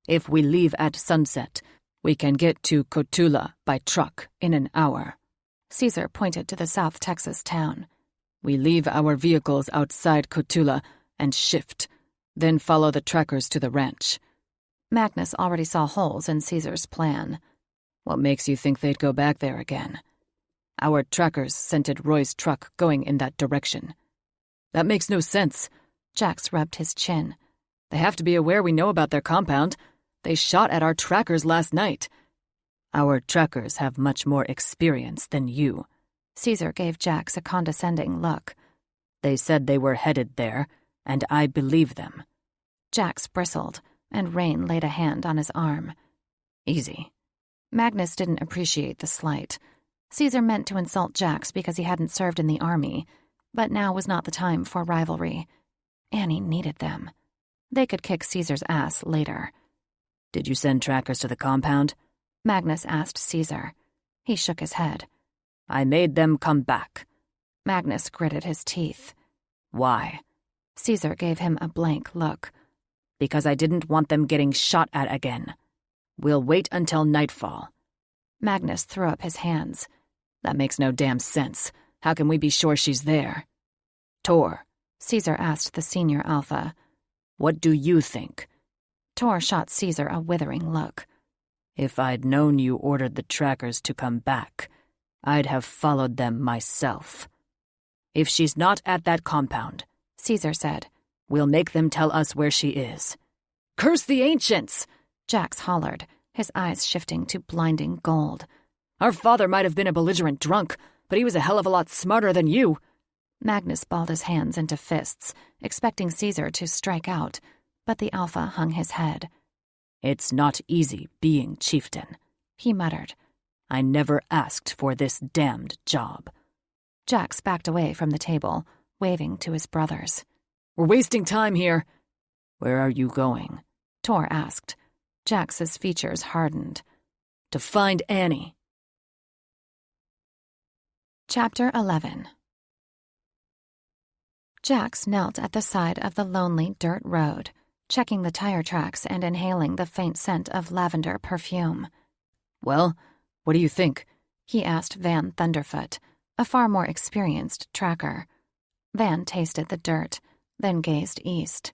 "If we leave at sunset, we can get to Cotula by truck in an hour." Caesar pointed to the South Texas town. "We leave our vehicles outside Cotula and shift, then follow the trackers to the ranch." Magnus already saw holes in Caesar's plan. "What makes you think they'd go back there again?" "Our trackers scented Roy's truck going in that direction." "That makes no sense." Jax rubbed his chin. "They have to be aware we know about their compound. They shot at our trackers last night." "Our trackers have much more experience than you." Caesar gave Jax a condescending look. "They said they were headed there, and I believe them." Jax bristled, and Rain laid a hand on his arm. "Easy." Magnus didn't appreciate the slight. Caesar meant to insult Jax because he hadn't served in the army, but now was not the time for rivalry. Annie needed them. They could kick Caesar's ass later. "Did you send trackers to the compound?" Magnus asked Caesar. He shook his head. "I made them come back." Magnus gritted his teeth. "Why?" Caesar gave him a blank look. "Because I didn't want them getting shot at again. We'll wait until nightfall." Magnus threw up his hands. "That makes no damn sense. How can we be sure she's there?" "Tor," Caesar asked the senior alpha. "What do you think?" Tor shot Caesar a withering look. "If I'd known you ordered the trackers to come back, I'd have followed them myself." "If she's not at that compound," Caesar said, "we'll make them tell us where she is." "Curse the ancients!" Jax hollered, his eyes shifting to blinding gold. "Our father might have been a belligerent drunk, but he was a hell of a lot smarter than you." Magnus balled his hands into fists, expecting Caesar to strike out, but the alpha hung his head. "It's not easy being chieftain," he muttered. "I never asked for this damned job." Jax backed away from the table, waving to his brothers. "We're wasting time here." "Where are you going?" Tor asked. Jax's features hardened. "To find Annie." Chapter 11. Jax knelt at the side of the lonely dirt road, checking the tire tracks and inhaling the faint scent of lavender perfume. "Well, what do you think?" he asked Van Thunderfoot, a far more experienced tracker. Van tasted the dirt, then gazed east.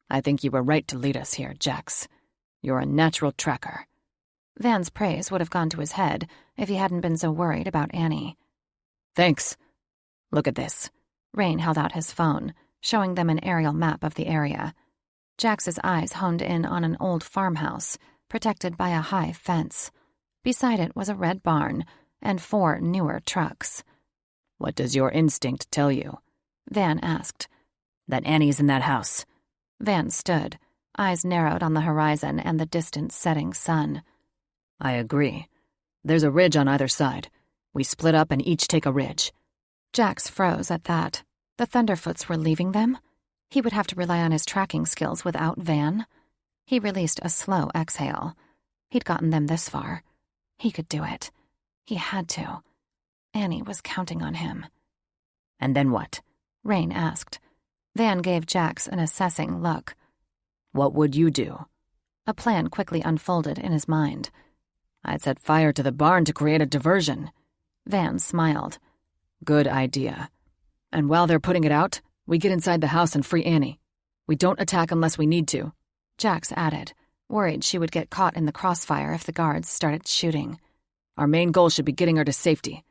I think you were right to lead us here, Jax. You're a natural tracker. Van's praise would have gone to his head if he hadn't been so worried about Annie. Thanks. Look at this. Rain held out his phone, showing them an aerial map of the area. Jax's eyes honed in on an old farmhouse, protected by a high fence. Beside it was a red barn and 4 newer trucks. What does your instinct tell you? Van asked. That Annie's in that house. Van stood, eyes narrowed on the horizon and the distant setting sun. I agree. There's a ridge on either side. We split up and each take a ridge. Jax froze at that. The Thunderfoots were leaving them? He would have to rely on his tracking skills without Van. He released a slow exhale. He'd gotten them this far. He could do it. He had to. Annie was counting on him. And then what? Rain asked. Van gave Jax an assessing look. What would you do? A plan quickly unfolded in his mind. I'd set fire to the barn to create a diversion. Van smiled. Good idea. And while they're putting it out, we get inside the house and free Annie. We don't attack unless we need to. Jax added, worried she would get caught in the crossfire if the guards started shooting. Our main goal should be getting her to safety.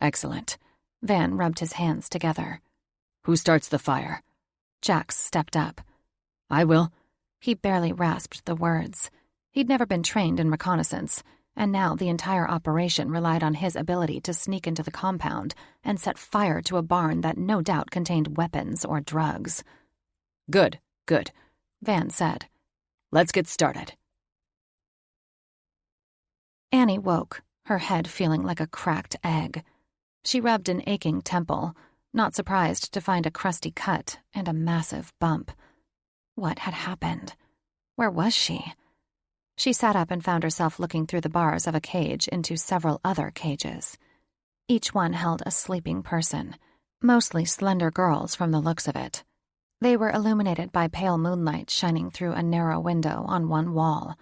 Excellent. Van rubbed his hands together. Who starts the fire? Jax stepped up. I will. He barely rasped the words. He'd never been trained in reconnaissance, and now the entire operation relied on his ability to sneak into the compound and set fire to a barn that no doubt contained weapons or drugs. Good, good, Van said. Let's get started. Annie woke, her head feeling like a cracked egg. She rubbed an aching temple, not surprised to find a crusty cut and a massive bump. What had happened? Where was she? She sat up and found herself looking through the bars of a cage into several other cages. Each one held a sleeping person, mostly slender girls from the looks of it. They were illuminated by pale moonlight shining through a narrow window on one wall.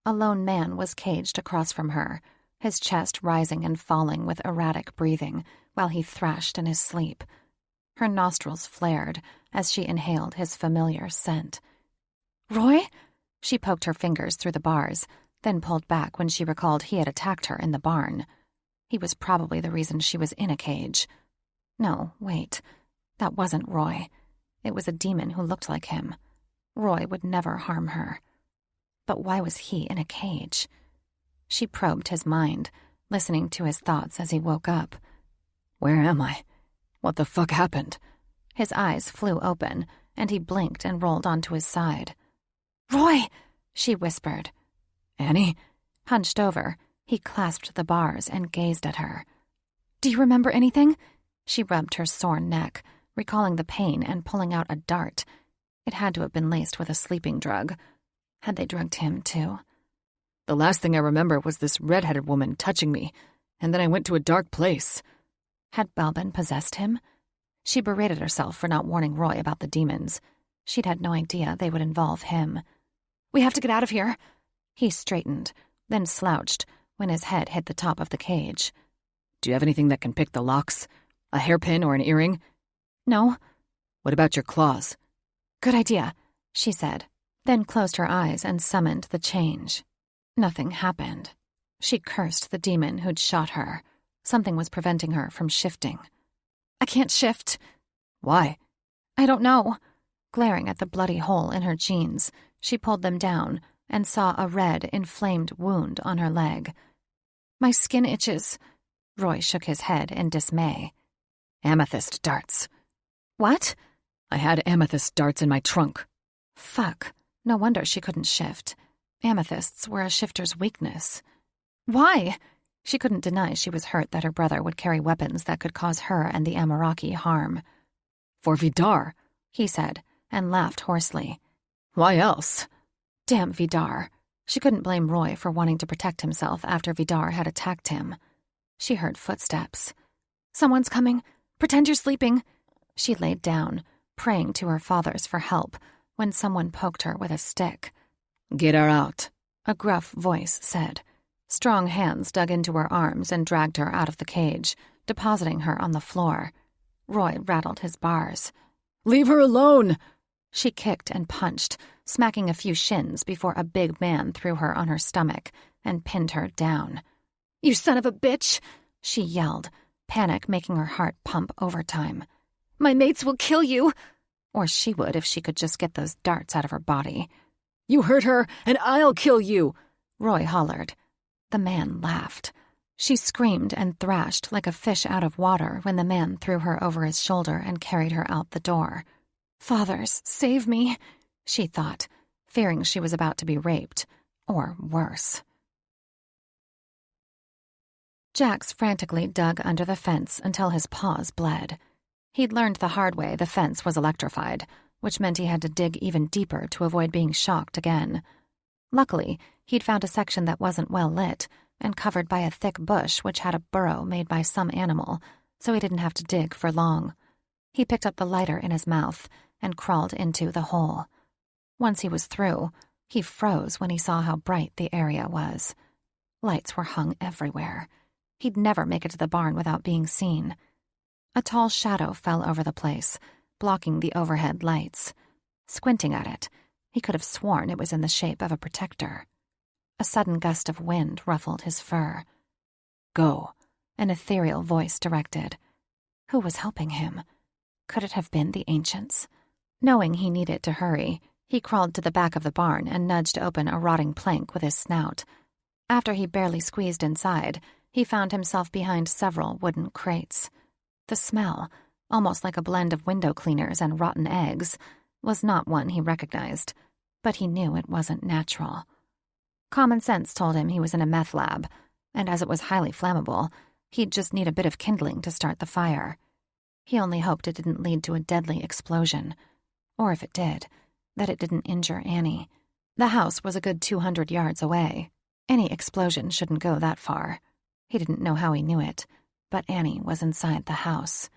A lone man was caged across from her, his chest rising and falling with erratic breathing while he thrashed in his sleep. Her nostrils flared as she inhaled his familiar scent. "Roy?" She poked her fingers through the bars, then pulled back when she recalled he had attacked her in the barn. He was probably the reason she was in a cage. No, wait. That wasn't Roy. It was a demon who looked like him. Roy would never harm her. But why was he in a cage? She probed his mind, listening to his thoughts as he woke up. Where am I? What the fuck happened? His eyes flew open, and he blinked and rolled onto his side. "Roy!" she whispered. Annie? Hunched over, he clasped the bars and gazed at her. "Do you remember anything?" She rubbed her sore neck, recalling the pain and pulling out a dart. It had to have been laced with a sleeping drug. Had they drugged him, too? The last thing I remember was this red-headed woman touching me, and then I went to a dark place. Had Balbin possessed him? She berated herself for not warning Roy about the demons. She'd had no idea they would involve him. "We have to get out of here." He straightened, then slouched when his head hit the top of the cage. Do you have anything that can pick the locks? A hairpin or an earring? No. What about your claws? Good idea, she said, then closed her eyes and summoned the change. Nothing happened. She cursed the demon who'd shot her. Something was preventing her from shifting. "I can't shift." Why? "I don't know." Glaring at the bloody hole in her jeans, she pulled them down and saw a red, inflamed wound on her leg. "My skin itches." Roy shook his head in dismay. Amethyst darts. "What?" I had amethyst darts in my trunk. Fuck. No wonder she couldn't shift. Amethysts were a shifter's weakness. Why? She couldn't deny she was hurt that her brother would carry weapons that could cause her and the Amaraki harm. For Vidar, he said, and laughed hoarsely. Why else? Damn Vidar. She couldn't blame Roy for wanting to protect himself after Vidar had attacked him. She heard footsteps. "Someone's coming. Pretend you're sleeping." She laid down, praying to her fathers for help, when someone poked her with a stick. Get her out, a gruff voice said. Strong hands dug into her arms and dragged her out of the cage, depositing her on the floor. Roy rattled his bars. "Leave her alone!" She kicked and punched, smacking a few shins before a big man threw her on her stomach and pinned her down. "You son of a bitch!" she yelled, panic making her heart pump overtime. "My mates will kill you!" Or she would if she could just get those darts out of her body. "You hurt her, and I'll kill you!" Roy hollered. The man laughed. She screamed and thrashed like a fish out of water when the man threw her over his shoulder and carried her out the door. "Fathers, save me," she thought, fearing she was about to be raped, or worse. Jax frantically dug under the fence until his paws bled. He'd learned the hard way the fence was electrified, which meant he had to dig even deeper to avoid being shocked again. Luckily, he'd found a section that wasn't well lit and covered by a thick bush which had a burrow made by some animal, so he didn't have to dig for long. He picked up the lighter in his mouth and crawled into the hole. Once he was through, he froze when he saw how bright the area was. Lights were hung everywhere. He'd never make it to the barn without being seen. A tall shadow fell over the place, blocking the overhead lights. Squinting at it, he could have sworn it was in the shape of a protector. A sudden gust of wind ruffled his fur. "Go," an ethereal voice directed. Who was helping him? Could it have been the ancients? Knowing he needed to hurry, he crawled to the back of the barn and nudged open a rotting plank with his snout. After he barely squeezed inside, he found himself behind several wooden crates. The smell, almost like a blend of window cleaners and rotten eggs, was not one he recognized, but he knew it wasn't natural. Common sense told him he was in a meth lab, and as it was highly flammable, he'd just need a bit of kindling to start the fire. He only hoped it didn't lead to a deadly explosion. Or if it did, that it didn't injure Annie. The house was a good 200 yards away. Any explosion shouldn't go that far. He didn't know how he knew it, but Annie was inside the house.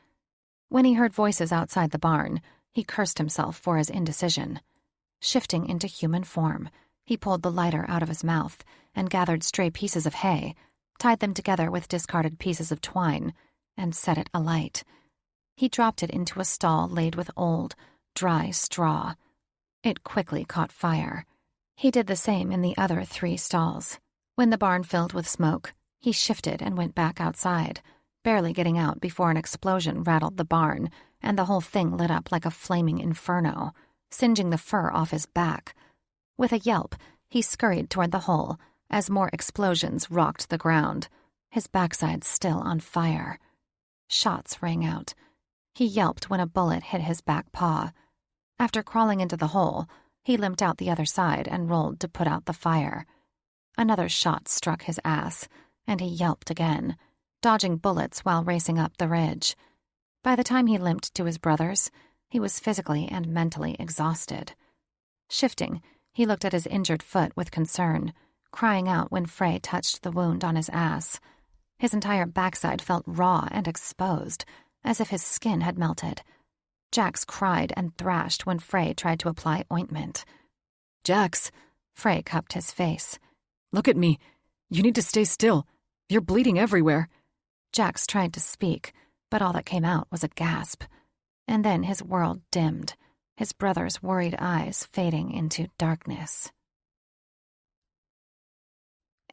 When he heard voices outside the barn, he cursed himself for his indecision. Shifting into human form, he pulled the lighter out of his mouth and gathered stray pieces of hay, tied them together with discarded pieces of twine, and set it alight. He dropped it into a stall laid with old, dry straw. It quickly caught fire. He did the same in the other 3 stalls. When the barn filled with smoke, he shifted and went back outside, barely getting out before an explosion rattled the barn and the whole thing lit up like a flaming inferno, singeing the fur off his back. With a yelp, he scurried toward the hole as more explosions rocked the ground, his backside still on fire. Shots rang out. He yelped when a bullet hit his back paw. After crawling into the hole, he limped out the other side and rolled to put out the fire. Another shot struck his ass, and he yelped again, dodging bullets while racing up the ridge. By the time he limped to his brothers, he was physically and mentally exhausted. Shifting, he looked at his injured foot with concern, crying out when Frey touched the wound on his ass. His entire backside felt raw and exposed, as if his skin had melted. Jax cried and thrashed when Frey tried to apply ointment. "Jax," Frey cupped his face. "Look at me. You need to stay still. You're bleeding everywhere." Jax tried to speak, but all that came out was a gasp. And then his world dimmed, his brother's worried eyes fading into darkness.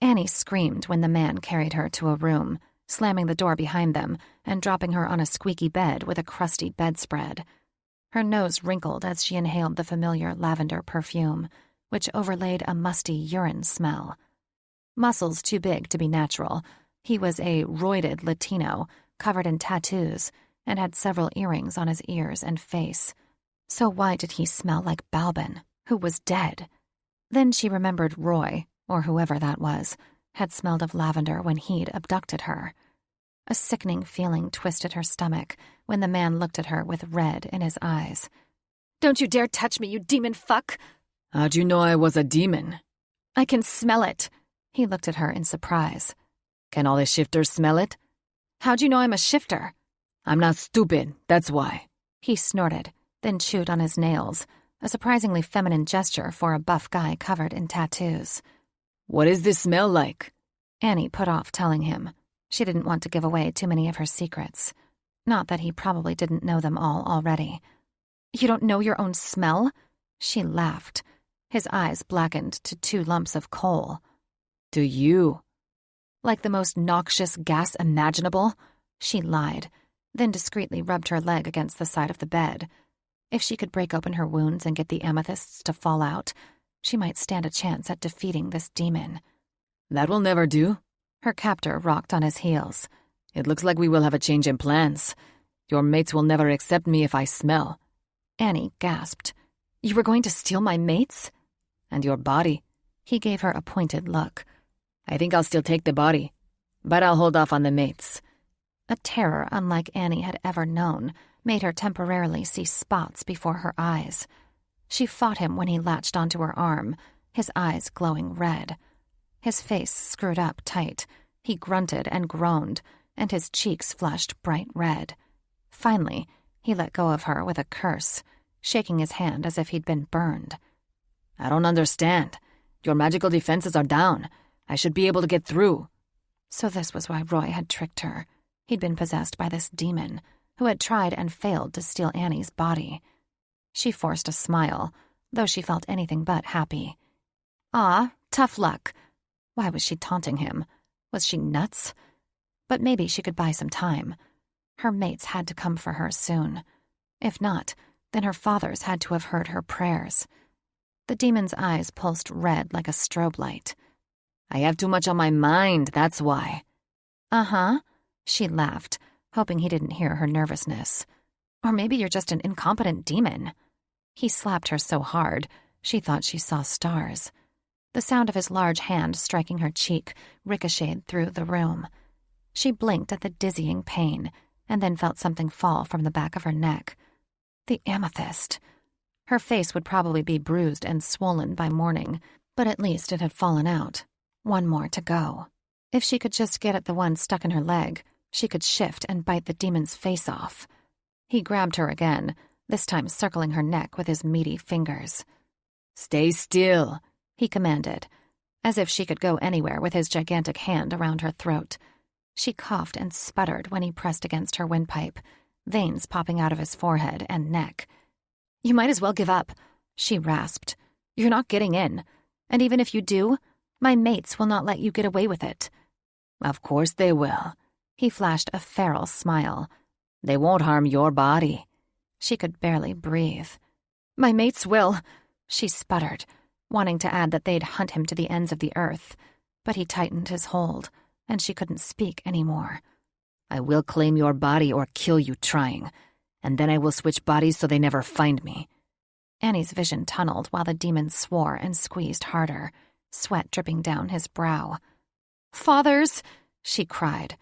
Annie screamed when the man carried her to a room, slamming the door behind them and dropping her on a squeaky bed with a crusty bedspread. Her nose wrinkled as she inhaled the familiar lavender perfume, which overlaid a musty urine smell. Muscles too big to be natural, he was a roided Latino, covered in tattoos, and had several earrings on his ears and face. So why did he smell like Balbin, who was dead? Then she remembered Roy, or whoever that was, had smelled of lavender when he'd abducted her. A sickening feeling twisted her stomach when the man looked at her with red in his eyes. "Don't you dare touch me, you demon fuck!" "How'd you know I was a demon?" "I can smell it." He looked at her in surprise. "Can all the shifters smell it?" "How'd you know I'm a shifter?" "I'm not stupid, that's why." He snorted, then chewed on his nails, a surprisingly feminine gesture for a buff guy covered in tattoos. "What does this smell like?" Annie put off telling him. She didn't want to give away too many of her secrets. Not that he probably didn't know them all already. "You don't know your own smell?" She laughed. His eyes blackened to 2 lumps of coal. "Do you?" "Like the most noxious gas imaginable?" She lied, then discreetly rubbed her leg against the side of the bed. If she could break open her wounds and get the amethysts to fall out, she might stand a chance at defeating this demon. "That will never do." Her captor rocked on his heels. "It looks like we will have a change in plans. Your mates will never accept me if I smell." Annie gasped. "You were going to steal my mates?" "And your body." He gave her a pointed look. "I think I'll still take the body, but I'll hold off on the mates." A terror unlike Annie had ever known made her temporarily see spots before her eyes. She fought him when he latched onto her arm, his eyes glowing red. His face screwed up tight. He grunted and groaned, and his cheeks flushed bright red. Finally, he let go of her with a curse, shaking his hand as if he'd been burned. "I don't understand. Your magical defenses are down. I should be able to get through." So this was why Roy had tricked her. He'd been possessed by this demon, who had tried and failed to steal Annie's body. She forced a smile, though she felt anything but happy. "Ah, tough luck." Why was she taunting him? Was she nuts? But maybe she could buy some time. Her mates had to come for her soon. If not, then her fathers had to have heard her prayers. The demon's eyes pulsed red like a strobe light. "I have too much on my mind, that's why." "Uh-huh," she laughed, hoping he didn't hear her nervousness. "Or maybe you're just an incompetent demon." He slapped her so hard, she thought she saw stars. The sound of his large hand striking her cheek ricocheted through the room. She blinked at the dizzying pain, and then felt something fall from the back of her neck. The amethyst. Her face would probably be bruised and swollen by morning, but at least it had fallen out. One more to go. If she could just get at the one stuck in her leg, she could shift and bite the demon's face off. He grabbed her again, this time circling her neck with his meaty fingers. "Stay still," he commanded, as if she could go anywhere with his gigantic hand around her throat. She coughed and sputtered when he pressed against her windpipe, veins popping out of his forehead and neck. "You might as well give up," she rasped. "You're not getting in. And even if you do, my mates will not let you get away with it." "Of course they will." He flashed a feral smile. "They won't harm your body." She could barely breathe. "My mates will," she sputtered, wanting to add that they'd hunt him to the ends of the earth, but he tightened his hold, and she couldn't speak anymore. "I will claim your body or kill you trying, and then I will switch bodies so they never find me." Annie's vision tunneled while the demon swore and squeezed harder, sweat dripping down his brow. "Fathers!" she cried.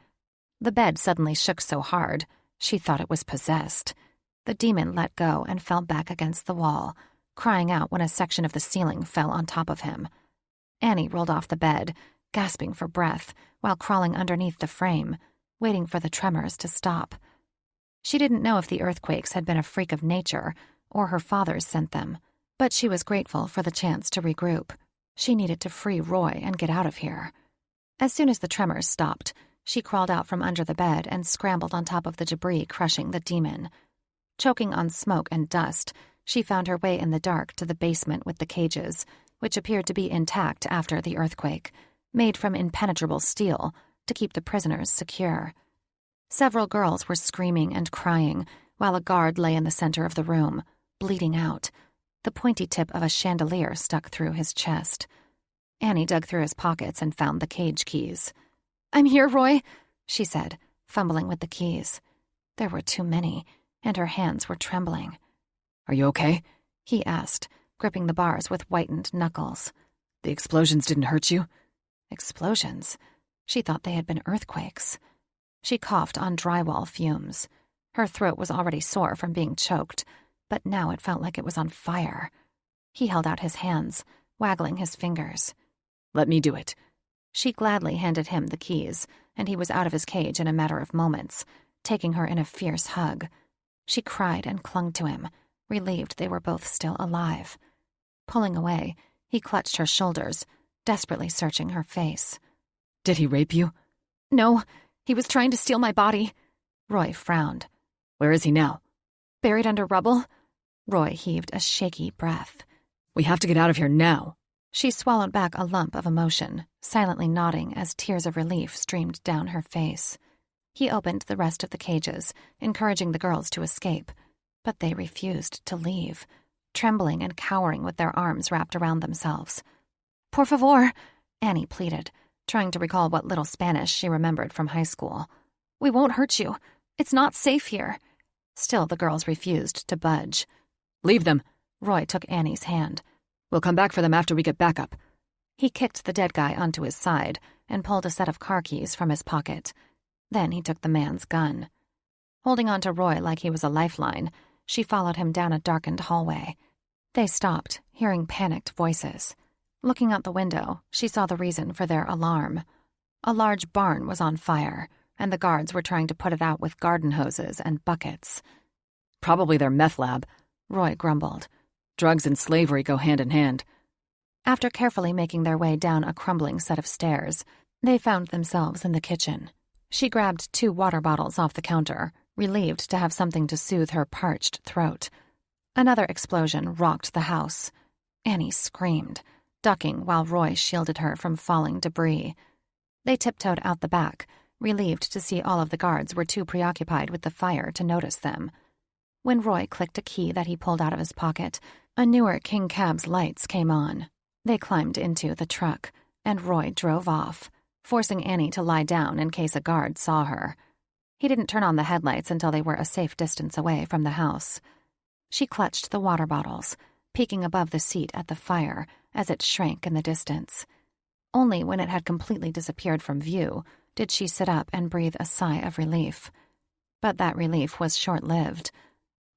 The bed suddenly shook so hard, she thought it was possessed. The demon let go and fell back against the wall, crying out when a section of the ceiling fell on top of him. Annie rolled off the bed, gasping for breath, while crawling underneath the frame, waiting for the tremors to stop. She didn't know if the earthquakes had been a freak of nature or her fathers sent them, but she was grateful for the chance to regroup. She needed to free Roy and get out of here. As soon as the tremors stopped, she crawled out from under the bed and scrambled on top of the debris crushing the demon. Choking on smoke and dust, she found her way in the dark to the basement with the cages, which appeared to be intact after the earthquake, made from impenetrable steel to keep the prisoners secure. Several girls were screaming and crying, while a guard lay in the center of the room, bleeding out. The pointy tip of a chandelier stuck through his chest. Annie dug through his pockets and found the cage keys. "I'm here, Roy," she said, fumbling with the keys. There were too many, and her hands were trembling. "Are you okay?" he asked, gripping the bars with whitened knuckles. "The explosions didn't hurt you?" Explosions? She thought they had been earthquakes. She coughed on drywall fumes. Her throat was already sore from being choked, but now it felt like it was on fire. He held out his hands, waggling his fingers. "Let me do it." She gladly handed him the keys, and he was out of his cage in a matter of moments, taking her in a fierce hug. She cried and clung to him, relieved they were both still alive. Pulling away, he clutched her shoulders, desperately searching her face. Did he rape you? No, he was trying to steal my body. Roy frowned. Where is he now? Buried under rubble? Roy heaved a shaky breath. We have to get out of here now. She swallowed back a lump of emotion, silently nodding as tears of relief streamed down her face. He opened the rest of the cages, encouraging the girls to escape, but they refused to leave, trembling and cowering with their arms wrapped around themselves. Por favor, Annie pleaded, trying to recall what little Spanish she remembered from high school. We won't hurt you. It's not safe here. Still, the girls refused to budge. Leave them. Roy took Annie's hand. We'll come back for them after we get backup. He kicked the dead guy onto his side and pulled a set of car keys from his pocket. Then he took the man's gun. Holding on to Roy like he was a lifeline, she followed him down a darkened hallway. They stopped, hearing panicked voices. Looking out the window, she saw the reason for their alarm. A large barn was on fire, and the guards were trying to put it out with garden hoses and buckets. Probably their meth lab, Roy grumbled. Drugs and slavery go hand in hand. After carefully making their way down a crumbling set of stairs, they found themselves in the kitchen. She grabbed 2 water bottles off the counter, relieved to have something to soothe her parched throat. Another explosion rocked the house. Annie screamed, ducking while Roy shielded her from falling debris. They tiptoed out the back, relieved to see all of the guards were too preoccupied with the fire to notice them. When Roy clicked a key that he pulled out of his pocket, a newer King Cab's lights came on. They climbed into the truck, and Roy drove off, forcing Annie to lie down in case a guard saw her. He didn't turn on the headlights until they were a safe distance away from the house. She clutched the water bottles, peeking above the seat at the fire as it shrank in the distance. Only when it had completely disappeared from view did she sit up and breathe a sigh of relief. But that relief was short-lived.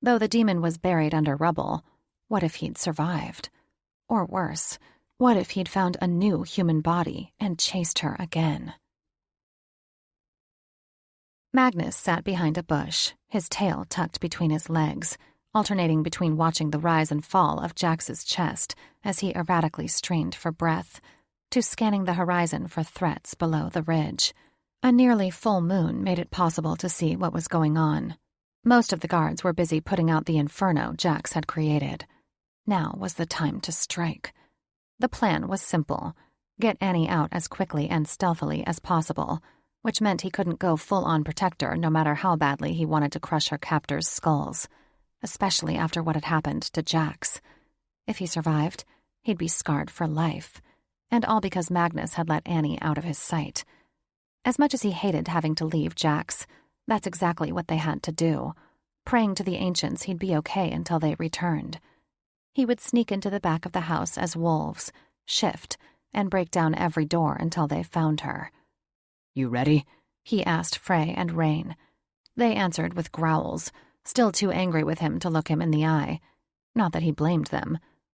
Though the demon was buried under rubble, what if he'd survived? Or worse, what if he'd found a new human body and chased her again? Magnus sat behind a bush, his tail tucked between his legs, alternating between watching the rise and fall of Jax's chest as he erratically strained for breath, to scanning the horizon for threats below the ridge. A nearly full moon made it possible to see what was going on. Most of the guards were busy putting out the inferno Jax had created. Now was the time to strike. The plan was simple: get Annie out as quickly and stealthily as possible, which meant he couldn't go full-on protector no matter how badly he wanted to crush her captors' skulls, especially after what had happened to Jax. If he survived, he'd be scarred for life, and all because Magnus had let Annie out of his sight. As much as he hated having to leave Jax, that's exactly what they had to do, praying to the ancients he'd be okay until they returned. He would sneak into the back of the house as wolves, shift, and break down every door until they found her. You ready? He asked Frey and Rain. They answered with growls, still too angry with him to look him in the eye. Not that he blamed them.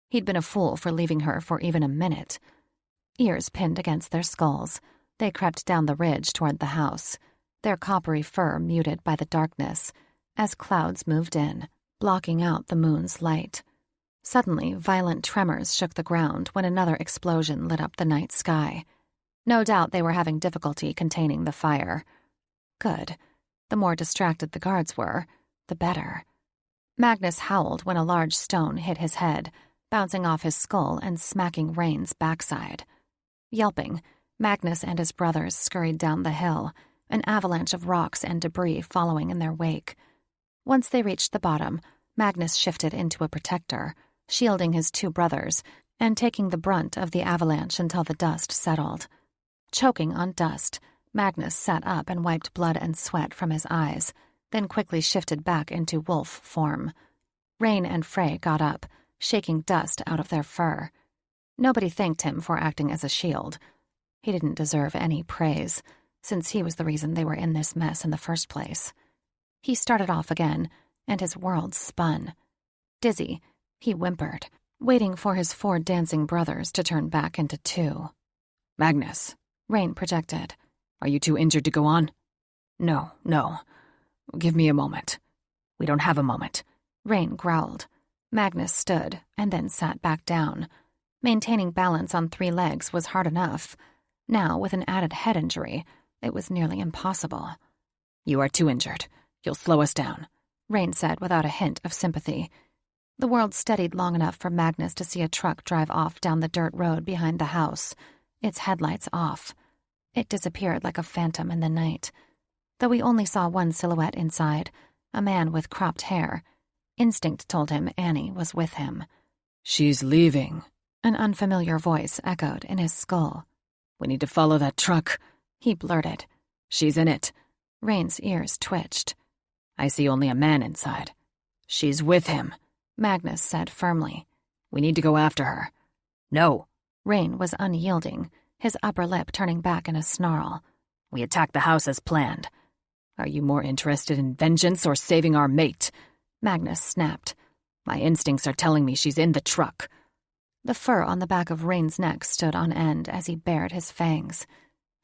He'd been a fool for leaving her for even a minute. Ears pinned against their skulls, they crept down the ridge toward the house, their coppery fur muted by the darkness, as clouds moved in, blocking out the moon's light. Suddenly, violent tremors shook the ground when another explosion lit up the night sky. No doubt they were having difficulty containing the fire. Good. The more distracted the guards were, the better. Magnus howled when a large stone hit his head, bouncing off his skull and smacking Rain's backside. Yelping, Magnus and his brothers scurried down the hill, an avalanche of rocks and debris following in their wake. Once they reached the bottom, Magnus shifted into a protector, shielding his 2 brothers and taking the brunt of the avalanche until the dust settled. Choking on dust, Magnus sat up and wiped blood and sweat from his eyes, then quickly shifted back into wolf form. Rain and Frey got up, shaking dust out of their fur. Nobody thanked him for acting as a shield. He didn't deserve any praise, since he was the reason they were in this mess in the first place. He started off again, and his world spun. Dizzy, he whimpered, waiting for his 4 dancing brothers to turn back into 2. Magnus, Rain projected. Are you too injured to go on? No. Give me a moment. We don't have a moment. Rain growled. Magnus stood and then sat back down. Maintaining balance on 3 legs was hard enough. Now, with an added head injury, it was nearly impossible. "You are too injured. You'll slow us down," Rain said without a hint of sympathy. The world steadied long enough for Magnus to see a truck drive off down the dirt road behind the house, its headlights off. It disappeared like a phantom in the night. Though we only saw one silhouette inside, a man with cropped hair, instinct told him Annie was with him. "She's leaving," an unfamiliar voice echoed in his skull. "We need to follow that truck," he blurted. "She's in it." Rain's ears twitched. "I see only a man inside." "She's with him," Magnus said firmly. "We need to go after her." "No." Rain was unyielding, his upper lip turning back in a snarl. "We attacked the house as planned. Are you more interested in vengeance or saving our mate?" Magnus snapped. "My instincts are telling me she's in the truck." The fur on the back of Rain's neck stood on end as he bared his fangs.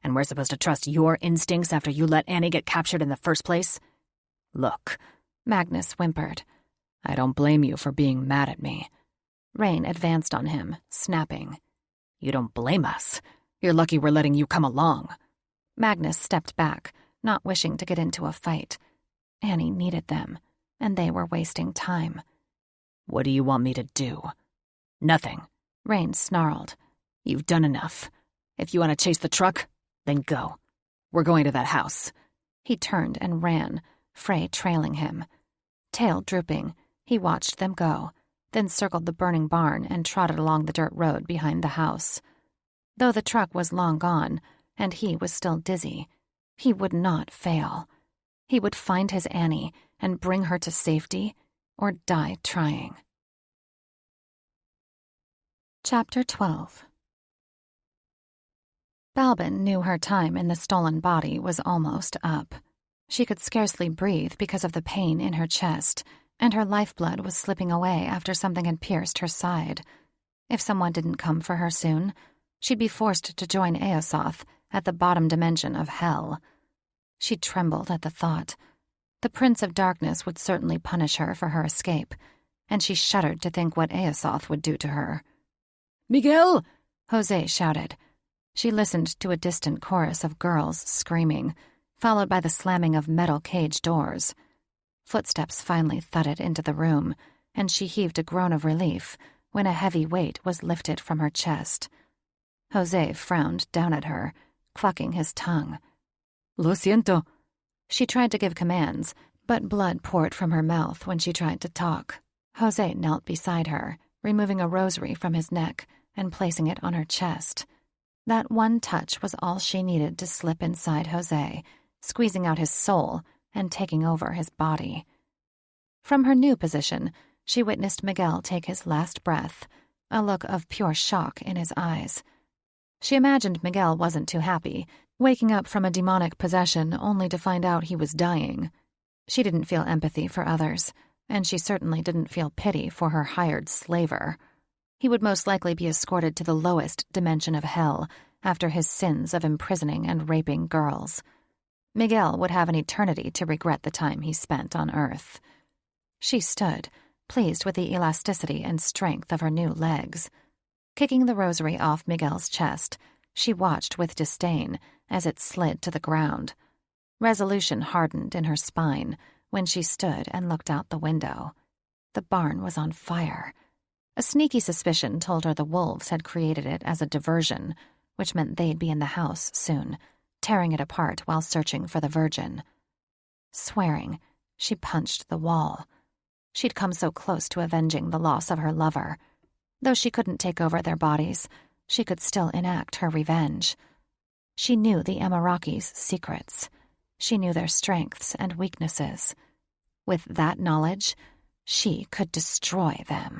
"And we're supposed to trust your instincts after you let Annie get captured in the first place?" "Look," Magnus whimpered. "I don't blame you for being mad at me." Rain advanced on him, snapping. "You don't blame us. You're lucky we're letting you come along." Magnus stepped back, not wishing to get into a fight. Annie needed them, and they were wasting time. "What do you want me to do?" "Nothing," Rain snarled. "You've done enough. If you want to chase the truck, then go. We're going to that house." He turned and ran, Frey trailing him. Tail drooping, he watched them go, then circled the burning barn and trotted along the dirt road behind the house. Though the truck was long gone, and he was still dizzy, he would not fail. He would find his Annie and bring her to safety, or die trying. Chapter 12. Balbin knew her time in the stolen body was almost up. She could scarcely breathe because of the pain in her chest, and her lifeblood was slipping away after something had pierced her side. If someone didn't come for her soon, she'd be forced to join Eosoth at the bottom dimension of hell. She trembled at the thought. The Prince of Darkness would certainly punish her for her escape, and she shuddered to think what Eosoth would do to her. "Miguel!" Jose shouted. She listened to a distant chorus of girls screaming, followed by the slamming of metal cage doors. Footsteps finally thudded into the room, and she heaved a groan of relief when a heavy weight was lifted from her chest. Jose frowned down at her, clucking his tongue. "Lo siento." She tried to give commands, but blood poured from her mouth when she tried to talk. Jose knelt beside her, removing a rosary from his neck and placing it on her chest. That one touch was all she needed to slip inside Jose, squeezing out his soul and taking over his body. From her new position, she witnessed Miguel take his last breath, a look of pure shock in his eyes. She imagined Miguel wasn't too happy, waking up from a demonic possession only to find out he was dying. She didn't feel empathy for others, and she certainly didn't feel pity for her hired slaver. He would most likely be escorted to the lowest dimension of hell after his sins of imprisoning and raping girls. Miguel would have an eternity to regret the time he spent on Earth. She stood, pleased with the elasticity and strength of her new legs. Kicking the rosary off Miguel's chest, she watched with disdain as it slid to the ground. Resolution hardened in her spine when she stood and looked out the window. The barn was on fire. A sneaky suspicion told her the wolves had created it as a diversion, which meant they'd be in the house soon, tearing it apart while searching for the Virgin. Swearing, she punched the wall. She'd come so close to avenging the loss of her lover. Though she couldn't take over their bodies, she could still enact her revenge. She knew the Amaraki's secrets. She knew their strengths and weaknesses. With that knowledge, she could destroy them.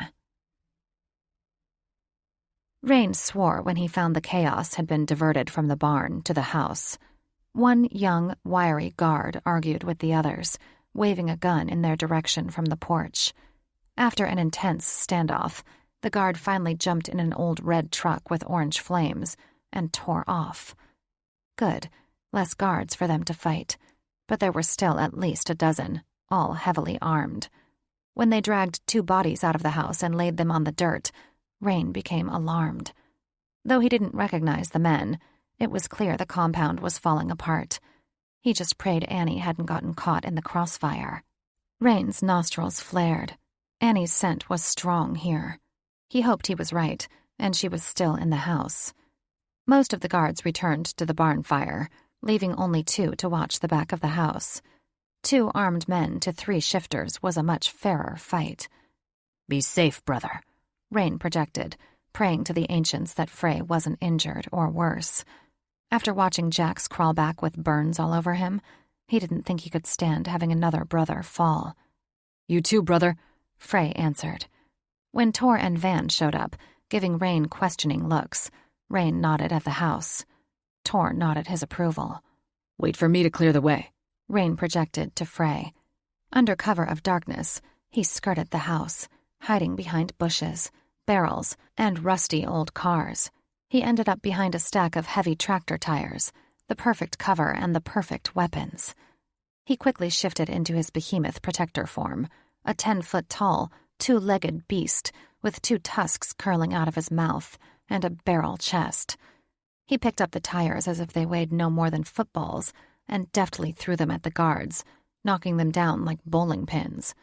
Rain swore when he found the chaos had been diverted from the barn to the house. One young, wiry guard argued with the others, waving a gun in their direction from the porch. After an intense standoff, the guard finally jumped in an old red truck with orange flames and tore off. Good, less guards for them to fight, but there were still at least a dozen, all heavily armed. When they dragged 2 bodies out of the house and laid them on the dirt, Rain became alarmed. Though he didn't recognize the men, It was clear the compound was falling apart. He just prayed Annie hadn't gotten caught in the crossfire. Rain's nostrils flared. Annie's scent was strong here. He hoped he was right, and she was still in the house. Most of the guards returned to the barn fire, leaving only 2 to watch the back of the house. 2 armed men to 3 shifters was a much fairer fight. "Be safe, brother," Rain projected, praying to the ancients that Frey wasn't injured or worse. After watching Jax crawl back with burns all over him, he didn't think he could stand having another brother fall. "You too, brother," Frey answered. When Tor and Van showed up, giving Rain questioning looks, Rain nodded at the house. Tor nodded his approval. "Wait for me to clear the way," Rain projected to Frey. Under cover of darkness, he skirted the house, hiding behind bushes, barrels, and rusty old cars. He ended up behind a stack of heavy tractor tires, the perfect cover and the perfect weapons. He quickly shifted into his behemoth protector form, a 10-foot-tall, 2-legged beast with 2 tusks curling out of his mouth and a barrel chest. He picked up the tires as if they weighed no more than footballs and deftly threw them at the guards, knocking them down like bowling pins.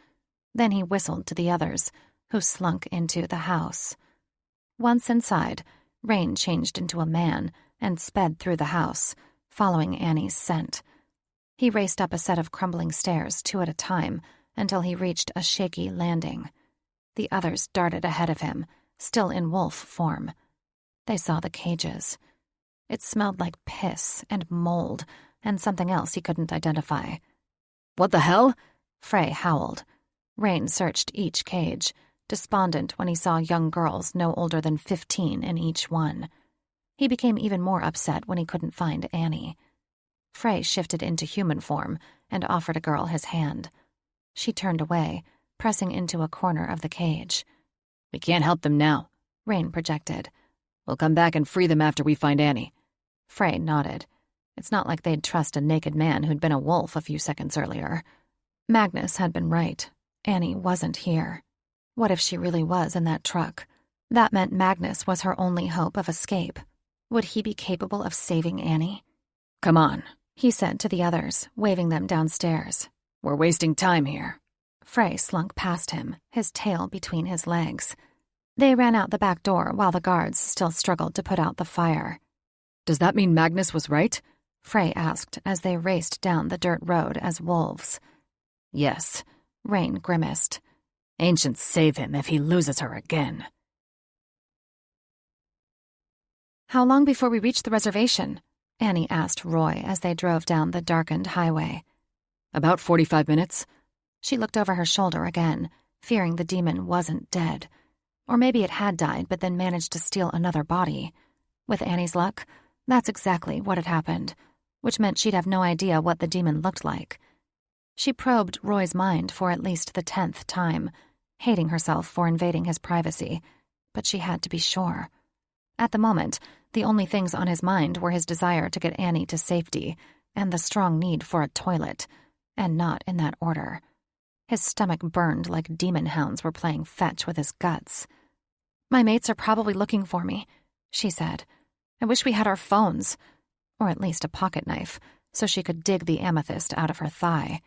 Then he whistled to the others, who slunk into the house. Once inside, Rain changed into a man and sped through the house, following Annie's scent. He raced up a set of crumbling stairs 2 at a time until he reached a shaky landing. The others darted ahead of him, still in wolf form. They saw the cages. It smelled like piss and mold and something else he couldn't identify. "What the hell?" Frey howled. Rain searched each cage, despondent when he saw young girls no older than 15 in each one. He became even more upset when he couldn't find Annie. Frey shifted into human form and offered a girl his hand. She turned away, pressing into a corner of the cage. "We can't help them now," Rain projected. "We'll come back and free them after we find Annie." Frey nodded. It's not like they'd trust a naked man who'd been a wolf a few seconds earlier. Magnus had been right. Annie wasn't here. What if she really was in that truck? That meant Magnus was her only hope of escape. Would he be capable of saving Annie? "Come on," he said to the others, waving them downstairs. "We're wasting time here." Frey slunk past him, his tail between his legs. They ran out the back door while the guards still struggled to put out the fire. "Does that mean Magnus was right?" Frey asked as they raced down the dirt road as wolves. "Yes," Rain grimaced. "Ancients save him if he loses her again." "How long before we reach the reservation?" Annie asked Roy as they drove down the darkened highway. "About 45 minutes. She looked over her shoulder again, fearing the demon wasn't dead. Or maybe it had died but then managed to steal another body. With Annie's luck, that's exactly what had happened, which meant she'd have no idea what the demon looked like. She probed Roy's mind for at least the 10th time, hating herself for invading his privacy, but she had to be sure. At the moment, the only things on his mind were his desire to get Annie to safety and the strong need for a toilet, and not in that order. His stomach burned like demon hounds were playing fetch with his guts. "My mates are probably looking for me," she said. "I wish we had our phones, or at least a pocket knife, so she could dig the amethyst out of her thigh."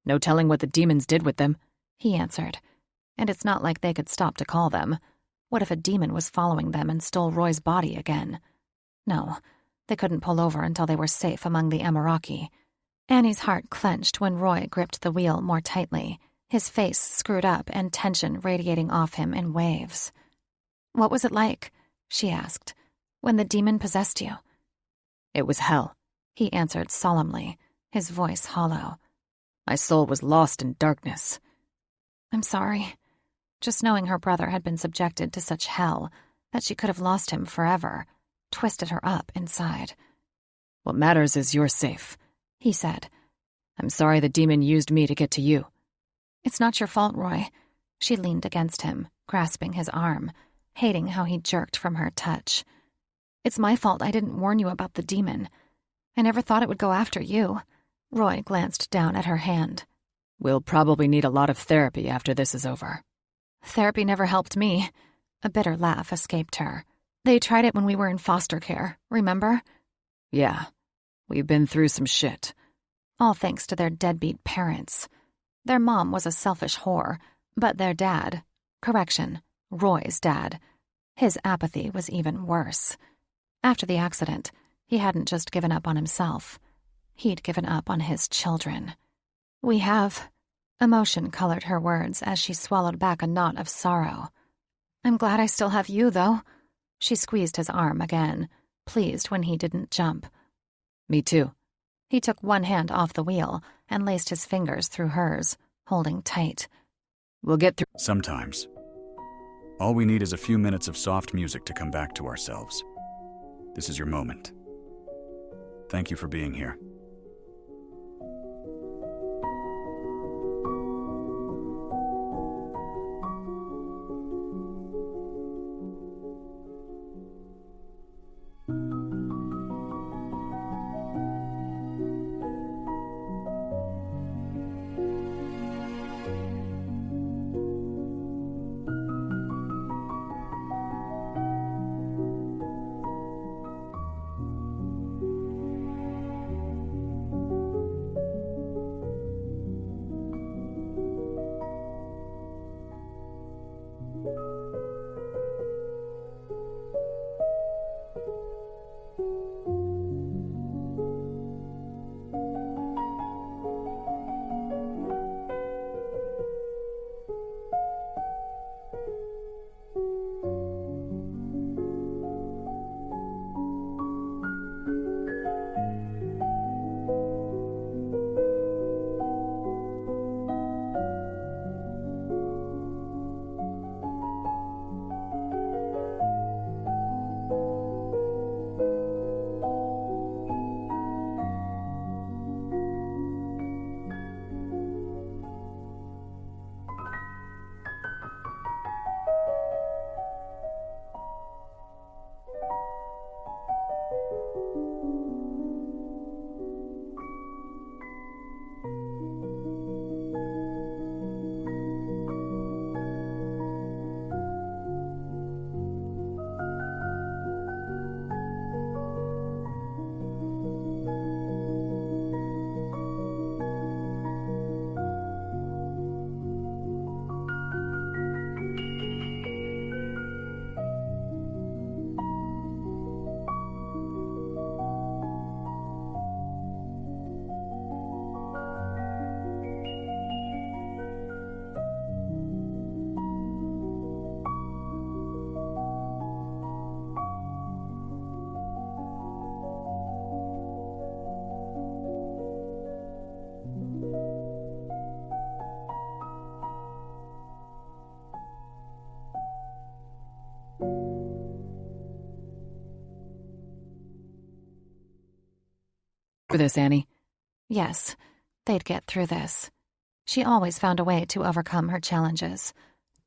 "No telling what the demons did with them," he answered. And it's not like they could stop to call them. What if a demon was following them and stole Roy's body again? No, they couldn't pull over until they were safe among the Amaraki. Annie's heart clenched when Roy gripped the wheel more tightly, his face screwed up and tension radiating off him in waves. "What was it like?" she asked. "When the demon possessed you?" "It was hell," he answered solemnly, his voice hollow. "My soul was lost in darkness." "I'm sorry." Just knowing her brother had been subjected to such hell, that she could have lost him forever, twisted her up inside. "What matters is you're safe," he said. "I'm sorry the demon used me to get to you." "It's not your fault, Roy." She leaned against him, grasping his arm, hating how he jerked from her touch. "It's my fault I didn't warn you about the demon. I never thought it would go after you." Roy glanced down at her hand. "We'll probably need a lot of therapy after this is over." "Therapy never helped me." A bitter laugh escaped her. "They tried it when we were in foster care, remember?" Yeah, we've been through some shit. All thanks to their deadbeat parents. Their mom was a selfish whore, but their dad, Roy's dad, his apathy was even worse. After the accident, he hadn't just given up on himself. He'd given up on his children. We have. Emotion colored her words as she swallowed back a knot of sorrow. I'm glad I still have you, though. She squeezed his arm again, pleased when he didn't jump. Me too. He took one hand off the wheel and laced his fingers through hers, holding tight. We'll get through. Sometimes. All we need is a few minutes of soft music to come back to ourselves. This is your moment. Thank you for being here. For this, Annie. Yes, they'd get through this. She always found a way to overcome her challenges.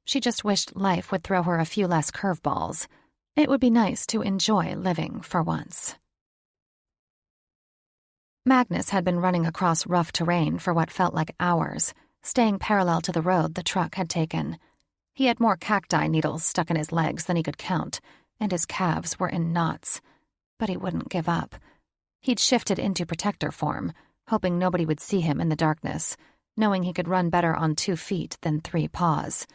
She just wished life would throw her a few less curveballs. It would be nice to enjoy living for once. Magnus had been running across rough terrain for what felt like hours, staying parallel to the road the truck had taken. He had more cacti needles stuck in his legs than he could count, and his calves were in knots. But he wouldn't give up. He'd shifted into protector form, hoping nobody would see him in the darkness, knowing he could run better on 2 feet than 3 paws.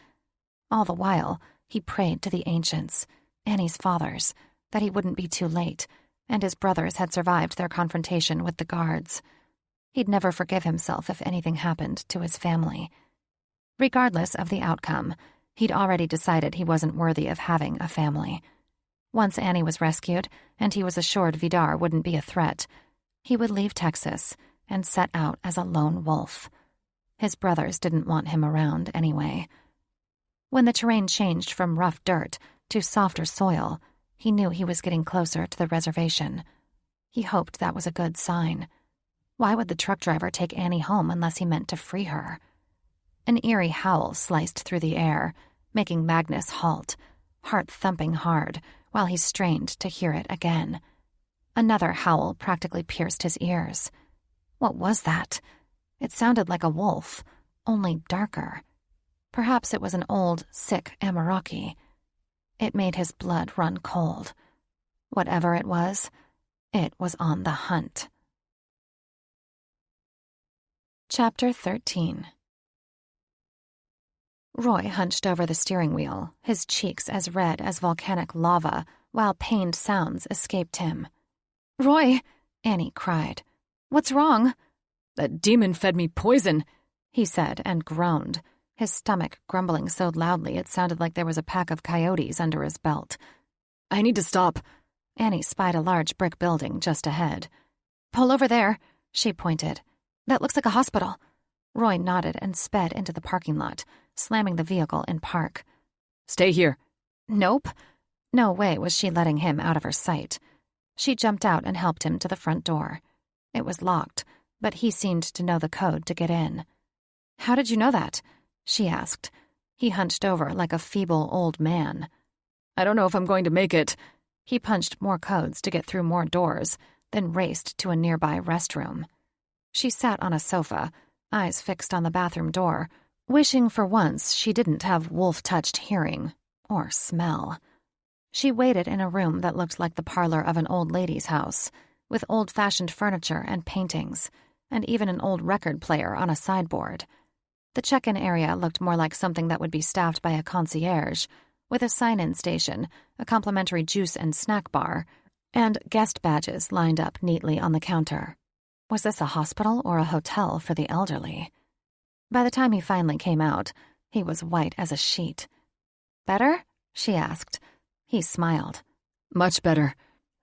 All the while, he prayed to the ancients, Annie's fathers, that he wouldn't be too late, and his brothers had survived their confrontation with the guards. He'd never forgive himself if anything happened to his family. Regardless of the outcome, he'd already decided he wasn't worthy of having a family. Once Annie was rescued, and he was assured Vidar wouldn't be a threat, he would leave Texas and set out as a lone wolf. His brothers didn't want him around anyway. When the terrain changed from rough dirt to softer soil, he knew he was getting closer to the reservation. He hoped that was a good sign. Why would the truck driver take Annie home unless he meant to free her? An eerie howl sliced through the air, making Magnus halt, heart thumping hard, while he strained to hear it again. Another howl practically pierced his ears. What was that? It sounded like a wolf, only darker. Perhaps it was an old, sick Amaraki. It made his blood run cold. Whatever it was, It was on the hunt. Chapter 13. Roy hunched over the steering wheel, his cheeks as red as volcanic lava, while pained sounds escaped him. "Roy!" Annie cried. "What's wrong?" "That demon fed me poison," he said and groaned, his stomach grumbling so loudly it sounded like there was a pack of coyotes under his belt. "I need to stop." Annie spied a large brick building just ahead. "Pull over there," she pointed. "That looks like a hospital." Roy nodded and sped into the parking lot, slamming the vehicle in park. "Stay here." Nope. No way was she letting him out of her sight. She jumped out and helped him to the front door. It was locked, but he seemed to know the code to get in. "How did you know that?" she asked. He hunched over like a feeble old man. "I don't know if I'm going to make it." He punched more codes to get through more doors, then raced to a nearby restroom. She sat on a sofa, eyes fixed on the bathroom door, wishing for once she didn't have wolf-touched hearing or smell. She waited in a room that looked like the parlor of an old lady's house, with old-fashioned furniture and paintings, and even an old record player on a sideboard. The check-in area looked more like something that would be staffed by a concierge, with a sign-in station, a complimentary juice and snack bar, and guest badges lined up neatly on the counter. Was this a hospital or a hotel for the elderly? By the time he finally came out, he was white as a sheet. "Better?" she asked. He smiled. "Much better."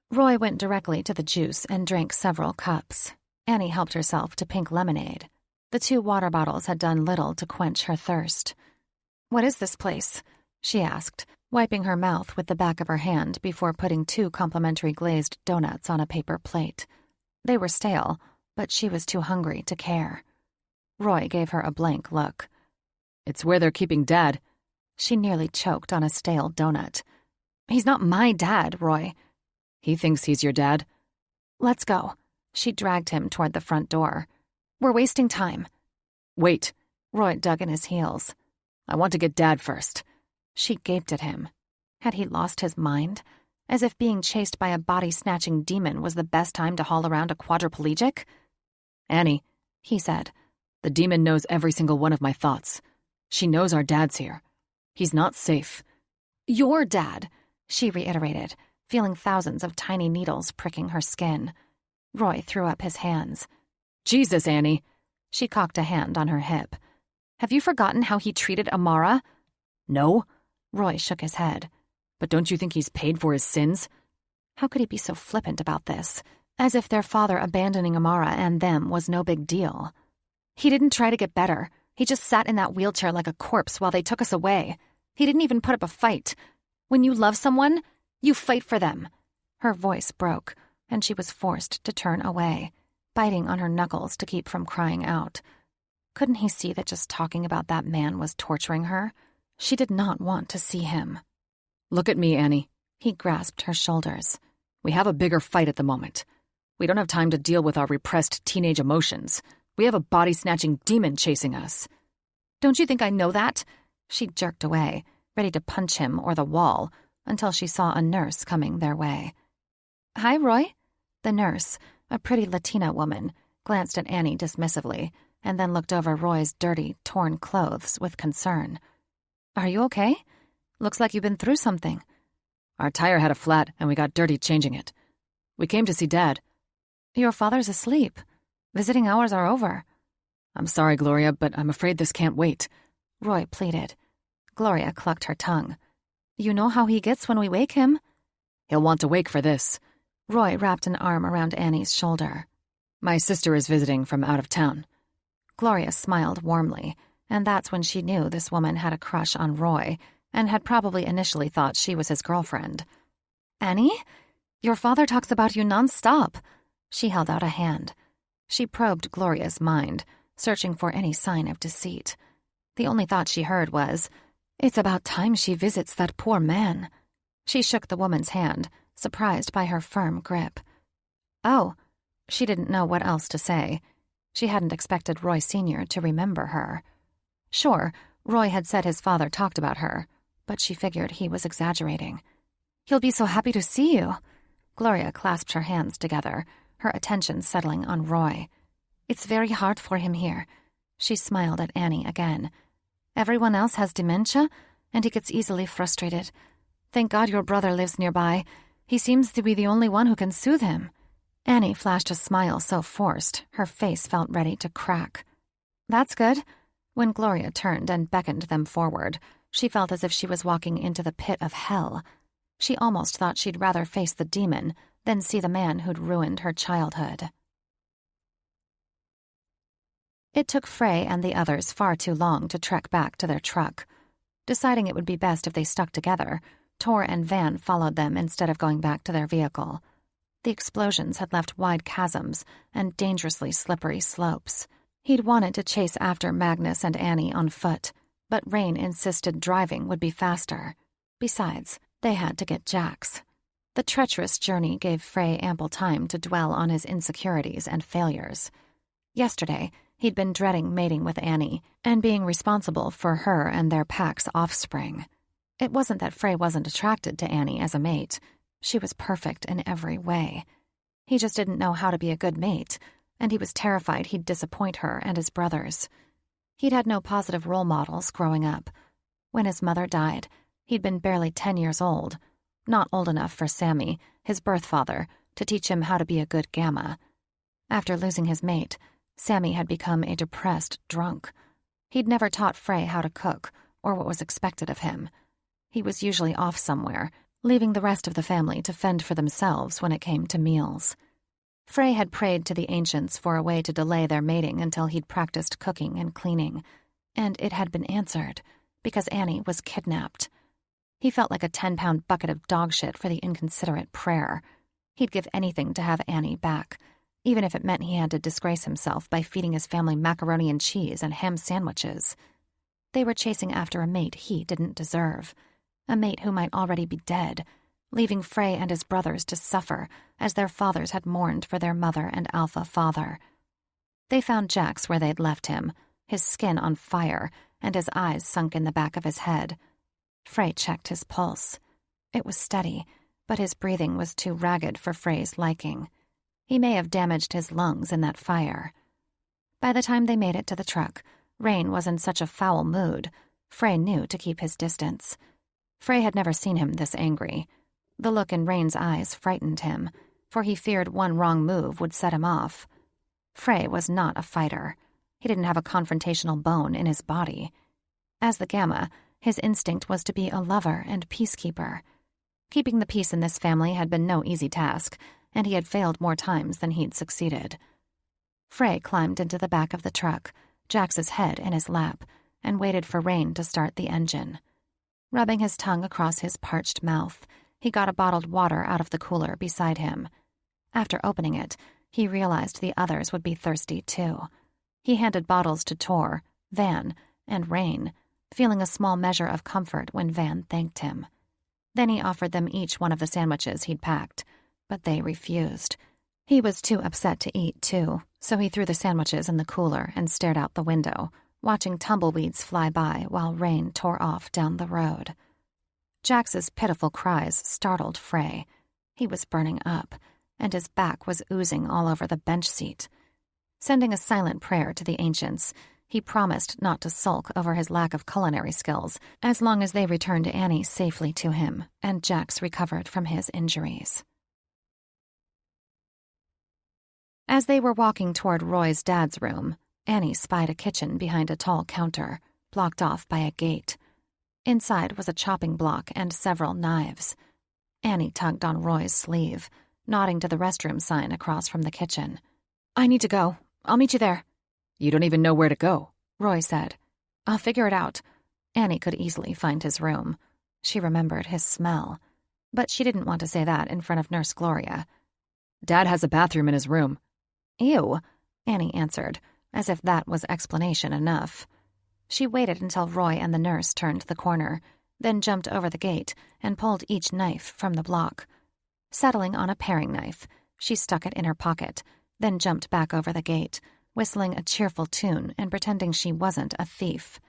Roy went directly to the juice and drank several cups. Annie helped herself to pink lemonade. The 2 water bottles had done little to quench her thirst. "What is this place?" she asked, wiping her mouth with the back of her hand before putting 2 complimentary glazed donuts on a paper plate. They were stale, but she was too hungry to care. Roy gave her a blank look. "It's where they're keeping Dad." She nearly choked on a stale donut. "He's not my dad, Roy." "He thinks he's your dad." "Let's go." She dragged him toward the front door. "We're wasting time." "Wait." Roy dug in his heels. "I want to get Dad first." She gaped at him. Had he lost his mind? As if being chased by a body-snatching demon was the best time to haul around a quadriplegic? "Annie," he said. "the demon knows every single one of my thoughts. She knows our dad's here. He's not safe." "Your dad," she reiterated, feeling thousands of tiny needles pricking her skin. Roy threw up his hands. "Jesus, Annie." She cocked a hand on her hip. "Have you forgotten how he treated Amara?" "No." Roy shook his head. "But don't you think he's paid for his sins?" How could he be so flippant about this? As if their father abandoning Amara and them was no big deal. "He didn't try to get better. He just sat in that wheelchair like a corpse while they took us away. He didn't even put up a fight. When you love someone, you fight for them." Her voice broke, and she was forced to turn away, biting on her knuckles to keep from crying out. Couldn't he see that just talking about that man was torturing her? She did not want to see him. "Look at me, Annie." He grasped her shoulders. "We have a bigger fight at the moment. We don't have time to deal with our repressed teenage emotions. We have a body-snatching demon chasing us." "Don't you think I know that?" She jerked away, ready to punch him or the wall, until she saw a nurse coming their way. "Hi, Roy." The nurse, a pretty Latina woman, glanced at Annie dismissively and then looked over Roy's dirty, torn clothes with concern. "Are you okay? Looks like you've been through something." "Our tire had a flat and we got dirty changing it. We came to see Dad." "Your father's asleep. Visiting hours are over." "I'm sorry, Gloria, but I'm afraid this can't wait," Roy pleaded. Gloria clucked her tongue. "You know how he gets when we wake him." "He'll want to wake for this." Roy wrapped an arm around Annie's shoulder. "My sister is visiting from out of town." Gloria smiled warmly, and that's when she knew this woman had a crush on Roy and had probably initially thought she was his girlfriend. "Annie? Your father talks about you nonstop." She held out a hand. She probed Gloria's mind, searching for any sign of deceit. The only thought she heard was, "It's about time she visits that poor man." She shook the woman's hand, surprised by her firm grip. "Oh." She didn't know what else to say. She hadn't expected Roy Sr. to remember her. Sure, Roy had said his father talked about her, but she figured he was exaggerating. "He'll be so happy to see you." Gloria clasped her hands together, her attention settling on Roy. "It's very hard for him here." She smiled at Annie again. "Everyone else has dementia, and he gets easily frustrated. Thank God your brother lives nearby. He seems to be the only one who can soothe him." Annie flashed a smile so forced, her face felt ready to crack. "That's good." When Gloria turned and beckoned them forward, she felt as if she was walking into the pit of hell. She almost thought she'd rather face the demon than see the man who'd ruined her childhood. It took Frey and the others far too long to trek back to their truck. Deciding it would be best if they stuck together, Tor and Van followed them instead of going back to their vehicle. The explosions had left wide chasms and dangerously slippery slopes. He'd wanted to chase after Magnus and Annie on foot, but Rain insisted driving would be faster. Besides, they had to get Jax. The treacherous journey gave Frey ample time to dwell on his insecurities and failures. Yesterday, he'd been dreading mating with Annie and being responsible for her and their pack's offspring. It wasn't that Frey wasn't attracted to Annie as a mate. She was perfect in every way. He just didn't know how to be a good mate, and he was terrified he'd disappoint her and his brothers. He'd had no positive role models growing up. When his mother died, he'd been barely 10 years old, not old enough for Sammy, his birth father, to teach him how to be a good gamma. After losing his mate, Sammy had become a depressed drunk. He'd never taught Frey how to cook or what was expected of him. He was usually off somewhere, leaving the rest of the family to fend for themselves when it came to meals. Frey had prayed to the ancients for a way to delay their mating until he'd practiced cooking and cleaning, and it had been answered, because Annie was kidnapped. He felt like a 10-pound bucket of dog shit for the inconsiderate prayer. He'd give anything to have Annie back, even if it meant he had to disgrace himself by feeding his family macaroni and cheese and ham sandwiches. They were chasing after a mate he didn't deserve, a mate who might already be dead, leaving Frey and his brothers to suffer as their fathers had mourned for their mother and alpha father. They found Jax where they'd left him, his skin on fire and his eyes sunk in the back of his head. Frey checked his pulse. It was steady, but his breathing was too ragged for Frey's liking. He may have damaged his lungs in that fire. By the time they made it to the truck, Rain was in such a foul mood, Frey knew to keep his distance. Frey had never seen him this angry. The look in Rain's eyes frightened him, for he feared one wrong move would set him off. Frey was not a fighter. He didn't have a confrontational bone in his body. As the Gamma, his instinct was to be a lover and peacekeeper. Keeping the peace in this family had been no easy task, and he had failed more times than he'd succeeded. Frey climbed into the back of the truck, Jax's head in his lap, and waited for Rain to start the engine. Rubbing his tongue across his parched mouth, he got a bottled water out of the cooler beside him. After opening it, he realized the others would be thirsty too. He handed bottles to Tor, Van, and Rain, feeling a small measure of comfort when Van thanked him. Then he offered them each one of the sandwiches he'd packed, but they refused. He was too upset to eat, too, so he threw the sandwiches in the cooler and stared out the window, watching tumbleweeds fly by while Rain tore off down the road. Jax's pitiful cries startled Frey. He was burning up, and his back was oozing all over the bench seat. Sending a silent prayer to the ancients, he promised not to sulk over his lack of culinary skills as long as they returned Annie safely to him and Jax recovered from his injuries. As they were walking toward Roy's dad's room, Annie spied a kitchen behind a tall counter, blocked off by a gate. Inside was a chopping block and several knives. Annie tugged on Roy's sleeve, nodding to the restroom sign across from the kitchen. "I need to go. I'll meet you there." "You don't even know where to go," Roy said. "I'll figure it out." Annie could easily find his room. She remembered his smell. But she didn't want to say that in front of Nurse Gloria. "Dad has a bathroom in his room." "Ew," Annie answered, as if that was explanation enough. She waited until Roy and the nurse turned the corner, then jumped over the gate and pulled each knife from the block. Settling on a paring knife, she stuck it in her pocket, then jumped back over the gate, whistling a cheerful tune and pretending she wasn't a thief.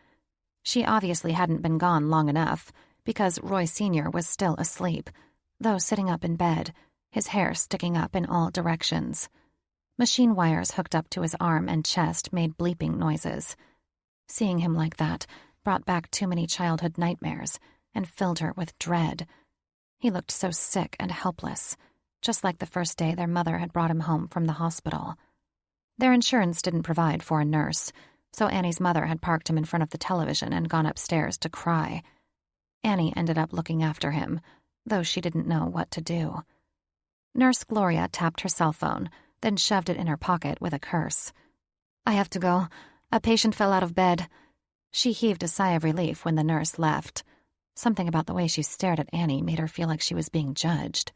She obviously hadn't been gone long enough, because Roy Sr. was still asleep, though sitting up in bed, his hair sticking up in all directions. Machine wires hooked up to his arm and chest made bleeping noises. Seeing him like that brought back too many childhood nightmares and filled her with dread. He looked so sick and helpless, just like the first day their mother had brought him home from the hospital. Their insurance didn't provide for a nurse, so Annie's mother had parked him in front of the television and gone upstairs to cry. Annie ended up looking after him, though she didn't know what to do. Nurse Gloria tapped her cell phone, then shoved it in her pocket with a curse. "I have to go. A patient fell out of bed." She heaved a sigh of relief when the nurse left. Something about the way she stared at Annie made her feel like she was being judged.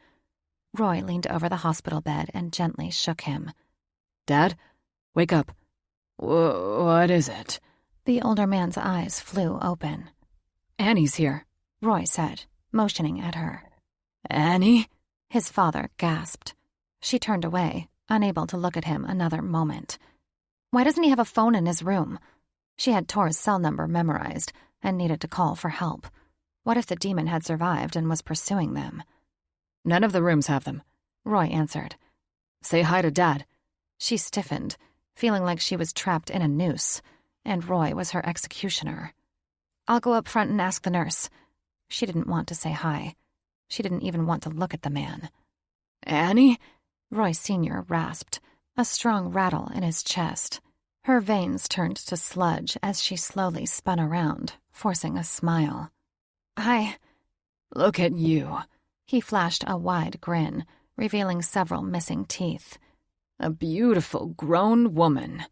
Roy leaned over the hospital bed and gently shook him. "Dad, wake up." What is it?" The older man's eyes flew open. "Annie's here," Roy said, motioning at her. "Annie?" His father gasped. She turned away, unable to look at him another moment. Why doesn't he have a phone in his room? She had Tor's cell number memorized and needed to call for help. What if the demon had survived and was pursuing them? "None of the rooms have them," Roy answered. "Say hi to Dad." She stiffened, feeling like she was trapped in a noose, and Roy was her executioner. "I'll go up front and ask the nurse." She didn't want to say hi. She didn't even want to look at the man. "Annie?" Roy Sr. rasped, a strong rattle in his chest. Her veins turned to sludge as she slowly spun around, forcing a smile. "Hi." "Look at you." He flashed a wide grin, revealing several missing teeth. "A beautiful grown woman."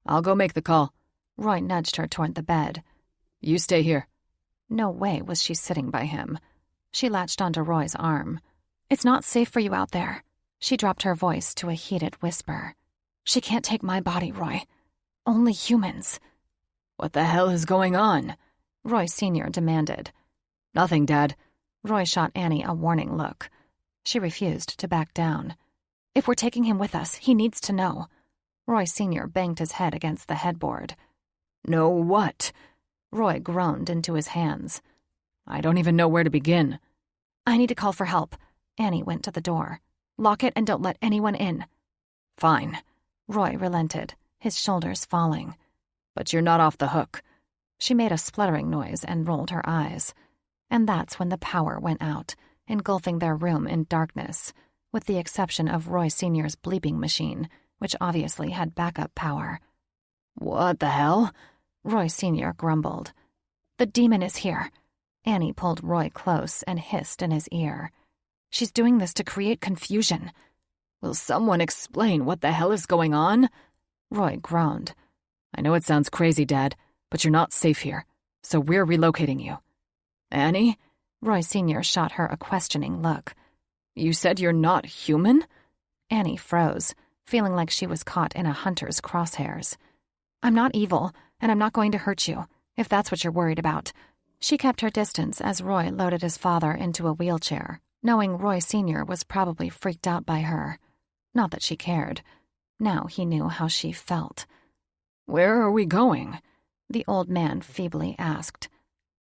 "I'll go make the call." Roy nudged her toward the bed. "You stay here." No way was she sitting by him. She latched onto Roy's arm. "It's not safe for you out there." She dropped her voice to a heated whisper. "She can't take my body, Roy. Only humans." "What the hell is going on?" Roy Sr. demanded. "Nothing, Dad." Roy shot Annie a warning look. She refused to back down. "If we're taking him with us, he needs to know." Roy Sr. banged his head against the headboard. "Know what?" Roy groaned into his hands. "I don't even know where to begin." "I need to call for help." Annie went to the door. "Lock it and don't let anyone in." "Fine." Roy relented, his shoulders falling. "But you're not off the hook." She made a spluttering noise and rolled her eyes. And that's when the power went out, engulfing their room in darkness, with the exception of Roy Sr.'s bleeping machine, which obviously had backup power. "What the hell?" Roy Sr. grumbled. "The demon is here." Annie pulled Roy close and hissed in his ear. "She's doing this to create confusion." "Will someone explain what the hell is going on?" Roy groaned. "I know it sounds crazy, Dad, but you're not safe here, so we're relocating you." "Annie?" Roy Sr. shot her a questioning look. "You said you're not human?" Annie froze, feeling like she was caught in a hunter's crosshairs. "I'm not evil, and I'm not going to hurt you, if that's what you're worried about." She kept her distance as Roy loaded his father into a wheelchair, knowing Roy Sr. was probably freaked out by her. Not that she cared. Now he knew how she felt. "Where are we going?" The old man feebly asked.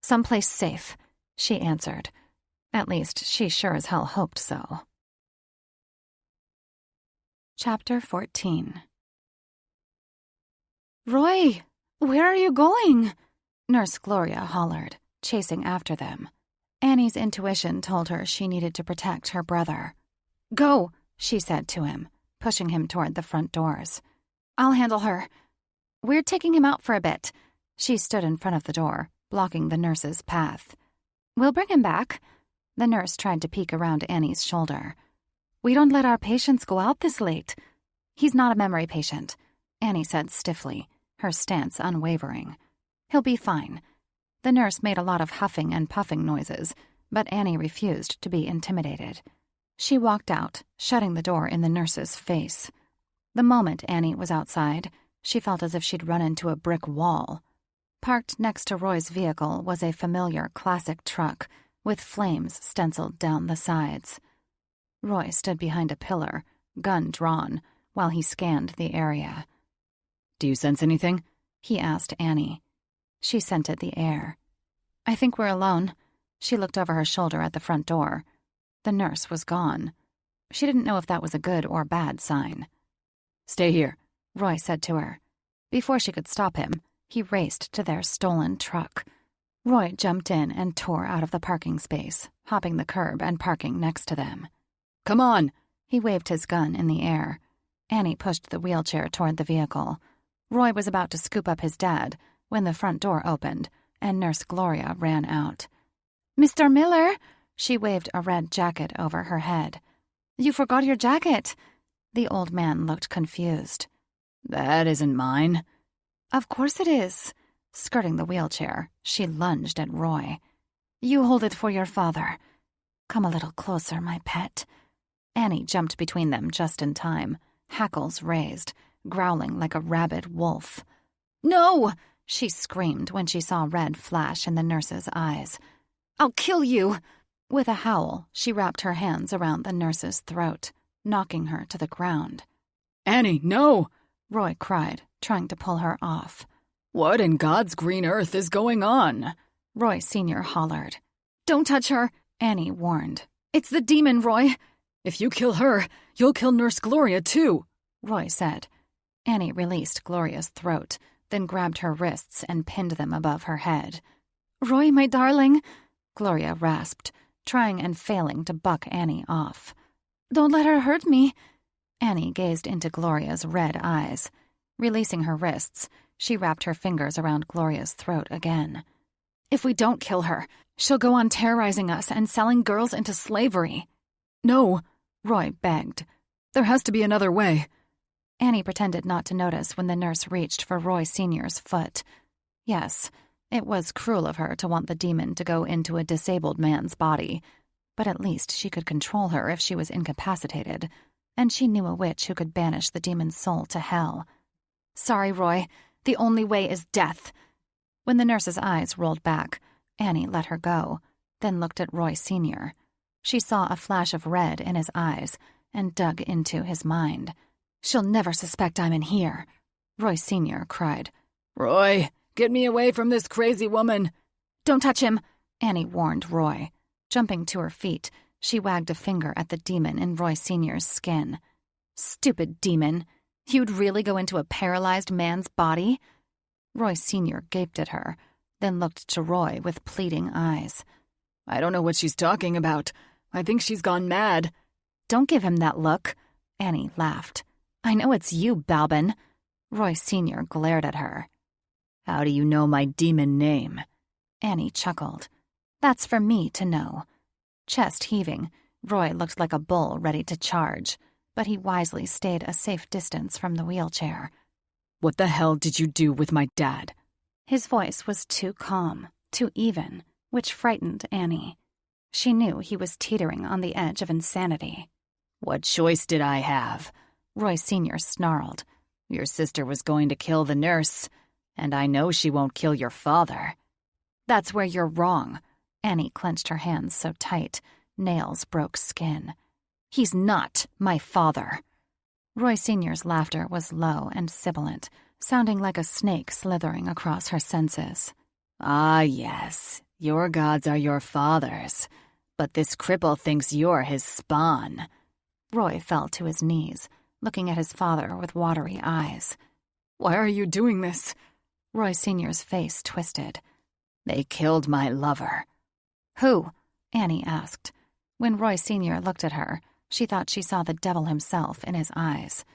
"Someplace safe," she answered. At least, she sure as hell hoped so. Chapter 14. "Roy, where are you going?" Nurse Gloria hollered, chasing after them. Annie's intuition told her she needed to protect her brother. "Go," she said to him, pushing him toward the front doors. "I'll handle her." "We're taking him out for a bit." She stood in front of the door, blocking the nurse's path. "We'll bring him back." The nurse tried to peek around Annie's shoulder. "We don't let our patients go out this late." "He's not a memory patient," Annie said stiffly, her stance unwavering. "He'll be fine." The nurse made a lot of huffing and puffing noises, but Annie refused to be intimidated. She walked out, shutting the door in the nurse's face. The moment Annie was outside, she felt as if she'd run into a brick wall. Parked next to Roy's vehicle was a familiar classic truck, with flames stenciled down the sides. Roy stood behind a pillar, gun drawn, while he scanned the area. "Do you sense anything?" he asked Annie. She scented the air. "I think we're alone." She looked over her shoulder at the front door. The nurse was gone. She didn't know if that was a good or bad sign. "Stay here," Roy said to her. Before she could stop him, he raced to their stolen truck. Roy jumped in and tore out of the parking space, hopping the curb and parking next to them. "Come on!" He waved his gun in the air. Annie pushed the wheelchair toward the vehicle. Roy was about to scoop up his dad when the front door opened and Nurse Gloria ran out. "Mr. Miller!" She waved a red jacket over her head. "You forgot your jacket." The old man looked confused. "That isn't mine." "Of course it is." Skirting the wheelchair, she lunged at Roy. "You hold it for your father. Come a little closer, my pet." Annie jumped between them just in time, hackles raised, growling like a rabid wolf. "No!" she screamed when she saw red flash in the nurse's eyes. "I'll kill you!" With a howl, she wrapped her hands around the nurse's throat, knocking her to the ground. "Annie, no!" Roy cried, trying to pull her off. "What in God's green earth is going on?" Roy Sr. hollered. "Don't touch her," Annie warned. "It's the demon, Roy." "If you kill her, you'll kill Nurse Gloria, too," Roy said. Annie released Gloria's throat, then grabbed her wrists and pinned them above her head. "Roy, my darling," Gloria rasped, trying and failing to buck Annie off. "Don't let her hurt me." Annie gazed into Gloria's red eyes. Releasing her wrists, she wrapped her fingers around Gloria's throat again. "If we don't kill her, she'll go on terrorizing us and selling girls into slavery." "No," Roy begged. "There has to be another way." Annie pretended not to notice when the nurse reached for Roy Sr.'s foot. Yes, it was cruel of her to want the demon to go into a disabled man's body, but at least she could control her if she was incapacitated, and she knew a witch who could banish the demon's soul to hell. "Sorry, Roy. The only way is death." When the nurse's eyes rolled back, Annie let her go, then looked at Roy Sr. She saw a flash of red in his eyes and dug into his mind. "She'll never suspect I'm in here," Roy Sr. cried. "Roy, get me away from this crazy woman." "Don't touch him," Annie warned Roy. Jumping to her feet, she wagged a finger at the demon in Roy Sr.'s skin. "Stupid demon. You'd really go into a paralyzed man's body?" Roy Sr. gaped at her, then looked to Roy with pleading eyes. "I don't know what she's talking about. I think she's gone mad." "Don't give him that look," Annie laughed. "I know it's you, Balbin." Roy Sr. glared at her. "How do you know my demon name?" Annie chuckled. "That's for me to know." Chest heaving, Roy looked like a bull ready to charge, but he wisely stayed a safe distance from the wheelchair. "What the hell did you do with my dad?" His voice was too calm, too even, which frightened Annie. She knew he was teetering on the edge of insanity. "What choice did I have?" Roy Sr. snarled. "Your sister was going to kill the nurse, and I know she won't kill your father." "That's where you're wrong." Annie clenched her hands so tight, nails broke skin. "He's not my father." Roy Sr.'s laughter was low and sibilant, sounding like a snake slithering across her senses. "Ah, yes, your gods are your father's, but this cripple thinks you're his spawn." Roy fell to his knees, looking at his father with watery eyes. "Why are you doing this?" Roy Sr.'s face twisted. "They killed my lover." "Who?" Annie asked. When Roy Sr. looked at her, she thought she saw the devil himself in his eyes.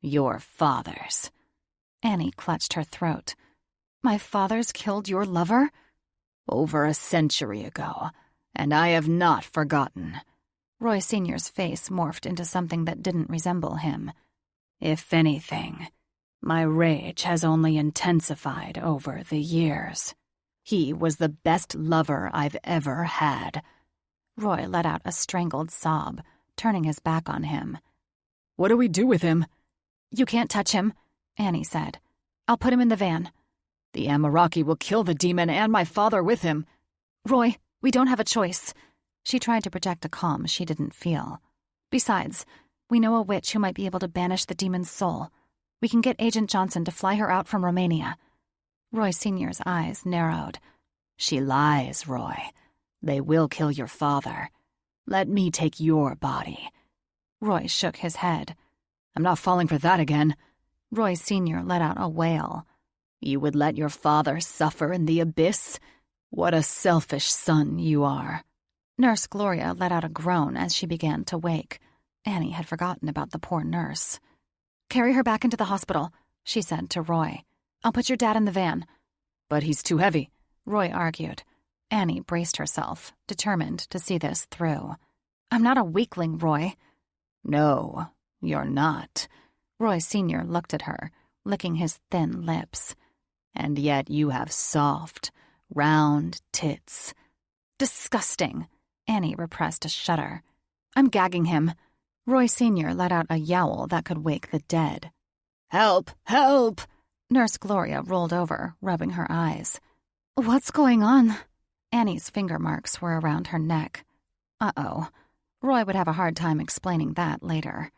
"Your father's." Annie clutched her throat. "My father's killed your lover?" "Over a century ago, and I have not forgotten." Roy Sr.'s face morphed into something that didn't resemble him. "If anything, my rage has only intensified over the years. He was the best lover I've ever had." Roy let out a strangled sob, turning his back on him. "What do we do with him?" "You can't touch him," Annie said. "I'll put him in the van." "The Amaraki will kill the demon and my father with him." "Roy, we don't have a choice." She tried to project a calm she didn't feel. "Besides, we know a witch who might be able to banish the demon's soul. We can get Agent Johnson to fly her out from Romania." Roy Sr.'s eyes narrowed. "She lies, Roy. They will kill your father. Let me take your body. Roy shook his head. I'm not falling for that again. Roy Sr. let out a wail. You would let your father suffer in the abyss? What a selfish son you are. Nurse Gloria let out a groan as she began to wake. Annie had forgotten about the poor nurse. "Carry her back into the hospital," she said to Roy. "I'll put your dad in the van." "But he's too heavy," Roy argued. Annie braced herself, determined to see this through. "I'm not a weakling, Roy." "No, you're not." Roy Sr. looked at her, licking his thin lips. "And yet you have soft, round tits." "Disgusting." Annie repressed a shudder. "I'm gagging him." Roy Sr. let out a yowl that could wake the dead. "Help! Help!" Nurse Gloria rolled over, rubbing her eyes. "What's going on?" Annie's finger marks were around her neck. Uh-oh. Roy would have a hard time explaining that later.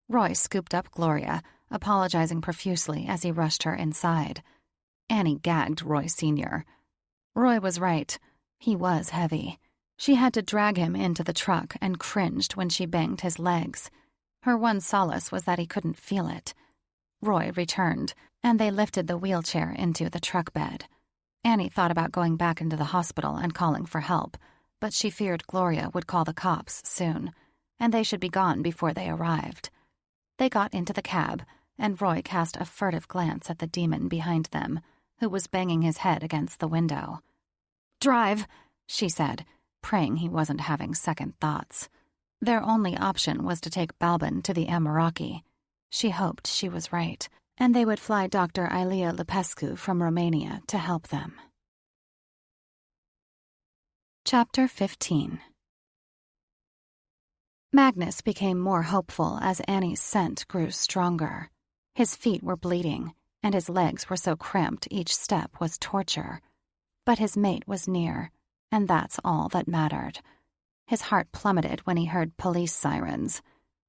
Roy scooped up Gloria, apologizing profusely as he rushed her inside. Annie gagged Roy Sr. Roy was right. He was heavy. She had to drag him into the truck and cringed when she banged his legs. Her one solace was that he couldn't feel it. Roy returned, and they lifted the wheelchair into the truck bed. Annie thought about going back into the hospital and calling for help, but she feared Gloria would call the cops soon, and they should be gone before they arrived. They got into the cab, and Roy cast a furtive glance at the demon behind them, who was banging his head against the window. "Drive," she said, praying he wasn't having second thoughts. Their only option was to take Balbin to the Amaraki. She hoped she was right, and they would fly Dr. Ilia Lupescu from Romania to help them. Chapter 15. Magnus became more hopeful as Annie's scent grew stronger. His feet were bleeding, and his legs were so cramped each step was torture. But his mate was near, and that's all that mattered. His heart plummeted when he heard police sirens.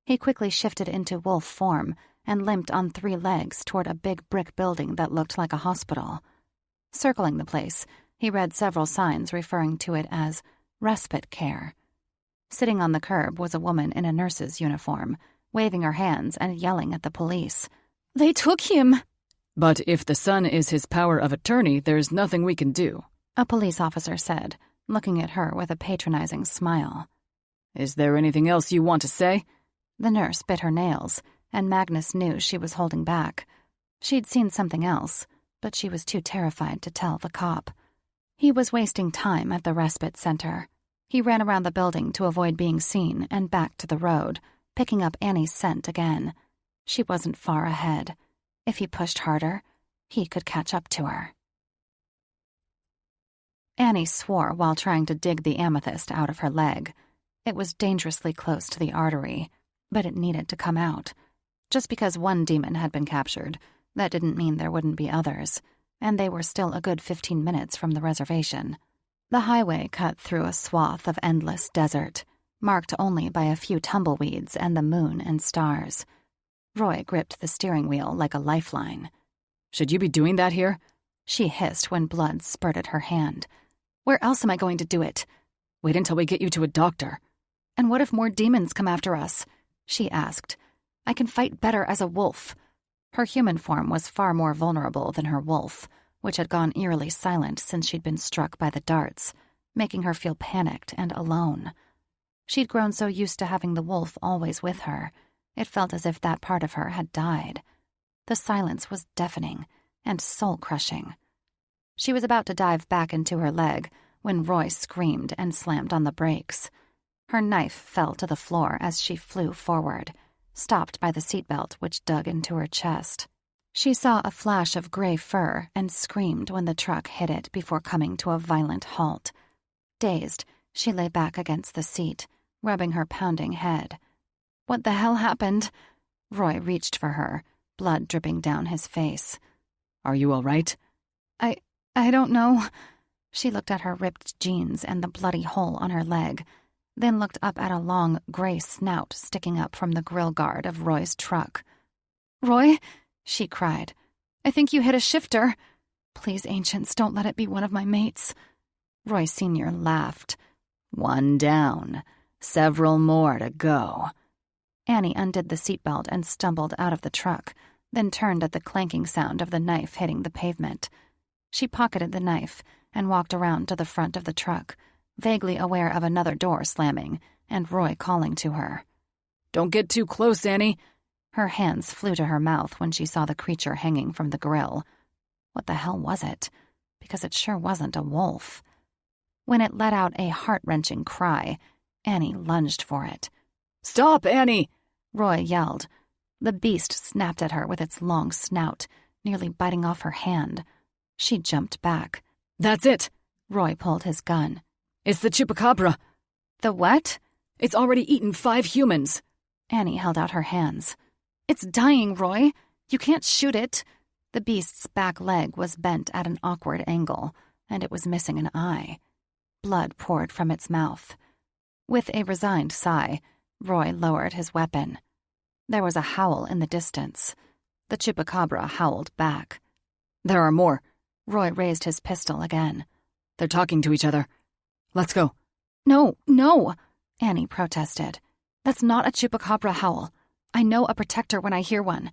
He quickly shifted into wolf form and limped on 3 legs toward a big brick building that looked like a hospital. Circling the place, he read several signs referring to it as respite care. Sitting on the curb was a woman in a nurse's uniform, waving her hands and yelling at the police. "They took him!" "But if the son is his power of attorney, there's nothing we can do," a police officer said, looking at her with a patronizing smile. "Is there anything else you want to say?" The nurse bit her nails, and Magnus knew she was holding back. She'd seen something else, but she was too terrified to tell the cop. He was wasting time at the respite center. He ran around the building to avoid being seen and back to the road, picking up Annie's scent again. She wasn't far ahead. If he pushed harder, he could catch up to her. Annie swore while trying to dig the amethyst out of her leg. It was dangerously close to the artery, but it needed to come out. Just because one demon had been captured, that didn't mean there wouldn't be others, and they were still a good 15 minutes from the reservation. The highway cut through a swath of endless desert, marked only by a few tumbleweeds and the moon and stars. Roy gripped the steering wheel like a lifeline. "Should you be doing that here?" she hissed when blood spurted her hand. "Where else am I going to do it?" "Wait until we get you to a doctor." "And what if more demons come after us?" she asked. "I can fight better as a wolf." Her human form was far more vulnerable than her wolf, which had gone eerily silent since she'd been struck by the darts, making her feel panicked and alone. She'd grown so used to having the wolf always with her, it felt as if that part of her had died. The silence was deafening and soul-crushing. She was about to dive back into her leg when Roy screamed and slammed on the brakes. Her knife fell to the floor as she flew forward, stopped by the seatbelt which dug into her chest. She saw a flash of gray fur and screamed when the truck hit it before coming to a violent halt. Dazed, she lay back against the seat, rubbing her pounding head. "What the hell happened?" Roy reached for her, blood dripping down his face. "Are you all right?" I don't know." She looked at her ripped jeans and the bloody hole on her leg, then looked up at a long, gray snout sticking up from the grill guard of Roy's truck. "Roy," she cried, "I think you hit a shifter. Please, ancients, don't let it be one of my mates." Roy Sr. laughed. "One down. Several more to go." Annie undid the seatbelt and stumbled out of the truck, then turned at the clanking sound of the knife hitting the pavement. She pocketed the knife and walked around to the front of the truck, vaguely aware of another door slamming and Roy calling to her. "Don't get too close, Annie." Her hands flew to her mouth when she saw the creature hanging from the grill. What the hell was it? Because it sure wasn't a wolf. When it let out a heart-wrenching cry, Annie lunged for it. "Stop, Annie!" Roy yelled. The beast snapped at her with its long snout, nearly biting off her hand. She jumped back. "That's it!" Roy pulled his gun. "It's the chupacabra. The what?" It's already eaten 5 humans." Annie held out her hands. "It's dying, Roy. You can't shoot it." The beast's back leg was bent at an awkward angle, and it was missing an eye. Blood poured from its mouth. With a resigned sigh, Roy lowered his weapon. There was a howl in the distance. The chupacabra howled back. "There are more." Roy raised his pistol again. "They're talking to each other. Let's go." No, no, Annie protested. "That's not a chupacabra howl. I know a protector when I hear one."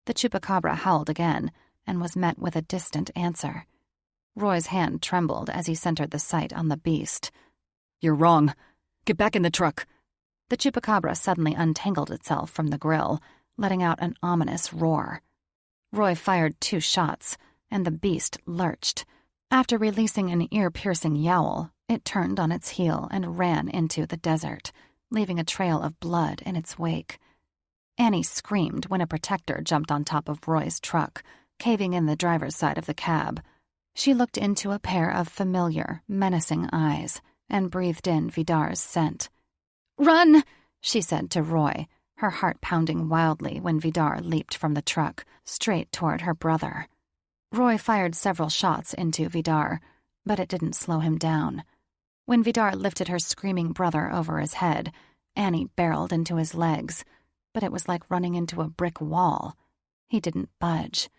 The chupacabra howled again and was met with a distant answer. Roy's hand trembled as he centered the sight on the beast. "You're wrong. Get back in the truck." The chupacabra suddenly untangled itself from the grill, letting out an ominous roar. Roy fired 2 shots, and the beast lurched. After releasing an ear-piercing yowl, it turned on its heel and ran into the desert, leaving a trail of blood in its wake. Annie screamed when a protector jumped on top of Roy's truck, caving in the driver's side of the cab. She looked into a pair of familiar, menacing eyes and breathed in Vidar's scent. "Run!" she said to Roy, her heart pounding wildly when Vidar leaped from the truck, straight toward her brother. Roy fired several shots into Vidar, but it didn't slow him down. When Vidar lifted her screaming brother over his head, Annie barreled into his legs, but it was like running into a brick wall. He didn't budge.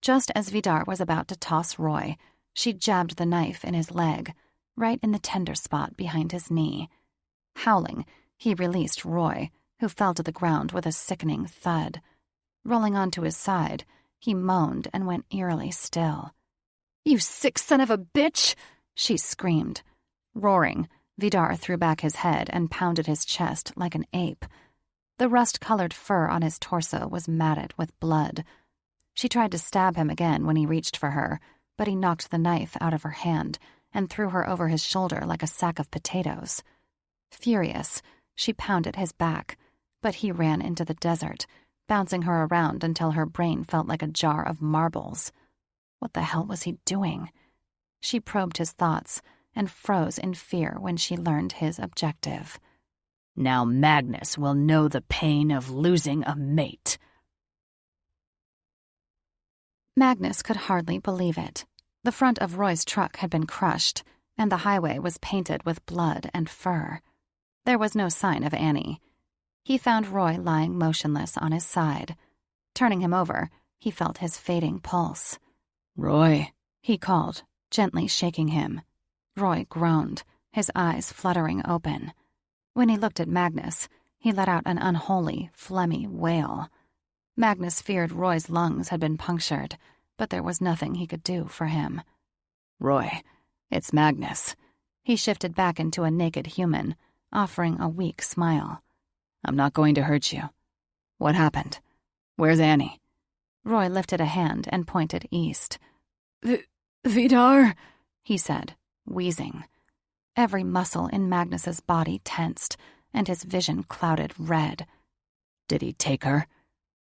Just as Vidar was about to toss Roy, she jabbed the knife in his leg, right in the tender spot behind his knee. Howling, he released Roy, who fell to the ground with a sickening thud. Rolling onto his side, he moaned and went eerily still. "You sick son of a bitch!" she screamed. Roaring, Vidar threw back his head and pounded his chest like an ape. The rust-colored fur on his torso was matted with blood. She tried to stab him again when he reached for her, but he knocked the knife out of her hand and threw her over his shoulder like a sack of potatoes. Furious, she pounded his back, but he ran into the desert, bouncing her around until her brain felt like a jar of marbles. What the hell was he doing? She probed his thoughts and froze in fear when she learned his objective. "Now Magnus will know the pain of losing a mate." Magnus could hardly believe it. The front of Roy's truck had been crushed, and the highway was painted with blood and fur. There was no sign of Annie. He found Roy lying motionless on his side. Turning him over, he felt his fading pulse. "Roy," he called, gently shaking him. Roy groaned, his eyes fluttering open. When he looked at Magnus, he let out an unholy, phlegmy wail. Magnus feared Roy's lungs had been punctured, but there was nothing he could do for him. "Roy, it's Magnus." He shifted back into a naked human, offering a weak smile. "I'm not going to hurt you. What happened? Where's Annie?" Roy lifted a hand and pointed east. Vidar," he said, wheezing. Every muscle in Magnus's body tensed, and his vision clouded red. "Did he take her?"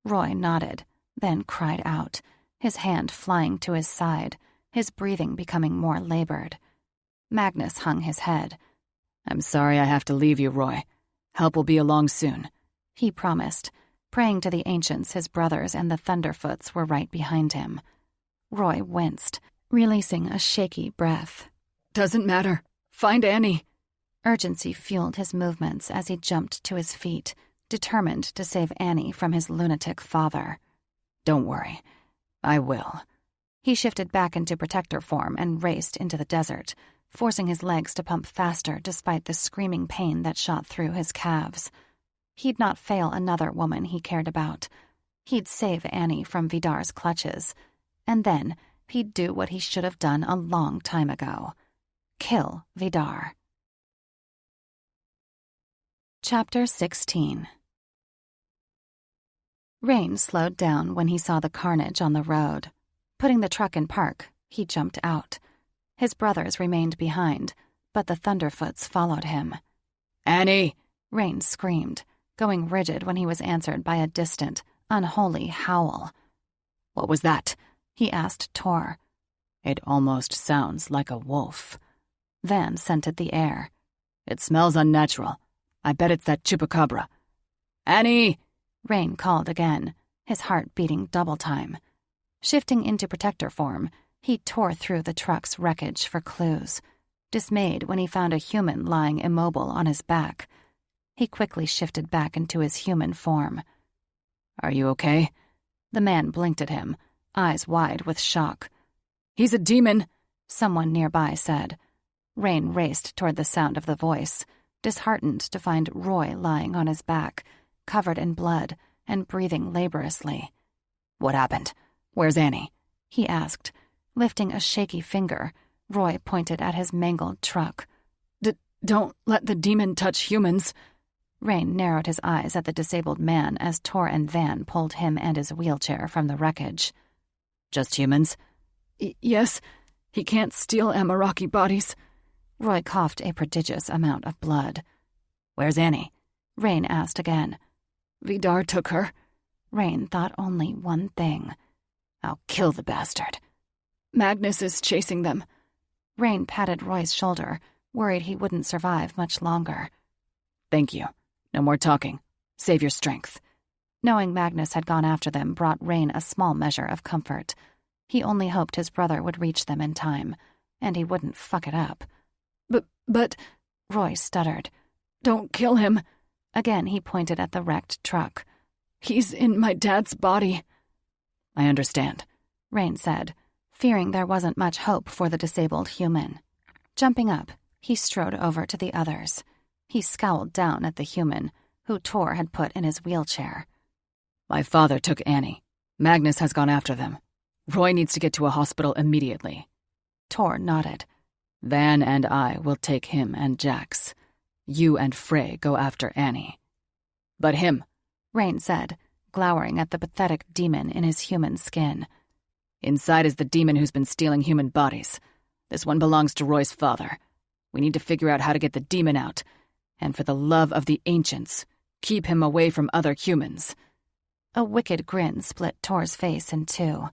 Roy nodded, then cried out, his hand flying to his side, his breathing becoming more labored. Magnus hung his head. "I'm sorry I have to leave you, Roy. Help will be along soon," he promised, praying to the ancients his brothers and the Thunderfoots were right behind him. Roy winced, releasing a shaky breath. "Doesn't matter. Find Annie." Urgency fueled his movements as he jumped to his feet, determined to save Annie from his lunatic father. "Don't worry. I will." He shifted back into protector form and raced into the desert, forcing his legs to pump faster despite the screaming pain that shot through his calves. He'd not fail another woman he cared about. He'd save Annie from Vidar's clutches. And then he'd do what he should have done a long time ago. Kill Vidar. Chapter 16. Rain slowed down when he saw the carnage on the road. Putting the truck in park, he jumped out. His brothers remained behind, but the Thunderfoots followed him. "Annie!" Rain screamed, going rigid when he was answered by a distant, unholy howl. "What was that?" he asked Tor. "It almost sounds like a wolf." Van scented the air. "It smells unnatural. I bet it's that chupacabra." "Annie!" Rain called again, his heart beating double time. Shifting into protector form, he tore through the truck's wreckage for clues, dismayed when he found a human lying immobile on his back. He quickly shifted back into his human form. "Are you okay?" The man blinked at him, eyes wide with shock. "He's a demon," someone nearby said. Rain raced toward the sound of the voice, disheartened to find Roy lying on his back, covered in blood and breathing laboriously. "What happened? Where's Annie?" he asked. Lifting a shaky finger, Roy pointed at his mangled truck. Don't let the demon touch humans." Rain narrowed his eyes at the disabled man as Tor and Van pulled him and his wheelchair from the wreckage. "Just humans?" Yes. He can't steal Amaraki bodies." Roy coughed a prodigious amount of blood. "Where's Annie?" Rain asked again. Vidar took her. Rain thought only one thing. "I'll kill the bastard." Magnus is chasing them. Rain patted Roy's shoulder, worried he wouldn't survive much longer. "Thank you. No more talking. Save your strength." Knowing Magnus had gone after them brought Rain a small measure of comfort. He only hoped his brother would reach them in time, and he wouldn't fuck it up. But, Roy stuttered. "Don't kill him." Again he pointed at the wrecked truck. "He's in my dad's body." "I understand," Rain said, fearing there wasn't much hope for the disabled human. Jumping up, he strode over to the others. He scowled down at the human, who Tor had put in his wheelchair. "My father took Annie. Magnus has gone after them. Roy needs to get to a hospital immediately." Tor nodded. "Van and I will take him and Jax. You and Frey go after Annie." "But him," Rain said, glowering at the pathetic demon in his human skin. "Inside is the demon who's been stealing human bodies. This one belongs to Roy's father. We need to figure out how to get the demon out. And for the love of the ancients, keep him away from other humans." A wicked grin split Tor's face in two.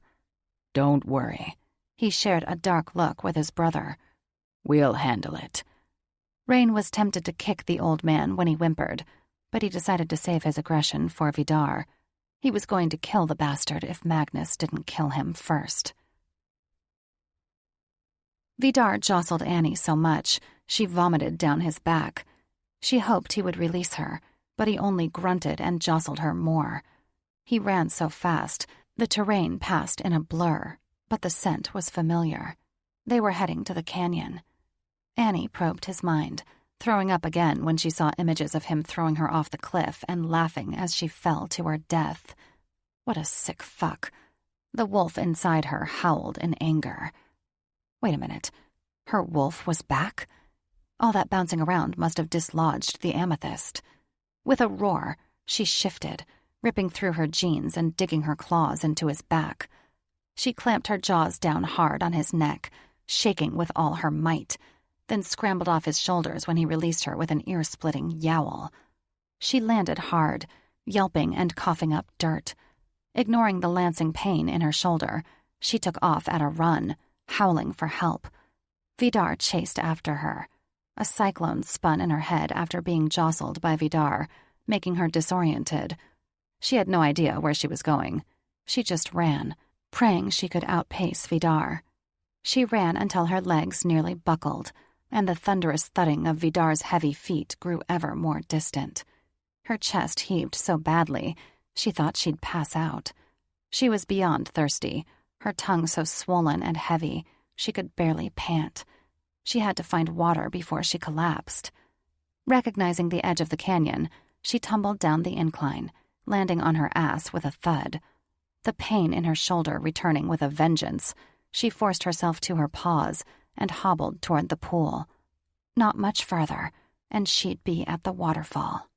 "Don't worry." He shared a dark look with his brother. "We'll handle it." Rain was tempted to kick the old man when he whimpered, but he decided to save his aggression for Vidar. He was going to kill the bastard if Magnus didn't kill him first. Vidar jostled Annie so much, she vomited down his back. She hoped he would release her, but he only grunted and jostled her more. He ran so fast, the terrain passed in a blur, but the scent was familiar. They were heading to the canyon. Annie probed his mind, throwing up again when she saw images of him throwing her off the cliff and laughing as she fell to her death. What a sick fuck. The wolf inside her howled in anger. Wait a minute. Her wolf was back? All that bouncing around must have dislodged the amethyst. With a roar, she shifted, ripping through her jeans and digging her claws into his back. She clamped her jaws down hard on his neck, shaking with all her might, then scrambled off his shoulders when he released her with an ear-splitting yowl. She landed hard, yelping and coughing up dirt. Ignoring the lancing pain in her shoulder, she took off at a run, howling for help. Vidar chased after her. A cyclone spun in her head after being jostled by Vidar, making her disoriented. She had no idea where she was going. She just ran, praying she could outpace Vidar. She ran until her legs nearly buckled, and the thunderous thudding of Vidar's heavy feet grew ever more distant. Her chest heaved so badly, she thought she'd pass out. She was beyond thirsty, her tongue so swollen and heavy, she could barely pant. She had to find water before she collapsed. Recognizing the edge of the canyon, she tumbled down the incline, landing on her ass with a thud. The pain in her shoulder returning with a vengeance, she forced herself to her paws and hobbled toward the pool. Not much further, and she'd be at the waterfall.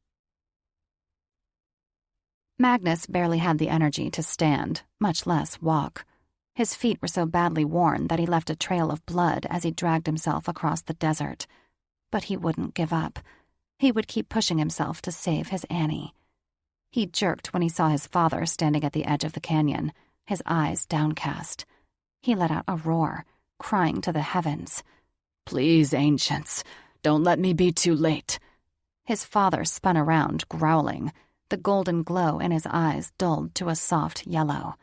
Magnus barely had the energy to stand, much less walk. His feet were so badly worn that he left a trail of blood as he dragged himself across the desert. But he wouldn't give up. He would keep pushing himself to save his Annie. He jerked when he saw his father standing at the edge of the canyon, his eyes downcast. He let out a roar, crying to the heavens. Please, ancients, don't let me be too late. His father spun around, growling. The golden glow in his eyes dulled to a soft yellow.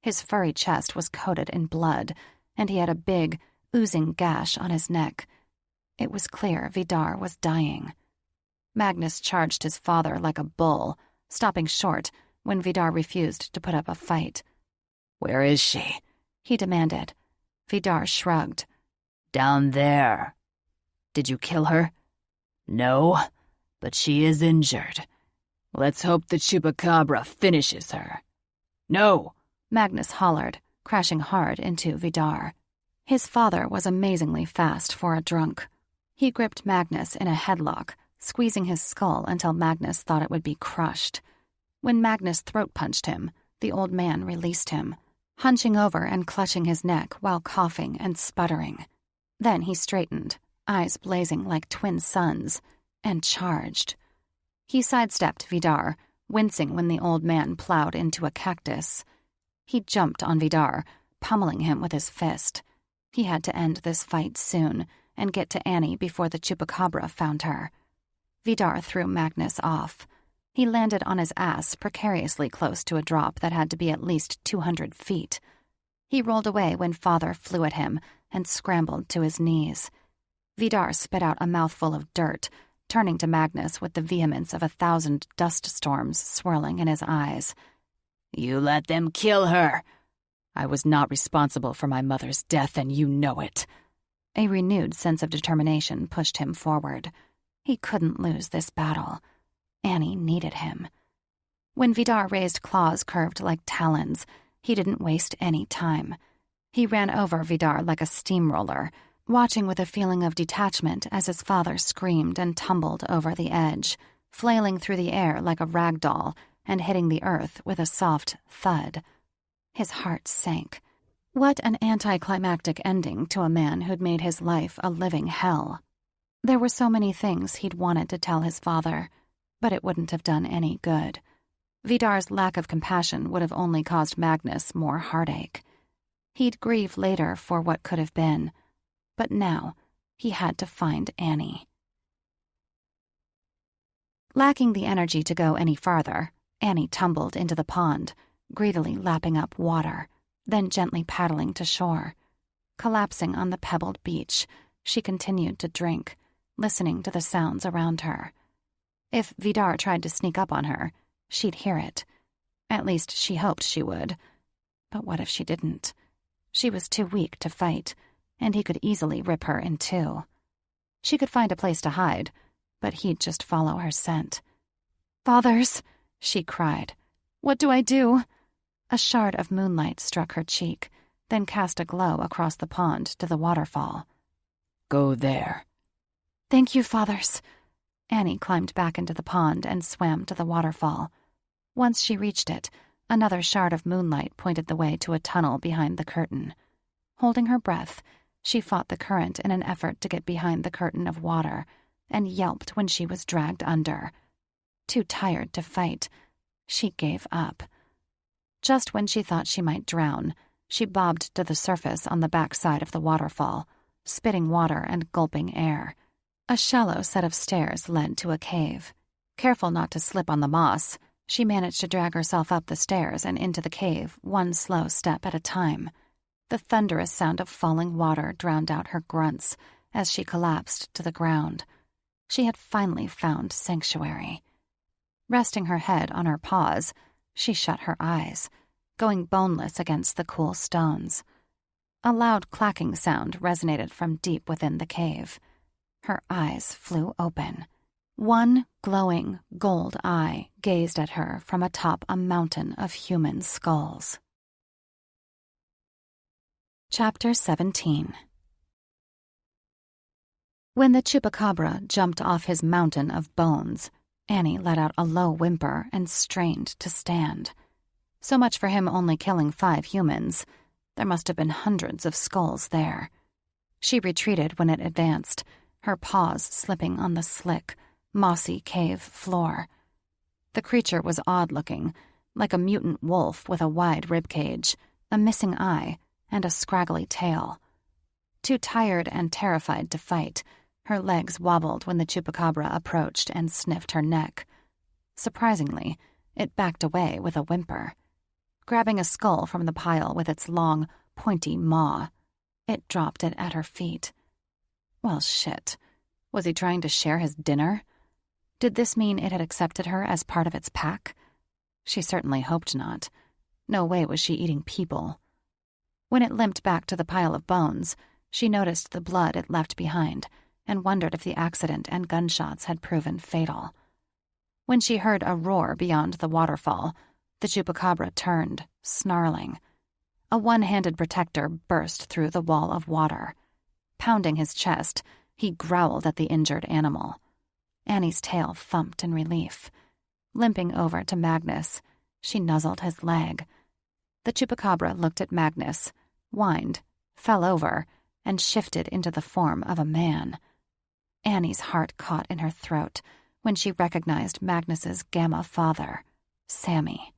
His furry chest was coated in blood, and he had a big, oozing gash on his neck. It was clear Vidar was dying. Magnus charged his father like a bull, stopping short when Vidar refused to put up a fight. Where is she? He demanded. Vidar shrugged. Down there. Did you kill her? No, but she is injured. Let's hope the chupacabra finishes her. No! Magnus hollered, crashing hard into Vidar. His father was amazingly fast for a drunk. He gripped Magnus in a headlock, squeezing his skull until Magnus thought it would be crushed. When Magnus throat-punched him, the old man released him, hunching over and clutching his neck while coughing and sputtering. Then he straightened, eyes blazing like twin suns, and charged. He sidestepped Vidar, wincing when the old man plowed into a cactus. He jumped on Vidar, pummeling him with his fist. He had to end this fight soon and get to Annie before the chupacabra found her. Vidar threw Magnus off. He landed on his ass precariously close to a drop that had to be at least 200 feet. He rolled away when father flew at him and scrambled to his knees. Vidar spit out a mouthful of dirt, turning to Magnus with the vehemence of 1,000 dust storms swirling in his eyes. You let them kill her. I was not responsible for my mother's death, and you know it. A renewed sense of determination pushed him forward. He couldn't lose this battle. Annie needed him. When Vidar raised claws curved like talons, he didn't waste any time. He ran over Vidar like a steamroller, watching with a feeling of detachment as his father screamed and tumbled over the edge, flailing through the air like a rag doll and hitting the earth with a soft thud. His heart sank. What an anticlimactic ending to a man who'd made his life a living hell. There were so many things he'd wanted to tell his father, but it wouldn't have done any good. Vidar's lack of compassion would have only caused Magnus more heartache. He'd grieve later for what could have been, but now he had to find Annie. Lacking the energy to go any farther, Annie tumbled into the pond, greedily lapping up water, then gently paddling to shore. Collapsing on the pebbled beach, she continued to drink, listening to the sounds around her. If Vidar tried to sneak up on her, she'd hear it. At least she hoped she would. But what if she didn't? She was too weak to fight, and he could easily rip her in two. She could find a place to hide, but he'd just follow her scent. "Fathers," she cried. "What do I do?" A shard of moonlight struck her cheek, then cast a glow across the pond to the waterfall. Go there. "Thank you, fathers." Annie climbed back into the pond and swam to the waterfall. Once she reached it, another shard of moonlight pointed the way to a tunnel behind the curtain. Holding her breath, she fought the current in an effort to get behind the curtain of water, and yelped when she was dragged under. Too tired to fight, she gave up. Just when she thought she might drown, she bobbed to the surface on the back side of the waterfall, spitting water and gulping air. A shallow set of stairs led to a cave. Careful not to slip on the moss, she managed to drag herself up the stairs and into the cave, one slow step at a time. The thunderous sound of falling water drowned out her grunts as she collapsed to the ground. She had finally found sanctuary. Resting her head on her paws, she shut her eyes, going boneless against the cool stones. A loud clacking sound resonated from deep within the cave. Her eyes flew open. One glowing gold eye gazed at her from atop a mountain of human skulls. Chapter 17. When the chupacabra jumped off his mountain of bones, Annie let out a low whimper and strained to stand. So much for him only killing 5 humans. There must have been hundreds of skulls there. She retreated when it advanced, her paws slipping on the slick, mossy cave floor. The creature was odd-looking, like a mutant wolf with a wide ribcage, a missing eye, and a scraggly tail. Too tired and terrified to fight, her legs wobbled when the chupacabra approached and sniffed her neck. Surprisingly, it backed away with a whimper. Grabbing a skull from the pile with its long, pointy maw, it dropped it at her feet. Well, shit. Was he trying to share his dinner? Did this mean it had accepted her as part of its pack? She certainly hoped not. No way was she eating people. When it limped back to the pile of bones, she noticed the blood it left behind and wondered if the accident and gunshots had proven fatal. When she heard a roar beyond the waterfall, the chupacabra turned, snarling. A one-handed protector burst through the wall of water. Pounding his chest, he growled at the injured animal. Annie's tail thumped in relief. Limping over to Magnus, she nuzzled his leg. The chupacabra looked at Magnus, whined, fell over, and shifted into the form of a man. Annie's heart caught in her throat when she recognized Magnus's Gamma father, Sammy.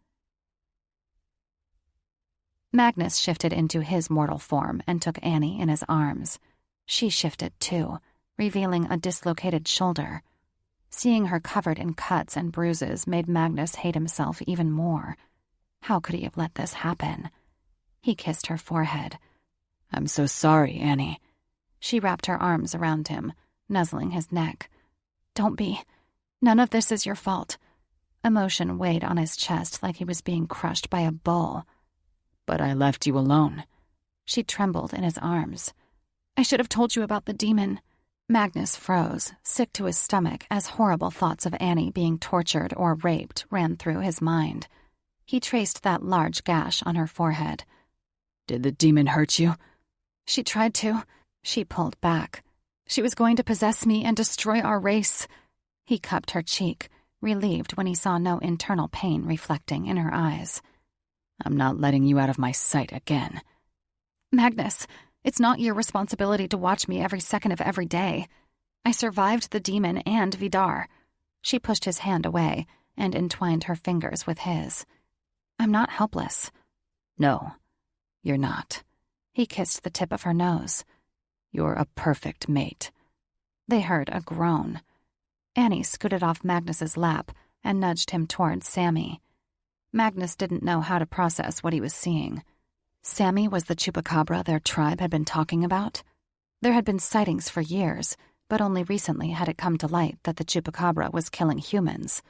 Magnus shifted into his mortal form and took Annie in his arms. She shifted too, revealing a dislocated shoulder. Seeing her covered in cuts and bruises made Magnus hate himself even more. How could he have let this happen? He kissed her forehead. I'm so sorry, Annie. She wrapped her arms around him, nuzzling his neck. Don't be. None of this is your fault. Emotion weighed on his chest like he was being crushed by a bull. But I left you alone. She trembled in his arms. I should have told you about the demon. Magnus froze, sick to his stomach as horrible thoughts of Annie being tortured or raped ran through his mind. He traced that large gash on her forehead. Did the demon hurt you? She tried to. She pulled back. She was going to possess me and destroy our race. He cupped her cheek, relieved when he saw no internal pain reflecting in her eyes. I'm not letting you out of my sight again. Magnus, it's not your responsibility to watch me every second of every day. I survived the demon and Vidar. She pushed his hand away and entwined her fingers with his. I'm not helpless. No, you're not. He kissed the tip of her nose. You're a perfect mate. They heard a groan. Annie scooted off Magnus's lap and nudged him towards Sammy. Magnus didn't know how to process what he was seeing. Sammy was the chupacabra their tribe had been talking about? There had been sightings for years, but only recently had it come to light that the chupacabra was killing humans.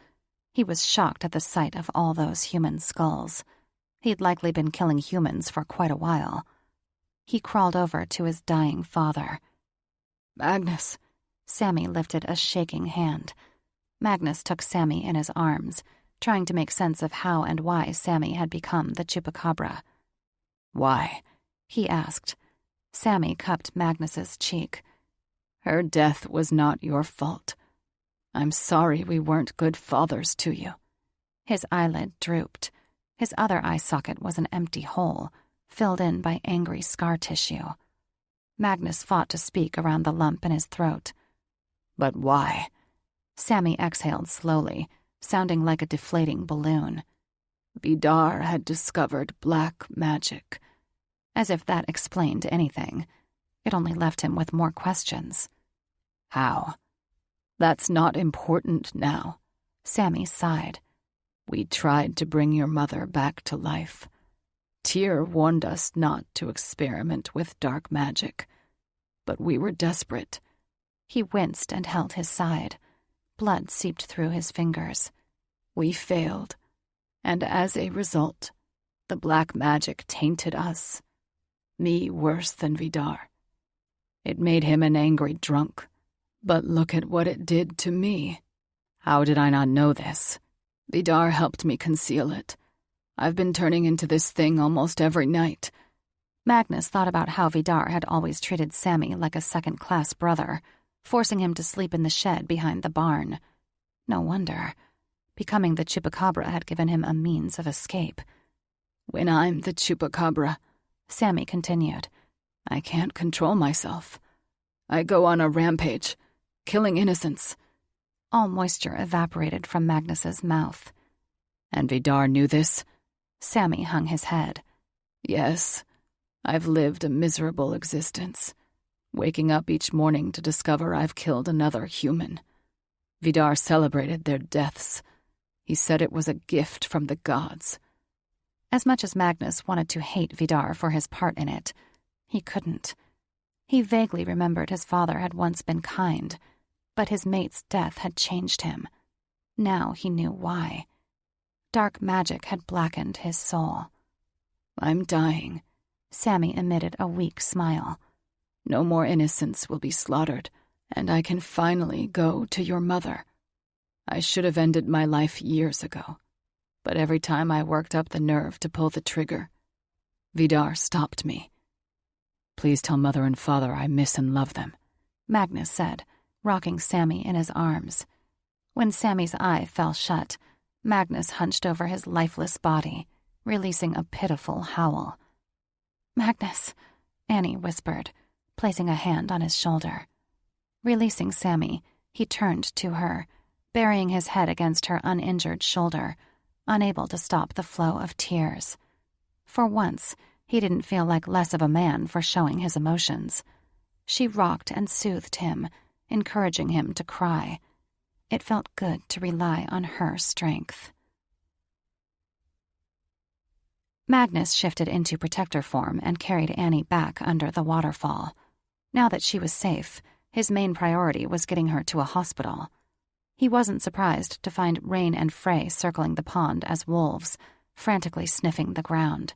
He was shocked at the sight of all those human skulls. He'd likely been killing humans for quite a while. He crawled over to his dying father. Magnus. Sammy lifted a shaking hand. Magnus took Sammy in his arms, trying to make sense of how and why Sammy had become the chupacabra. Why? He asked. Sammy cupped Magnus's cheek. Her death was not your fault. I'm sorry we weren't good fathers to you. His eyelid drooped. His other eye socket was an empty hole, filled in by angry scar tissue. Magnus fought to speak around the lump in his throat. But why? Sammy exhaled slowly, sounding like a deflating balloon. Vidar had discovered black magic. As if that explained anything. It only left him with more questions. How? That's not important now. Sammy sighed. We tried to bring your mother back to life. Tyr warned us not to experiment with dark magic, but we were desperate. He winced and held his side. Blood seeped through his fingers. We failed, and as a result, the black magic tainted us. Me worse than Vidar. It made him an angry drunk, but look at what it did to me. How did I not know this? Vidar helped me conceal it. I've been turning into this thing almost every night. Magnus thought about how Vidar had always treated Sammy like a second-class brother, forcing him to sleep in the shed behind the barn. No wonder. Becoming the Chupacabra had given him a means of escape. When I'm the Chupacabra, Sammy continued, I can't control myself. I go on a rampage, killing innocents. All moisture evaporated from Magnus's mouth. And Vidar knew this? Sammy hung his head. Yes, I've lived a miserable existence, waking up each morning to discover I've killed another human. Vidar celebrated their deaths. He said it was a gift from the gods. As much as Magnus wanted to hate Vidar for his part in it, he couldn't. He vaguely remembered his father had once been kind, but his mate's death had changed him. Now he knew why. Dark magic had blackened his soul. I'm dying. Sammy emitted a weak smile. No more innocents will be slaughtered, and I can finally go to your mother. I should have ended my life years ago, but every time I worked up the nerve to pull the trigger, Vidar stopped me. Please tell Mother and Father I miss and love them, Magnus said, rocking Sammy in his arms. When Sammy's eye fell shut, Magnus hunched over his lifeless body, releasing a pitiful howl. Magnus, Annie whispered, placing a hand on his shoulder. Releasing Sammy, he turned to her, burying his head against her uninjured shoulder, unable to stop the flow of tears. For once, he didn't feel like less of a man for showing his emotions. She rocked and soothed him, encouraging him to cry. It felt good to rely on her strength. Magnus shifted into protector form and carried Annie back under the waterfall. Now that she was safe, his main priority was getting her to a hospital. He wasn't surprised to find Rain and Frey circling the pond as wolves, frantically sniffing the ground.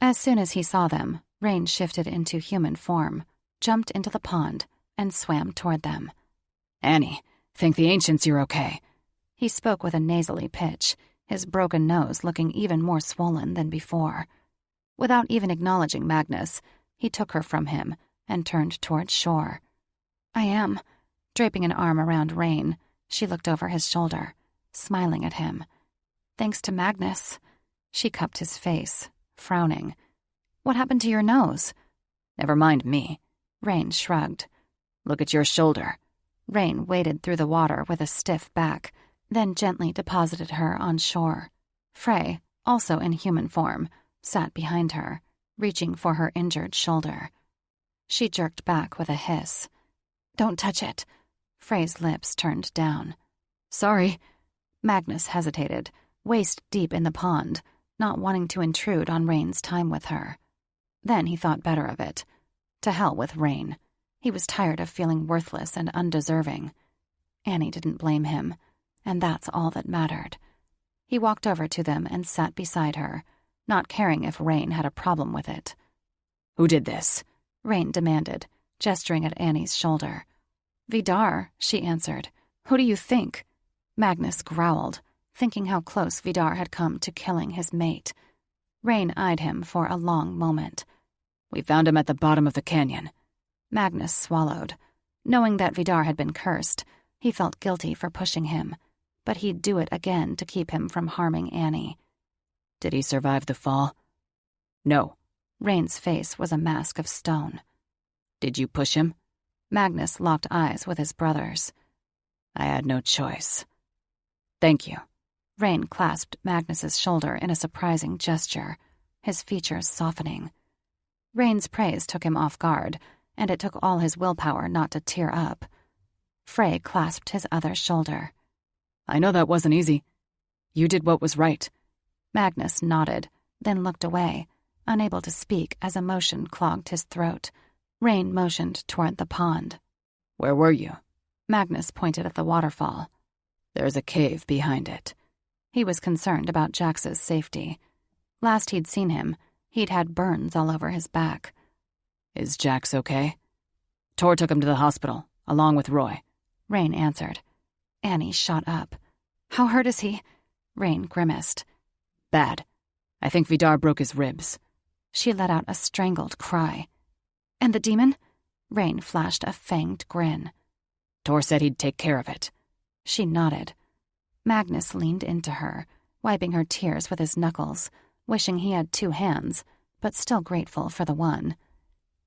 As soon as he saw them, Rain shifted into human form, jumped into the pond, and swam toward them. Annie, think the ancients you're okay. He spoke with a nasally pitch, his broken nose looking even more swollen than before. Without even acknowledging Magnus, he took her from him and turned toward shore. I am. Draping an arm around Rain, she looked over his shoulder, smiling at him. Thanks to Magnus. She cupped his face, frowning. What happened to your nose? Never mind me. Rain shrugged. Look at your shoulder. Rain waded through the water with a stiff back, then gently deposited her on shore. Frey, also in human form, sat behind her, reaching for her injured shoulder. She jerked back with a hiss. Don't touch it. Frey's lips turned down. Sorry. Magnus hesitated, waist deep in the pond, not wanting to intrude on Rain's time with her. Then he thought better of it. To hell with Rain. He was tired of feeling worthless and undeserving. Annie didn't blame him, and that's all that mattered. He walked over to them and sat beside her, not caring if Rain had a problem with it. Who did this? Rain demanded, gesturing at Annie's shoulder. Vidar, she answered. Who do you think? Magnus growled, thinking how close Vidar had come to killing his mate. Rain eyed him for a long moment. We found him at the bottom of the canyon. Magnus swallowed. Knowing that Vidar had been cursed, he felt guilty for pushing him, but he'd do it again to keep him from harming Annie. Did he survive the fall? No. Rain's face was a mask of stone. Did you push him? Magnus locked eyes with his brothers. I had no choice. Thank you. Rain clasped Magnus's shoulder in a surprising gesture, his features softening. Rain's praise took him off guard, and it took all his willpower not to tear up. Frey clasped his other shoulder. I know that wasn't easy. You did what was right. Magnus nodded, then looked away, unable to speak as emotion clogged his throat. Rain motioned toward the pond. Where were you? Magnus pointed at the waterfall. There's a cave behind it. He was concerned about Jax's safety. Last he'd seen him, he'd had burns all over his back. Is Jax okay? Tor took him to the hospital, along with Roy. Rain answered. Annie shot up, How hurt is he? Rain grimaced. Bad. I think Vidar broke his ribs. She let out a strangled cry. And the demon? Rain flashed a fanged grin. Tor said he'd take care of it. She nodded. Magnus leaned into her, wiping her tears with his knuckles, wishing he had 2 hands, but still grateful for the one.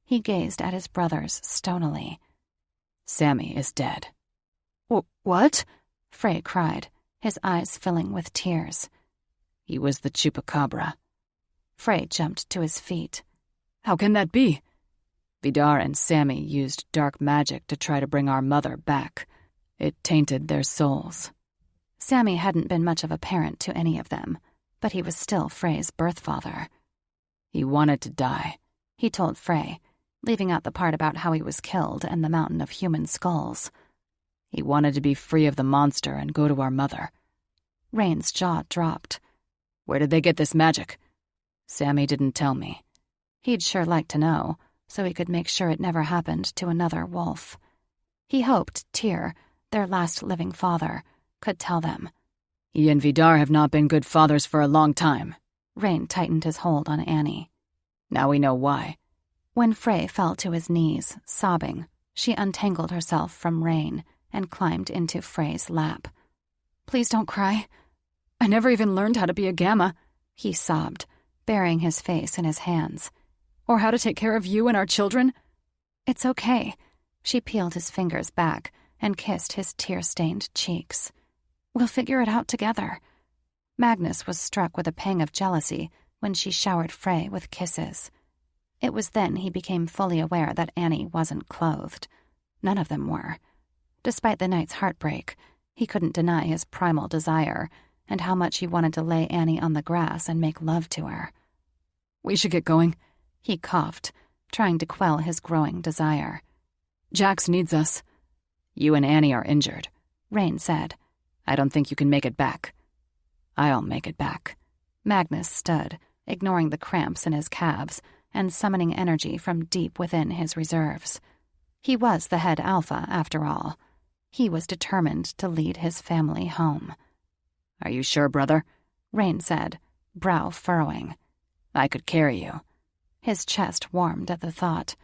He gazed at his brothers stonily. Sammy is dead. What? Frey cried, his eyes filling with tears. He was the Chupacabra. Frey jumped to his feet. How can that be? Vidar and Sammy used dark magic to try to bring our mother back. It tainted their souls. Sammy hadn't been much of a parent to any of them, but he was still Frey's birth father. He wanted to die, he told Frey, leaving out the part about how he was killed and the mountain of human skulls. He wanted to be free of the monster and go to our mother. Rain's jaw dropped. Where did they get this magic? Sammy didn't tell me. He'd sure like to know, so he could make sure it never happened to another wolf. He hoped Tyr, their last living father, could tell them. He and Vidar have not been good fathers for a long time. Rain tightened his hold on Annie. Now we know why. When Frey fell to his knees, sobbing, she untangled herself from Rain and climbed into Frey's lap. Please don't cry. I never even learned how to be a gamma, he sobbed, burying his face in his hands. Or how to take care of you and our children. It's okay. She peeled his fingers back and kissed his tear-stained cheeks. We'll figure it out together. Magnus was struck with a pang of jealousy when she showered Frey with kisses. It was then he became fully aware that Annie wasn't clothed. None of them were. Despite the night's heartbreak, he couldn't deny his primal desire and how much he wanted to lay Annie on the grass and make love to her. We should get going, he coughed, trying to quell his growing desire. Jax needs us. You and Annie are injured, Rain said. I don't think you can make it back. I'll make it back. Magnus stood, ignoring the cramps in his calves and summoning energy from deep within his reserves. He was the head alpha, after all. He was determined to lead his family home. Are you sure, brother? Rain said, brow furrowing. I could carry you. His chest warmed at the thought.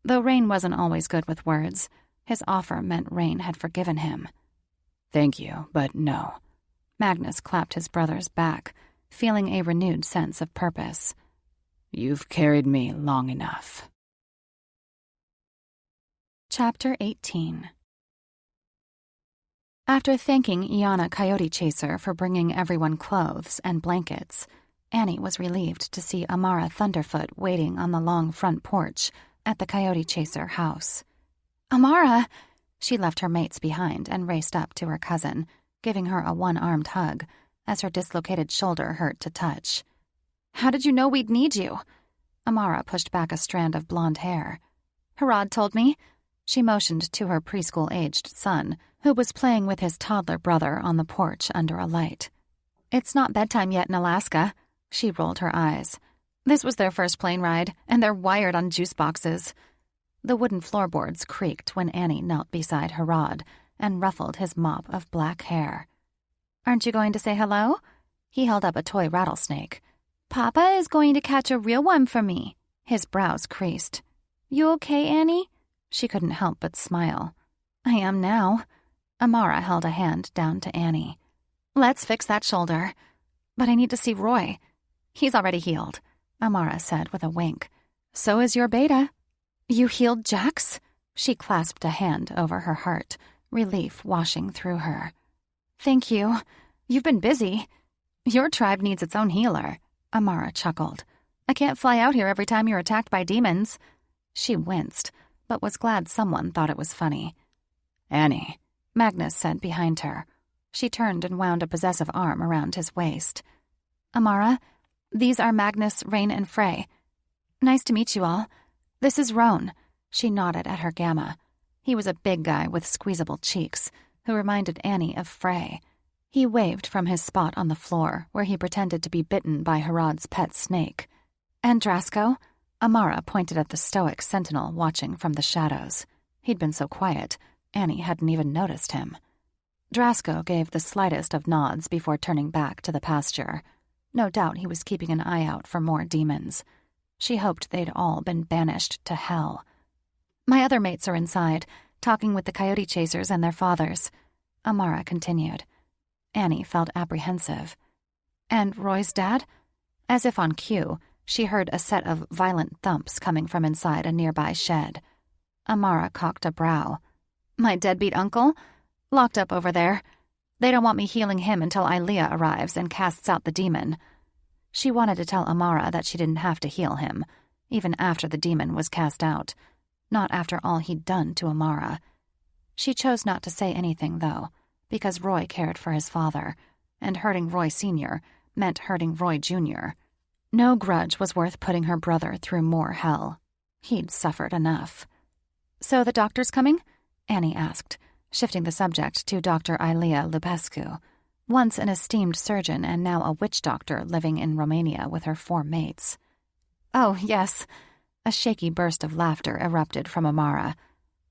Though Rain wasn't always good with words, his offer meant Rain had forgiven him. Thank you, but no. Magnus clapped his brother's back, feeling a renewed sense of purpose. You've carried me long enough. Chapter 18. After thanking Iana Coyote Chaser for bringing everyone clothes and blankets, Annie was relieved to see Amara Thunderfoot waiting on the long front porch at the Coyote Chaser house. Amara! She left her mates behind and raced up to her cousin, giving her a one-armed hug as her dislocated shoulder hurt to touch. How did you know we'd need you? Amara pushed back a strand of blonde hair. Harad told me. She motioned to her preschool-aged son, who was playing with his toddler brother on the porch under a light. It's not bedtime yet in Alaska. She rolled her eyes. This was their first plane ride, and they're wired on juice boxes. The wooden floorboards creaked when Annie knelt beside Harad and ruffled his mop of black hair. Aren't you going to say hello? He held up a toy rattlesnake. Papa is going to catch a real one for me. His brows creased. You okay, Annie? She couldn't help but smile. I am now. Amara held a hand down to Annie. Let's fix that shoulder. But I need to see Roy. He's already healed, Amara said with a wink. So is your beta. You healed Jax? She clasped a hand over her heart, relief washing through her. Thank you. You've been busy. Your tribe needs its own healer, Amara chuckled. I can't fly out here every time you're attacked by demons. She winced, but was glad someone thought it was funny. Annie, Magnus said behind her. She turned and wound a possessive arm around his waist. Amara, these are Magnus, Rain, and Frey. Nice to meet you all. This is Roan. She nodded at her gamma. He was a big guy with squeezable cheeks, who reminded Annie of Frey. He waved from his spot on the floor, where he pretended to be bitten by Harad's pet snake. And Drasko? Amara pointed at the stoic sentinel watching from the shadows. He'd been so quiet, Annie hadn't even noticed him. Drasko gave the slightest of nods before turning back to the pasture. No doubt he was keeping an eye out for more demons. She hoped they'd all been banished to hell. My other mates are inside, talking with the coyote chasers and their fathers, Amara continued. Annie felt apprehensive. And Roy's dad? As if on cue, she heard a set of violent thumps coming from inside a nearby shed. Amara cocked a brow. My deadbeat uncle? Locked up over there. They don't want me healing him until Ilea arrives and casts out the demon. She wanted to tell Amara that she didn't have to heal him, even after the demon was cast out. Not after all he'd done to Amara. She chose not to say anything, though, because Roy cared for his father, and hurting Roy Sr. meant hurting Roy Jr. No grudge was worth putting her brother through more hell. He'd suffered enough. So the doctor's coming? Annie asked, shifting the subject to Dr. Ilea Lupescu, once an esteemed surgeon and now a witch doctor living in Romania with her 4 mates. Oh, yes. A shaky burst of laughter erupted from Amara.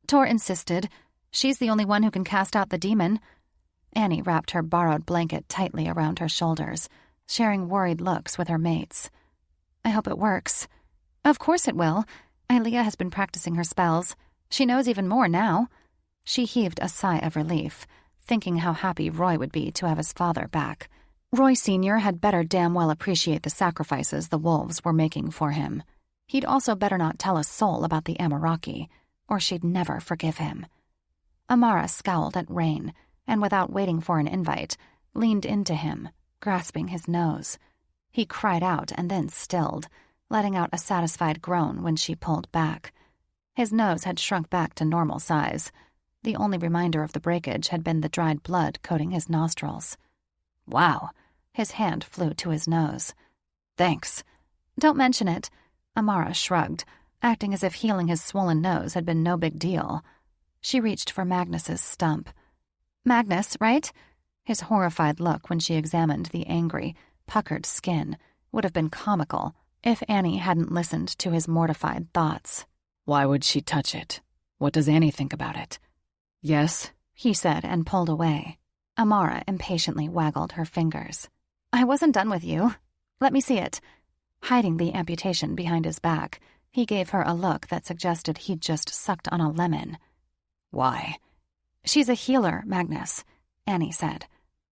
Tor insisted. She's the only one who can cast out the demon. Annie wrapped her borrowed blanket tightly around her shoulders, sharing worried looks with her mates. I hope it works. Of course it will. Ilea has been practicing her spells. She knows even more now. She heaved a sigh of relief, thinking how happy Roy would be to have his father back. Roy Sr. had better damn well appreciate the sacrifices the wolves were making for him. He'd also better not tell a soul about the Amaraki, or she'd never forgive him. Amara scowled at Rain, and without waiting for an invite, leaned into him, grasping his nose. He cried out and then stilled, letting out a satisfied groan when she pulled back. His nose had shrunk back to normal size. The only reminder of the breakage had been the dried blood coating his nostrils. Wow. His hand flew to his nose. Thanks. Don't mention it. Amara shrugged, acting as if healing his swollen nose had been no big deal. She reached for Magnus's stump. Magnus, right? His horrified look when she examined the angry, puckered skin would have been comical if Annie hadn't listened to his mortified thoughts. Why would she touch it? What does Annie think about it? Yes, he said and pulled away. Amara impatiently waggled her fingers. I wasn't done with you. Let me see it. Hiding the amputation behind his back, he gave her a look that suggested he'd just sucked on a lemon. Why? She's a healer, Magnus, Annie said.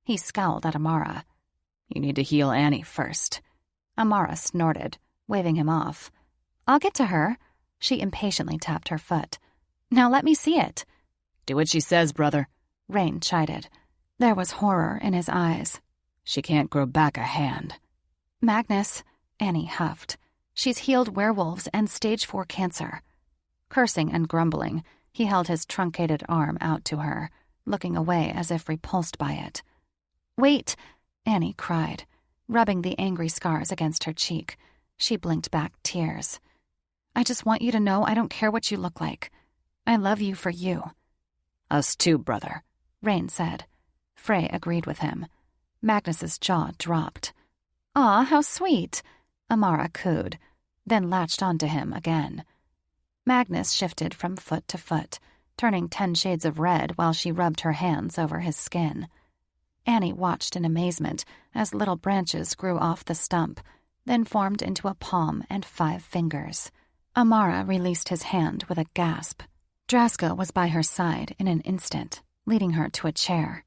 He scowled at Amara. You need to heal Annie first. Amara snorted, waving him off. I'll get to her. She impatiently tapped her foot. Now let me see it. Do what she says, brother, Rain chided. There was horror in his eyes. She can't grow back a hand. Magnus, Annie huffed. She's healed werewolves and stage 4 cancer. Cursing and grumbling, he held his truncated arm out to her, looking away as if repulsed by it. Wait, Annie cried, rubbing the angry scars against her cheek. She blinked back tears. I just want you to know I don't care what you look like. I love you for you. Us too, brother, Rain said. Frey agreed with him. Magnus's jaw dropped. Aw, how sweet, Amara cooed, then latched onto him again. Magnus shifted from foot to foot, turning 10 shades of red while she rubbed her hands over his skin. Annie watched in amazement as little branches grew off the stump, then formed into a palm and 5 fingers. Amara released his hand with a gasp. Drasko was by her side in an instant, leading her to a chair.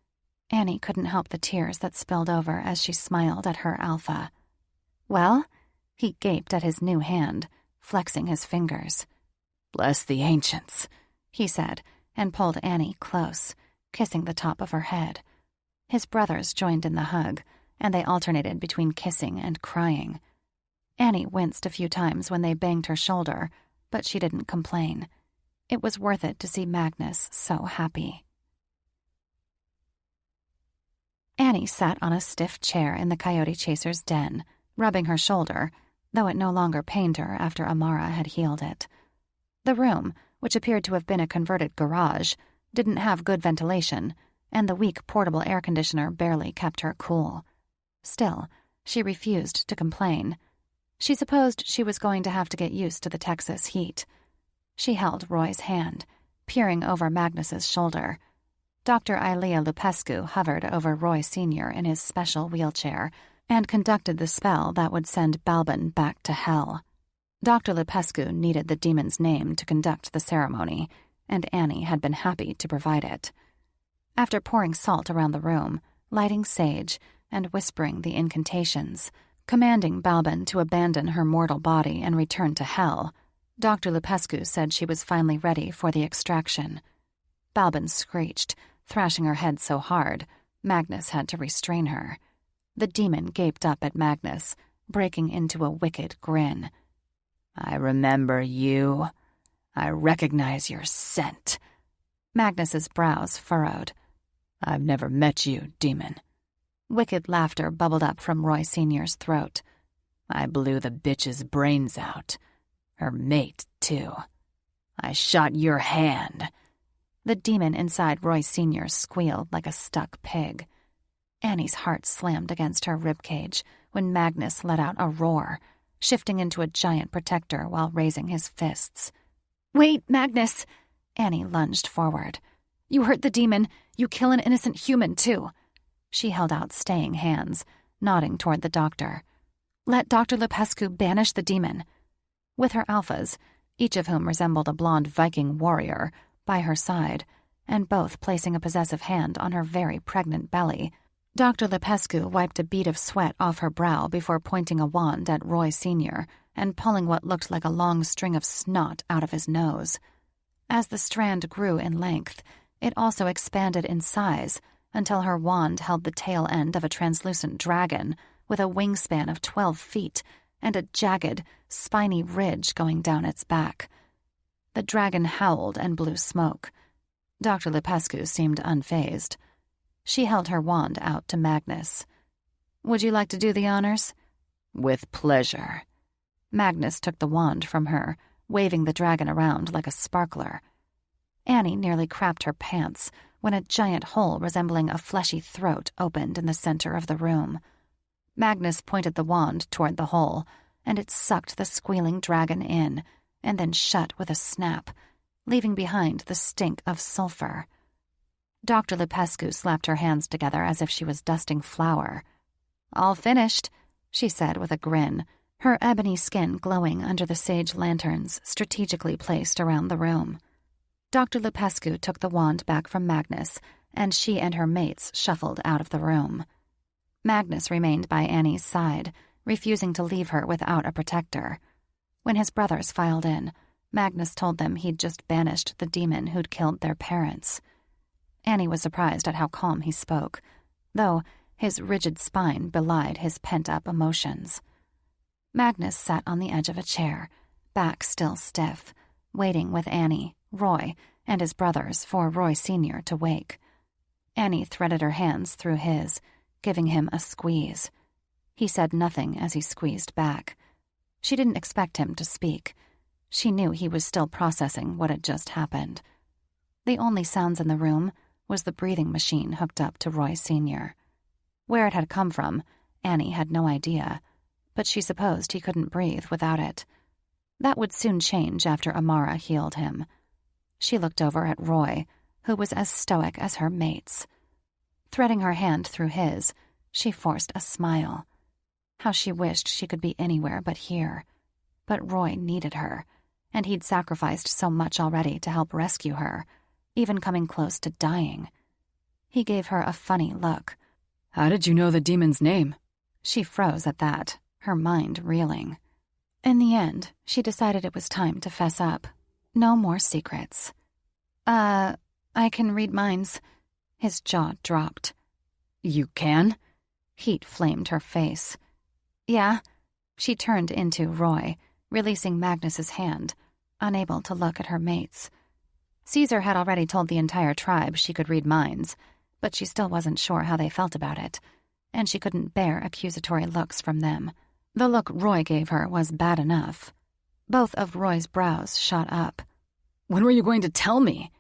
Annie couldn't help the tears that spilled over as she smiled at her alpha. Well? He gaped at his new hand, flexing his fingers. Bless the ancients, he said, and pulled Annie close, kissing the top of her head. His brothers joined in the hug, and they alternated between kissing and crying. Annie winced a few times when they banged her shoulder, but she didn't complain. It was worth it to see Magnus so happy. Annie sat on a stiff chair in the coyote chaser's den, rubbing her shoulder, though it no longer pained her after Amara had healed it. The room, which appeared to have been a converted garage, didn't have good ventilation, and the weak portable air conditioner barely kept her cool. Still, she refused to complain. She supposed she was going to have to get used to the Texas heat. She held Roy's hand, peering over Magnus's shoulder. Dr. Ilea Lupescu hovered over Roy Sr. in his special wheelchair and conducted the spell that would send Balbin back to hell. Dr. Lupescu needed the demon's name to conduct the ceremony, and Annie had been happy to provide it. After pouring salt around the room, lighting sage, and whispering the incantations, commanding Balbin to abandon her mortal body and return to hell, Dr. Lupescu said she was finally ready for the extraction. Balbin screeched, thrashing her head so hard, Magnus had to restrain her. The demon gaped up at Magnus, breaking into a wicked grin. "I remember you. I recognize your scent." Magnus's brows furrowed. "I've never met you, demon." Wicked laughter bubbled up from Roy Sr.'s throat. "I blew the bitch's brains out. Her mate, too. I shot your hand." The demon inside Roy Sr. squealed like a stuck pig. Annie's heart slammed against her ribcage when Magnus let out a roar, shifting into a giant protector while raising his fists. "Wait, Magnus!" Annie lunged forward. "You hurt the demon. You kill an innocent human, too." She held out staying hands, nodding toward the doctor. "Let Dr. Lupescu banish the demon." With her alphas, each of whom resembled a blonde Viking warrior, by her side, and both placing a possessive hand on her very pregnant belly, Dr. Lupescu wiped a bead of sweat off her brow before pointing a wand at Roy Sr. and pulling what looked like a long string of snot out of his nose. As the strand grew in length, it also expanded in size until her wand held the tail end of a translucent dragon with a wingspan of 12 feet and a jagged, spiny ridge going down its back. The dragon howled and blew smoke. Dr. Lupescu seemed unfazed. She held her wand out to Magnus. "Would you like to do the honors?" "With pleasure." Magnus took the wand from her, waving the dragon around like a sparkler. Annie nearly crapped her pants when a giant hole resembling a fleshy throat opened in the center of the room. Magnus pointed the wand toward the hole, and it sucked the squealing dragon in, and then shut with a snap, leaving behind the stink of sulfur. Dr. Lupescu slapped her hands together as if she was dusting flour. "All finished," she said with a grin, her ebony skin glowing under the sage lanterns strategically placed around the room. Dr. Lupescu took the wand back from Magnus, and she and her mates shuffled out of the room. Magnus remained by Annie's side, refusing to leave her without a protector. When his brothers filed in, Magnus told them he'd just banished the demon who'd killed their parents. Annie was surprised at how calm he spoke, though his rigid spine belied his pent-up emotions. Magnus sat on the edge of a chair, back still stiff, waiting with Annie, Roy, and his brothers for Roy Sr. to wake. Annie threaded her hands through his, giving him a squeeze. He said nothing as he squeezed back. She didn't expect him to speak. She knew he was still processing what had just happened. The only sounds in the room was the breathing machine hooked up to Roy Sr. Where it had come from, Annie had no idea, but she supposed he couldn't breathe without it. That would soon change after Amara healed him. She looked over at Roy, who was as stoic as her mates. Threading her hand through his, she forced a smile. How she wished she could be anywhere but here. But Roy needed her, and he'd sacrificed so much already to help rescue her, even coming close to dying. He gave her a funny look. "How did you know the demon's name?" She froze at that, her mind reeling. In the end, she decided it was time to fess up. No more secrets. I can read minds." His jaw dropped. "You can?" Heat flamed her face. "Yeah." She turned into Roy, releasing Magnus's hand, unable to look at her mates. Caesar had already told the entire tribe she could read minds, but she still wasn't sure how they felt about it, and she couldn't bear accusatory looks from them. The look Roy gave her was bad enough. Both of Roy's brows shot up. "When were you going to tell me?"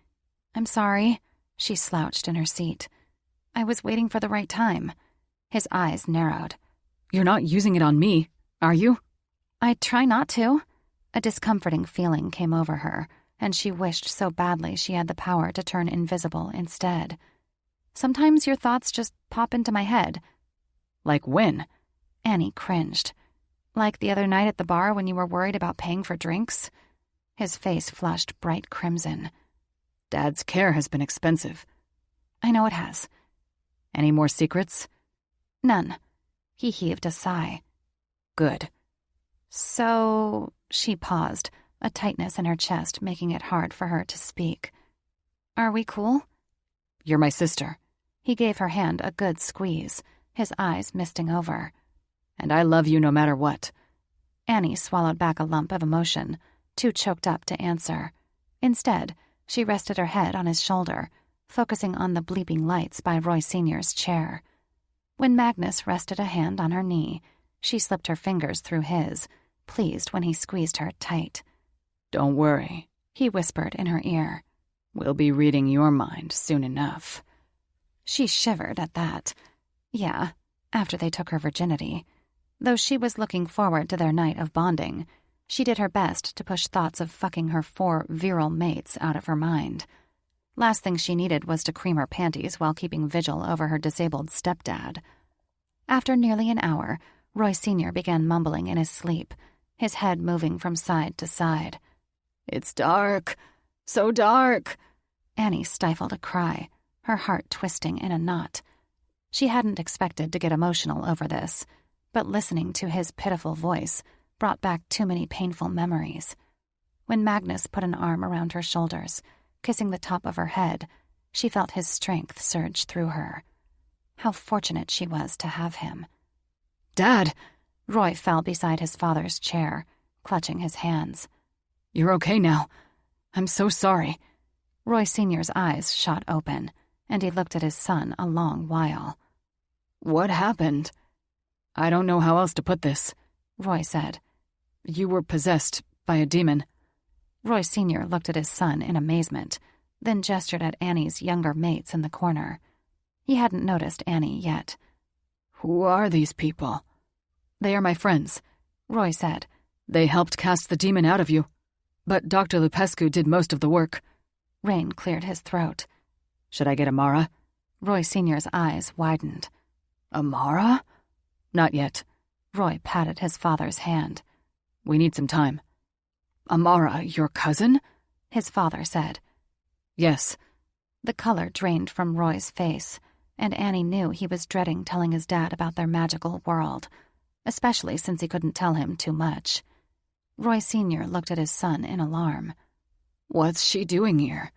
"I'm sorry." She slouched in her seat. "I was waiting for the right time." His eyes narrowed. "You're not using it on me, are you?" "I try not to." A discomforting feeling came over her, and she wished so badly she had the power to turn invisible instead. Sometimes your thoughts just pop into my head. Like when? Annie cringed. Like the other night at the bar when you were worried about paying for drinks? His face flushed bright crimson. Dad's care has been expensive. I know it has. Any more secrets? None. He heaved a sigh. Good. So, she paused, a tightness in her chest making it hard for her to speak. Are we cool? You're my sister. He gave her hand a good squeeze, his eyes misting over. And I love you no matter what. Annie swallowed back a lump of emotion, too choked up to answer. Instead, she rested her head on his shoulder, focusing on the bleeping lights by Roy Sr.'s chair. When Magnus rested a hand on her knee, she slipped her fingers through his, pleased when he squeezed her tight. Don't worry, he whispered in her ear. We'll be reading your mind soon enough. She shivered at that. Yeah, after they took her virginity. Though she was looking forward to their night of bonding, she did her best to push thoughts of fucking her 4 virile mates out of her mind. Last thing she needed was to cream her panties while keeping vigil over her disabled stepdad. After nearly an hour, Roy Sr. began mumbling in his sleep, his head moving from side to side. It's dark. So dark. Annie stifled a cry, her heart twisting in a knot. She hadn't expected to get emotional over this, but listening to his pitiful voice brought back too many painful memories. When Magnus put an arm around her shoulders, kissing the top of her head, she felt his strength surge through her. How fortunate she was to have him. Dad! Roy fell beside his father's chair, clutching his hands. You're okay now. I'm so sorry. Roy Sr.'s eyes shot open, and he looked at his son a long while. What happened? I don't know how else to put this, Roy said. You were possessed by a demon. Roy Sr. looked at his son in amazement, then gestured at Annie's younger mates in the corner. He hadn't noticed Annie yet. Who are these people? They are my friends, Roy said. They helped cast the demon out of you. But Dr. Lupescu did most of the work. Rain cleared his throat. Should I get Amara? Roy Sr.'s eyes widened. Amara? Not yet. Roy patted his father's hand. We need some time. Amara, your cousin? His father said. Yes. The color drained from Roy's face, and Annie knew he was dreading telling his dad about their magical world, especially since he couldn't tell him too much. Roy Sr. looked at his son in alarm. What's she doing here?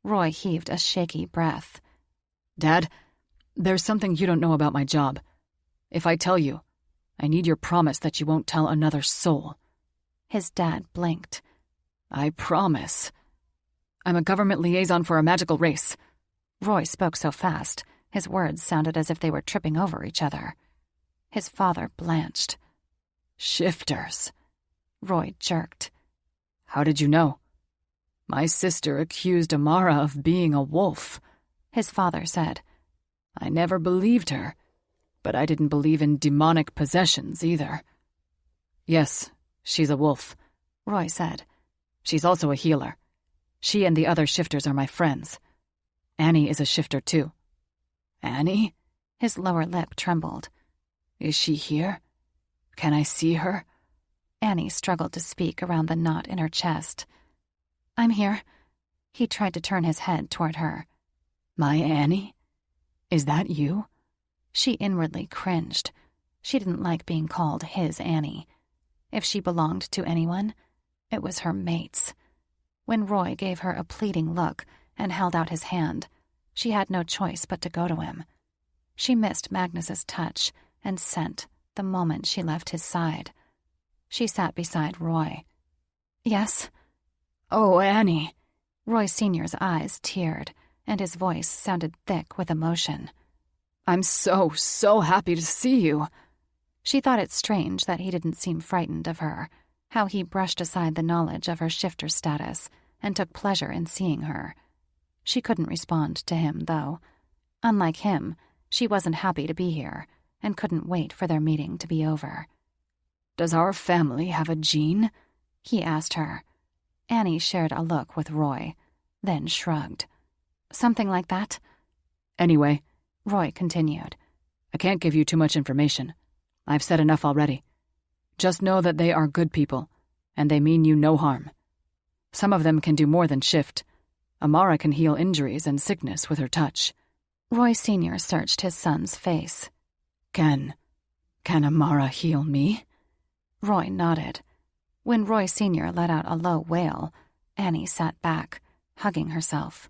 Roy heaved a shaky breath. Dad, there's something you don't know about my job. If I tell you, I need your promise that you won't tell another soul. His dad blinked. I promise. I'm a government liaison for a magical race. Roy spoke so fast, his words sounded as if they were tripping over each other. His father blanched. Shifters. Roy jerked. How did you know? My sister accused Amara of being a wolf, his father said. I never believed her, but I didn't believe in demonic possessions either. Yes, she's a wolf, Roy said. She's also a healer. She and the other shifters are my friends. Annie is a shifter too. Annie? His lower lip trembled. Is she here? Can I see her? Annie struggled to speak around the knot in her chest. I'm here. He tried to turn his head toward her. My Annie? Is that you? She inwardly cringed. She didn't like being called his Annie. If she belonged to anyone, it was her mates. When Roy gave her a pleading look and held out his hand, she had no choice but to go to him. She missed Magnus's touch and scent the moment she left his side. She sat beside Roy. Yes? Oh, Annie. Roy Sr.'s eyes teared, and his voice sounded thick with emotion. I'm so happy to see you. She thought it strange that he didn't seem frightened of her, how he brushed aside the knowledge of her shifter status and took pleasure in seeing her. She couldn't respond to him, though. Unlike him, she wasn't happy to be here and couldn't wait for their meeting to be over. Does our family have a gene? He asked her. Annie shared a look with Roy, then shrugged. Something like that? Anyway, Roy continued. I can't give you too much information. I've said enough already. Just know that they are good people, and they mean you no harm. Some of them can do more than shift. Amara can heal injuries and sickness with her touch. Roy Sr. searched his son's face. Can Amara heal me? Roy nodded. When Roy Sr. let out a low wail, Annie sat back, hugging herself.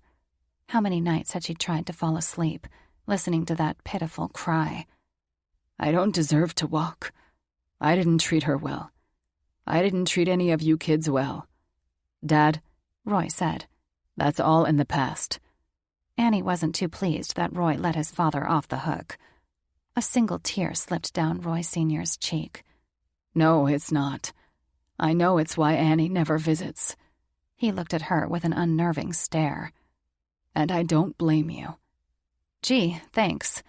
How many nights had she tried to fall asleep, listening to that pitiful cry? I don't deserve to walk. I didn't treat her well. I didn't treat any of you kids well. Dad, Roy said. That's all in the past. Annie wasn't too pleased that Roy let his father off the hook. A single tear slipped down Roy Sr.'s cheek. No, it's not. I know it's why Annie never visits. He looked at her with an unnerving stare. And I don't blame you. Gee, thanks,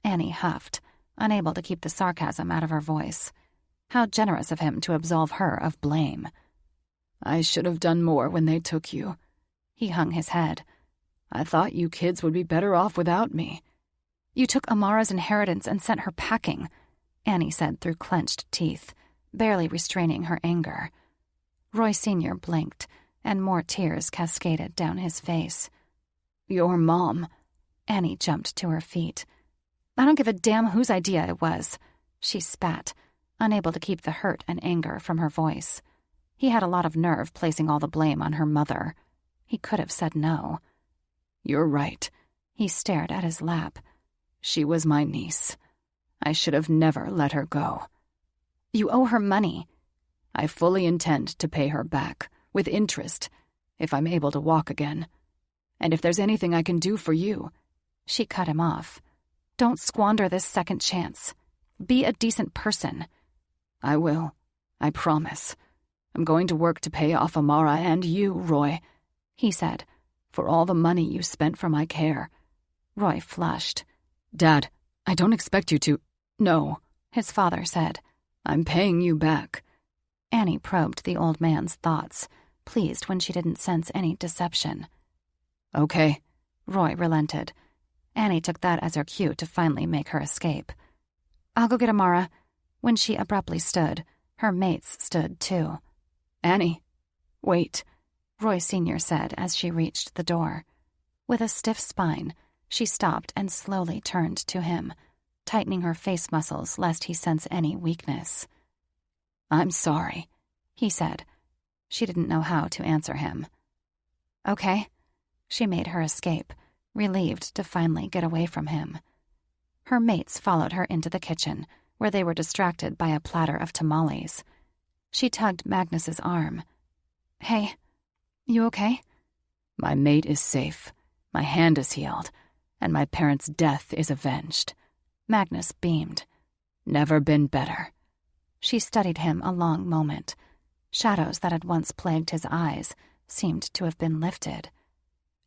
Annie huffed, unable to keep the sarcasm out of her voice. How generous of him to absolve her of blame. I should have done more when they took you. He hung his head. I thought you kids would be better off without me. You took Amara's inheritance and sent her packing, Annie said through clenched teeth, barely restraining her anger. Roy Sr. blinked, and more tears cascaded down his face. Your mom. Annie jumped to her feet. I don't give a damn whose idea it was, she spat, unable to keep the hurt and anger from her voice. He had a lot of nerve placing all the blame on her mother. He could have said no. You're right. He stared at his lap. She was my niece. I should have never let her go. You owe her money. I fully intend to pay her back, with interest, if I'm able to walk again. And if there's anything I can do for you. She cut him off. Don't squander this second chance. Be a decent person. I will. I promise. I'm going to work to pay off Amara and you, Roy, he said, for all the money you spent for my care. Roy flushed. Dad, I don't expect you to... No, his father said. I'm paying you back. Annie probed the old man's thoughts, pleased when she didn't sense any deception. Okay, Roy relented. Annie took that as her cue to finally make her escape. I'll go get Amara. When she abruptly stood, her mates stood too. Annie, wait, Roy Sr. said as she reached the door. With a stiff spine, she stopped and slowly turned to him, tightening her face muscles lest he sense any weakness. I'm sorry, he said. She didn't know how to answer him. Okay. She made her escape, relieved to finally get away from him. Her mates followed her into the kitchen, where they were distracted by a platter of tamales. She tugged Magnus's arm. Hey, you okay? My mate is safe, my hand is healed, and my parents' death is avenged. Magnus beamed. Never been better. She studied him a long moment. Shadows that had once plagued his eyes seemed to have been lifted.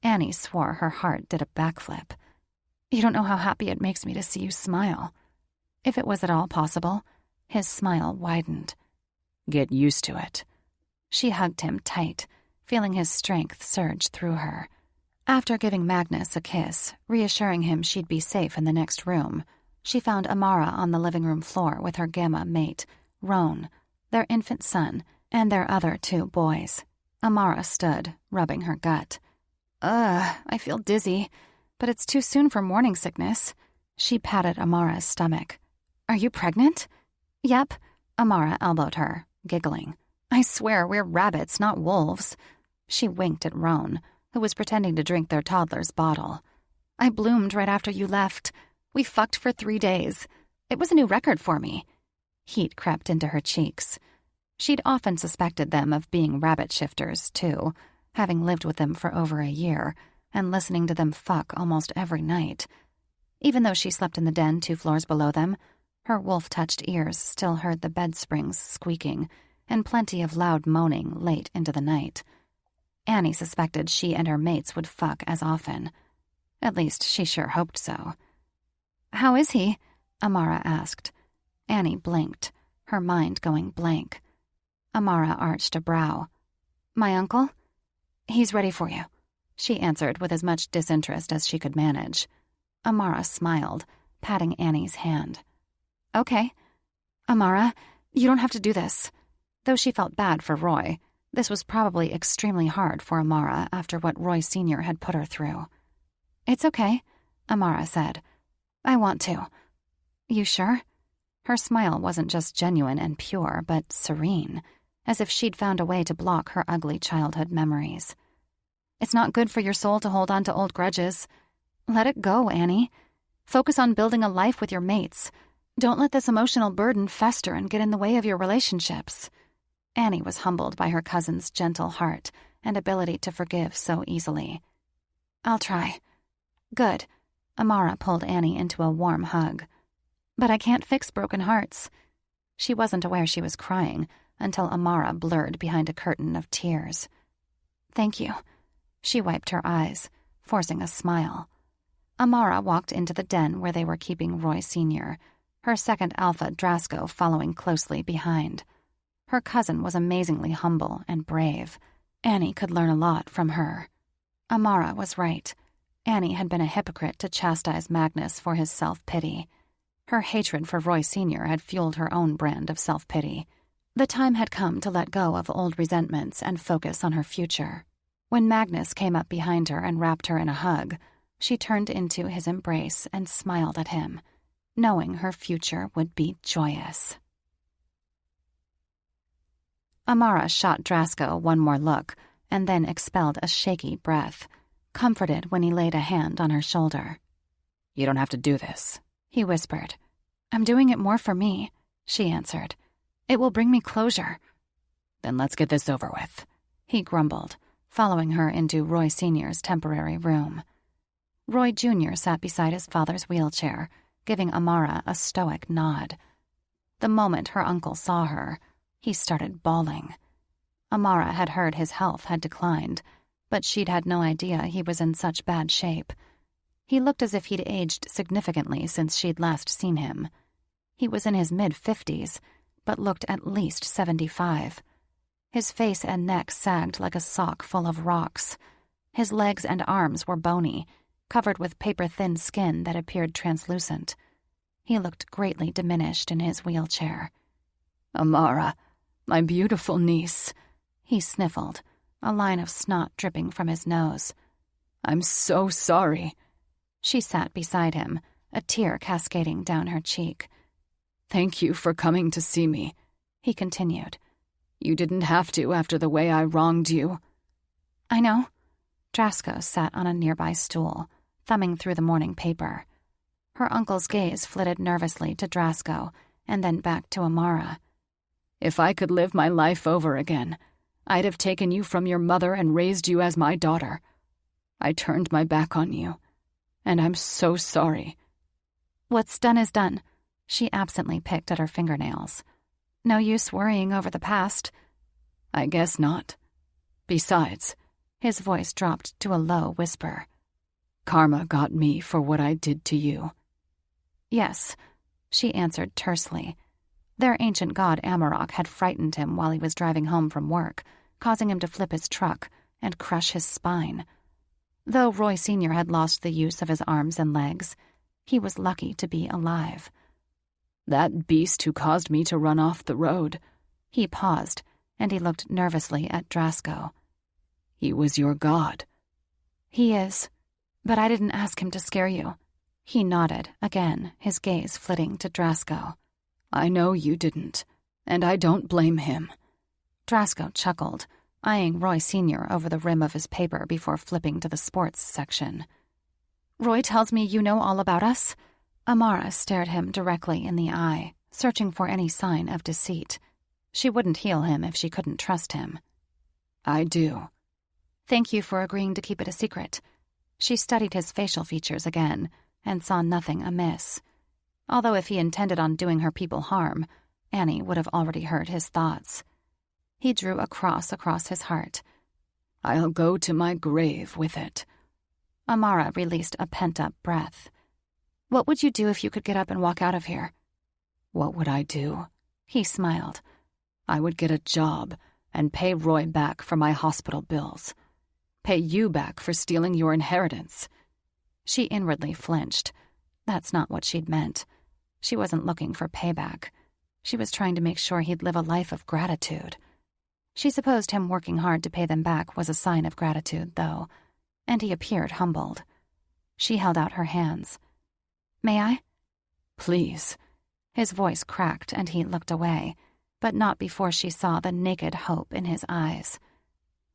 Annie swore her heart did a backflip. You don't know how happy it makes me to see you smile. If it was at all possible, his smile widened. Get used to it. She hugged him tight, feeling his strength surge through her. After giving Magnus a kiss, reassuring him she'd be safe in the next room, she found Amara on the living room floor with her Gamma mate, Roan, their infant son, and their other 2 boys. Amara stood, rubbing her gut. I feel dizzy, but it's too soon for morning sickness. She patted Amara's stomach. Are you pregnant? Yep. Amara elbowed her, giggling. I swear we're rabbits, not wolves. She winked at Roan, who was pretending to drink their toddler's bottle. I bloomed right after you left. We fucked for 3 days. It was a new record for me. Heat crept into her cheeks. She'd often suspected them of being rabbit shifters, too, having lived with them for over a year and listening to them fuck almost every night. Even though she slept in the den 2 floors below them, her wolf-touched ears still heard the bed springs squeaking and plenty of loud moaning late into the night. Annie suspected she and her mates would fuck as often. At least she sure hoped so. How is he? Amara asked. Annie blinked, her mind going blank. Amara arched a brow. My uncle? He's ready for you, she answered with as much disinterest as she could manage. Amara smiled, patting Annie's hand. Okay. Amara, you don't have to do this. Though she felt bad for Roy, this was probably extremely hard for Amara after what Roy Sr. had put her through. It's okay, Amara said. I want to. You sure? Her smile wasn't just genuine and pure, but serene, as if she'd found a way to block her ugly childhood memories. It's not good for your soul to hold on to old grudges. Let it go, Annie. Focus on building a life with your mates. Don't let this emotional burden fester and get in the way of your relationships. Annie was humbled by her cousin's gentle heart and ability to forgive so easily. I'll try. Good. Amara pulled Annie into a warm hug. But I can't fix broken hearts. She wasn't aware she was crying until Amara blurred behind a curtain of tears. Thank you. She wiped her eyes, forcing a smile. Amara walked into the den where they were keeping Roy Sr., her second alpha Drasko following closely behind. Her cousin was amazingly humble and brave. Annie could learn a lot from her. Amara was right. Annie had been a hypocrite to chastise Magnus for his self-pity. Her hatred for Roy Sr. had fueled her own brand of self-pity. The time had come to let go of old resentments and focus on her future. When Magnus came up behind her and wrapped her in a hug, she turned into his embrace and smiled at him, knowing her future would be joyous. Amara shot Drasko one more look and then expelled a shaky breath, comforted when he laid a hand on her shoulder. You don't have to do this, he whispered. I'm doing it more for me, she answered. It will bring me closure. Then let's get this over with, he grumbled, following her into Roy Sr.'s temporary room. Roy Jr. sat beside his father's wheelchair, giving Amara a stoic nod. The moment her uncle saw her, he started bawling. Amara had heard his health had declined, but she'd had no idea he was in such bad shape. He looked as if he'd aged significantly since she'd last seen him. He was in his mid-50s, but looked at least 75. His face and neck sagged like a sock full of rocks. His legs and arms were bony, covered with paper-thin skin that appeared translucent. He looked greatly diminished in his wheelchair. Amara, my beautiful niece, he sniffled, a line of snot dripping from his nose. I'm so sorry. She sat beside him, a tear cascading down her cheek. Thank you for coming to see me, he continued. You didn't have to after the way I wronged you. I know. Drasko sat on a nearby stool, thumbing through the morning paper. Her uncle's gaze flitted nervously to Drasko and then back to Amara. If I could live my life over again, I'd have taken you from your mother and raised you as my daughter. I turned my back on you, and I'm so sorry. What's done is done. She absently picked at her fingernails. No use worrying over the past. I guess not. Besides, his voice dropped to a low whisper. Karma got me for what I did to you. Yes, she answered tersely. Their ancient god Amarok had frightened him while he was driving home from work, causing him to flip his truck and crush his spine. Though Roy Sr. had lost the use of his arms and legs, he was lucky to be alive. That beast who caused me to run off the road. He paused, and he looked nervously at Drasko. He was your god. He is, but I didn't ask him to scare you. He nodded, again, his gaze flitting to Drasko. I know you didn't, and I don't blame him. Drasko chuckled, eyeing Roy Sr. over the rim of his paper before flipping to the sports section. Roy tells me you know all about us? Amara stared him directly in the eye, searching for any sign of deceit. She wouldn't heal him if she couldn't trust him. I do. Thank you for agreeing to keep it a secret. She studied his facial features again and saw nothing amiss. Although if he intended on doing her people harm, Annie would have already heard his thoughts. He drew a cross across his heart. I'll go to my grave with it. Amara released a pent-up breath. What would you do if you could get up and walk out of here? What would I do? He smiled. I would get a job and pay Roy back for my hospital bills. Pay you back for stealing your inheritance." She inwardly flinched. That's not what she'd meant. She wasn't looking for payback. She was trying to make sure he'd live a life of gratitude. She supposed him working hard to pay them back was a sign of gratitude, though, and he appeared humbled. She held out her hands. "May I?" "Please." His voice cracked and he looked away, but not before she saw the naked hope in his eyes.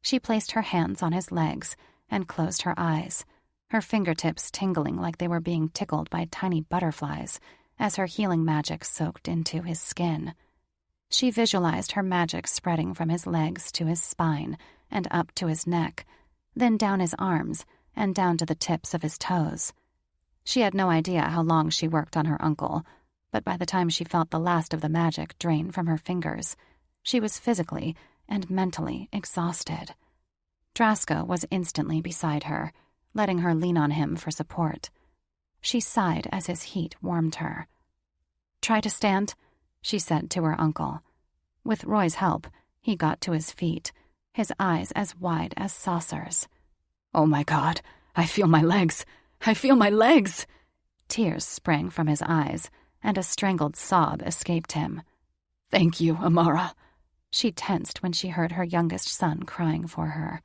She placed her hands on his legs and closed her eyes, her fingertips tingling like they were being tickled by tiny butterflies as her healing magic soaked into his skin. She visualized her magic spreading from his legs to his spine and up to his neck, then down his arms and down to the tips of his toes. She had no idea how long she worked on her uncle, but by the time she felt the last of the magic drain from her fingers, she was physically and mentally exhausted. Drasko was instantly beside her, letting her lean on him for support. She sighed as his heat warmed her. "Try to stand," she said to her uncle. With Roy's help, he got to his feet, his eyes as wide as saucers. "Oh my God, I feel my legs! I feel my legs!" Tears sprang from his eyes, and a strangled sob escaped him. "Thank you, Amara." She tensed when she heard her youngest son crying for her.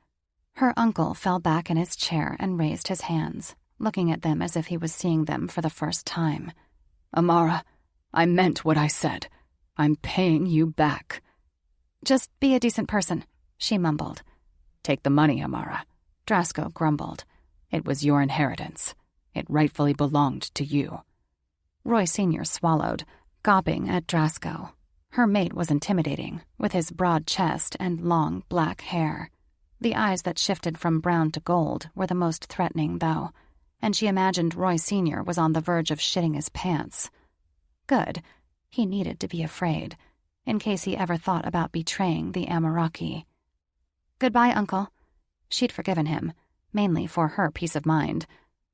Her uncle fell back in his chair and raised his hands, looking at them as if he was seeing them for the first time. "Amara, I meant what I said. I'm paying you back." "Just be a decent person," she mumbled. "Take the money, Amara." Drasko grumbled. "It was your inheritance. It rightfully belonged to you." Roy Sr. swallowed, gawping at Drasko. Her mate was intimidating, with his broad chest and long black hair. The eyes that shifted from brown to gold were the most threatening, though, and she imagined Roy Sr. was on the verge of shitting his pants. Good. He needed to be afraid, in case he ever thought about betraying the Amaraki. "Goodbye, Uncle." She'd forgiven him, mainly for her peace of mind,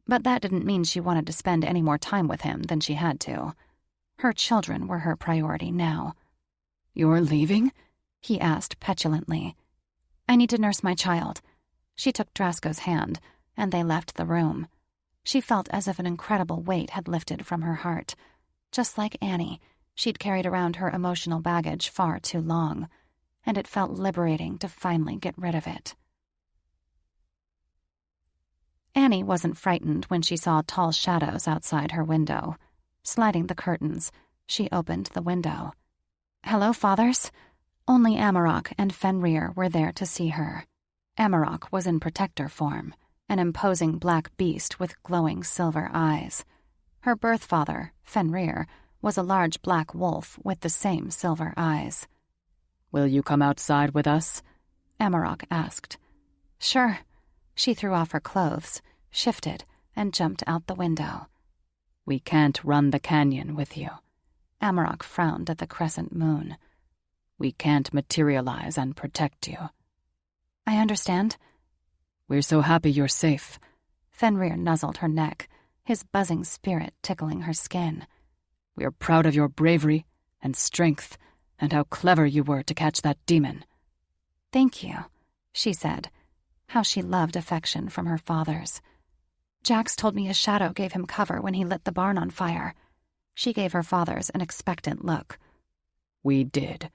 but that didn't mean she wanted to spend any more time with him than she had to. Her children were her priority now. "You're leaving?" he asked petulantly. "I need to nurse my child." She took Drasko's hand, and they left the room. She felt as if an incredible weight had lifted from her heart. Just like Annie, she'd carried around her emotional baggage far too long, and it felt liberating to finally get rid of it. Annie wasn't frightened when she saw tall shadows outside her window. Sliding the curtains, she opened the window. "Hello, fathers?" Only Amarok and Fenrir were there to see her. Amarok was in protector form, an imposing black beast with glowing silver eyes. Her birth father, Fenrir, was a large black wolf with the same silver eyes. "Will you come outside with us?" Amarok asked. "Sure." She threw off her clothes, shifted, and jumped out the window. "We can't run the canyon with you." Amarok frowned at the crescent moon. "We can't materialize and protect you." "I understand." "We're so happy you're safe." Fenrir nuzzled her neck, his buzzing spirit tickling her skin. "We're proud of your bravery and strength and how clever you were to catch that demon." "Thank you," she said. How she loved affection from her fathers. "Jax told me a shadow gave him cover when he lit the barn on fire." She gave her fathers an expectant look. "We did."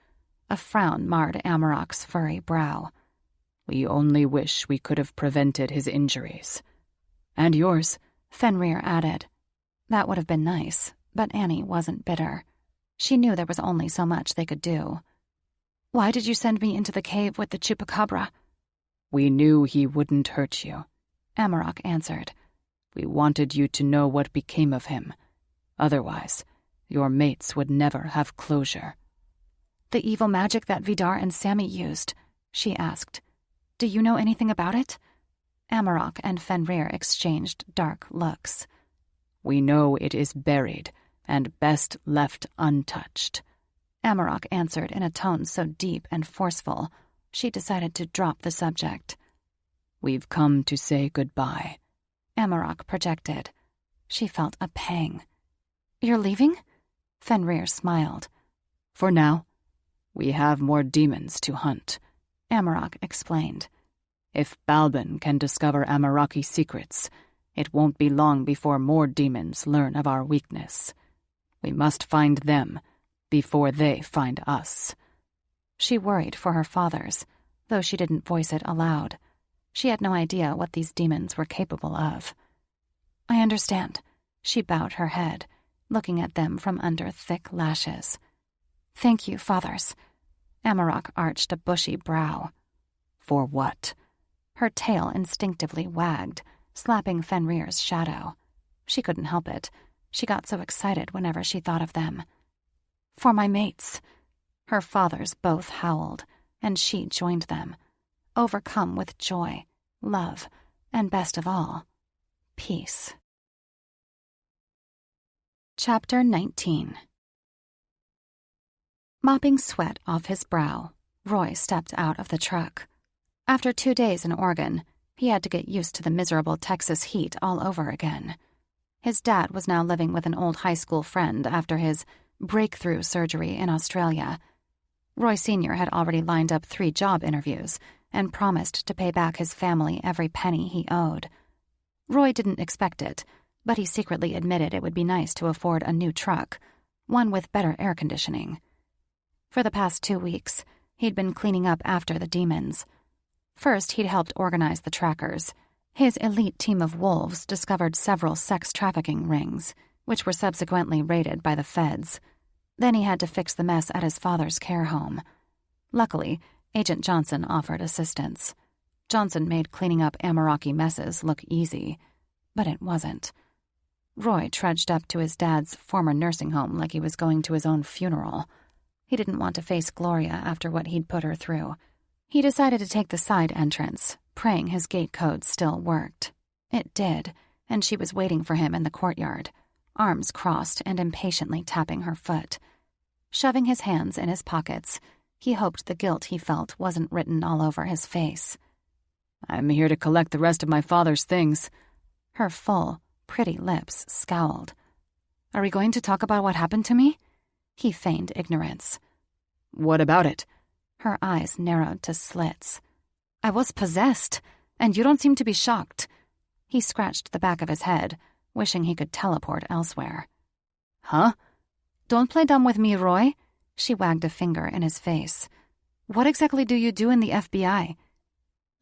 A frown marred Amarok's furry brow. "We only wish we could have prevented his injuries." "And yours," Fenrir added. That would have been nice, but Annie wasn't bitter. She knew there was only so much they could do. "Why did you send me into the cave with the chupacabra?" "We knew he wouldn't hurt you," Amarok answered. "We wanted you to know what became of him. Otherwise, your mates would never have closure." "The evil magic that Vidar and Sammy used," she asked. "Do you know anything about it?" Amarok and Fenrir exchanged dark looks. "We know it is buried and best left untouched," Amarok answered in a tone so deep and forceful, she decided to drop the subject. "We've come to say goodbye," Amarok projected. She felt a pang. "You're leaving?" Fenrir smiled. "For now. We have more demons to hunt." Amarok explained. If Balban can discover Amaraki's secrets, it won't be long before more demons learn of our weakness. We must find them before they find us. She worried for her fathers, though she didn't voice it aloud. She had no idea what these demons were capable of. I understand. She bowed her head, looking at them from under thick lashes. Thank you, fathers. Amarok arched a bushy brow. For what? Her tail instinctively wagged, slapping Fenrir's shadow. She couldn't help it. She got so excited whenever she thought of them. For my mates. Her fathers both howled, and she joined them, overcome with joy, love, and best of all, peace. Chapter 19. Mopping sweat off his brow, Roy stepped out of the truck. After 2 days in Oregon, he had to get used to the miserable Texas heat all over again. His dad was now living with an old high school friend after his breakthrough surgery in Australia. Roy Sr. had already lined up 3 job interviews and promised to pay back his family every penny he owed. Roy didn't expect it, but he secretly admitted it would be nice to afford a new truck, one with better air conditioning. For the past 2 weeks, he'd been cleaning up after the demons. First, he'd helped organize the trackers. His elite team of wolves discovered several sex trafficking rings, which were subsequently raided by the feds. Then he had to fix the mess at his father's care home. Luckily, Agent Johnson offered assistance. Johnson made cleaning up Amaraki messes look easy, but it wasn't. Roy trudged up to his dad's former nursing home like he was going to his own funeral. He didn't want to face Gloria after what he'd put her through. He decided to take the side entrance, praying his gate code still worked. It did, and she was waiting for him in the courtyard, arms crossed and impatiently tapping her foot. Shoving his hands in his pockets, he hoped the guilt he felt wasn't written all over his face. I'm here to collect the rest of my father's things. Her full, pretty lips scowled. Are we going to talk about what happened to me? He feigned ignorance. What about it? Her eyes narrowed to slits. I was possessed, and you don't seem to be shocked. He scratched the back of his head, wishing he could teleport elsewhere. Huh? Don't play dumb with me, Roy. She wagged a finger in his face. What exactly do you do in the FBI?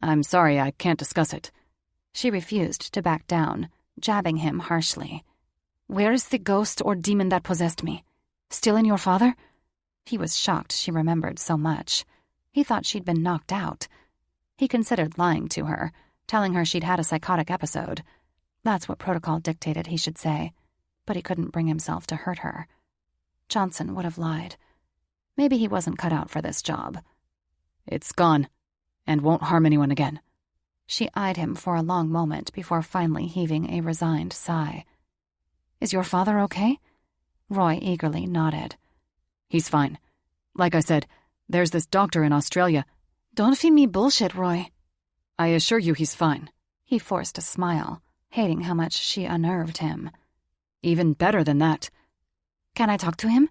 I'm sorry, I can't discuss it. She refused to back down, jabbing him harshly. Where is the ghost or demon that possessed me? Still in your father? He was shocked she remembered so much. He thought she'd been knocked out. He considered lying to her, telling her she'd had a psychotic episode. That's what protocol dictated he should say, but he couldn't bring himself to hurt her. Johnson would have lied. Maybe he wasn't cut out for this job. It's gone, and won't harm anyone again. She eyed him for a long moment before finally heaving a resigned sigh. Is your father okay? Roy eagerly nodded. He's fine. Like I said, there's this doctor in Australia. Don't feed me bullshit, Roy. I assure you he's fine. He forced a smile, hating how much she unnerved him. Even better than that. Can I talk to him?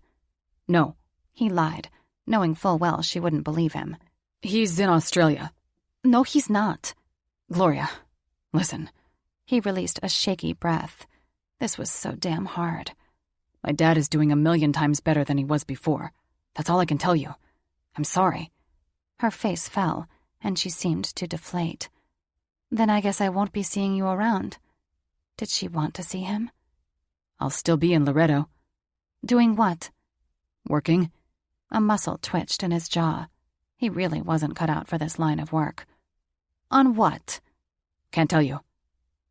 No. He lied, knowing full well she wouldn't believe him. He's in Australia. No, he's not. Gloria, listen. He released a shaky breath. This was so damn hard. My dad is doing 1,000,000 times better than he was before. That's all I can tell you. I'm sorry. Her face fell, and she seemed to deflate. Then I guess I won't be seeing you around. Did she want to see him? I'll still be in Loretto. Doing what? Working. A muscle twitched in his jaw. He really wasn't cut out for this line of work. On what? Can't tell you.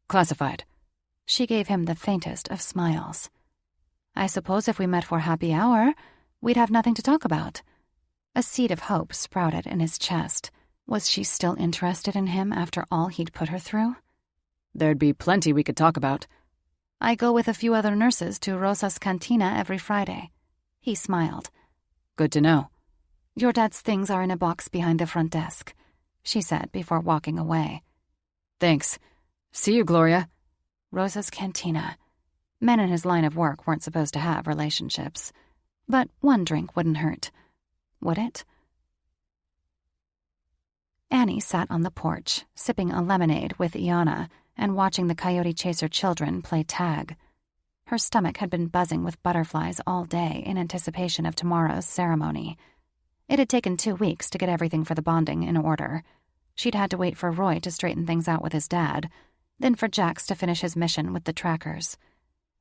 Classified. She gave him the faintest of smiles. I suppose if we met for happy hour, we'd have nothing to talk about. A seed of hope sprouted in his chest. Was she still interested in him after all he'd put her through? There'd be plenty we could talk about. I go with a few other nurses to Rosa's cantina every Friday. He smiled. Good to know. Your dad's things are in a box behind the front desk, she said before walking away. Thanks. See you, Gloria. Rosa's cantina. Men in his line of work weren't supposed to have relationships. But one drink wouldn't hurt. Would it? Annie sat on the porch, sipping a lemonade with Iana and watching the Coyote Chaser children play tag. Her stomach had been buzzing with butterflies all day in anticipation of tomorrow's ceremony. It had taken 2 weeks to get everything for the bonding in order. She'd had to wait for Roy to straighten things out with his dad, then for Jax to finish his mission with the trackers.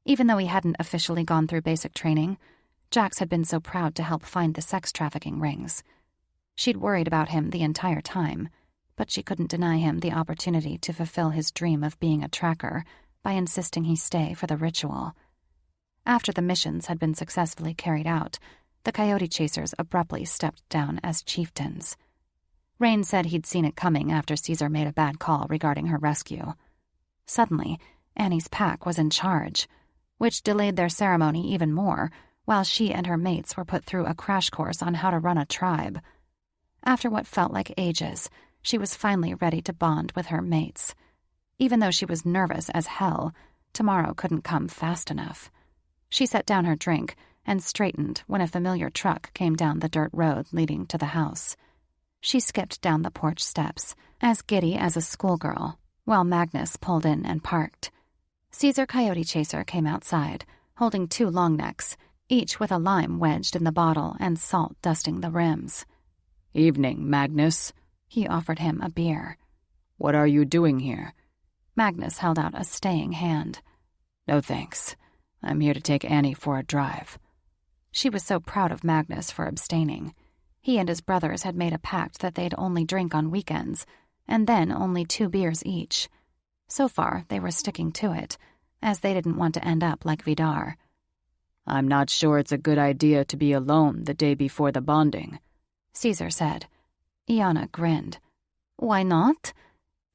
Even though he hadn't officially gone through basic training, Jax had been so proud to help find the sex trafficking rings. She'd worried about him the entire time, but she couldn't deny him the opportunity to fulfill his dream of being a tracker by insisting he stay for the ritual. After the missions had been successfully carried out, the Coyote Chasers abruptly stepped down as chieftains. Rain said he'd seen it coming after Caesar made a bad call regarding her rescue. Suddenly, Annie's pack was in charge, which delayed their ceremony even more, while she and her mates were put through a crash course on how to run a tribe. After what felt like ages, she was finally ready to bond with her mates. Even though she was nervous as hell, tomorrow couldn't come fast enough. She set down her drink and straightened when a familiar truck came down the dirt road leading to the house. She skipped down the porch steps, as giddy as a schoolgirl, while Magnus pulled in and parked. Caesar Coyote Chaser came outside, holding 2 long necks, each with a lime wedged in the bottle and salt dusting the rims. "Evening, Magnus." He offered him a beer. "What are you doing here?" Magnus held out a staying hand. "No thanks. I'm here to take Annie for a drive." She was so proud of Magnus for abstaining. He and his brothers had made a pact that they'd only drink on weekends, and then only 2 beers each. So far, they were sticking to it, as they didn't want to end up like Vidar. "I'm not sure it's a good idea to be alone the day before the bonding," Caesar said. Iana grinned. Why not?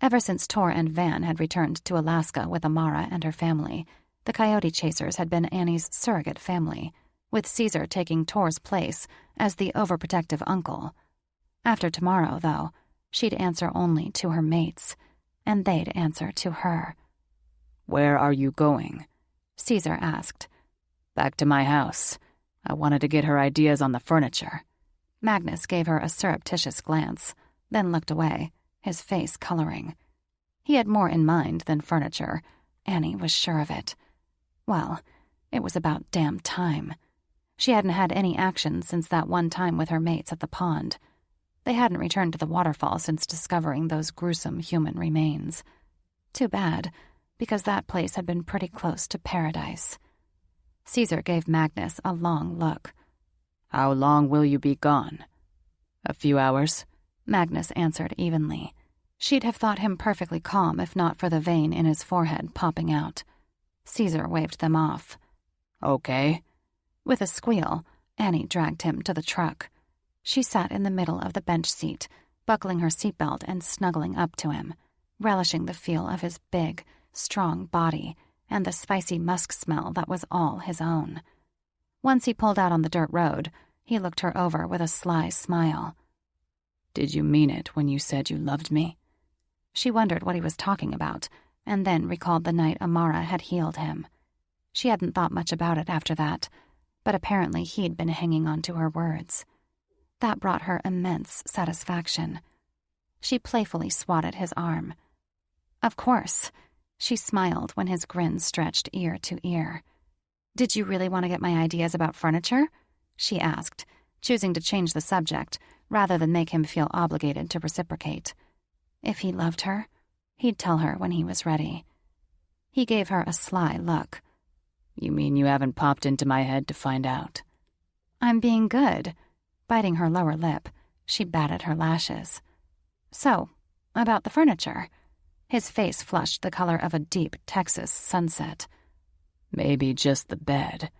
Ever since Tor and Van had returned to Alaska with Amara and her family, the Coyote Chasers had been Annie's surrogate family, with Caesar taking Tor's place as the overprotective uncle. After tomorrow, though, she'd answer only to her mates, and they'd answer to her. "Where are you going?" Caesar asked. "Back to my house. I wanted to get her ideas on the furniture." Magnus gave her a surreptitious glance, then looked away, his face coloring. He had more in mind than furniture. Annie was sure of it. Well, it was about damn time. She hadn't had any action since that one time with her mates at the pond. They hadn't returned to the waterfall since discovering those gruesome human remains. Too bad, because that place had been pretty close to paradise. Caesar gave Magnus a long look. "How long will you be gone?" "A few hours," Magnus answered evenly. She'd have thought him perfectly calm if not for the vein in his forehead popping out. Caesar waved them off. "Okay." With a squeal, Annie dragged him to the truck. She sat in the middle of the bench seat, buckling her seatbelt and snuggling up to him, relishing the feel of his big, strong body and the spicy musk smell that was all his own. Once he pulled out on the dirt road, he looked her over with a sly smile. "Did you mean it when you said you loved me?" She wondered what he was talking about, and then recalled the night Amara had healed him. She hadn't thought much about it after that, but apparently he'd been hanging on to her words. That brought her immense satisfaction. She playfully swatted his arm. Of course, she smiled when his grin stretched ear to ear. "Did you really want to get my ideas about furniture?" she asked, choosing to change the subject rather than make him feel obligated to reciprocate. If he loved her, he'd tell her when he was ready. He gave her a sly look. "You mean you haven't popped into my head to find out?" "I'm being good." Biting her lower lip, she batted her lashes. "So, about the furniture." His face flushed the color of a deep Texas sunset. "Maybe just the bed."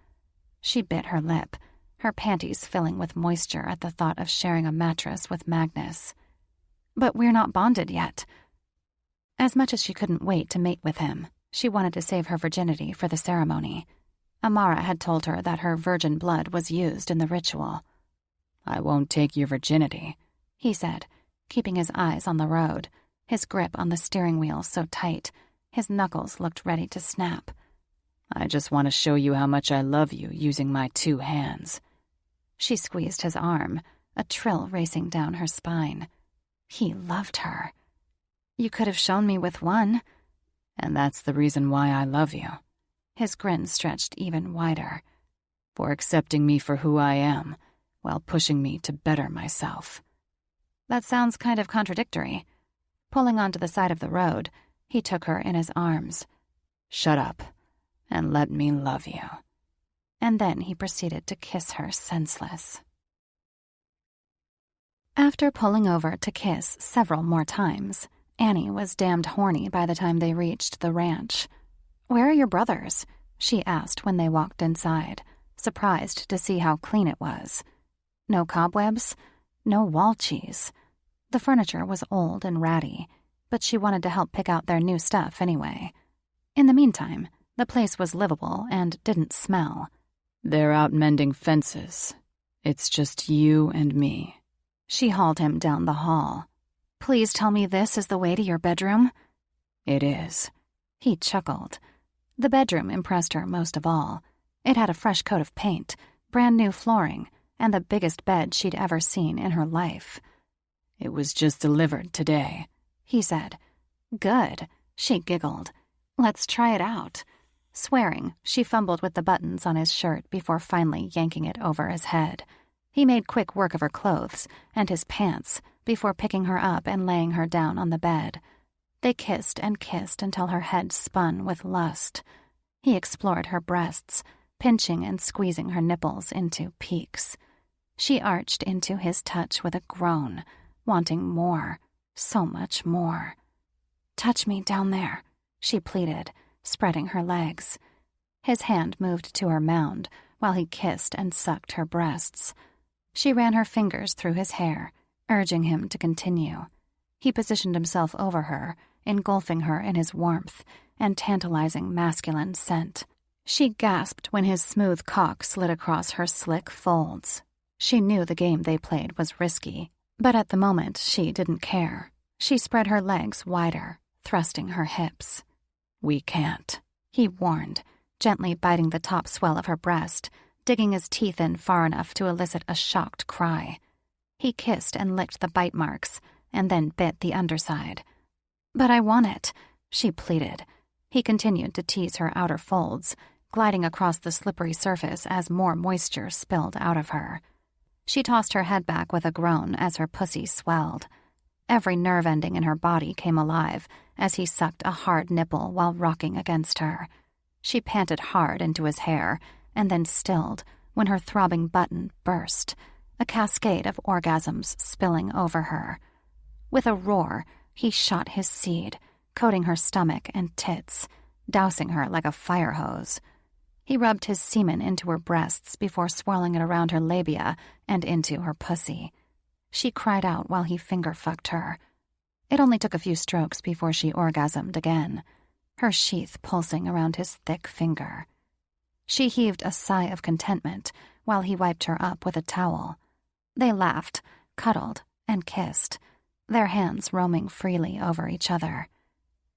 She bit her lip, her panties filling with moisture at the thought of sharing a mattress with Magnus. "But we're not bonded yet." As much as she couldn't wait to mate with him, she wanted to save her virginity for the ceremony. Amara had told her that her virgin blood was used in the ritual. "I won't take your virginity," he said, keeping his eyes on the road, his grip on the steering wheel so tight, his knuckles looked ready to snap. "I just want to show you how much I love you using my 2 hands. She squeezed his arm, a trill racing down her spine. He loved her. You could have shown me with one. And that's the reason why I love you. His grin stretched even wider. For accepting me for who I am, while pushing me to better myself. That sounds kind of contradictory. Pulling onto the side of the road, he took her in his arms. Shut up, and let me love you. And then he proceeded to kiss her senseless. After pulling over to kiss several more times, Annie was damned horny by the time they reached the ranch. "Where are your brothers?" she asked when they walked inside, surprised to see how clean it was. No cobwebs, no wall cheese. The furniture was old and ratty, but she wanted to help pick out their new stuff anyway. In the meantime, the place was livable and didn't smell. They're out mending fences. It's just you and me. She hauled him down the hall. "Please tell me this is the way to your bedroom?" It is. He chuckled. The bedroom impressed her most of all. It had a fresh coat of paint, brand new flooring, and the biggest bed she'd ever seen in her life. It was just delivered today, he said. "Good," she giggled. "Let's try it out." Swearing, she fumbled with the buttons on his shirt before finally yanking it over his head. He made quick work of her clothes and his pants before picking her up and laying her down on the bed. They kissed and kissed until her head spun with lust. He explored her breasts, pinching and squeezing her nipples into peaks. She arched into his touch with a groan, wanting more, so much more. "Touch me down there," she pleaded, spreading her legs. His hand moved to her mound while he kissed and sucked her breasts. She ran her fingers through his hair, urging him to continue. He positioned himself over her, engulfing her in his warmth and tantalizing masculine scent. She gasped when his smooth cock slid across her slick folds. She knew the game they played was risky, but at the moment she didn't care. She spread her legs wider, thrusting her hips. "We can't," he warned, gently biting the top swell of her breast, digging his teeth in far enough to elicit a shocked cry. He kissed and licked the bite marks, and then bit the underside. "But I want it," she pleaded. He continued to tease her outer folds, gliding across the slippery surface as more moisture spilled out of her. She tossed her head back with a groan as her pussy swelled. Every nerve ending in her body came alive as he sucked a hard nipple while rocking against her. She panted hard into his hair and then stilled when her throbbing button burst, a cascade of orgasms spilling over her. With a roar, he shot his seed, coating her stomach and tits, dousing her like a fire hose. He rubbed his semen into her breasts before swirling it around her labia and into her pussy. She cried out while he finger-fucked her. It only took a few strokes before she orgasmed again, her sheath pulsing around his thick finger. She heaved a sigh of contentment while he wiped her up with a towel. They laughed, cuddled, and kissed, their hands roaming freely over each other.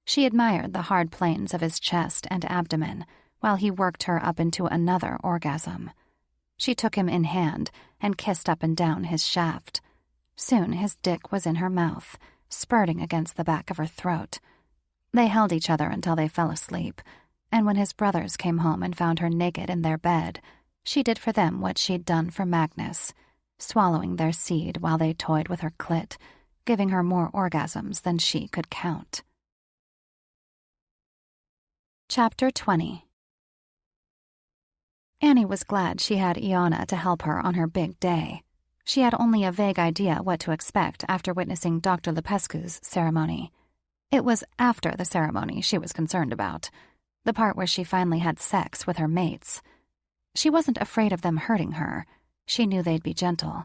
She admired the hard planes of his chest and abdomen while he worked her up into another orgasm. She took him in hand and kissed up and down his shaft. Soon his dick was in her mouth, spurting against the back of her throat. They held each other until they fell asleep, and when his brothers came home and found her naked in their bed, she did for them what she'd done for Magnus, swallowing their seed while they toyed with her clit, giving her more orgasms than she could count. Chapter 20. Annie was glad she had Iana to help her on her big day. She had only a vague idea what to expect after witnessing Dr. Lepescu's ceremony. It was after the ceremony she was concerned about, the part where she finally had sex with her mates. She wasn't afraid of them hurting her. She knew they'd be gentle.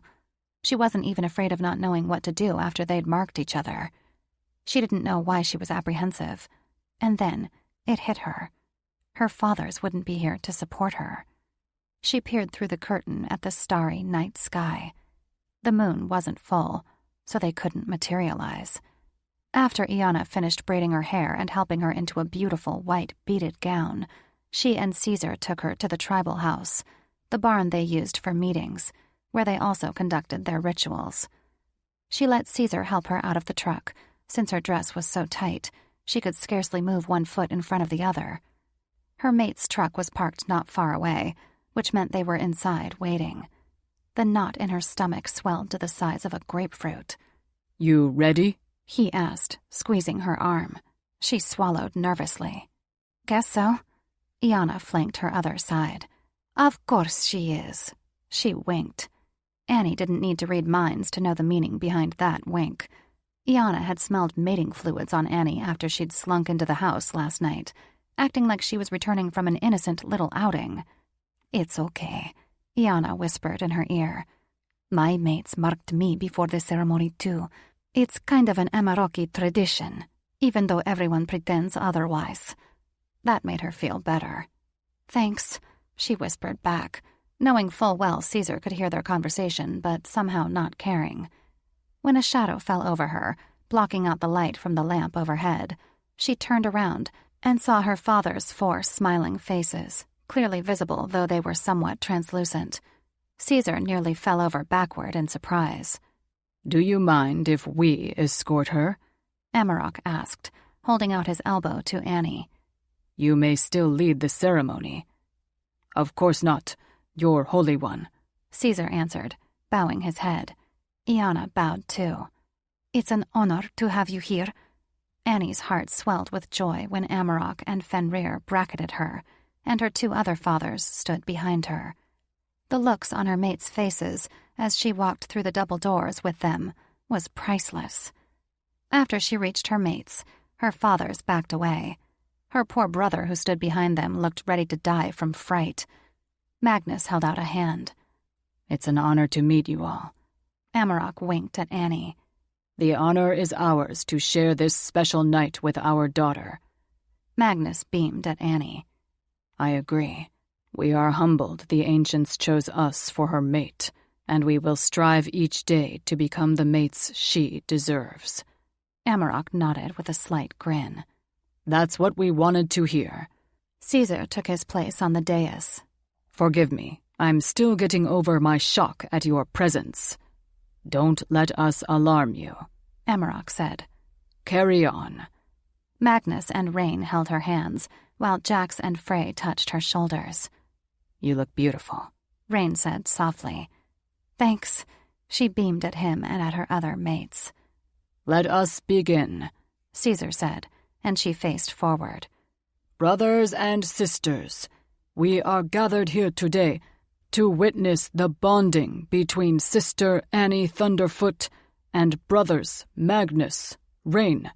She wasn't even afraid of not knowing what to do after they'd marked each other. She didn't know why she was apprehensive. And then it hit her. Her fathers wouldn't be here to support her. She peered through the curtain at the starry night sky. The moon wasn't full, so they couldn't materialize. After Iana finished braiding her hair and helping her into a beautiful white beaded gown, she and Caesar took her to the tribal house, the barn they used for meetings, where they also conducted their rituals. She let Caesar help her out of the truck. Since her dress was so tight, she could scarcely move one foot in front of the other. Her mate's truck was parked not far away, which meant they were inside waiting. The knot in her stomach swelled to the size of a grapefruit. You ready? He asked, squeezing her arm. She swallowed nervously. Guess so. Iana flanked her other side. Of course she is. She winked. Annie didn't need to read minds to know the meaning behind that wink. Iana had smelled mating fluids on Annie after she'd slunk into the house last night, acting like she was returning from an innocent little outing. It's okay, Iana whispered in her ear. My mates marked me before the ceremony too. It's kind of an Amarocchi tradition, even though everyone pretends otherwise. That made her feel better. Thanks, she whispered back, knowing full well Caesar could hear their conversation, but somehow not caring. When a shadow fell over her, blocking out the light from the lamp overhead, she turned around and saw her father's 4 smiling faces, clearly visible though they were somewhat translucent. Caesar nearly fell over backward in surprise. Do you mind if we escort her? Amarok asked, holding out his elbow to Annie. You may still lead the ceremony. Of course not, your Holy One, Caesar answered, bowing his head. Iana bowed too. It's an honor to have you here. Annie's heart swelled with joy when Amarok and Fenrir bracketed her, and her 2 other fathers stood behind her. The looks on her mates' faces as she walked through the double doors with them was priceless. After she reached her mates, her fathers backed away. Her poor brother who stood behind them looked ready to die from fright. Magnus held out a hand. It's an honor to meet you all. Amarok winked at Annie. The honor is ours to share this special night with our daughter. Magnus beamed at Annie. I agree. We are humbled the ancients chose us for her mate, and we will strive each day to become the mates she deserves. Amarok nodded with a slight grin. That's what we wanted to hear. Caesar took his place on the dais. Forgive me, I'm still getting over my shock at your presence. Don't let us alarm you, Amarok said. Carry on. Magnus and Rain held her hands, while Jax and Frey touched her shoulders. You look beautiful, Rain said softly. Thanks. She beamed at him and at her other mates. Let us begin, Caesar said, and she faced forward. Brothers and sisters, we are gathered here today to witness the bonding between Sister Annie Thunderfoot and brothers Magnus, Rain,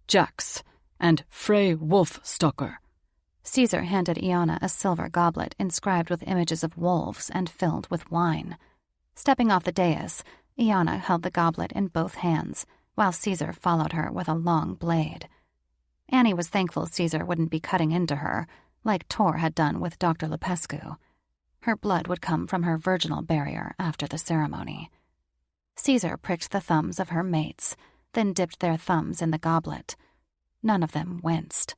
Jax, and Frey Wolfstalker. Caesar handed Iana a silver goblet inscribed with images of wolves and filled with wine. Stepping off the dais, Iana held the goblet in both hands, while Caesar followed her with a long blade. Annie was thankful Caesar wouldn't be cutting into her, like Tor had done with Dr. Lepescu. Her blood would come from her virginal barrier after the ceremony. Caesar pricked the thumbs of her mates, then dipped their thumbs in the goblet. None of them winced.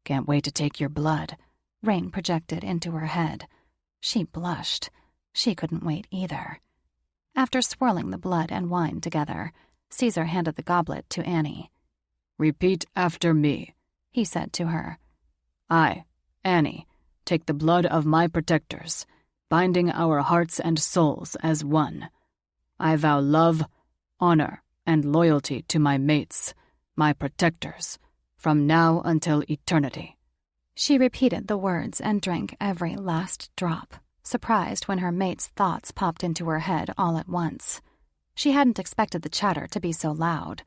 Can't wait to take your blood, Rain projected into her head. She blushed. She couldn't wait either. After swirling the blood and wine together, Caesar handed the goblet to Annie. Repeat after me, he said to her. I, Annie, take the blood of my protectors, binding our hearts and souls as one. I vow love, honor, and loyalty to my mates, my protectors, from now until eternity. She repeated the words and drank every last drop, surprised when her mate's thoughts popped into her head all at once. She hadn't expected the chatter to be so loud.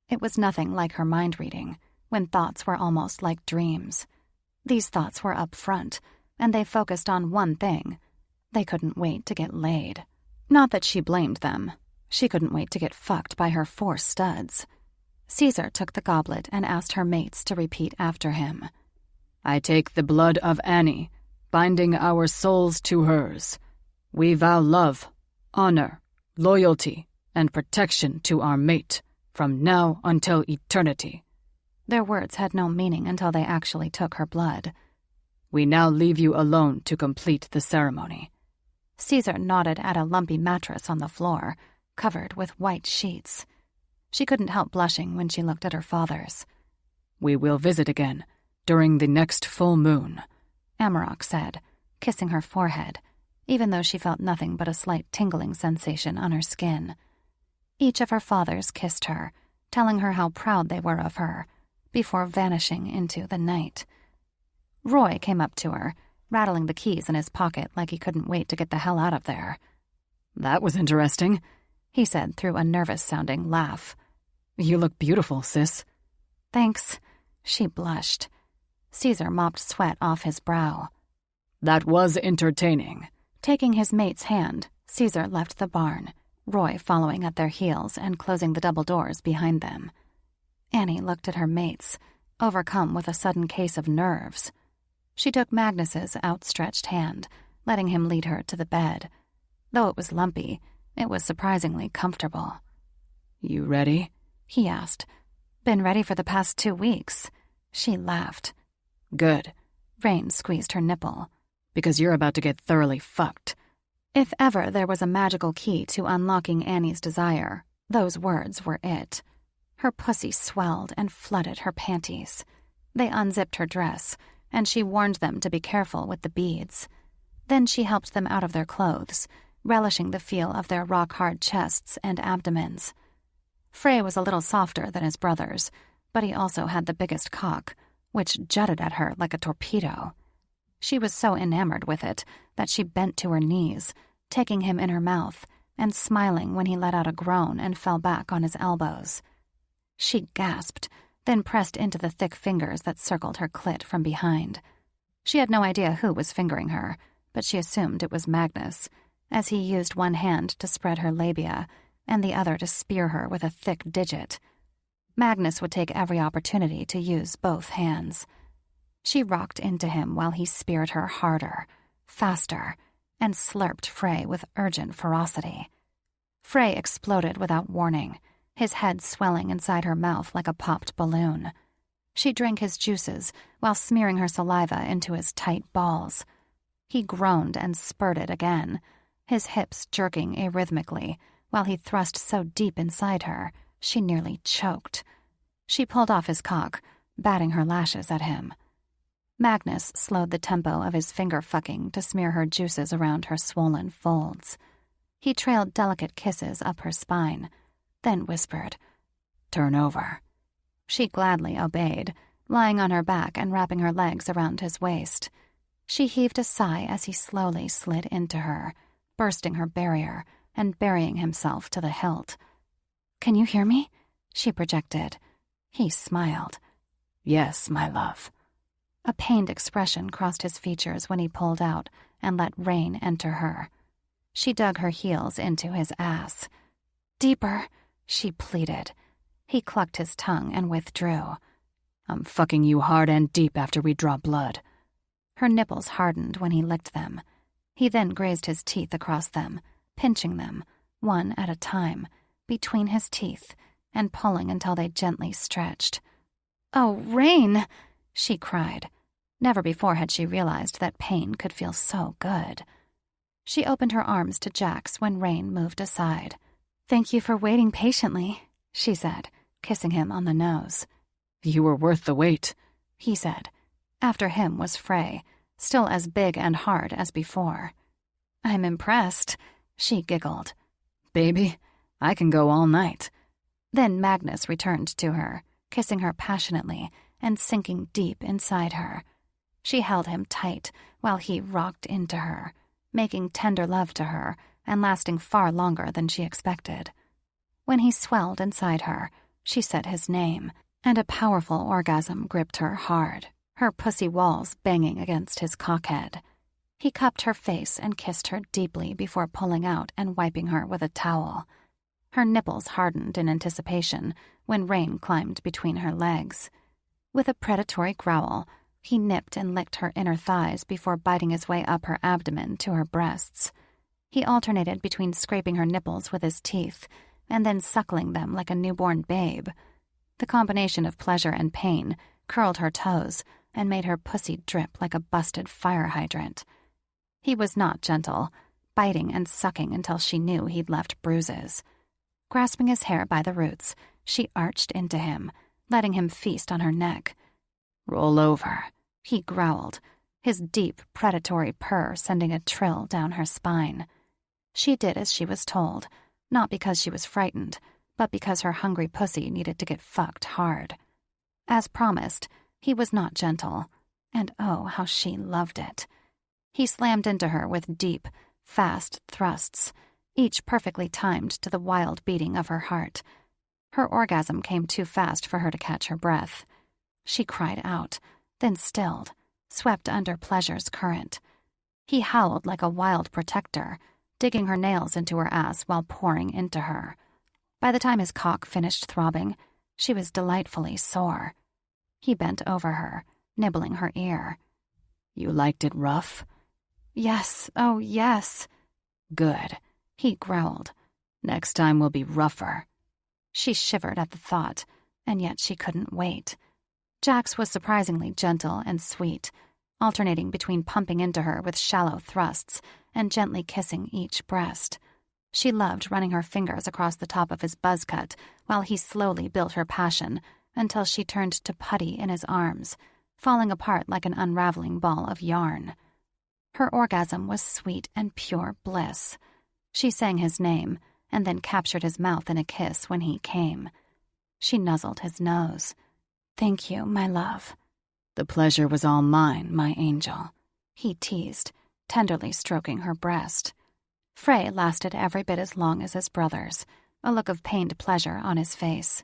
It was nothing like her mind reading, when thoughts were almost like dreams. These thoughts were up front, and they focused on one thing. They couldn't wait to get laid. Not that she blamed them. She couldn't wait to get fucked by her 4 studs. Caesar took the goblet and asked her mates to repeat after him. I take the blood of Annie, binding our souls to hers. We vow love, honor, loyalty, and protection to our mate, from now until eternity. Their words had no meaning until they actually took her blood. We now leave you alone to complete the ceremony. Caesar nodded at a lumpy mattress on the floor, covered with white sheets. She couldn't help blushing when she looked at her father's. "We will visit again, during the next full moon," Amarok said, kissing her forehead, even though she felt nothing but a slight tingling sensation on her skin. Each of her fathers kissed her, telling her how proud they were of her, before vanishing into the night. Roy came up to her, rattling the keys in his pocket like he couldn't wait to get the hell out of there. "That was interesting," he said through a nervous-sounding laugh. "You look beautiful, sis." "Thanks," she blushed. Caesar mopped sweat off his brow. "That was entertaining." Taking his mate's hand, Caesar left the barn, Roy following at their heels and closing the double doors behind them. Annie looked at her mates, overcome with a sudden case of nerves. She took Magnus's outstretched hand, letting him lead her to the bed. Though it was lumpy, it was surprisingly comfortable. "You ready?" he asked. "Been ready for the past 2 weeks." She laughed. "Good." Rain squeezed her nipple. "Because you're about to get thoroughly fucked." If ever there was a magical key to unlocking Annie's desire, those words were it. Her pussy swelled and flooded her panties. They unzipped her dress, and she warned them to be careful with the beads. Then she helped them out of their clothes, relishing the feel of their rock-hard chests and abdomens. Frey was a little softer than his brothers, but he also had the biggest cock, which jutted at her like a torpedo. She was so enamored with it that she bent to her knees, taking him in her mouth and smiling when he let out a groan and fell back on his elbows. She gasped, then pressed into the thick fingers that circled her clit from behind. She had no idea who was fingering her, but she assumed it was Magnus, as he used one hand to spread her labia and the other to spear her with a thick digit. Magnus would take every opportunity to use both hands. She rocked into him while he speared her harder, faster, and slurped Frey with urgent ferocity. Frey exploded without warning, his head swelling inside her mouth like a popped balloon. She drank his juices while smearing her saliva into his tight balls. He groaned and spurted again, his hips jerking arrhythmically while he thrust so deep inside her she nearly choked. She pulled off his cock, batting her lashes at him. Magnus slowed the tempo of his finger-fucking to smear her juices around her swollen folds. He trailed delicate kisses up her spine, then whispered, "Turn over." She gladly obeyed, lying on her back and wrapping her legs around his waist. She heaved a sigh as he slowly slid into her, bursting her barrier and burying himself to the hilt. "Can you hear me?" she projected. He smiled. "Yes, my love." A pained expression crossed his features when he pulled out and let rain enter her. She dug her heels into his ass. "Deeper," she pleaded. He clucked his tongue and withdrew. "I'm fucking you hard and deep after we draw blood." Her nipples hardened when he licked them. He then grazed his teeth across them, pinching them, one at a time, between his teeth, and pulling until they gently stretched. "Oh, Rain!" she cried. Never before had she realized that pain could feel so good. She opened her arms to Jax when Rain moved aside. "Thank you for waiting patiently," she said, kissing him on the nose. "You were worth the wait," he said. After him was Frey, still as big and hard as before. "I'm impressed," she giggled. "Baby, I can go all night." Then Magnus returned to her, kissing her passionately and sinking deep inside her. She held him tight while he rocked into her, making tender love to her and lasting far longer than she expected. When he swelled inside her, she said his name, and a powerful orgasm gripped her hard, her pussy walls banging against his cockhead. He cupped her face and kissed her deeply before pulling out and wiping her with a towel. Her nipples hardened in anticipation when Rain climbed between her legs. With a predatory growl, he nipped and licked her inner thighs before biting his way up her abdomen to her breasts. He alternated between scraping her nipples with his teeth and then suckling them like a newborn babe. The combination of pleasure and pain curled her toes and made her pussy drip like a busted fire hydrant. He was not gentle, biting and sucking until she knew he'd left bruises. Grasping his hair by the roots, she arched into him, letting him feast on her neck. Roll over, he growled, his deep, predatory purr sending a trill down her spine. She did as she was told, not because she was frightened, but because her hungry pussy needed to get fucked hard. As promised, he was not gentle, and oh, how she loved it. He slammed into her with deep, fast thrusts, each perfectly timed to the wild beating of her heart. Her orgasm came too fast for her to catch her breath. She cried out, then stilled, swept under pleasure's current. He howled like a wild protector, digging her nails into her ass while pouring into her. By the time his cock finished throbbing, she was delightfully sore. He bent over her, nibbling her ear. You liked it rough? Yes, oh yes. Good, he growled. Next time will be rougher. She shivered at the thought, and yet she couldn't wait. Jax was surprisingly gentle and sweet, alternating between pumping into her with shallow thrusts and gently kissing each breast. She loved running her fingers across the top of his buzz cut while he slowly built her passion until she turned to putty in his arms, falling apart like an unraveling ball of yarn. Her orgasm was sweet and pure bliss. She sang his name and then captured his mouth in a kiss when he came. She nuzzled his nose. Thank you, my love. The pleasure was all mine, my angel, he teased, tenderly stroking her breast. Frey lasted every bit as long as his brother's, a look of pained pleasure on his face.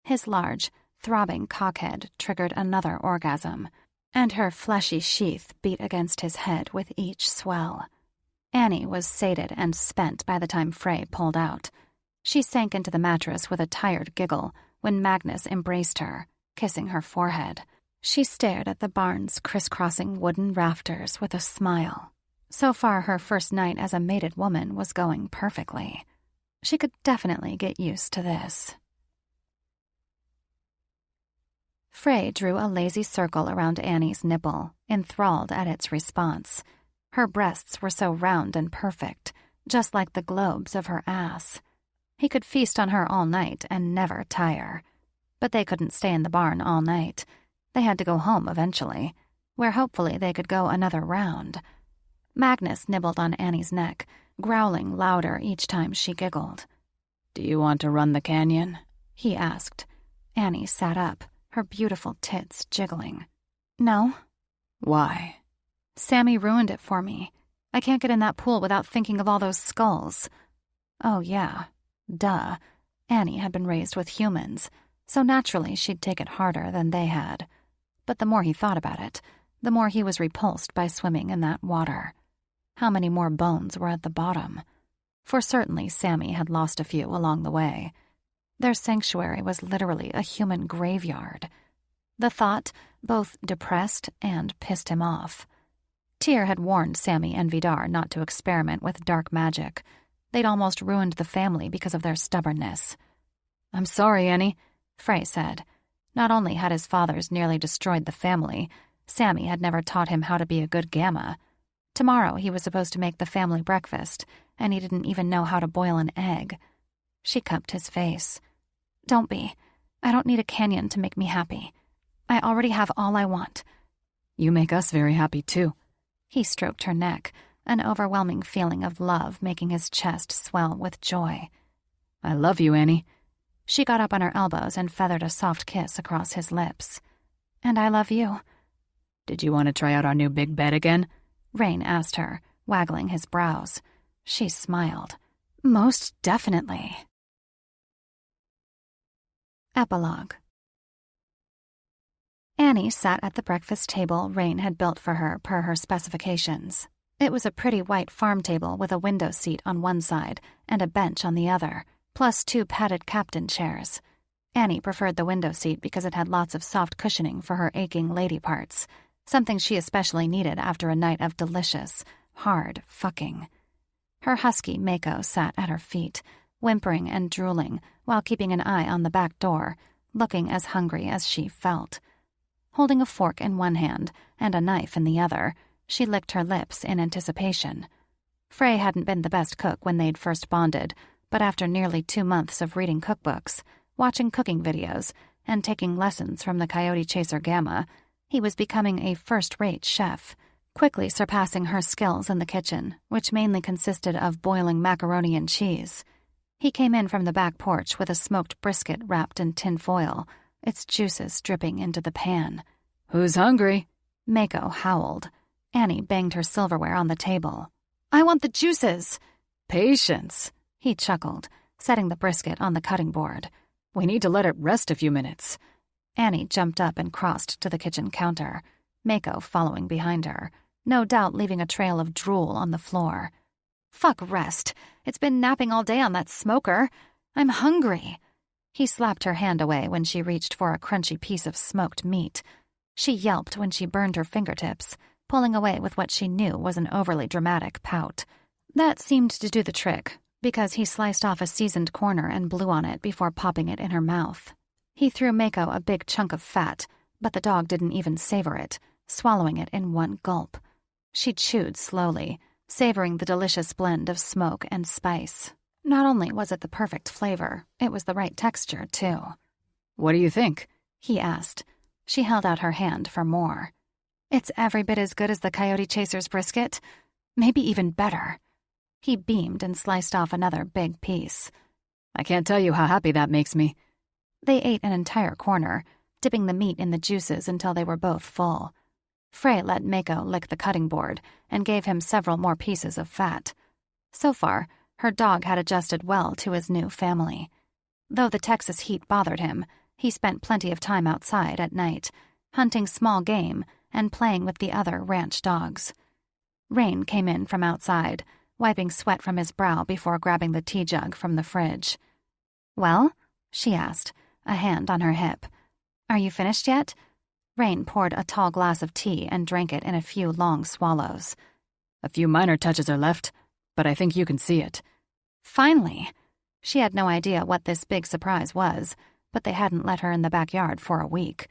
His large, throbbing cockhead triggered another orgasm, and her fleshy sheath beat against his head with each swell. Annie was sated and spent by the time Frey pulled out. She sank into the mattress with a tired giggle when Magnus embraced her, kissing her forehead. She stared at the barn's crisscrossing wooden rafters with a smile. So far, her first night as a mated woman was going perfectly. She could definitely get used to this. Frey drew a lazy circle around Annie's nipple, enthralled at its response. Her breasts were so round and perfect, just like the globes of her ass. He could feast on her all night and never tire. But they couldn't stay in the barn all night. They had to go home eventually, where hopefully they could go another round. Magnus nibbled on Annie's neck, growling louder each time she giggled. Do you want to run the canyon? He asked. Annie sat up, her beautiful tits jiggling. No. Why? Sammy ruined it for me. I can't get in that pool without thinking of all those skulls. Oh, yeah. Duh. Annie had been raised with humans, so naturally she'd take it harder than they had. But the more he thought about it, the more he was repulsed by swimming in that water. How many more bones were at the bottom? For certainly Sammy had lost a few along the way. Their sanctuary was literally a human graveyard. The thought both depressed and pissed him off. Tyr had warned Sammy and Vidar not to experiment with dark magic. They'd almost ruined the family because of their stubbornness. I'm sorry, Annie, Frey said. Not only had his fathers nearly destroyed the family, Sammy had never taught him how to be a good gamma. Tomorrow he was supposed to make the family breakfast, and he didn't even know how to boil an egg. She cupped his face. Don't be. I don't need a canyon to make me happy. I already have all I want. You make us very happy, too. He stroked her neck, an overwhelming feeling of love making his chest swell with joy. I love you, Annie. She got up on her elbows and feathered a soft kiss across his lips. And I love you. Did you want to try out our new big bed again? Rain asked her, waggling his brows. She smiled. Most definitely. Epilogue. Annie sat at the breakfast table Rain had built for her per her specifications. It was a pretty white farm table with a window seat on one side and a bench on the other, plus 2 padded captain chairs. Annie preferred the window seat because it had lots of soft cushioning for her aching lady parts, something she especially needed after a night of delicious, hard fucking. Her husky Mako sat at her feet, whimpering and drooling while keeping an eye on the back door, looking as hungry as she felt. Holding a fork in one hand and a knife in the other, she licked her lips in anticipation. Frey hadn't been the best cook when they'd first bonded, but after nearly 2 months of reading cookbooks, Watching cooking videos and taking lessons from the coyote chaser Gamma, he was becoming a first-rate chef, quickly surpassing her skills in the kitchen, which mainly consisted of boiling macaroni and cheese. He came in from the back porch with a smoked brisket wrapped in tin foil, its juices dripping into the pan. "Who's hungry?" Mako howled. Annie banged her silverware on the table. "I want the juices!" "Patience," he chuckled, setting the brisket on the cutting board. "We need to let it rest a few minutes." Annie jumped up and crossed to the kitchen counter, Mako following behind her, no doubt leaving a trail of drool on the floor. "Fuck rest. It's been napping all day on that smoker. I'm hungry." He slapped her hand away when she reached for a crunchy piece of smoked meat. She yelped when she burned her fingertips, pulling away with what she knew was an overly dramatic pout. That seemed to do the trick, because he sliced off a seasoned corner and blew on it before popping it in her mouth. He threw Mako a big chunk of fat, but the dog didn't even savor it, swallowing it in one gulp. She chewed slowly, savoring the delicious blend of smoke and spice. Not only was it the perfect flavor, it was the right texture, too. "What do you think?" he asked. She held out her hand for more. "It's every bit as good as the coyote chaser's brisket. Maybe even better." He beamed and sliced off another big piece. "I can't tell you how happy that makes me." They ate an entire corner, dipping the meat in the juices until they were both full. Frey let Mako lick the cutting board and gave him several more pieces of fat. So far, her dog had adjusted well to his new family. Though the Texas heat bothered him, he spent plenty of time outside at night, hunting small game and playing with the other ranch dogs. Rain came in from outside, wiping sweat from his brow before grabbing the tea jug from the fridge. "Well?" she asked, a hand on her hip. "Are you finished yet?" Rain poured a tall glass of tea and drank it in a few long swallows. "A few minor touches are left, but I think you can see it." Finally! She had no idea what this big surprise was, but they hadn't let her in the backyard for a week.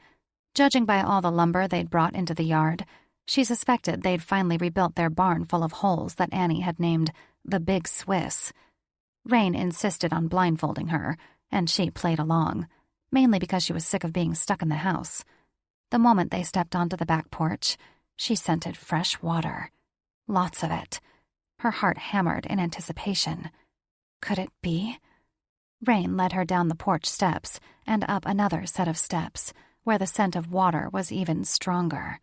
Judging by all the lumber they'd brought into the yard, she suspected they'd finally rebuilt their barn full of holes that Annie had named the Big Swiss. Rain insisted on blindfolding her, and she played along, mainly because she was sick of being stuck in the house. The moment they stepped onto the back porch, she scented fresh water. Lots of it. Her heart hammered in anticipation. Could it be? Rain led her down the porch steps and up another set of steps, where the scent of water was even stronger.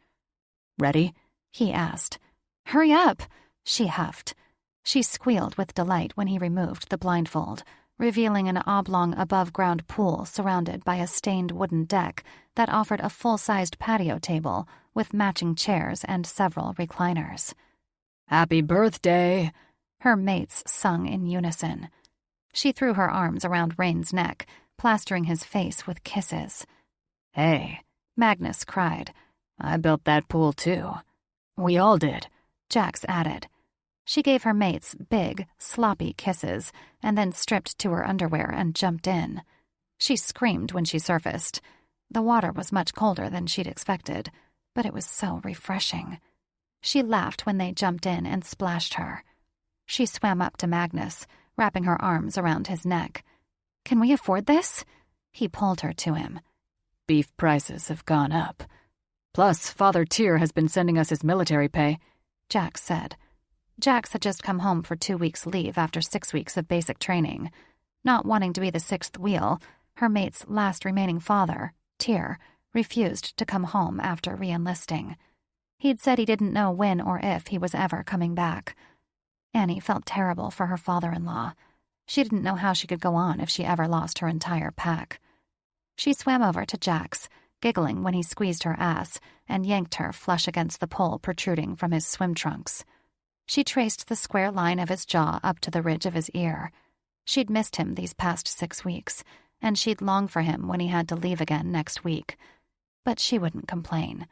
"Ready?" he asked. "Hurry up," she huffed. She squealed with delight when he removed the blindfold, revealing an oblong above-ground pool surrounded by a stained wooden deck that offered a full-sized patio table with matching chairs and several recliners. "Happy birthday," her mates sung in unison. She threw her arms around Rain's neck, plastering his face with kisses. "Hey," Magnus cried. "I built that pool too." "We all did," Jax added. She gave her mates big, sloppy kisses and then stripped to her underwear and jumped in. She screamed when she surfaced. The water was much colder than she'd expected, but it was so refreshing. She laughed when they jumped in and splashed her. She swam up to Magnus, wrapping her arms around his neck. "Can we afford this?" He pulled her to him. "Beef prices have gone up. Plus, Father Tyr has been sending us his military pay," Jax said. Jax had just come home for 2 weeks' leave after 6 weeks of basic training. Not wanting to be the sixth wheel, her mate's last remaining father, Tyr, refused to come home after re-enlisting. He'd said he didn't know when or if he was ever coming back. Annie felt terrible for her father-in-law. She didn't know how she could go on if she ever lost her entire pack. She swam over to Jax, giggling when he squeezed her ass and yanked her flush against the pole protruding from his swim trunks. She traced the square line of his jaw up to the ridge of his ear. She'd missed him these past 6 weeks, and she'd long for him when he had to leave again next week. But she wouldn't complain.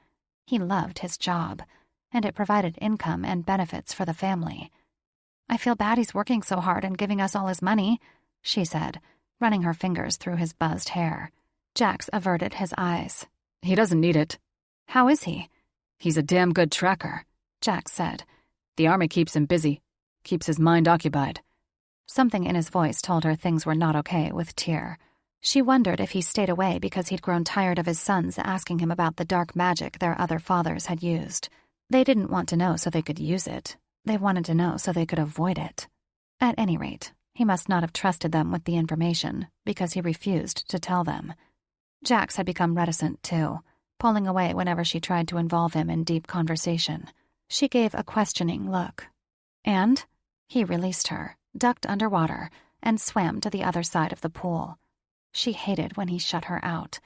He loved his job, and it provided income and benefits for the family. "I feel bad he's working so hard and giving us all his money," she said, running her fingers through his buzzed hair. Jax averted his eyes. "He doesn't need it." "How is he?" "He's a damn good tracker," Jax said. "The army keeps him busy, keeps his mind occupied." Something in his voice told her things were not okay with Tyr. She wondered if he stayed away because he'd grown tired of his sons asking him about the dark magic their other fathers had used. They didn't want to know so they could use it. They wanted to know so they could avoid it. At any rate, he must not have trusted them with the information because he refused to tell them. Jax had become reticent, too, pulling away whenever she tried to involve him in deep conversation. She gave a questioning look. And he released her, ducked underwater, and swam to the other side of the pool. She hated when he shut her out.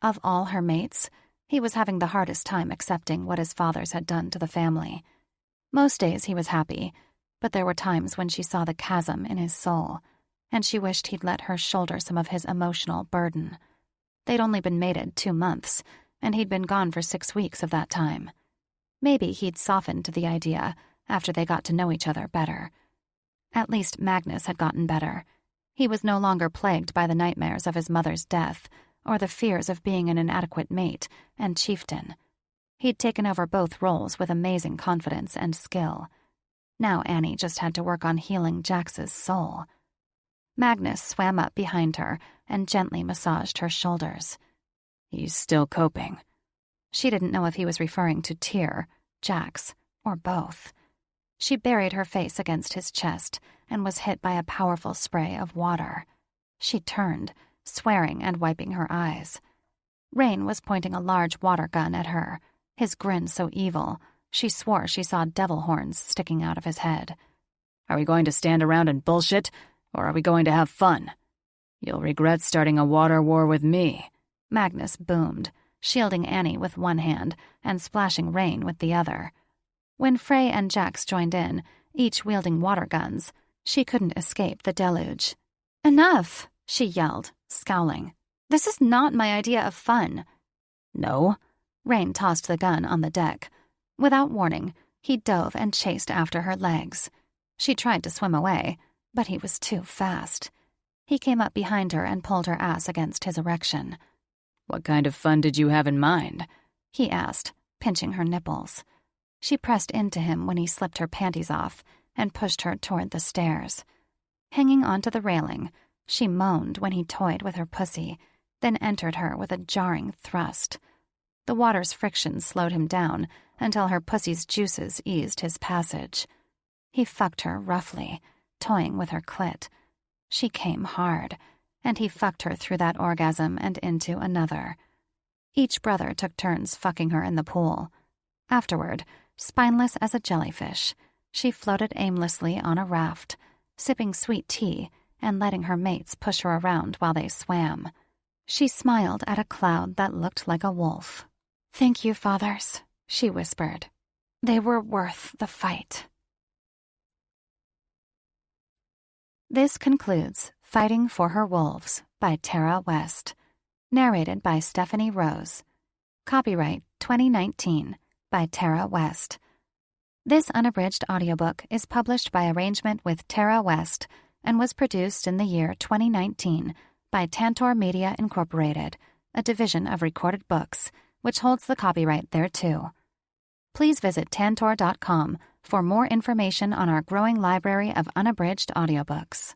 Of all her mates, he was having the hardest time accepting what his fathers had done to the family. Most days he was happy, but there were times when she saw the chasm in his soul, and she wished he'd let her shoulder some of his emotional burden. They'd only been mated 2 months, and he'd been gone for 6 weeks of that time. Maybe he'd softened to the idea after they got to know each other better. At least Magnus had gotten better. He was no longer plagued by the nightmares of his mother's death or the fears of being an inadequate mate and chieftain. He'd taken over both roles with amazing confidence and skill. Now Annie just had to work on healing Jax's soul. Magnus swam up behind her and gently massaged her shoulders. He's still coping. She didn't know if he was referring to Tyr, Jax, or both. She buried her face against his chest and was hit by a powerful spray of water. She turned, swearing and wiping her eyes. Rain was pointing a large water gun at her, his grin so evil, she swore she saw devil horns sticking out of his head. Are we going to stand around and bullshit, or are we going to have fun? You'll regret starting a water war with me, Magnus boomed, shielding Annie with one hand and splashing Rain with the other. When Frey and Jax joined in, each wielding water guns, she couldn't escape the deluge. "Enough!" she yelled, scowling. "This is not my idea of fun." No? Rain tossed the gun on the deck. Without warning, he dove and chased after her legs. She tried to swim away, but he was too fast. He came up behind her and pulled her ass against his erection. What kind of fun did you have in mind? He asked, pinching her nipples. She pressed into him when he slipped her panties off and pushed her toward the stairs. Hanging onto the railing, she moaned when he toyed with her pussy, then entered her with a jarring thrust. The water's friction slowed him down until her pussy's juices eased his passage. He fucked her roughly, toying with her clit. She came hard, and he fucked her through that orgasm and into another. Each brother took turns fucking her in the pool. Afterward, spineless as a jellyfish, she floated aimlessly on a raft, sipping sweet tea and letting her mates push her around while they swam. She smiled at a cloud that looked like a wolf. "Thank you, fathers," she whispered. "They were worth the fight." This concludes Fighting for Her Wolves by Tara West. Narrated by Stephanie Rose. Copyright 2019 by Tara West. This unabridged audiobook is published by arrangement with Tara West and was produced in the year 2019 by Tantor Media Incorporated, a division of Recorded Books, which holds the copyright thereto. Please visit tantor.com for more information on our growing library of unabridged audiobooks.